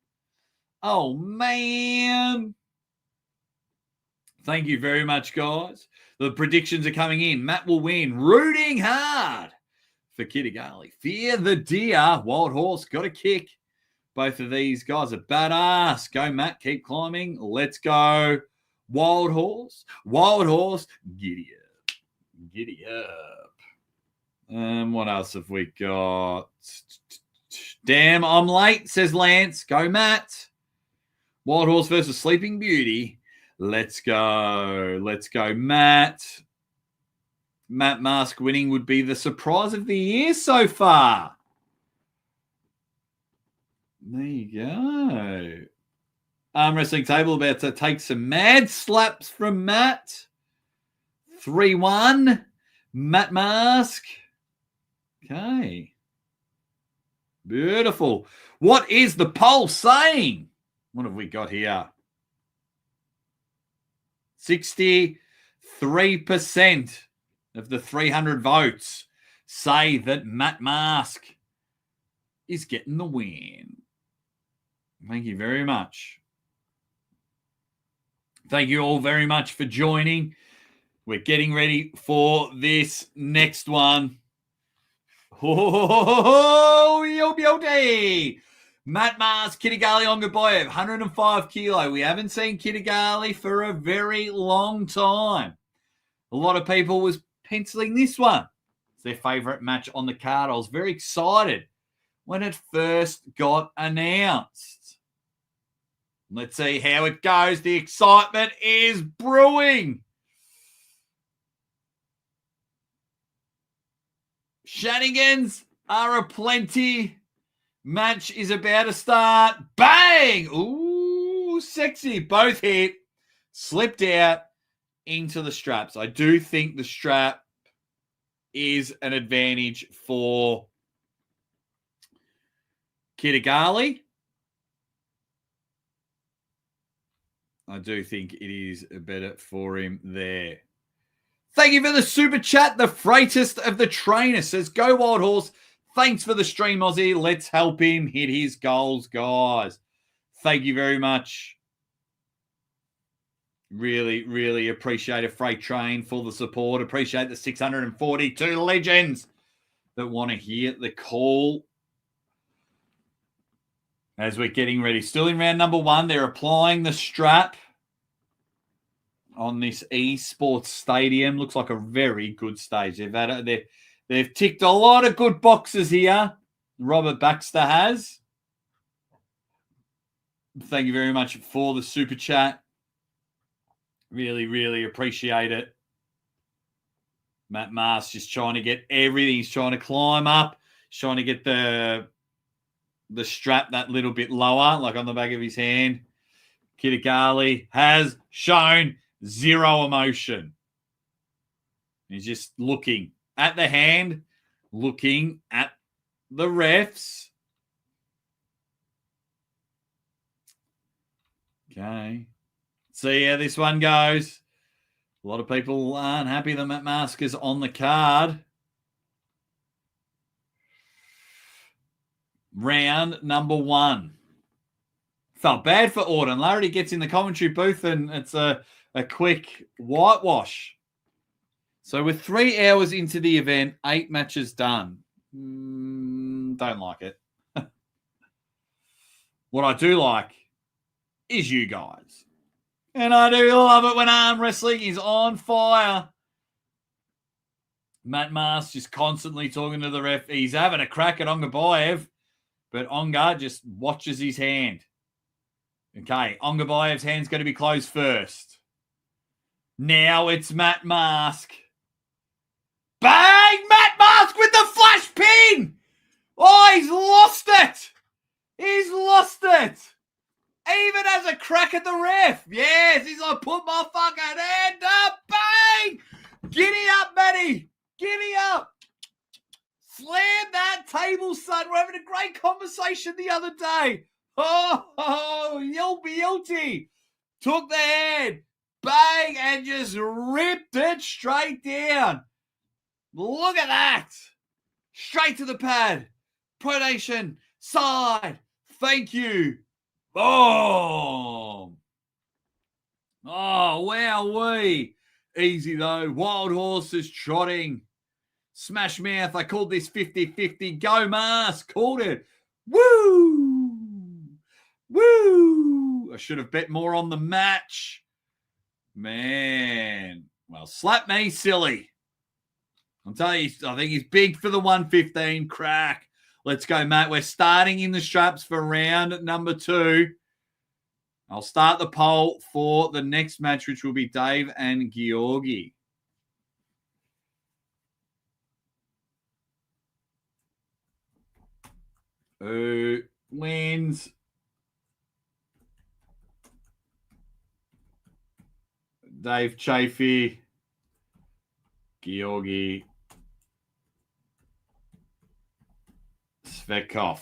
Oh, man. Thank you very much, guys. The predictions are coming in. Matt will win. Rooting hard for Kittigali. Fear the deer. Wild Horse got a kick. Both of these guys are badass. Go, Matt. Keep climbing. Let's go. Wild Horse. Wild Horse. Giddy up. Giddy up. What else have we got? Damn, I'm late, says Lance. Go, Matt. Wild Horse versus Sleeping Beauty. Let's go. Let's go, Matt. Matt Mask winning would be the surprise of the year so far. There you go. Arm wrestling table about to take some mad slaps from Matt. 3-1. Matt Mask. Okay. Beautiful. What is the poll saying? What have we got here? 63% of the 300 votes say that Matt Mask is getting the win. Thank you very much. Thank you all very much for joining. We're getting ready for this next one. Oh, yo, beauty. Matt Mask, Kittigali Ongaboyev, 105 kilo. We haven't seen Kittigali for a very long time. A lot of people was penciling this one. It's their favorite match on the card. I was very excited when it first got announced. Let's see how it goes. The excitement is brewing. Shenanigans are aplenty. Match is about to start. Bang! Ooh, sexy. Both hit. Slipped out into the straps. I do think the strap is an advantage for Kittigali. I do think it is better for him there. Thank you for the super chat. The freightest of the trainer says, go Wild Horse. Thanks for the stream, Aussie. Let's help him hit his goals, guys. Thank you very much. Really, really appreciate a Freight Train for the support. Appreciate the 642 legends that want to hear the call. As we're getting ready. Still in round number one. They're applying the strap on this esports stadium. Looks like a very good stage. They've ticked a lot of good boxes here. Robert Baxter has. Thank you very much for the super chat. Really, really appreciate it. Matt Mask just trying to get everything. He's trying to climb up. He's trying to get the strap that little bit lower, like on the back of his hand. Kittigali has shown zero emotion. He's just looking at the hand, looking at the refs. Okay. See how this one goes. A lot of people aren't happy that Matt Mask is on the card. Round number one. Felt bad for Auden. Larratt gets in the commentary booth and it's a quick whitewash. So we're 3 hours into the event, 8 matches done. Don't like it. What I do like is you guys. And I do love it when arm wrestling is on fire. Matt Mast just constantly talking to the ref. He's having a crack at Ongabayev, but Onga just watches his hand. Okay, Ongabayev's hand's going to be closed first. Now it's Matt Mask. Bang! Matt Mask with the flash pin! Oh, he's lost it! He's lost it! Even has a crack at the ref. Yes, he's like, put my fucking hand up. Bang! Giddy up, Matty. Giddy up. Slam that table, son. We're having a great conversation the other day. Oh, Yelty. Took the hand. Bang! And just ripped it straight down. Look at that. Straight to the pad. Pronation. Side. Thank you. Boom. Oh, wowee. Easy, though. Wild horses trotting. Smash mouth. I called this 50-50. Go Mask. Called it. Woo. Woo. I should have bet more on the match. Man. Well, slap me silly. I'll tell you, I think he's big for the 115 crack. Let's go, Matt. We're starting in the straps for round number 2. I'll start the poll for the next match, which will be Dave and Georgi. Who wins? Dave Chafee, Georgi Svetkov.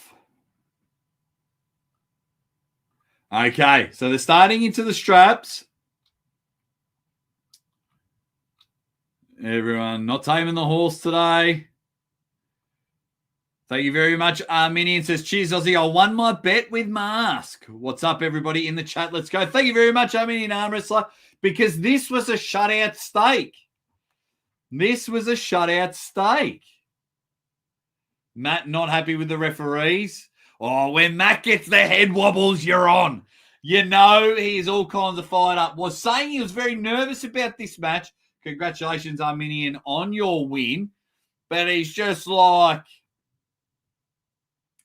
Okay, so they're starting into the straps. Everyone, not taming the horse today. Thank you very much. Minion says, cheers, Aussie. I won my bet with Mask. What's up, everybody in the chat? Let's go. Thank you very much, Minion ArmWrestler, because this was a shutout stake. This was a shutout stake. Matt not happy with the referees. Oh, when Matt gets the head wobbles, you're on. You know he's all kinds of fired up. Was saying he was very nervous about this match. Congratulations, Arminian, on your win. But he's just like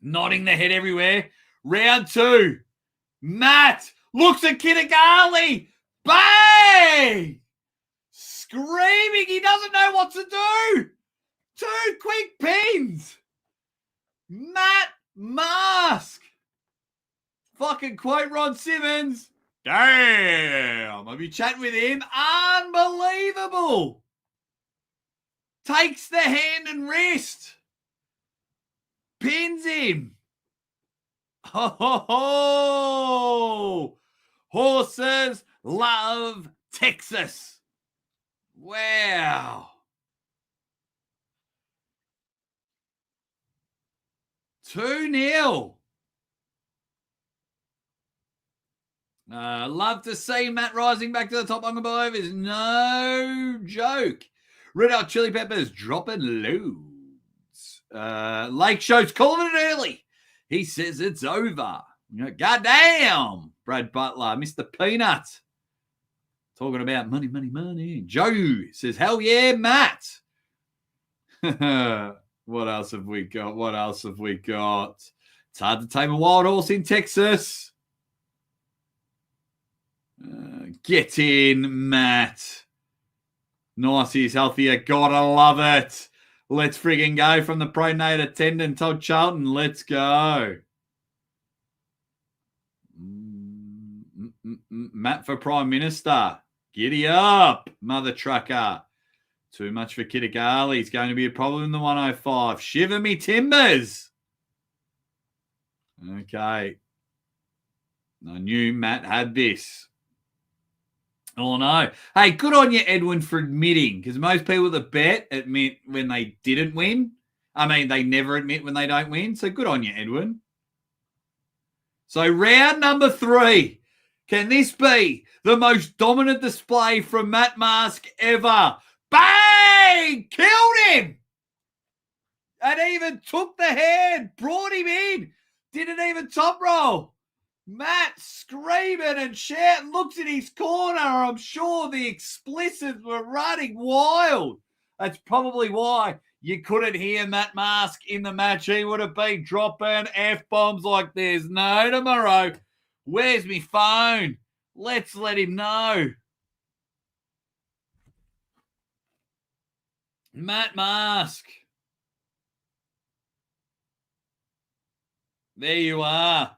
nodding the head everywhere. Round 2. Matt looks at Kitagali. Bang! Screaming. He doesn't know what to do. 2 quick pins. Matt Mask. Fucking quote Ron Simmons. Damn. I'll be chatting with him. Unbelievable. Takes the hand and wrist. Pins him. Ho, ho, ho. Horses love Texas. Wow. 2-0. Love to see Matt rising back to the top. Below is no joke. Red Hot Chili Peppers dropping loads. Lake Show's calling it early. He says it's over. Goddamn. Brad Butler, Mr. Peanut. Talking about money, money, money. Joe says, hell yeah, Matt. What else have we got? What else have we got? It's hard to tame a wild horse in Texas. Get in, Matt. Nice, he's healthier. Gotta love it. Let's friggin' go from the pronate attendant, Todd Charlton. Let's go. Matt for Prime Minister. Giddy up, mother trucker. Too much for Kitagali. He's going to be a problem in the 105. Shiver me timbers. Okay. I knew Matt had this. Oh, no. Hey, good on you, Edwin, for admitting, because most people that bet admit when they didn't win. I mean, they never admit when they don't win. So good on you, Edwin. So round number 3. Can this be the most dominant display from Matt Mask ever? Bang! Killed him! And even took the hand, brought him in. Didn't even top roll. Matt screaming and shouting, looks in his corner. I'm sure the explicits were running wild. That's probably why you couldn't hear Matt Mask in the match. He would have been dropping F-bombs like there's no tomorrow. Where's me phone? Let's let him know. Matt Mask. There you are.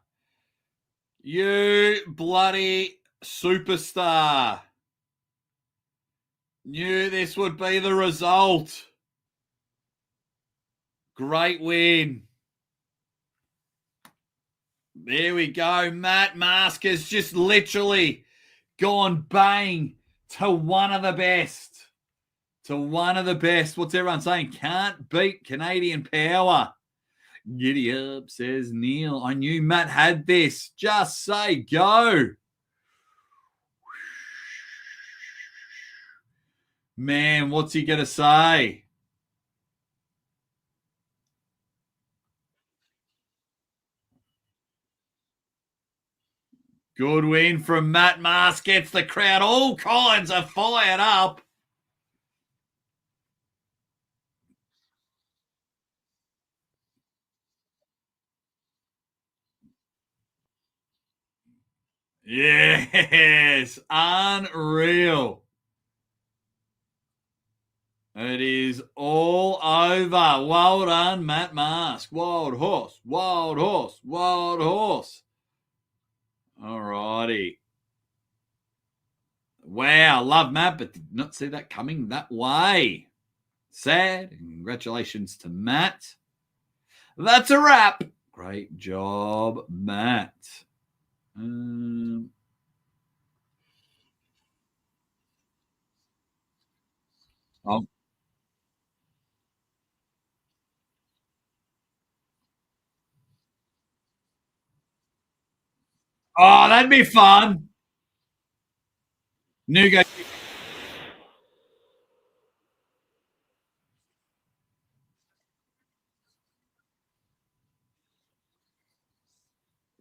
You bloody superstar. Knew this would be the result. Great win. There we go. Matt Mask has just literally gone bang to one of the best. To one of the best. What's everyone saying? Can't beat Canadian power. Giddy up, says Neil. I knew Matt had this. Just say go. Man, what's he going to say? Good win from Matt Mask. Gets the crowd all kinds of fired up. Yes, unreal. It is all over. Well done, Matt Mask. Wild horse, wild horse, wild horse. All righty. Wow, love Matt, but did not see that coming that way. Sad. Congratulations to Matt. That's a wrap. Great job, Matt. Oh. Oh, that'd be fun. Nugo.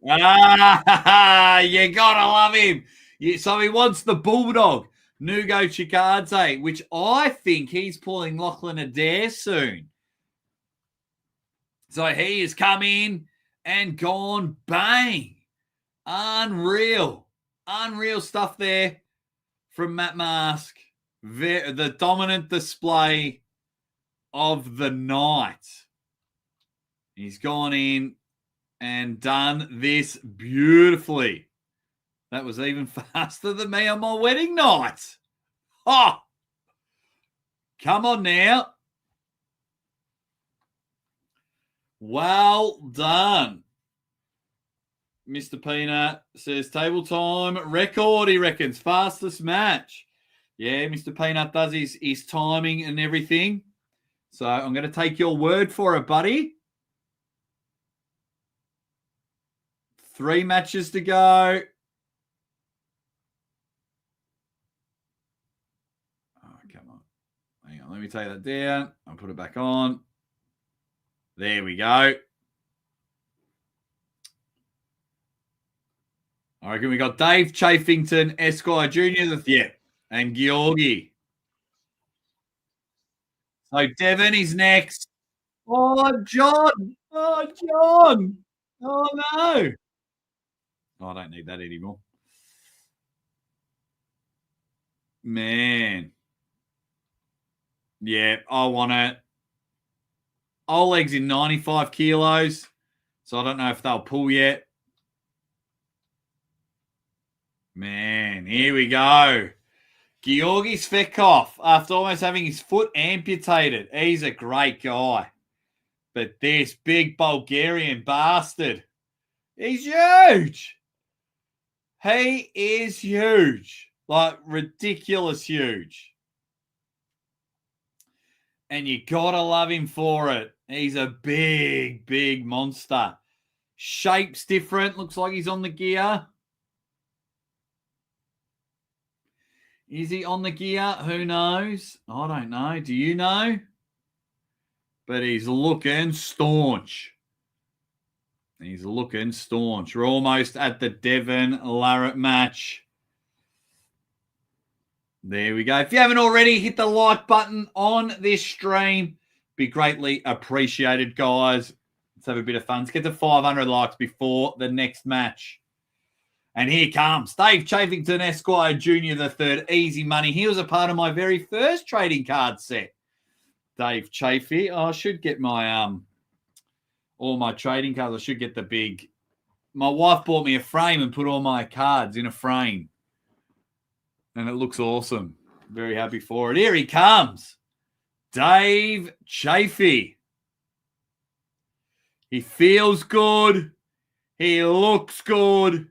You gotta love him. So he wants the Bulldog, Nugo Chikadze, which I think he's pulling Lachlan Adair soon. So he has come in and gone bang. Unreal. Unreal stuff there from Matt Mask. The dominant display of the night. He's gone in and done this beautifully. That was even faster than me on my wedding night. Oh, come on now. Well done. Mr. Peanut says table time record, he reckons. Fastest match. Yeah, Mr. Peanut does his timing and everything. So I'm going to take your word for it, buddy. 3 matches to go. Oh, come on. Hang on. Let me take that down. I'll put it back on. There we go. I reckon we got Dave Chafington, Esquire Jr. And Georgie. So Devon is next. Oh, John. Oh, John. Oh, no. Oh, I don't need that anymore. Man. Yeah, I want it. Oleg's in 95 kilos, so I don't know if they'll pull yet. Man, here we go. Georgi Svekov, after almost having his foot amputated. He's a great guy. But this big Bulgarian bastard, he's huge. He is huge. Like, ridiculous huge. And you got to love him for it. He's a big, big monster. Shape's different. Looks like he's on the gear. Is he on the gear? Who knows? I don't know. Do you know? But he's looking staunch. He's looking staunch. We're almost at the Devon Larratt match. There we go. If you haven't already, hit the like button on this stream. Be greatly appreciated, guys. Let's have a bit of fun. Let's get to 500 likes before the next match. And here comes Dave Chafington, Esquire Jr. the third. Easy money. He was a part of my very first trading card set. Dave Chafee. I should get my all my trading cards. I should get the big. My wife bought me a frame and put all my cards in a frame. And it looks awesome. Very happy for it. Here he comes. Dave Chafee. He feels good. He looks good.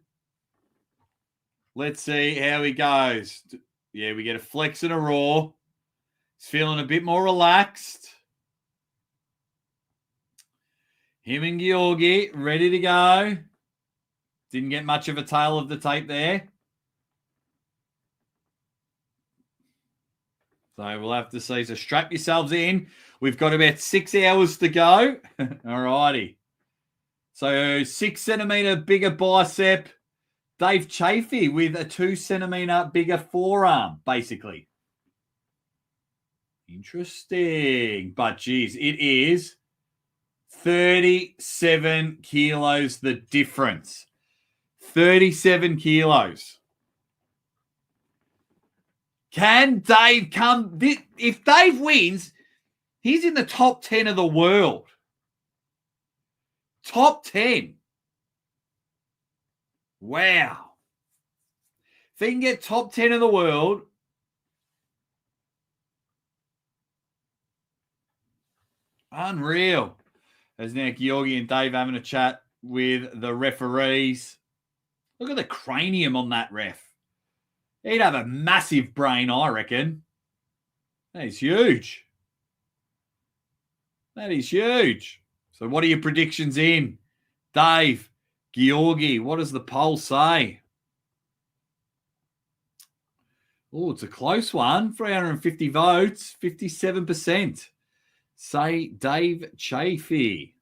Let's see how he goes. Yeah, we get a flex and a raw. He's feeling a bit more relaxed. Him and Georgi ready to go. Didn't get much of a tail of the tape there. So we'll have to see. So strap yourselves in. We've got about 6 hours to go. All righty. So 6 centimeter bigger bicep. Dave Chafee with a 2 centimeter bigger forearm, basically. Interesting. But, geez, it is 37 kilos the difference. 37 kilos. Can Dave come? If Dave wins, he's in the top 10 of the world. Top 10. Wow. If he can get top 10 of the world, unreal. There's now Georgi and Dave having a chat with the referees. Look at the cranium on that ref. He'd have a massive brain, I reckon. That is huge. That is huge. So what are your predictions in? Dave, Georgi, what does the poll say? Oh, it's a close one. 350 votes, 57%. Say Dave Chafee.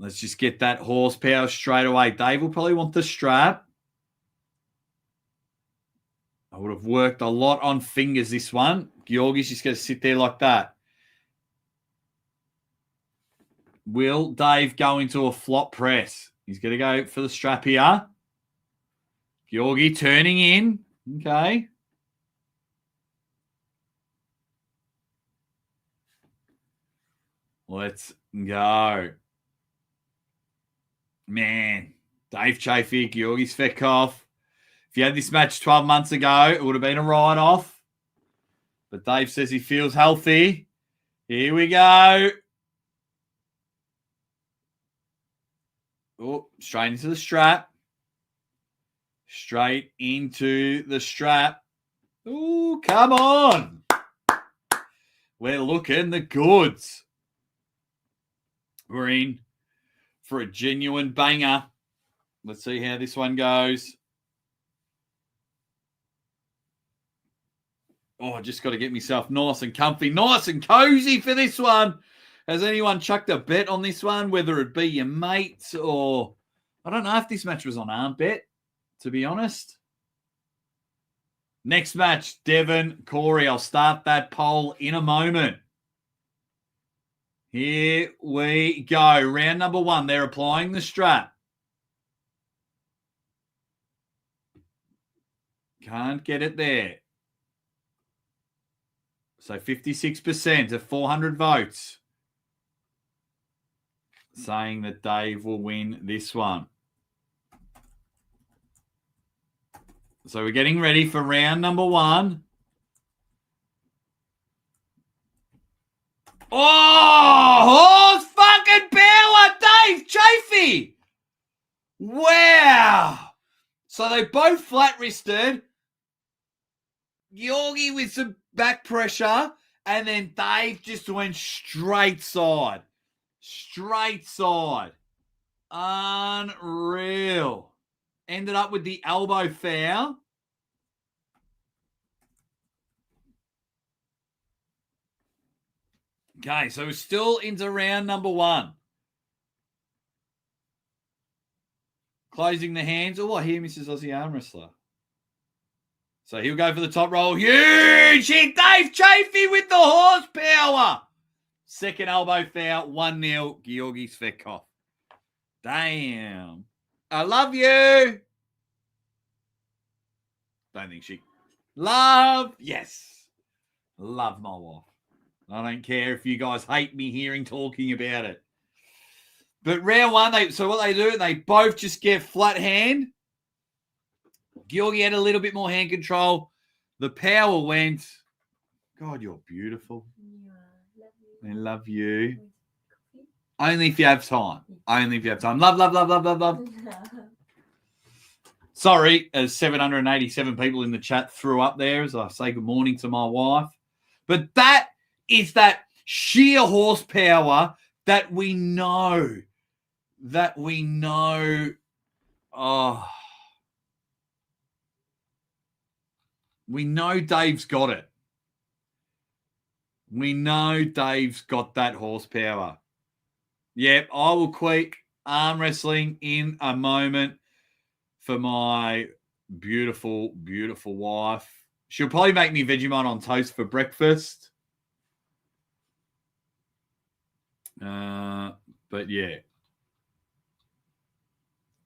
Let's just get that horsepower straight away. Dave will probably want the strap. I would have worked a lot on fingers this one. Georgi's just going to sit there like that. Will Dave go into a flop press? He's going to go for the strap here. Georgi turning in. Okay. Let's go. Man, Dave Chafee, Georgi Svetkov. If you had this match 12 months ago, it would have been a write-off. But Dave says he feels healthy. Here we go. Oh, straight into the strap. Straight into the strap. Oh, come on. We're looking the goods. We're in for a genuine banger. Let's see how this one goes. Oh, I just got to get myself nice and comfy, nice and cozy for this one. Has anyone chucked a bet on this one, whether it be your mates or... I don't know if this match was on ArmBet, to be honest. Next match, Devon, Corey. I'll start that poll in a moment. Here we go. Round number 1. They're applying the strap. Can't get it there. So 56% of 400 votes saying that Dave will win this one. So we're getting ready for round number 1. Oh, horse fucking power, Dave Chafee. Wow. So they both flat-wristed. Georgi with some back pressure, and then Dave just went straight side. Straight side. Unreal. Ended up with the elbow foul. Okay, so we're still into round number 1. Closing the hands. Oh, I hear Mrs. Aussie ArmWrestler. So he'll go for the top roll. Huge hit. Dave Chafee with the horsepower. Second elbow foul. 1-0. Georgi Svetkov. Damn. I love you. Don't think she. Love. Yes. Love my wife. I don't care if you guys hate me talking about it. But round 1, so what they do, they both just get flat hand. Georgi had a little bit more hand control. The power went. God, you're beautiful. I love you. Only if you have time. Only if you have time. Love, love, love, love, love, love. Sorry, as 787 people in the chat threw up there as I say good morning to my wife. But that is that sheer horsepower that we know. Oh. We know Dave's got it. We know Dave's got that horsepower. Yep, I will quit arm wrestling in a moment for my beautiful, beautiful wife. She'll probably make me Vegemite on toast for breakfast. But yeah.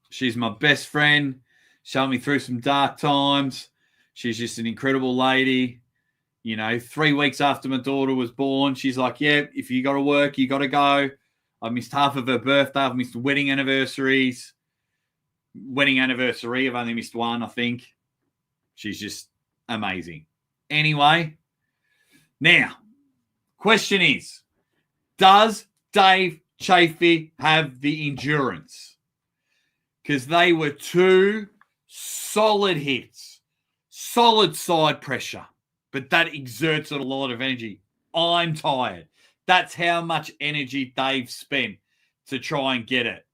She's my best friend. She'll me through some dark times. She's just an incredible lady. 3 weeks after my daughter was born, she's like, yeah, if you got to work, you got to go. I missed half of her birthday. I've missed wedding anniversaries. Wedding anniversary, I've only missed one, I think. She's just amazing. Anyway, now, question is, does Dave Chafee have the endurance? Because they were 2 solid hits, solid side pressure, but that exerts a lot of energy. I'm tired. That's how much energy Dave spent to try and get it.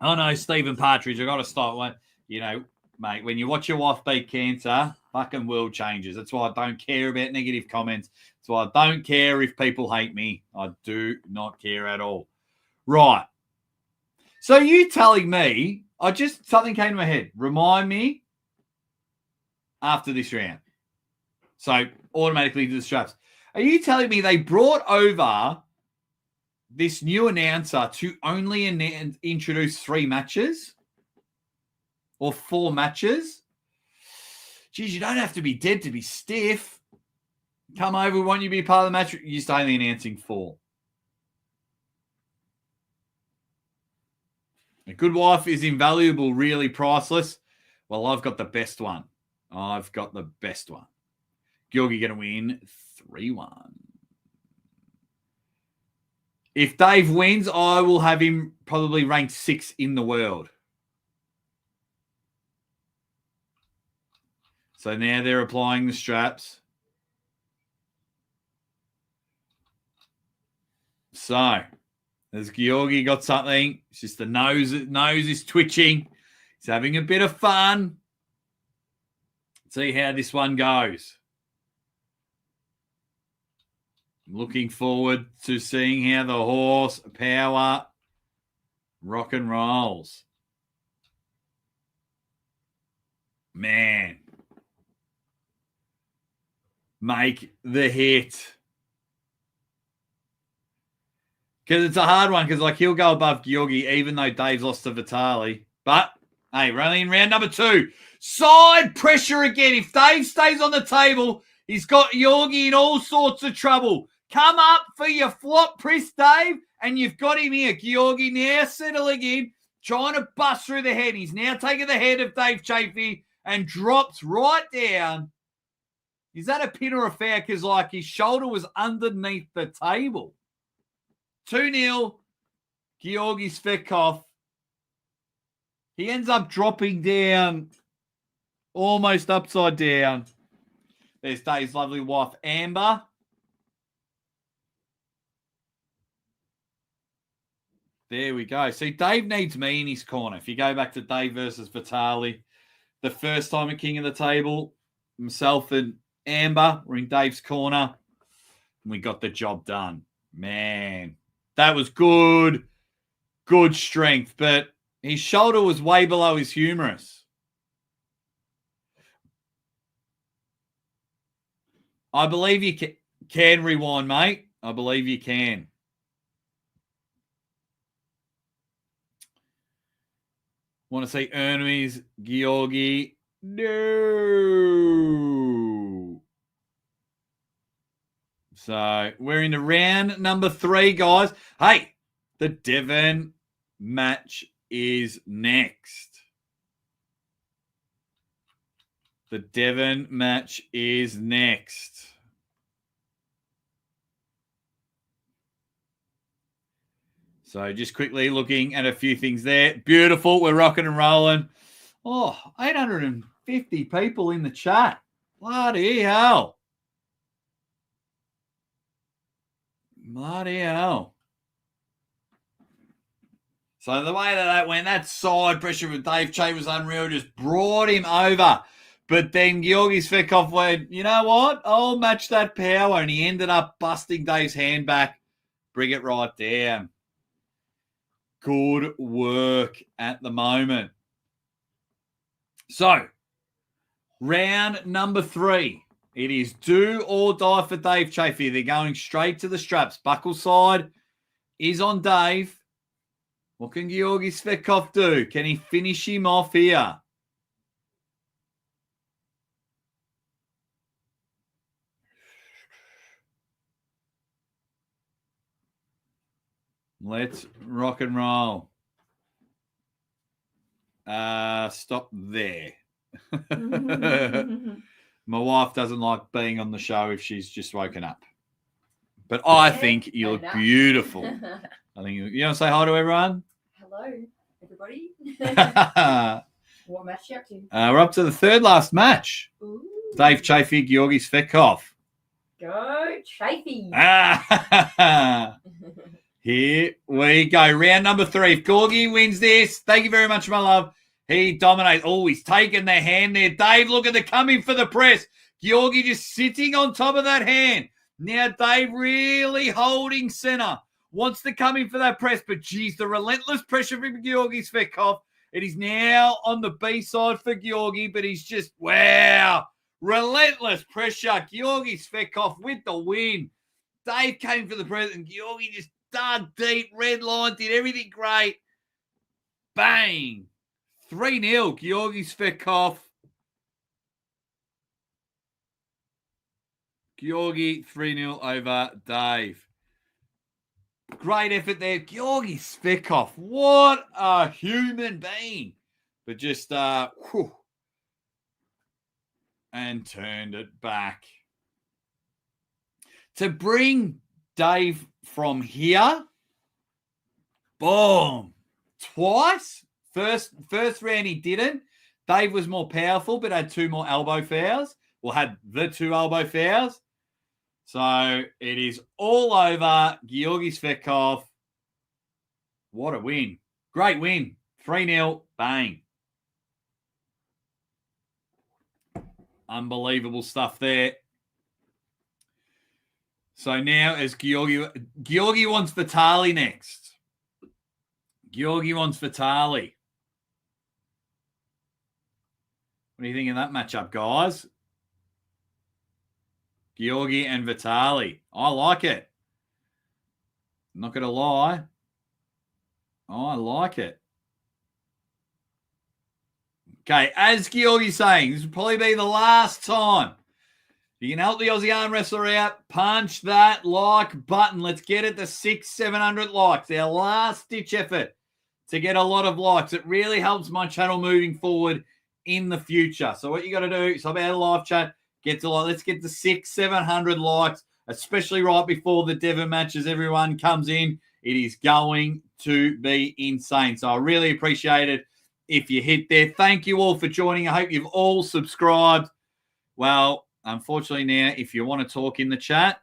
Oh, no, Stephen Partridge, I got to start one. Mate, when you watch your wife beat cancer, fucking world changes. That's why I don't care about negative comments. That's why I don't care if people hate me. I do not care at all. Right. So you telling me, something came to my head. Remind me after this round. So automatically to the straps. Are you telling me they brought over this new announcer to only introduce 3 matches? Or 4 matches? Geez, you don't have to be dead to be stiff. Come over, we want you to be part of the match. You're just only announcing 4. A good wife is invaluable, really priceless. Well, I've got the best one. Georgi going to win 3-1. If Dave wins, I will have him probably ranked 6 in the world. So now they're applying the straps. So, has Georgi got something? It's just the nose is twitching. He's having a bit of fun. See how this one goes. Looking forward to seeing how the horse power rock and rolls. Man. Make the hit. Because it's a hard one, because he'll go above Georgi, even though Dave's lost to Vitali. But, hey, we're only in round number 2. Side pressure again. If Dave stays on the table, he's got Georgi in all sorts of trouble. Come up for your flop, Pris, Dave, and you've got him here. Georgi now settling in, trying to bust through the head. He's now taking the head of Dave Chafee and drops right down. Is that a pin or a foul? Because, his shoulder was underneath the table. 2-0, Georgi Svetkov. He ends up dropping down, almost upside down. There's Dave's lovely wife, Amber. There we go. See, Dave needs me in his corner. If you go back to Dave versus Vitali, the first time at King of the Table, myself and Amber were in Dave's corner, and we got the job done. Man, that was good strength, but his shoulder was way below his humerus. I believe you can rewind, mate. I believe you can. Want to see enemies, Georgi? No. So we're into round number 3, guys. Hey, the Devon match is next. The Devon match is next. So just quickly looking at a few things there. Beautiful. We're rocking and rolling. Oh, 850 people in the chat. Bloody hell. Bloody hell. So the way that went, that side pressure with Dave Che was unreal. Just brought him over. But then Georgi Svetkov went, you know what? I'll match that power. And he ended up busting Dave's hand back. Bring it right down. Good work at the moment. So, round number 3. It is do or die for Dave Chafee. They're going straight to the straps. Buckle side is on Dave. What can Georgi Svetkov do? Can he finish him off here? Let's rock and roll. Stop there. My wife doesn't like being on the show if she's just woken up. But I think you look beautiful. I think you want to say hi to everyone? Hello, everybody. We're What match are you up to? up to the third last match. Ooh. Dave Chafee, Georgi Svetkov. Go Chafee. Here we go. Round number 3. If Georgi wins this, thank you very much, my love. He dominates. Oh, he's taking the hand there. Dave, look at the coming for the press. Georgi just sitting on top of that hand. Now Dave really holding center. Wants to come in for that press, but geez, the relentless pressure from Georgi Svetkov. It is now on the B side for Georgi, but he's just, wow. Relentless pressure. Georgi Svetkov with the win. Dave came for the press, and Georgi just dug deep, red line, did everything great. Bang. 3-0, Georgi Svetkov. Georgi 3-0 over Dave. Great effort there. Georgi Svetkov, what a human being. But just, and turned it back. To bring Dave from here, boom, twice. First round he didn't. Dave was more powerful, but had 2 more elbow fouls. Well, had the 2 elbow fouls. So it is all over Georgi Svetkov. What a win. Great win. 3-0. Bang. Unbelievable stuff there. So now as Georgi wants Vitali next. Georgi wants Vitali. What do you think of that matchup, guys? Georgi and Vitali. I like it. I'm not going to lie. I like it. Okay, as Georgi's saying, this will probably be the last time. You can help the Aussie arm wrestler out. Punch that like button. Let's get it to 600-700 likes. Our last ditch effort to get a lot of likes. It really helps my channel moving forward in the future. So what you got to do is, I'll be out of live chat. Get to like, let's get to 600-700 likes, especially right before the Devon matches. Everyone comes in. It is going to be insane. So I really appreciate it if you hit there. Thank you all for joining. I hope you've all subscribed. Well, unfortunately now, if you want to talk in the chat,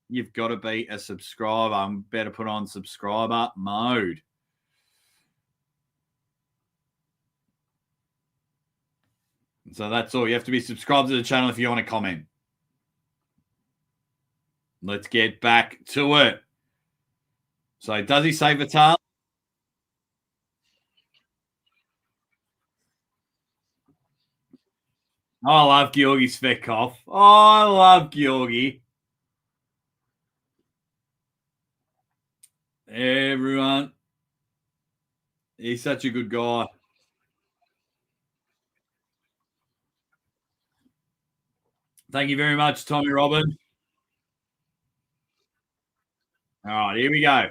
you've got to be a subscriber. I'm better put on subscriber mode. So that's all. You have to be subscribed to the channel if you want to comment. Let's get back to it. So does he say Vital? I love Georgi Svetkov. I love Georgi. Everyone. He's such a good guy. Thank you very much, Tommy Robin. All right, here we go.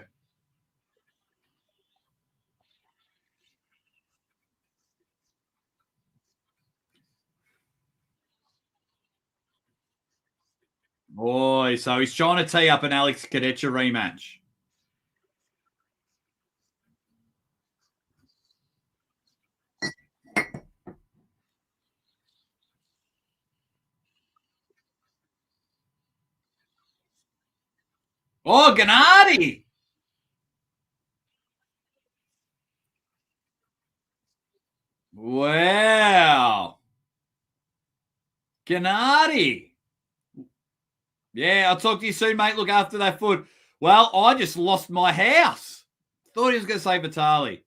Boy, so he's trying to tee up an Alex Kadecha rematch. Oh, Gennady! Wow. Gennady. Yeah, I'll talk to you soon, mate. Look after that foot. Well, I just lost my house. Thought he was going to say Vitali.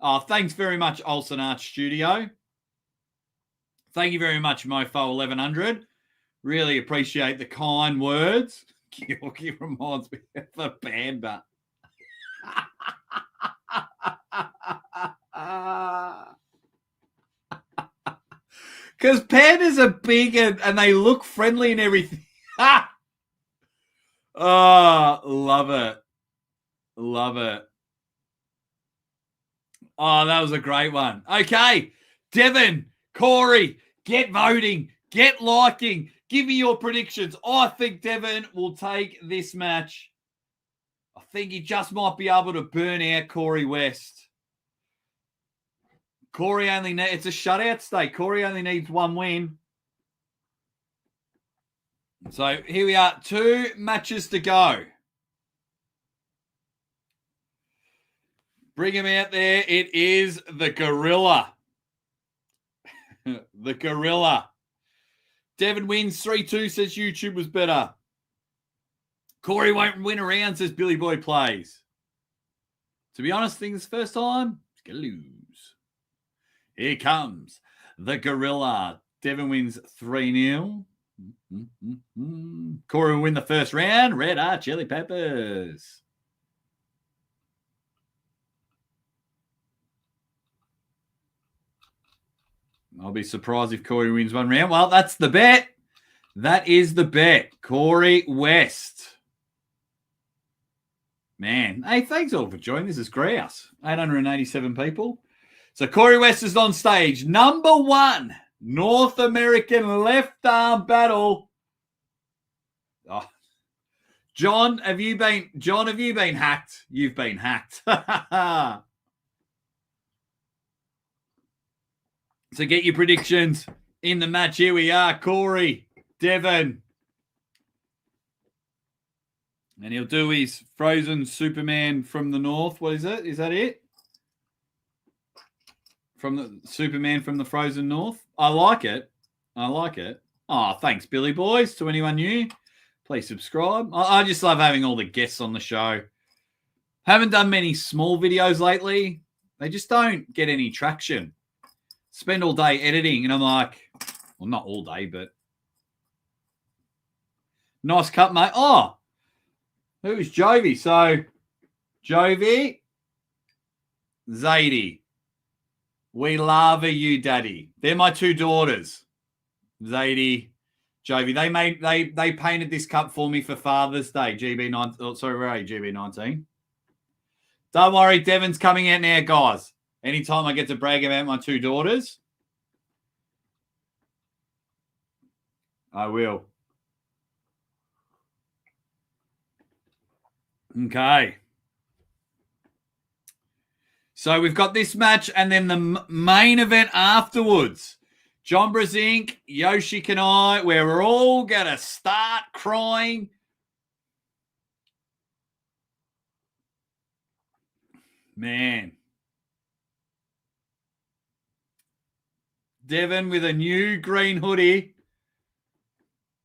Oh, thanks very much, Olsen Art Studio. Thank you very much, Mofo1100. Really appreciate the kind words. Georgie reminds me of a panda. Because pandas are big and they look friendly and everything. Oh, love it. Love it. Oh, that was a great one. Okay, Devon, Corey, get voting, get liking, give me your predictions. I think Devon will take this match. I think he just might be able to burn out Corey West. Corey only needs, it's a shutout state. Corey only needs one win. So here we are, 2 matches to go. Bring him out there. It is the Gorilla. The Gorilla. Devon wins 3-2, says YouTube was better. Corey won't win a round, says Billy Boy Plays. To be honest, I think this first time, he's going to lose. Here comes the Gorilla. Devon wins 3-0. Corey will win the first round. Red Hot Chili Peppers. I'll be surprised if Corey wins one round. Well, that's the bet. That is the bet. Corey West. Man, hey, thanks all for joining. This is Grouse. 887 people. So Corey West is on stage. Number 1, North American left arm battle. Oh. John, have you been hacked? You've been hacked. So get your predictions in the match. Here we are. Corey, Devon. And he'll do his Frozen Superman from the North. What is it? Is that it? From the Superman from the Frozen North. I like it. I like it. Oh, thanks, Billy Boys. To anyone new, please subscribe. I just love having all the guests on the show. Haven't done many small videos lately. They just don't get any traction. Spend all day editing, and I'm like, well, not all day, but nice cut, mate. Oh, who's Jovi? So, Jovi, Zadie. We love you, Daddy. They're my 2 daughters, Zadie, Jovi. They painted this cup for me for Father's Day. GB9. Oh, sorry, where are you? GB19. Don't worry, Devon's coming out now, guys. Anytime I get to brag about my 2 daughters, I will. Okay. So we've got this match and then the main event afterwards. John Brzenk, Yoshi Kanai, where we're all going to start crying. Man. Devon with a new green hoodie.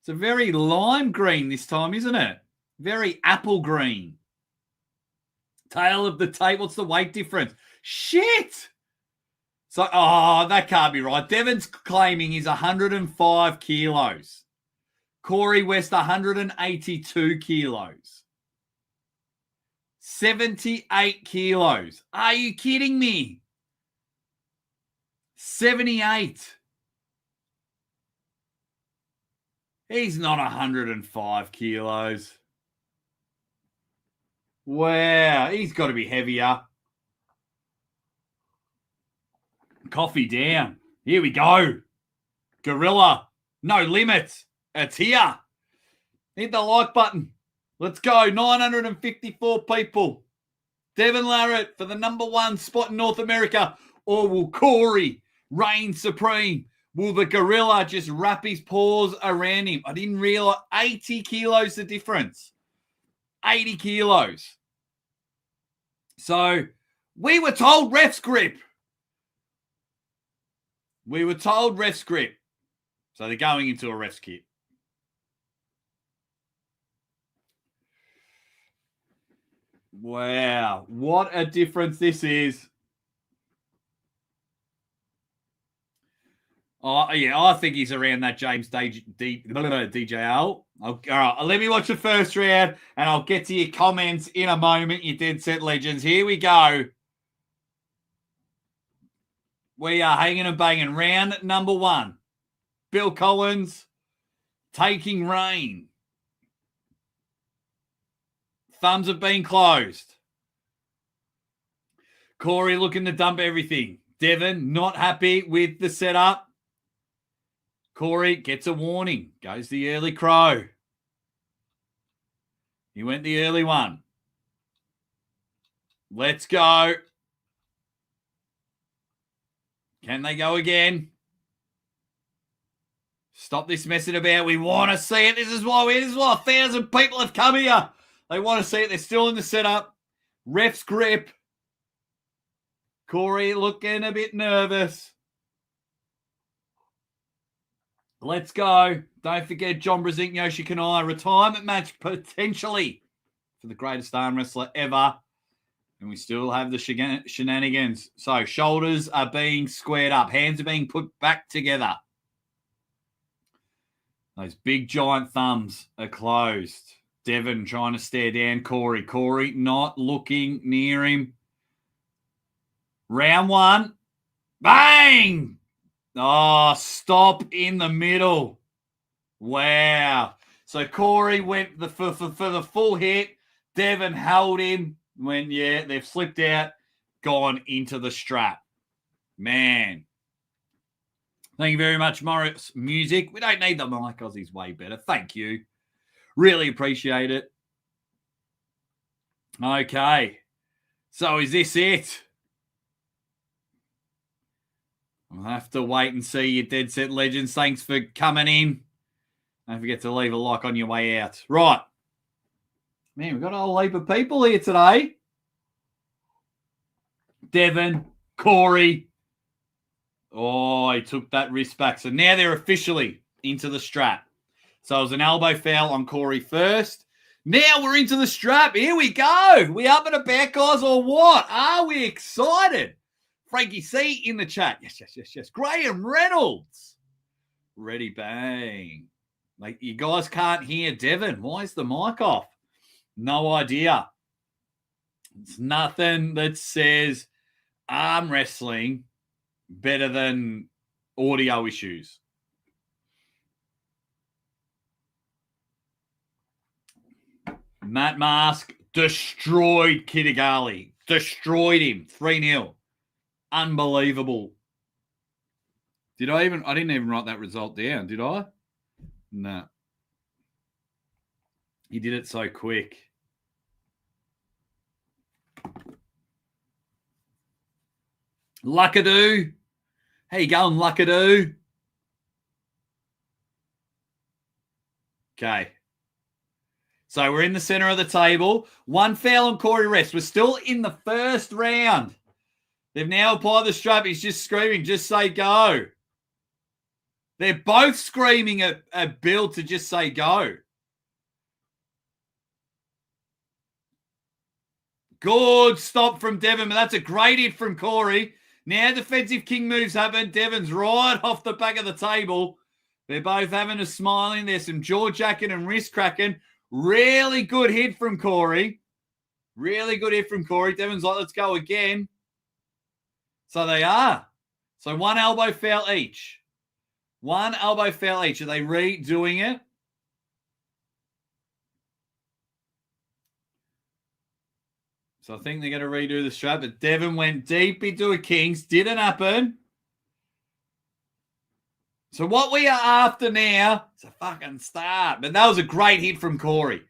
It's a very lime green this time, isn't it? Very apple green. Tail of the tape. What's the weight difference? Shit! So, that can't be right. Devon's claiming he's 105 kilos. Corey West, 182 kilos. 78 kilos. Are you kidding me? 78. He's not 105 kilos. Wow, he's got to be heavier. Coffee down. Here we go. Gorilla. No limits. It's here. Hit the like button. Let's go. 954 people. Devon Larratt for the #1 spot in North America. Or will Corey reign supreme? Will the gorilla just wrap his paws around him? I didn't realize 80 kilos the difference. 80 kilos. So we were told ref's grip. We were told ref's grip. So they're going into a ref's kit. Wow. What a difference this is. Oh, yeah, I think he's around that James DJL. All right, let me watch the first round, and I'll get to your comments in a moment, you Dead Set Legends. Here we go. We are hanging and banging. Round #1. Bill Collins taking reign. Thumbs have been closed. Corey looking to dump everything. Devon not happy with the setup. Corey gets a warning. Goes the early crow. He went the early one. Let's go. Can they go again? Stop this messing about. We want to see it. This is why 1,000 people have come here. They want to see it. They're still in the setup. Ref's grip. Corey looking a bit nervous. Let's go. Don't forget John Brzenk, Yoshi Kanai. Retirement match potentially for the greatest arm wrestler ever. And we still have the shenanigans. So shoulders are being squared up. Hands are being put back together. Those big giant thumbs are closed. Devon trying to stare down Corey. Corey not looking near him. Round 1. Bang! Oh, stop in the middle. Wow. So Corey went for the full hit. Devon held him. When, they've slipped out, gone into the strap. Man. Thank you very much, Morris Music. We don't need the mic. Aussie's way better. Thank you. Really appreciate it. Okay. So is this it? We'll have to wait and see, you Dead Set Legends. Thanks for coming in. Don't forget to leave a like on your way out. Right. Man, we've got a whole heap of people here today. Devon, Corey. Oh, he took that wrist back. So now they're officially into the strap. So it was an elbow foul on Corey first. Now we're into the strap. Here we go. We up and about, guys, or what? Are we excited? Frankie C in the chat. Yes. Graham Reynolds. Ready, bang. Like, you guys can't hear Devon. Why is the mic off? No idea. It's nothing that says arm wrestling better than audio issues. Matt Mask destroyed Kitagali. Destroyed him. 3-0. Unbelievable. I didn't even write that result down, did I? No. He did it so quick. Luckadoo. How you going, Luckadoo? Okay. So we're in the center of the table. One foul on Corey West. We're still in the first round. They've now applied the strap. He's just screaming, just say go. They're both screaming at Bill to just say go. Good stop from Devon, but that's a great hit from Corey. Now defensive king moves happen. Devon's right off the back of the table. They're both having a smiling. There's some jaw jacking and wrist cracking. Really good hit from Corey. Really good hit from Corey. Devon's like, let's go again. So they are. So one elbow foul each. One elbow foul each. Are they redoing it? So I think they're going to redo the strap. But Devon went deep into a Kings. Didn't happen. So what we are after now is a fucking start. But that was a great hit from Corey.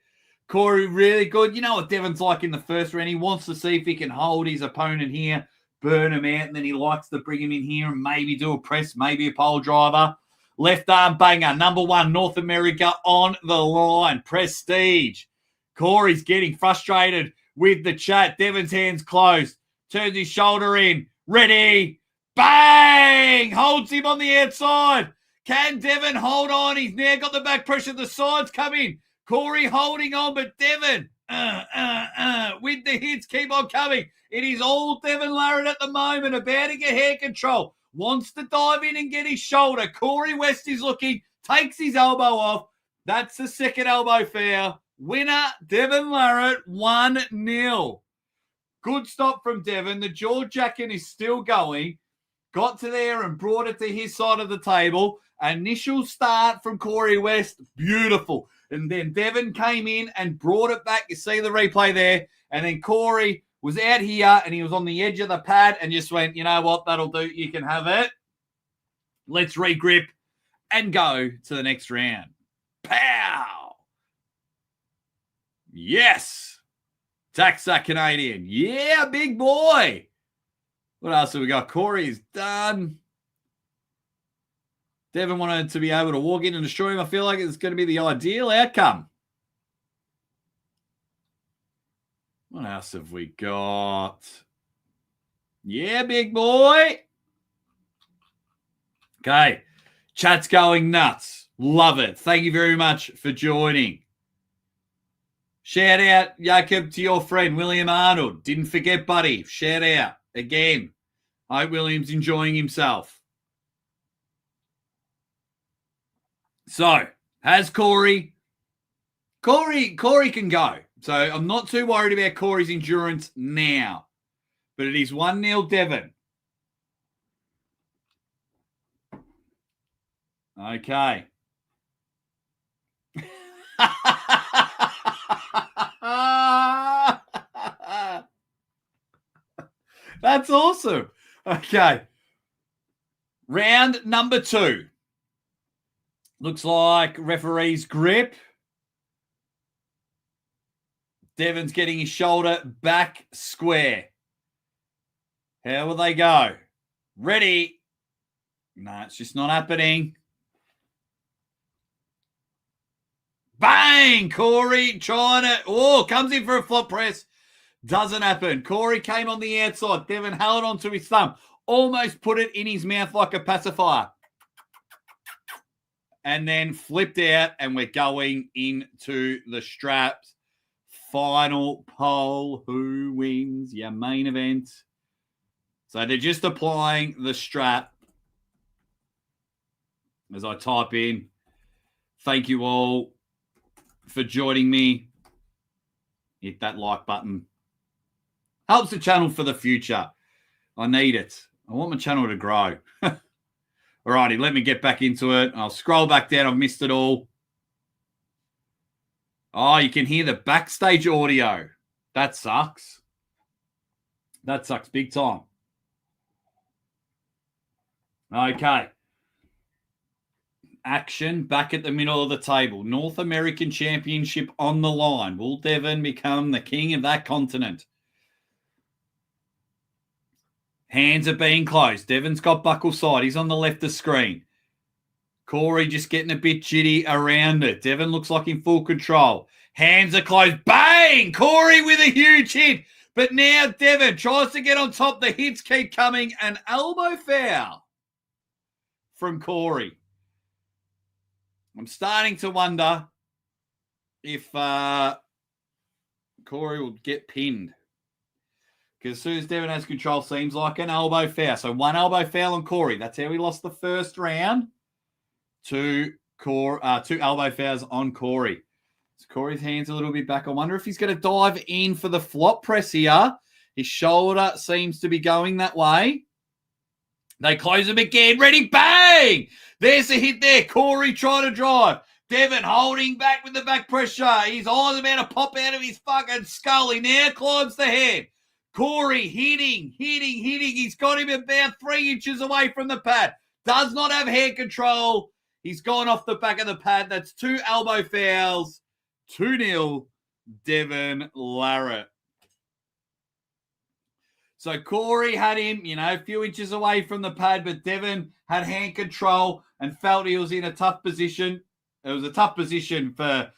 Corey really good. You know what Devon's like in the first round. He wants to see if he can hold his opponent here, burn him out, and then he likes to bring him in here and maybe do a press, maybe a pole driver. Left arm banger, number one, North America on the line. Prestige. Corey's getting frustrated with the chat. Devon's hands closed. Turns his shoulder in. Ready. Bang! Holds him on the outside. Can Devon hold on? He's now got the back pressure. The sides come in. Corey holding on, but Devon with the hits keep on coming. It is all Devon Larratt at the moment, about to get hair control. Wants to dive in and get his shoulder. Corey West is looking, takes his elbow off. That's the second elbow foul. Winner, Devon Larratt, 1-0. Good stop from Devon. The jaw jacking is still going. Got to there and brought it to his side of the table. Initial start from Corey West, beautiful. And then Devon came in and brought it back. You see the replay there. And then Corey was out here and he was on the edge of the pad and just went, you know what, that'll do. You can have it. Let's regrip and go to the next round. Pow! Yes! Tax that Canadian. Yeah, big boy. What else have we got? Corey's done. Devon wanted to be able to walk in and destroy him. I feel like it's going to be the ideal outcome. What else have we got? Yeah, big boy. Okay. Chat's going nuts. Love it. Thank you very much for joining. Shout out, Jacob, to your friend, William Arnold. Didn't forget, buddy. Shout out again. I hope William's enjoying himself. So, has Corey can go. So, I'm not too worried about Corey's endurance now. But it is 1-0 Devon. Okay. That's awesome. Okay. Round number 2. Looks like referee's grip. Devon's getting his shoulder back square. How will they go? Ready. No, it's just not happening. Bang! Corey trying to... Oh, comes in for a flop press. Doesn't happen. Corey came on the outside. Devon held onto his thumb. Almost put it in his mouth like a pacifier. And then flipped out, and we're going into the straps. Final poll. Who wins your main event? So they're just applying the strap. As I type in, thank you all for joining me. Hit that like button. Helps the channel for the future. I need it. I want my channel to grow. Alrighty, let me get back into it. I'll scroll back down. I've missed it all. Oh, you can hear the backstage audio. That sucks. That sucks big time. Okay. Action back at the middle of the table. North American Championship on the line. Will Devon become the king of that continent? Hands are being closed. Devon's got buckle side. He's on the left of the screen. Corey just getting a bit jitty around it. Devon looks like in full control. Hands are closed. Bang! Corey with a huge hit. But now Devon tries to get on top. The hits keep coming. An elbow foul from Corey. I'm starting to wonder if Corey will get pinned. Because as soon as Devon has control, seems like an elbow foul. So one elbow foul on Corey. That's how he lost the first round. Two elbow fouls on Corey. So Corey's hand's a little bit back. I wonder if he's going to dive in for the flop press here. His shoulder seems to be going that way. They close him again. Ready, bang! There's a hit there. Corey trying to drive. Devon holding back with the back pressure. His eyes about to pop out of his fucking skull. He now climbs the head. Corey hitting. He's got him about 3 inches away from the pad. Does not have hand control. He's gone off the back of the pad. That's 2 elbow fouls. 2-0, Devon Larratt. So Corey had him, a few inches away from the pad, but Devon had hand control and felt he was in a tough position. It was a tough position for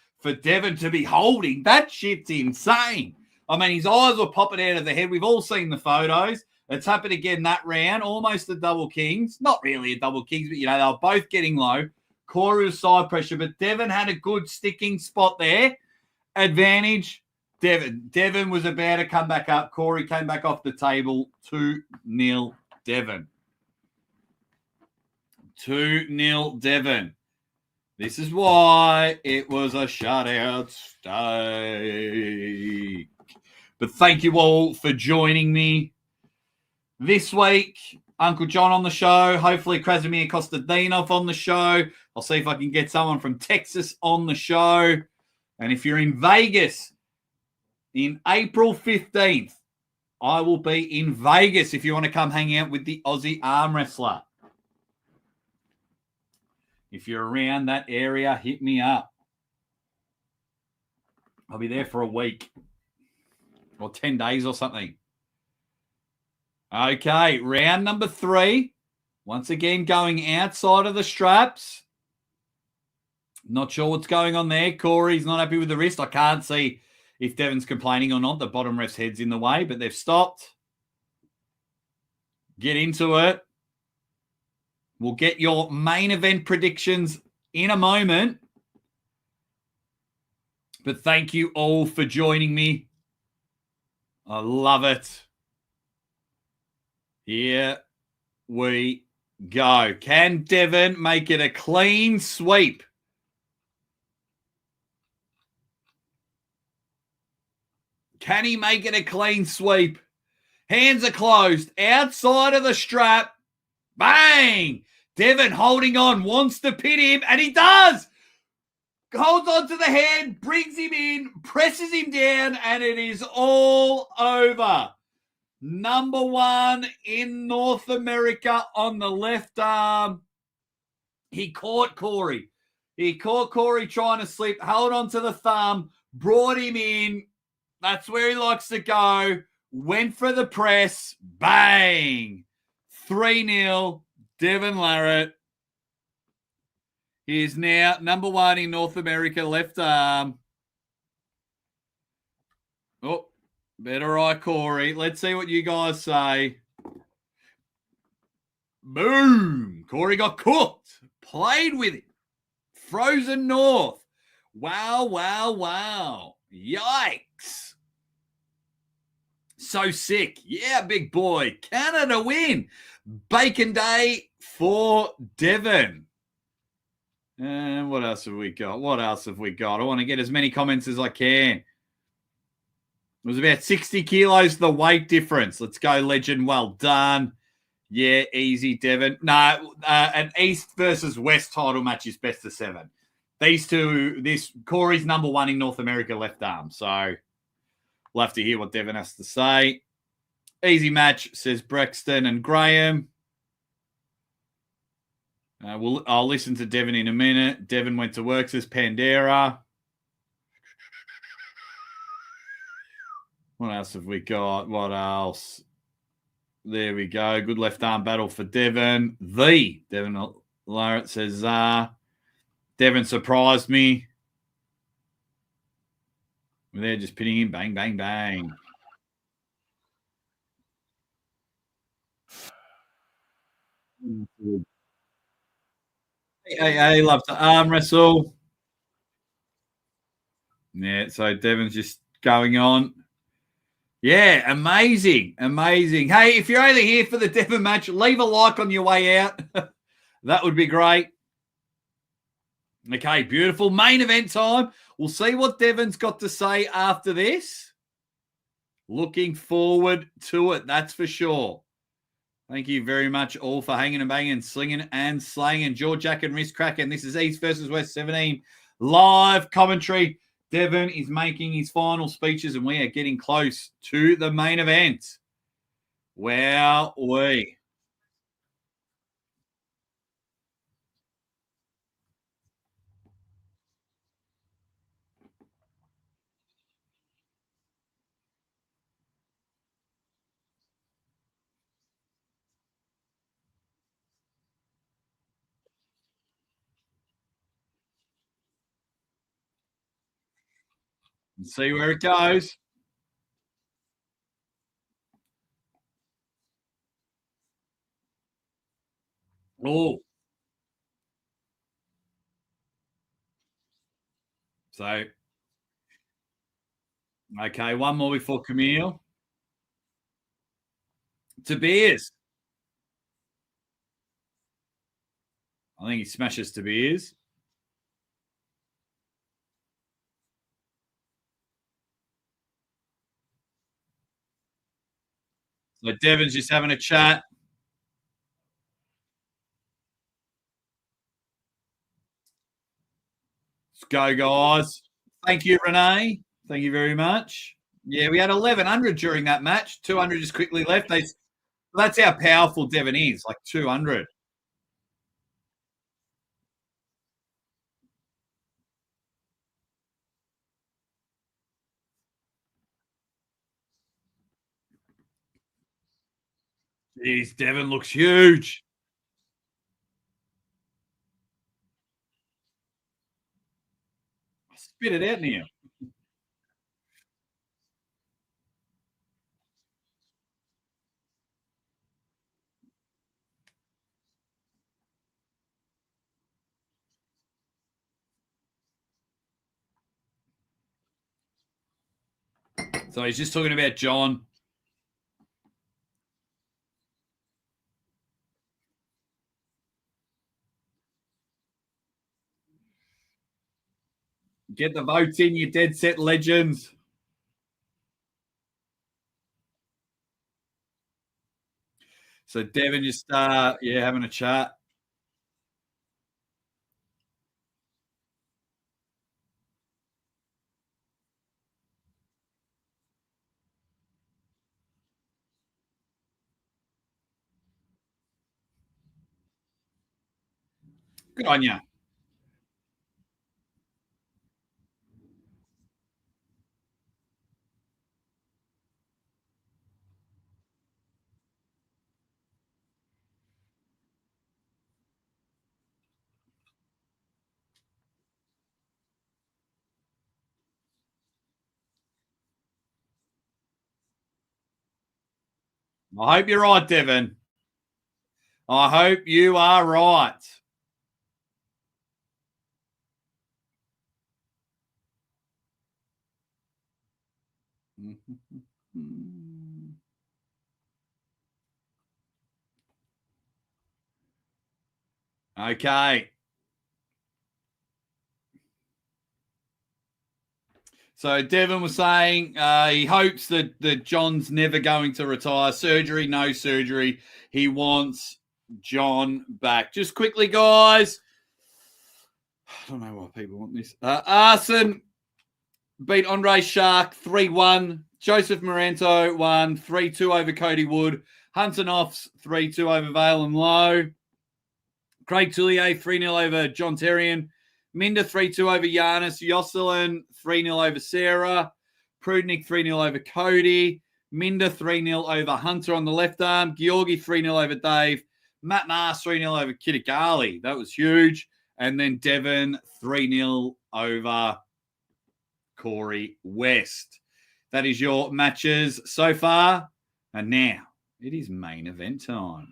Devon to be holding. That shit's insane. I mean, his eyes were popping out of the head. We've all seen the photos. It's happened again that round, almost a double kings. Not really a double kings, but, they were both getting low. Corey was side pressure, but Devon had a good sticking spot there. Advantage, Devon. Devon was about to come back up. Corey came back off the table. 2-0, Devon. 2-0, Devon. This is why it was a shutout stake. But thank you all for joining me this week. Uncle John on the show. Hopefully Krasimir Kostadinov on the show. I'll see if I can get someone from Texas on the show. And if you're in Vegas in April 15th, I will be in Vegas if you want to come hang out with the Aussie Arm Wrestler. If you're around that area, hit me up. I'll be there for a week or 10 days or something. Okay, round number 3. Once again, going outside of the straps. Not sure what's going on there. Corey's not happy with the wrist. I can't see if Devon's complaining or not. The bottom ref's head's in the way, but they've stopped. Get into it. We'll get your main event predictions in a moment. But thank you all for joining me. I love it. Here we go. Can Devon make it a clean sweep? Can he make it a clean sweep? Hands are closed. Outside of the strap. Bang! Devon holding on, wants to pin him, and he does! Holds on to the hand, brings him in, presses him down, and it is all over. Number 1 in North America on the left arm. He caught Corey. He caught Corey trying to slip, held on to the thumb, brought him in. That's where he likes to go. Went for the press. Bang! 3-0, Devon Larratt. He is now number 1 in North America, left arm. Oh, better eye Corey. Let's see what you guys say. Boom! Corey got cooked. Played with it. Frozen North. Wow. Yikes. So sick. Yeah, big boy. Canada win. Bacon Day for Devon. And what else have we got? I want to get as many comments as I can. It was about 60 kilos, the weight difference. Let's go, legend. Well done. Yeah, easy, Devon. No, an East versus West title match is best of 7. These two, Corey's number 1 in North America left arm. So we'll have to hear what Devon has to say. Easy match, says Brexton and Graham. I'll listen to Devon in a minute. Devon went to work, says Pandera. What else have we got? What else? There we go. Good left arm battle for Devon. Devon Larratt says, Devon surprised me. They're just pinning him. Bang, bang, bang. Hey, love to arm wrestle. Yeah, so Devon's just going on. Yeah, amazing. Hey, if you're only here for the Devon match, leave a like on your way out. That would be great. Okay, beautiful. Main event time. We'll see what Devon's got to say after this. Looking forward to it, that's for sure. Thank you very much all for hanging and banging, slinging and slaying. And Jaw Jack and Wrist Cracking. This is East versus West 17 live commentary. Devon is making his final speeches, and we are getting close to the main event. Wow, we. Let's see where it goes. Oh. So, okay, one more before Camille. Tobias. I think he smashes Tobias. So Devon's just having a chat. Let's go, guys. Thank you, Renee. Thank you very much. Yeah, we had 1,100 during that match. 200 just quickly left. That's how powerful Devon is, like 200. Jeez, Devon looks huge. Spit it out now. So he's just talking about John. Get the votes in, you dead set legends. So Devon just, having a chat. Good on you. I hope you're right, Devon. I hope you are right. Okay. So Devon was saying he hopes that John's never going to retire. Surgery, no surgery. He wants John back. Just quickly, guys. I don't know why people want this. Arson beat Andre Shark 3-1. Joseph Moranto won 3-2 over Cody Wood. Hunter Knopf's 3-2 over Vale and Lowe. Craig Tullier 3-0 over John Terrian. Minda 3-2 over Giannis. Jocelyn 3-0 over Sarah. Prudnik 3-0 over Cody. Minda 3-0 over Hunter on the left arm. Georgi 3-0 over Dave. Matt Mars 3-0 over Kitagali. That was huge. And then Devon 3-0 over Corey West. That is your matches so far. And now it is main event time.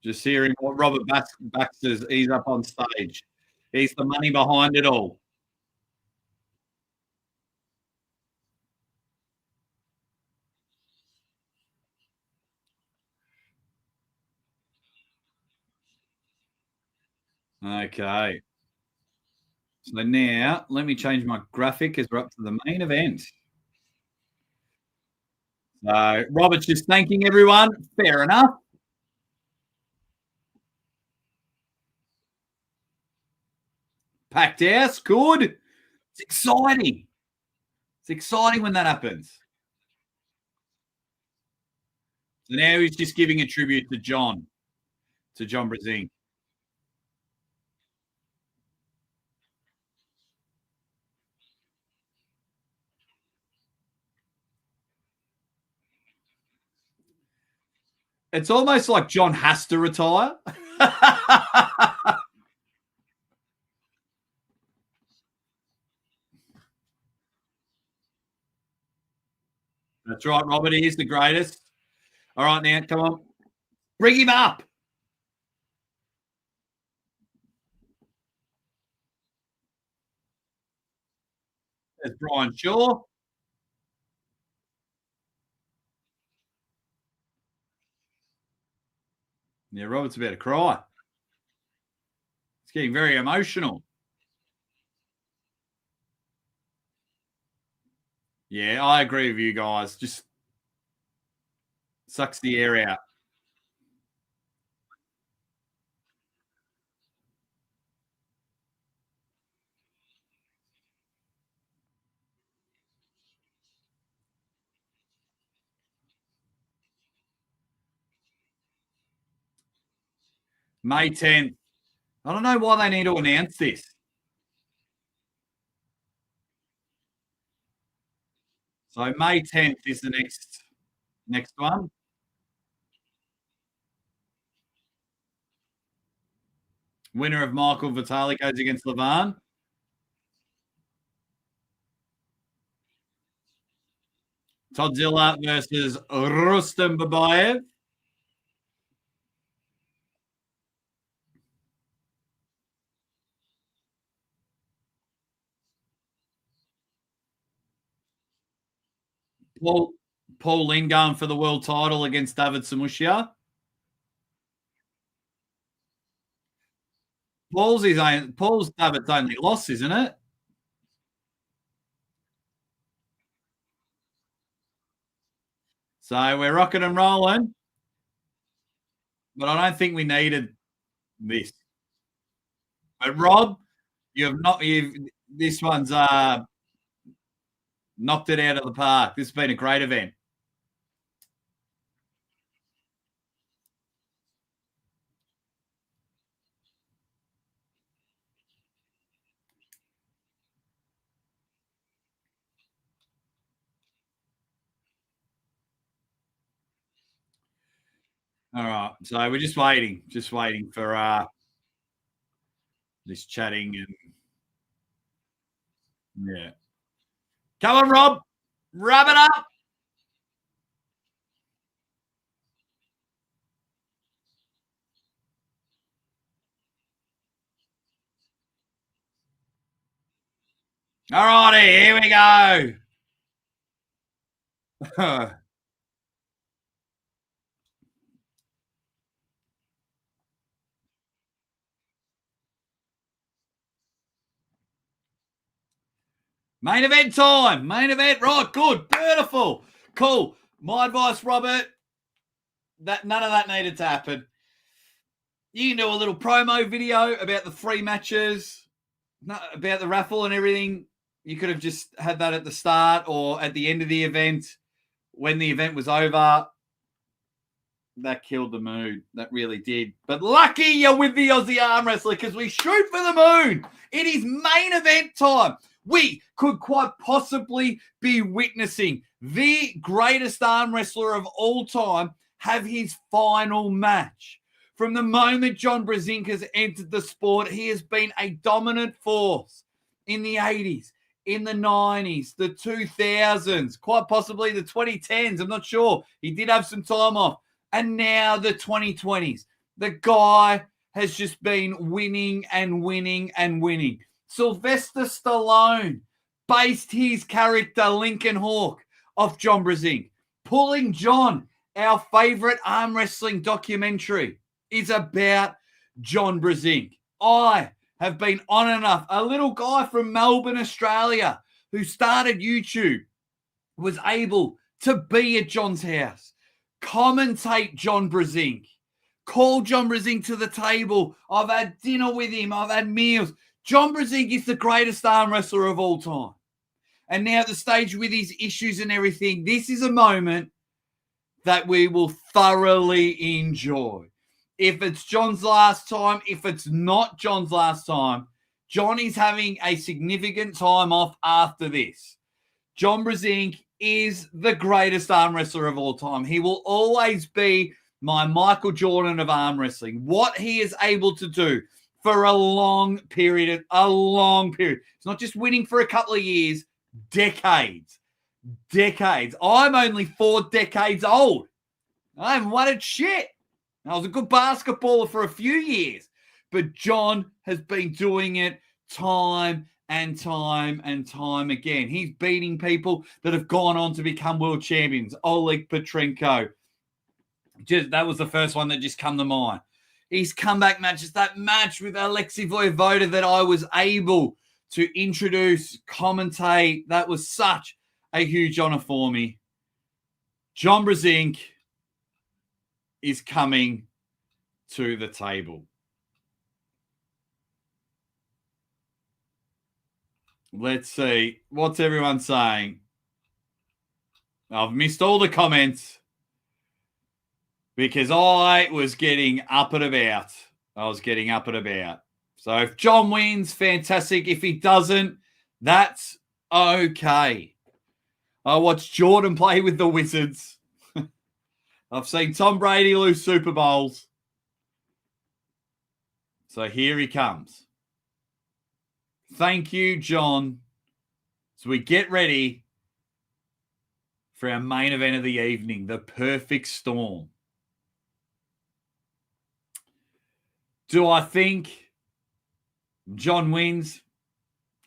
Just hearing what Robert Baxter's, he's up on stage. He's the money behind it all. Okay. So now let me change my graphic as we're up to the main event. So Robert's just thanking everyone. Fair enough. Packed house. Good. It's exciting. It's exciting when that happens. So now he's just giving a tribute to John Brzenk. It's almost like John has to retire. That's right, Robert. He is the greatest. All right, now, come on. Bring him up. There's Brian Shaw. Yeah, Robert's about to cry. It's getting very emotional. Yeah, I agree with you guys. Just sucks the air out. May 10th. I don't know why they need to announce this. So May 10th is the next one. Winner of Michael Vitali goes against Levan. Todzilla versus Rustem Babayev. Paul Lynn going for the world title against David Samushia. Paul's David's only loss, isn't it? So we're rocking and rolling. But I don't think we needed this. But Rob, this one's knocked it out of the park. This has been a great event. All right. So we're just waiting for this chatting and yeah. Come on, Rob. Rub it up. All righty, here we go. Main event time. Main event. Right. Good. Beautiful. Cool. My advice, Robert, that none of that needed to happen. You can do a little promo video about the 3 matches, about the raffle and everything. You could have just had that at the start or at the end of the event when the event was over. that killed the mood. That really did. But lucky you're with the Aussie Arm Wrestler because we shoot for the moon. It is main event time. We could quite possibly be witnessing the greatest arm wrestler of all time have his final match. From the moment John Brzenk has entered the sport, he has been a dominant force in the 80s, in the 90s, the 2000s, quite possibly the 2010s. I'm not sure. He did have some time off. And now the 2020s. The guy has just been winning and winning and winning. Sylvester Stallone based his character Lincoln Hawk off John Brzenk. Pulling John, our favorite arm wrestling documentary, is about John Brzenk. I have been on enough. A little guy from Melbourne, Australia, who started YouTube, was able to be at John's house, commentate John Brzenk, call John Brzenk to the table. I've had dinner with him. I've had meals. John Brzenk is the greatest arm wrestler of all time. And now at the stage with his issues and everything, this is a moment that we will thoroughly enjoy. If it's John's last time, if it's not John's last time, John is having a significant time off after this. John Brzenk is the greatest arm wrestler of all time. He will always be my Michael Jordan of arm wrestling. What he is able to do for a long period. It's not just winning for a couple of years, decades. I'm only 4 decades old. I haven't won at shit. I was a good basketballer for a few years, but John has been doing it time and time and time again. He's beating people that have gone on to become world champions. Oleg Petrenko. That was the first one that just come to mind. His comeback matches, that match with Alexei Voivoda that I was able to introduce, commentate. That was such a huge honor for me. John Brzenk is coming to the table. Let's see. What's everyone saying? I've missed all the comments because I was getting up and about. So if John wins, fantastic. If he doesn't, that's okay. I watched Jordan play with the Wizards. I've seen Tom Brady lose Super Bowls. So here he comes. Thank you, John. So we get ready for our main event of the evening, the perfect storm. Do I think John wins?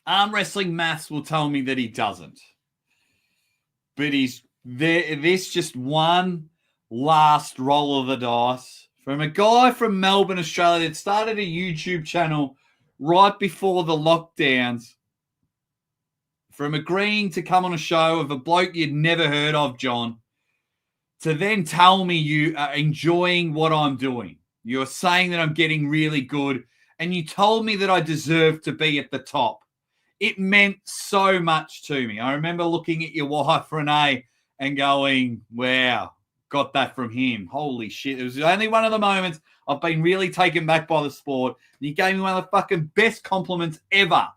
Arm wrestling maths will tell me that he doesn't. But he's there. This just one last roll of the dice from a guy from Melbourne, Australia that started a YouTube channel right before the lockdowns, from agreeing to come on a show of a bloke you'd never heard of, John, to then tell me you are enjoying what I'm doing. You're saying that I'm getting really good, and you told me that I deserve to be at the top. It meant so much to me. I remember looking at your wife, Renee, and going, wow, got that from him. Holy shit. It was only one of the moments I've been really taken back by the sport. And you gave me one of the fucking best compliments ever.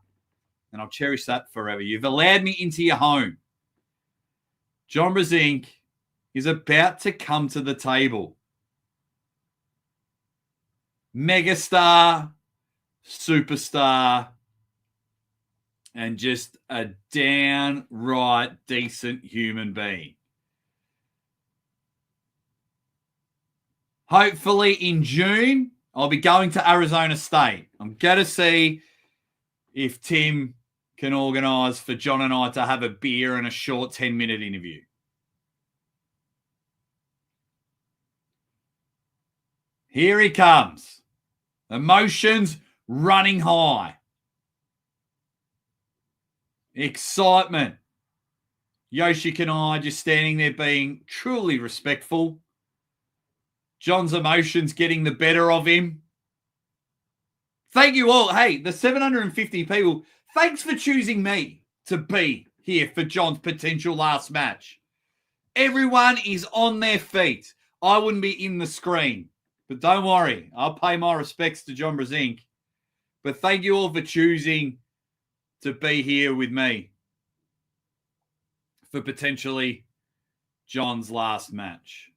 And I'll cherish that forever. You've allowed me into your home. John Brzenk is about to come to the table. Megastar, superstar, and just a downright decent human being. Hopefully in June, I'll be going to Arizona State. I'm going to see if Tim can organise for John and I to have a beer and a short 10-minute interview. Here he comes. Emotions running high. Excitement. Yoshi Kanai just standing there being truly respectful. John's emotions getting the better of him. Thank you all. Hey, the 750 people, thanks for choosing me to be here for John's potential last match. Everyone is on their feet. I wouldn't be in the screen. But don't worry, I'll pay my respects to John Brzenk. But thank you all for choosing to be here with me for potentially John's last match.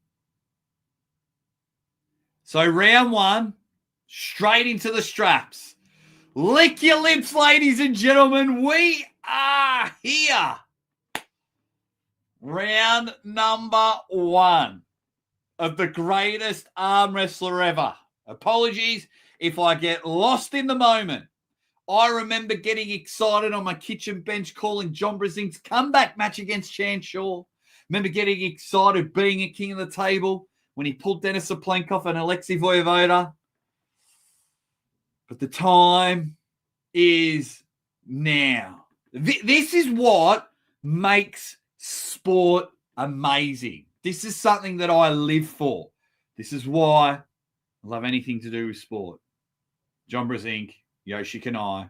So round one, straight into the straps. Lick your lips, ladies and gentlemen. We are here. Round number one of the greatest arm wrestler ever. Apologies if I get lost in the moment. I remember getting excited on my kitchen bench calling John Brzenk's comeback match against Chan Shaw. Remember getting excited being at King of the Table when he pulled Denis Saplenkov and Alexei Voyevoda. But the time is now. This is what makes sport amazing. This is something that I live for. This is why I love anything to do with sport. John Brzenk, Yoshi Kanai,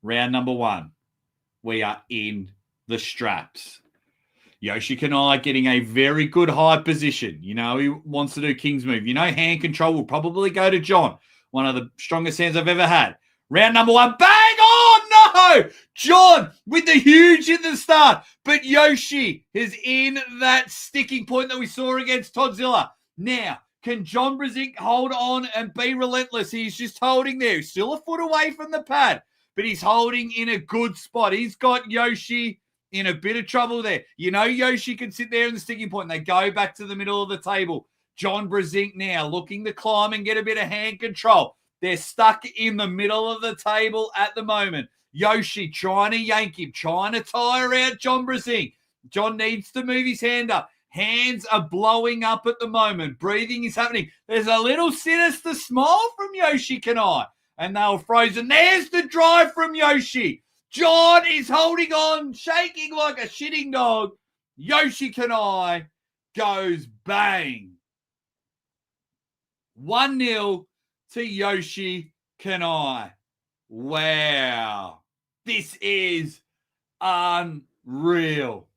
round number one. We are in the straps. Yoshi Kanai getting a very good high position. You know, he wants to do King's move. You know, hand control will probably go to John. One of the strongest hands I've ever had. Round number one. Bang! Oh, no! John with the huge in the start. But Yoshi is in that sticking point that we saw against Toddzilla. Now, can John Brzenk hold on and be relentless? He's just holding there. He's still a foot away from the pad, but he's holding in a good spot. He's got Yoshi in a bit of trouble there. You know, Yoshi can sit there in the sticking point and they go back to the middle of the table. John Brzenk now looking to climb and get a bit of hand control. They're stuck in the middle of the table at the moment. Yoshi trying to yank him, trying to tire out John Brzenk. John needs to move his hand up. Hands are blowing up at the moment. Breathing is happening. There's a little sinister smile from Yoshi Kanai. And they were frozen. There's the drive from Yoshi. John is holding on, shaking like a shitting dog. Yoshi Kanai goes bang. 1-0 to Yoshi Kanai. Wow. This is unreal.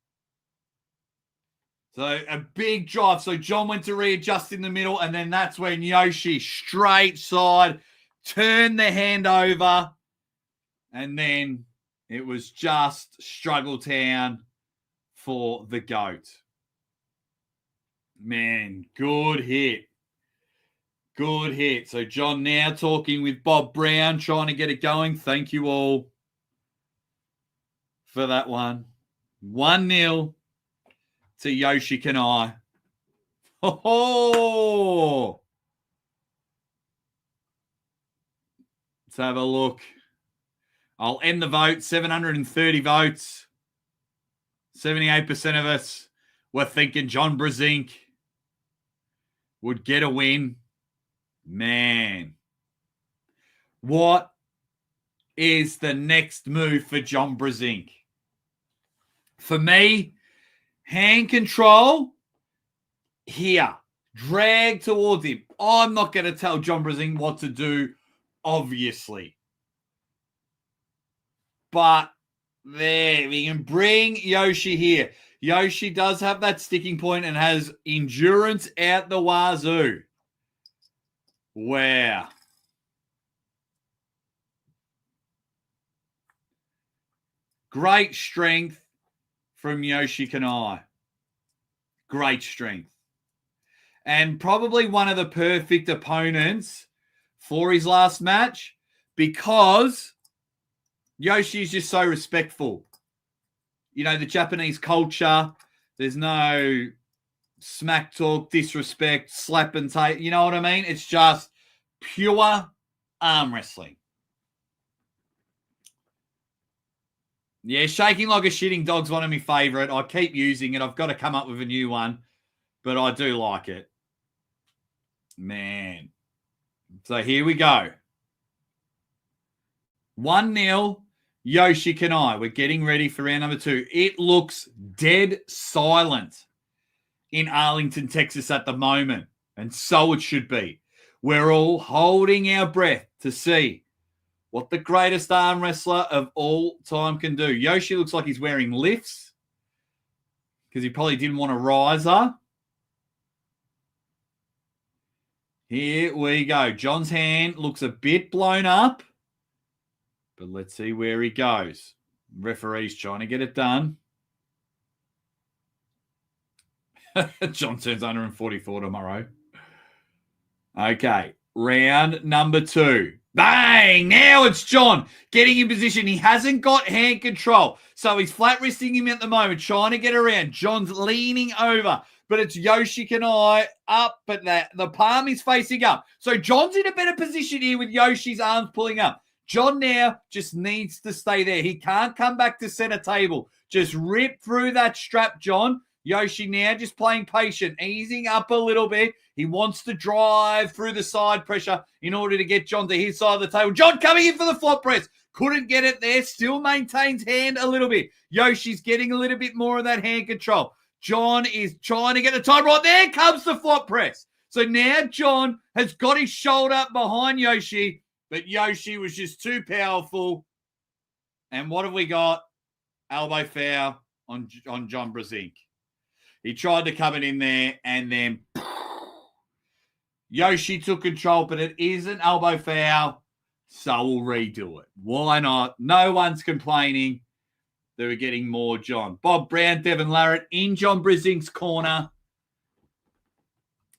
So a big drive. So John went to readjust in the middle, and then that's when Yoshi straight side turned the hand over, and then it was just struggle town for the GOAT. Man, good hit. Good hit. So John now talking with Bob Brown, trying to get it going. Thank you all for that one. 1-0 to Yoshi Kanai. Oh! Let's have a look. I'll end the vote. 730 votes. 78% of us were thinking John Brzenk would get a win. Man. What is the next move for John Brzenk? For me, hand control here. Drag towards him. I'm not going to tell John Brzenk what to do, obviously. But there, we can bring Yoshi here. Yoshi does have that sticking point and has endurance out the wazoo. Wow. Great strength from Yoshi Kanai. Great strength. And probably one of the perfect opponents for his last match because Yoshi is just so respectful. You know, the Japanese culture, there's no smack talk, disrespect, slap and take. You know what I mean? It's just pure arm wrestling. Yeah, shaking like a shitting dog's one of my favorite. I keep using it. I've got to come up with a new one, but I do like it. Man. So here we go. 1-0, Yoshi Kanai. We're getting ready for round number 2. It looks dead silent in Arlington, Texas at the moment, and so it should be. We're all holding our breath to see what the greatest arm wrestler of all time can do. Yoshi looks like he's wearing lifts because he probably didn't want a riser. Here we go. John's hand looks a bit blown up, but let's see where he goes. Referee's trying to get it done. John turns 144 tomorrow. Okay, round number 2. Bang! Now it's John getting in position. He hasn't got hand control, so he's flat wristing him at the moment, trying to get around. John's leaning over, but it's Yoshi Kanai up, but the palm is facing up. So John's in a better position here with Yoshi's arms pulling up. John now just needs to stay there. He can't come back to center table. Just rip through that strap, John. Yoshi now just playing patient, easing up a little bit. He wants to drive through the side pressure in order to get John to his side of the table. John coming in for the flop press. Couldn't get it there. Still maintains hand a little bit. Yoshi's getting a little bit more of that hand control. John is trying to get the time right. There comes the flop press. So now John has got his shoulder behind Yoshi, but Yoshi was just too powerful. And what have we got? Elbow foul on John Brzenk. He tried to come it in there, and then Yoshi took control, but it is an elbow foul, so we'll redo it. Why not? No one's complaining. They were getting more John. Bob Brown, Devon Larratt in John Brzenk's corner.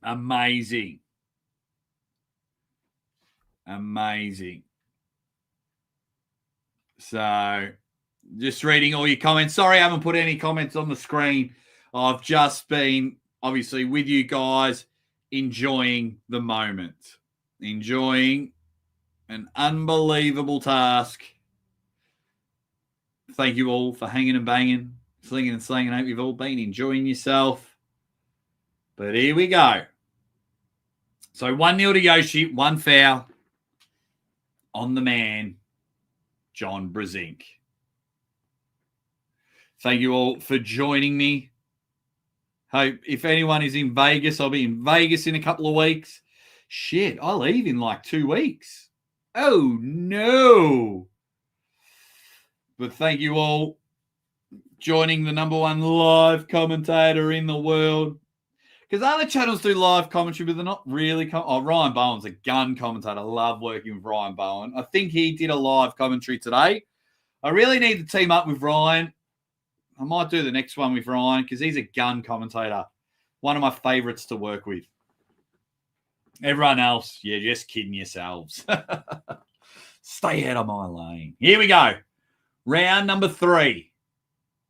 Amazing. Amazing. So, just reading all your comments. Sorry I haven't put any comments on the screen. I've just been, obviously, with you guys, enjoying the moment. Enjoying an unbelievable task. Thank you all for hanging and banging, slinging and slanging. I hope you've all been enjoying yourself. But here we go. So 1-0 to Yoshi, 1 foul on the man, John Brzenk. Thank you all for joining me. Hope if anyone is in Vegas, I'll be in Vegas in a couple of weeks. Shit, I leave in like 2 weeks. Oh, no. But thank you all joining the #1 live commentator in the world. Because other channels do live commentary, but they're not really. Ryan Bowen's a gun commentator. I love working with Ryan Bowen. I think he did a live commentary today. I really need to team up with Ryan. I might do the next one with Ryan because he's a gun commentator. One of my favorites to work with. Everyone else, you're just kidding yourselves. Stay out of my lane. Here we go. Round number 3.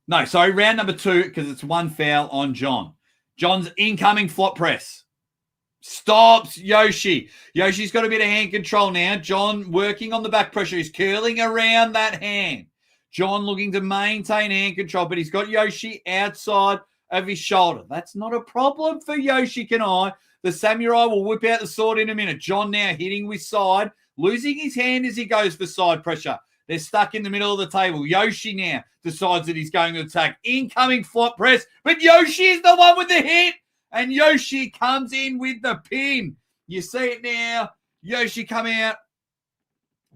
No, sorry, round number 2 because it's 1 foul on John. John's incoming flop press. Stops Yoshi. Yoshi's got a bit of hand control now. John working on the back pressure. He's curling around that hand. John looking to maintain hand control, but he's got Yoshi outside of his shoulder. That's not a problem for Yoshi Kanai. The samurai will whip out the sword in a minute. John now hitting with side, losing his hand as he goes for side pressure. They're stuck in the middle of the table. Yoshi now decides that he's going to attack. Incoming flop press, but Yoshi is the one with the hit, and Yoshi comes in with the pin. You see it now. Yoshi come out.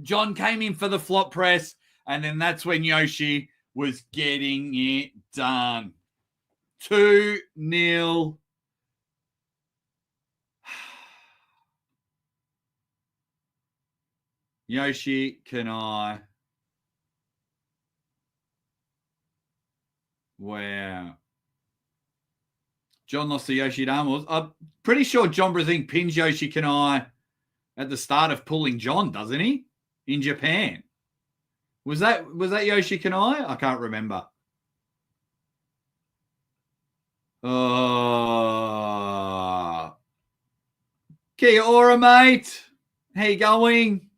John came in for the flop press. And then that's when Yoshi was getting it done. 2-0. Yoshi Kanai. Wow. John lost to Yoshi Damos. I'm pretty sure John Brzenk pins Yoshi Kanai at the start of pulling John, doesn't he? In Japan. Was that Yoshi Kanai? I can't remember. Kia ora, mate. How you going?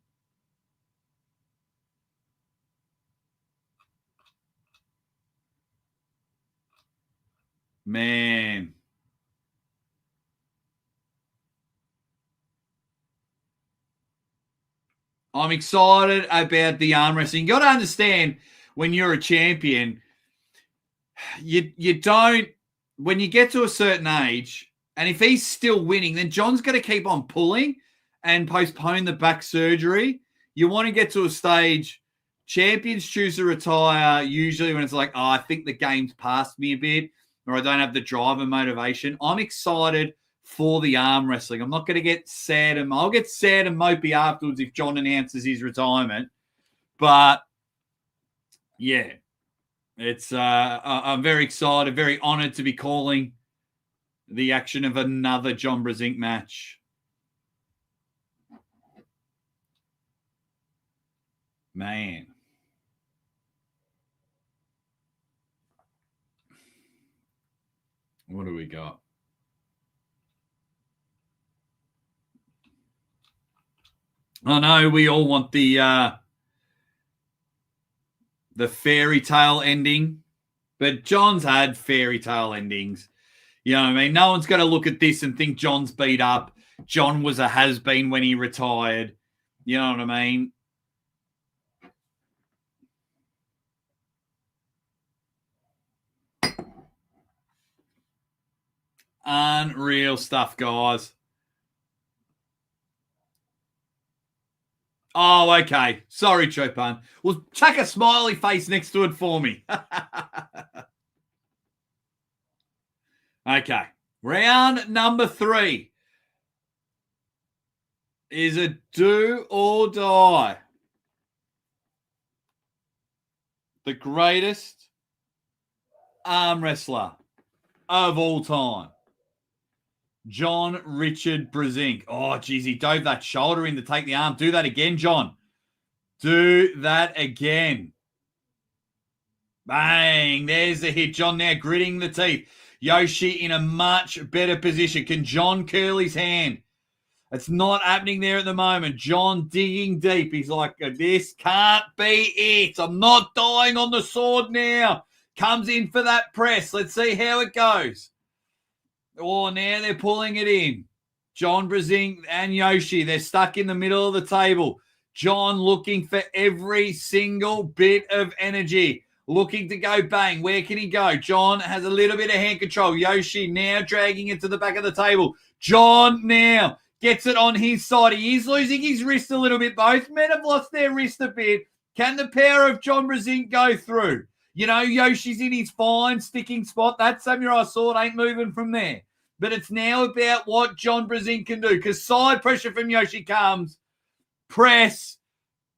Man. I'm excited about the arm wrestling. You got to understand when you're a champion, you don't, when you get to a certain age, and if he's still winning, then John's going to keep on pulling and postpone the back surgery. You want to get to a stage, champions choose to retire usually when it's like, I think the game's passed me a bit, or I don't have the drive and motivation. I'm excited for the arm wrestling. I'm not going to get sad, and I'll get sad and mopey afterwards if John announces his retirement. But yeah, it's I'm very excited, very honored to be calling the action of another John Brzenk match. Man. What do we got? I know we all want the fairy tale ending, but John's had fairy tale endings. You know what I mean? No one's going to look at this and think John's beat up. John was a has-been when he retired. You know what I mean? Unreal stuff, guys. Oh, okay. Sorry, Chopan. Well, chuck a smiley face next to it for me. Okay. Round number 3 is a do or die. The greatest arm wrestler of all time. John Richard Brzenk. Oh, geez, he dove that shoulder in to take the arm. Do that again, John. Do that again. Bang. There's the hit. John now gritting the teeth. Yoshi in a much better position. Can John curl his hand? It's not happening there at the moment. John digging deep. He's like, this can't be it. I'm not dying on the sword now. Comes in for that press. Let's see how it goes. Oh, now they're pulling it in. John Brzenk and Yoshi, they're stuck in the middle of the table. John looking for every single bit of energy. Looking to go bang. Where can he go? John has a little bit of hand control. Yoshi now dragging it to the back of the table. John now gets it on his side. He is losing his wrist a little bit. Both men have lost their wrist a bit. Can the power of John Brzenk go through? You know, Yoshi's in his fine sticking spot. That samurai sword ain't moving from there. But it's now about what John Brzenk can do, because side pressure from Yoshi comes. Press.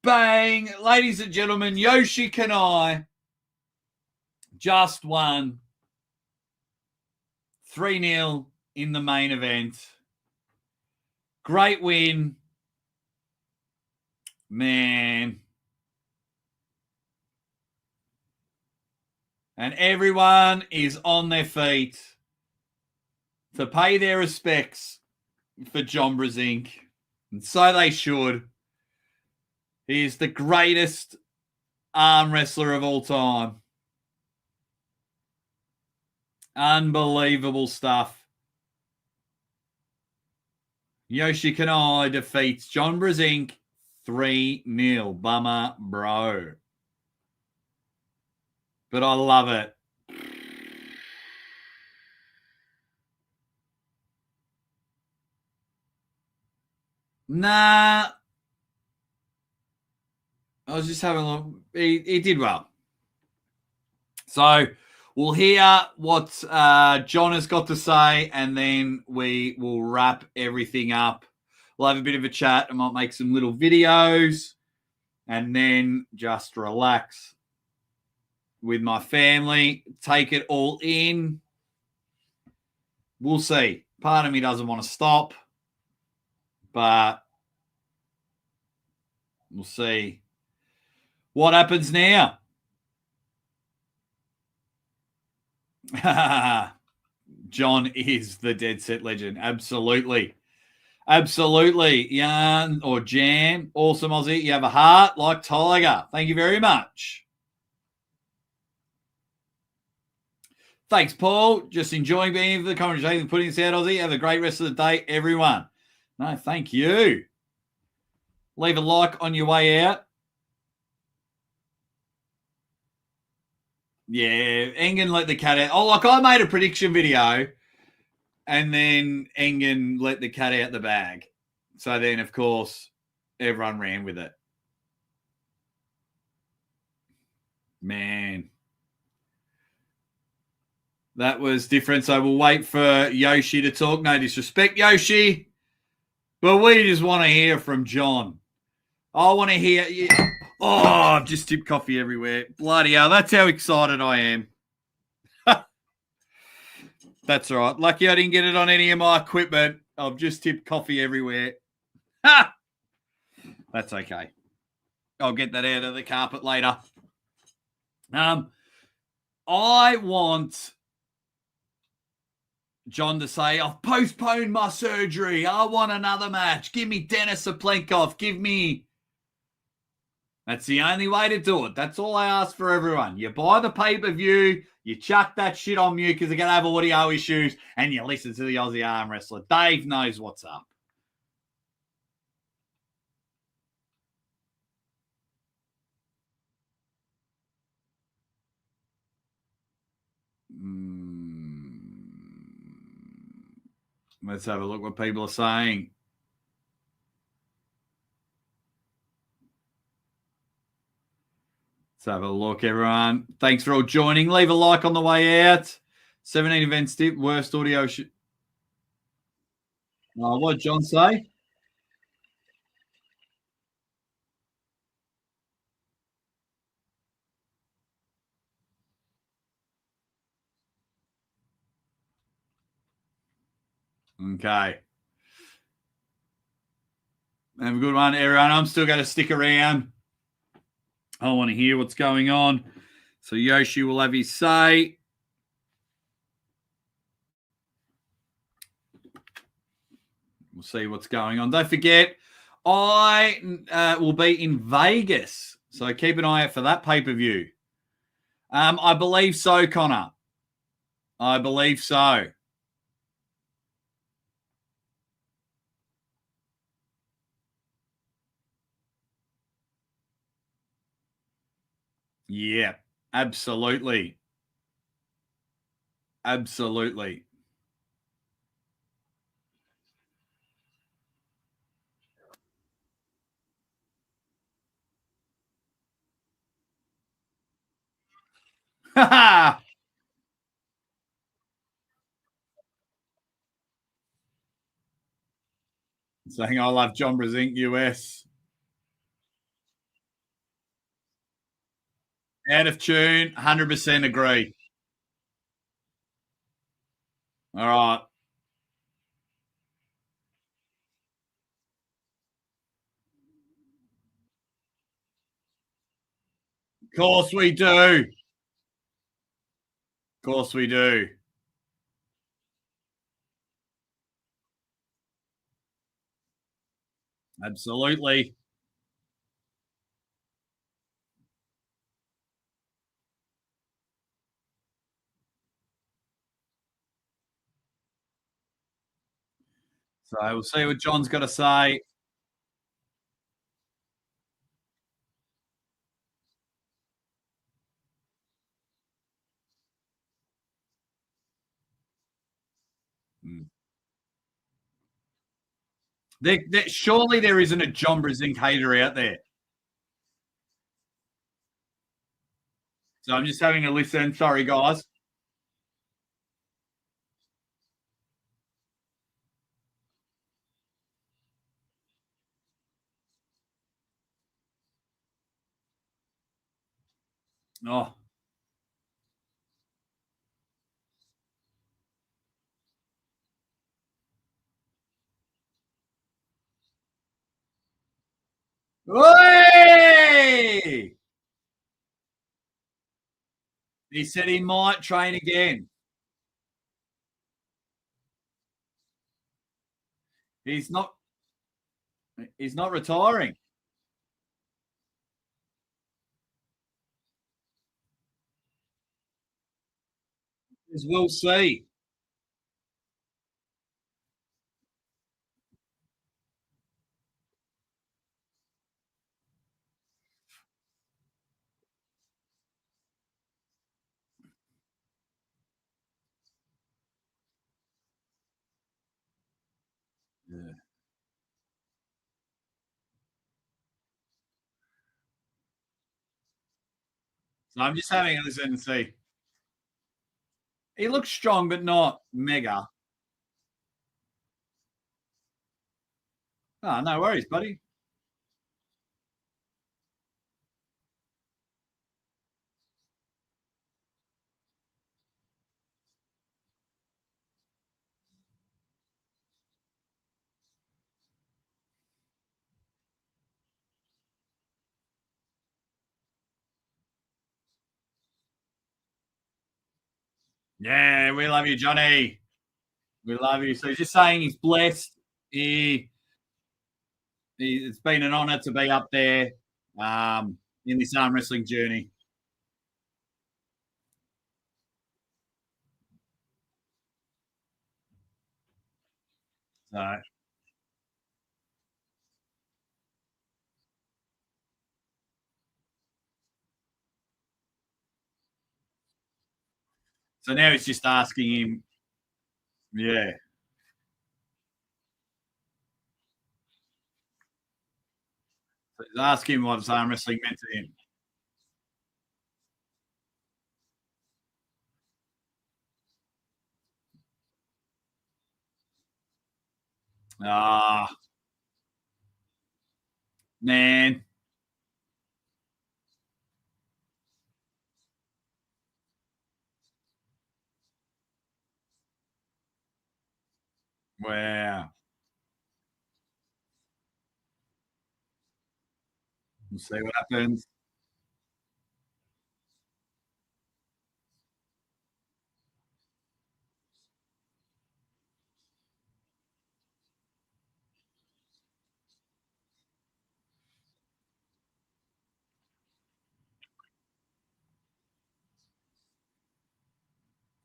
Bang. Ladies and gentlemen, Yoshi Kanai just won 3-0 in the main event. Great win. Man. And everyone is on their feet to pay their respects for John Brzenk. And so they should. He is the greatest arm wrestler of all time. Unbelievable stuff. Yoshi Kanai defeats John Brzenk 3-0. Bummer, bro. But I love it. Nah. I was just having a look. He did well. So we'll hear what John has got to say, and then we will wrap everything up. We'll have a bit of a chat. I might make some little videos and then just relax with my family, take it all in. We'll see. Part of me doesn't want to stop, but we'll see what happens now. John is the Dead Set legend. Absolutely. Absolutely. Jan or Jan, awesome Aussie. You have a heart like Tiger. Thank you very much. Thanks, Paul. Just enjoying being here for the conversation and putting this out, Aussie. Have a great rest of the day, everyone. No, thank you. Leave a like on your way out. Yeah, Engen let the cat out. Oh, like I made a prediction video and then Engen let the cat out the bag. So then, of course, everyone ran with it. Man. That was different. So we'll wait for Yoshi to talk. No disrespect, Yoshi. But we just want to hear from John. I want to hear you. Oh, I've just tipped coffee everywhere. Bloody hell. That's how excited I am. That's all right. Lucky I didn't get it on any of my equipment. I've just tipped coffee everywhere. Ha! That's okay. I'll get that out of the carpet later. I want John to say, I've postponed my surgery. I want another match. Give me Denis Saplenkov. Give me. That's the only way to do it. That's all I ask for everyone. You buy the pay-per-view, you chuck that shit on mute because they're going to have audio issues, and you listen to the Aussie Arm Wrestler. Dave knows what's up. Let's have a look what people are saying. Let's have a look, everyone. Thanks for all joining. Leave a like on the way out. 17 events tip, worst audio. What did John say? Okay. Have a good one, everyone. I'm still going to stick around. I want to hear what's going on. So Yoshi will have his say. We'll see what's going on. Don't forget, I will be in Vegas. So keep an eye out for that pay-per-view. I believe so, Connor. I believe so. Yeah, absolutely. Absolutely. Saying I love John Brzenk US. Out of tune, 100% agree. All right. Of course we do. Of course we do. Absolutely. So we'll see what John's got to say. Surely there isn't a John Brzenk hater out there. So I'm just having a listen. Sorry, guys. Oh. Hey! He said he might train again. He's not retiring. As we'll see. Yeah. So I'm just having a listen and see. He looks strong, but not mega. Oh, no worries, buddy. Yeah, we love you, Johnny. We love you. So he's just saying he's blessed. It's been an honor to be up there in this arm wrestling journey. So now it's just asking him, yeah. So he's asking what arm wrestling meant to him. Ah, man. Wow. We'll see what happens.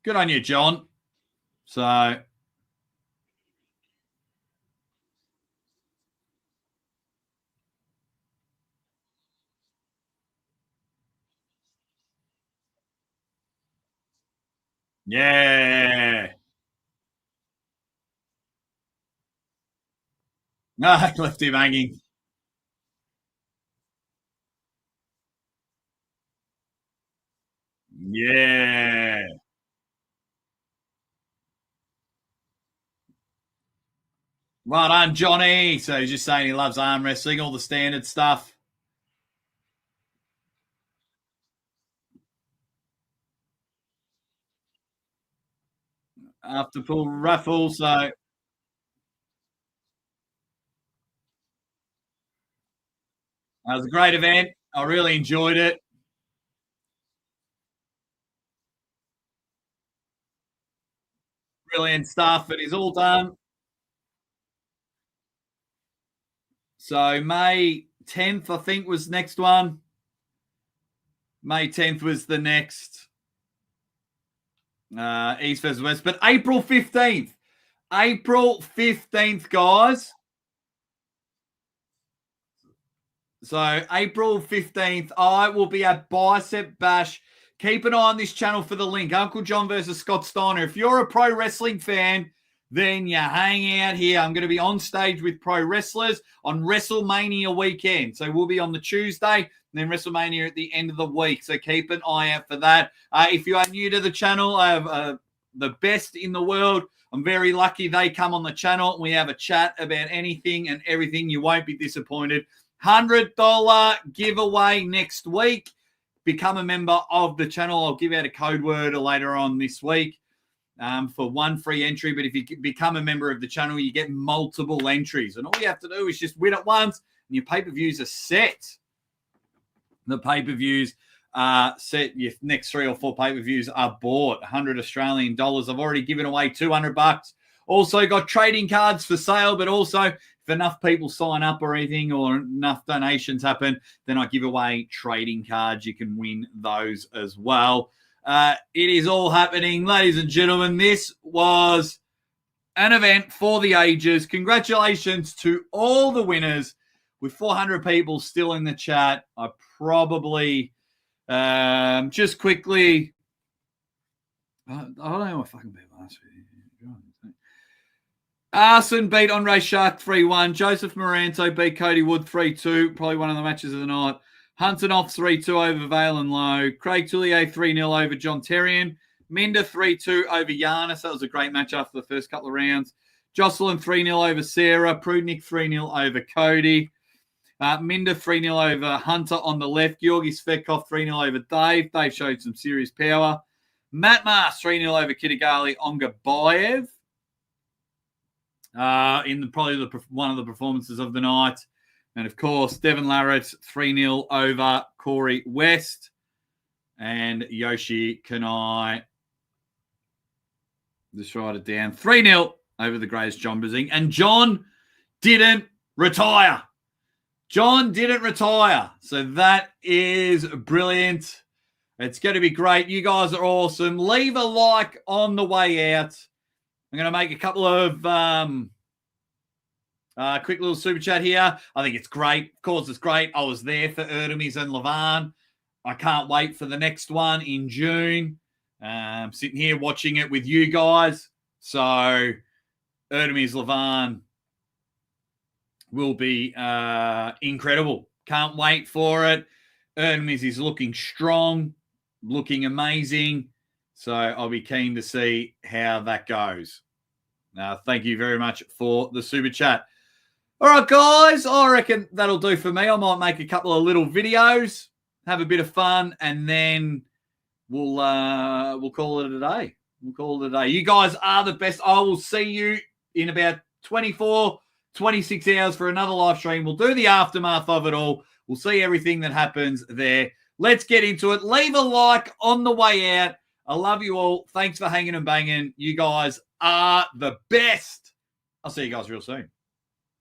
Good on you, John. So, yeah. No, left him hanging. Yeah. Well done, Johnny. So he's just saying he loves arm wrestling, all the standard stuff. After full raffle, so that was a great event. I really enjoyed it. Brilliant stuff. It is all done. So May 10th, I think, was next one. May 10th was the next East versus West. But April 15th. April 15th, guys. So April 15th, I will be at Bicep Bash. Keep an eye on this channel for the link. Uncle John versus Scott Steiner. If you're a pro wrestling fan, then you hang out here. I'm going to be on stage with pro wrestlers on WrestleMania weekend. So we'll be on the Tuesday and then WrestleMania at the end of the week. So keep an eye out for that. If you are new to the channel, I have the best in the world. I'm very lucky they come on the channel. We have a chat about anything and everything. You won't be disappointed. $100 giveaway next week. Become a member of the channel. I'll give out a code word later on this week for one free entry. But if you become a member of the channel, you get multiple entries. And all you have to do is just win it once, and your pay-per-views are set. The pay-per-views are set. Your next 3 or 4 pay-per-views are bought. 100 Australian dollars. I've already given away $200. Also got trading cards for sale, but also if enough people sign up or anything or enough donations happen, then I give away trading cards. You can win those as well. It is all happening. Ladies and gentlemen, this was an event for the ages. Congratulations to all the winners. With 400 people still in the chat, I probably just quickly, I don't know what fucking people ask for. Arson beat Andre Shark 3-1. Joseph Moranto beat Cody Wood 3-2. Probably one of the matches of the night. Huntonoff 3-2 over Vale and Lowe. Craig Tullier 3-0 over John Terrian. Minda 3-2 over Giannis. That was a great match after the first couple of rounds. Jocelyn 3-0 over Sarah. Prudnik 3-0 over Cody. Minda 3-0 over Hunter on the left. Georgi Svetkov 3-0 over Dave. Dave showed some serious power. Matt Mars 3-0 over Kitagali Ongabayev. Probably one of the performances of the night. And, of course, Devon Larratt 3-0 over Corey West. And Yoshi Kanai, just write it down, 3-0 over the greatest John Brzenk. And John didn't retire. John didn't retire. So that is brilliant. It's going to be great. You guys are awesome. Leave a like on the way out. I'm going to make a couple of quick little super chat here. I think it's great. Of course, it's great. I was there for Erdemis and Levan. I can't wait for the next one in June. I'm sitting here watching it with you guys. So Erdemis Levan will be incredible. Can't wait for it. Erdemis is looking strong, looking amazing. So I'll be keen to see how that goes. Thank you very much for the super chat. All right, guys, I reckon that'll do for me. I might make a couple of little videos, have a bit of fun, and then we'll call it a day. We'll call it a day. You guys are the best. I will see you in about 24, 26 hours for another live stream. We'll do the aftermath of it all. We'll see everything that happens there. Let's get into it. Leave a like on the way out. I love you all. Thanks for hanging and banging. You guys are the best. I'll see you guys real soon.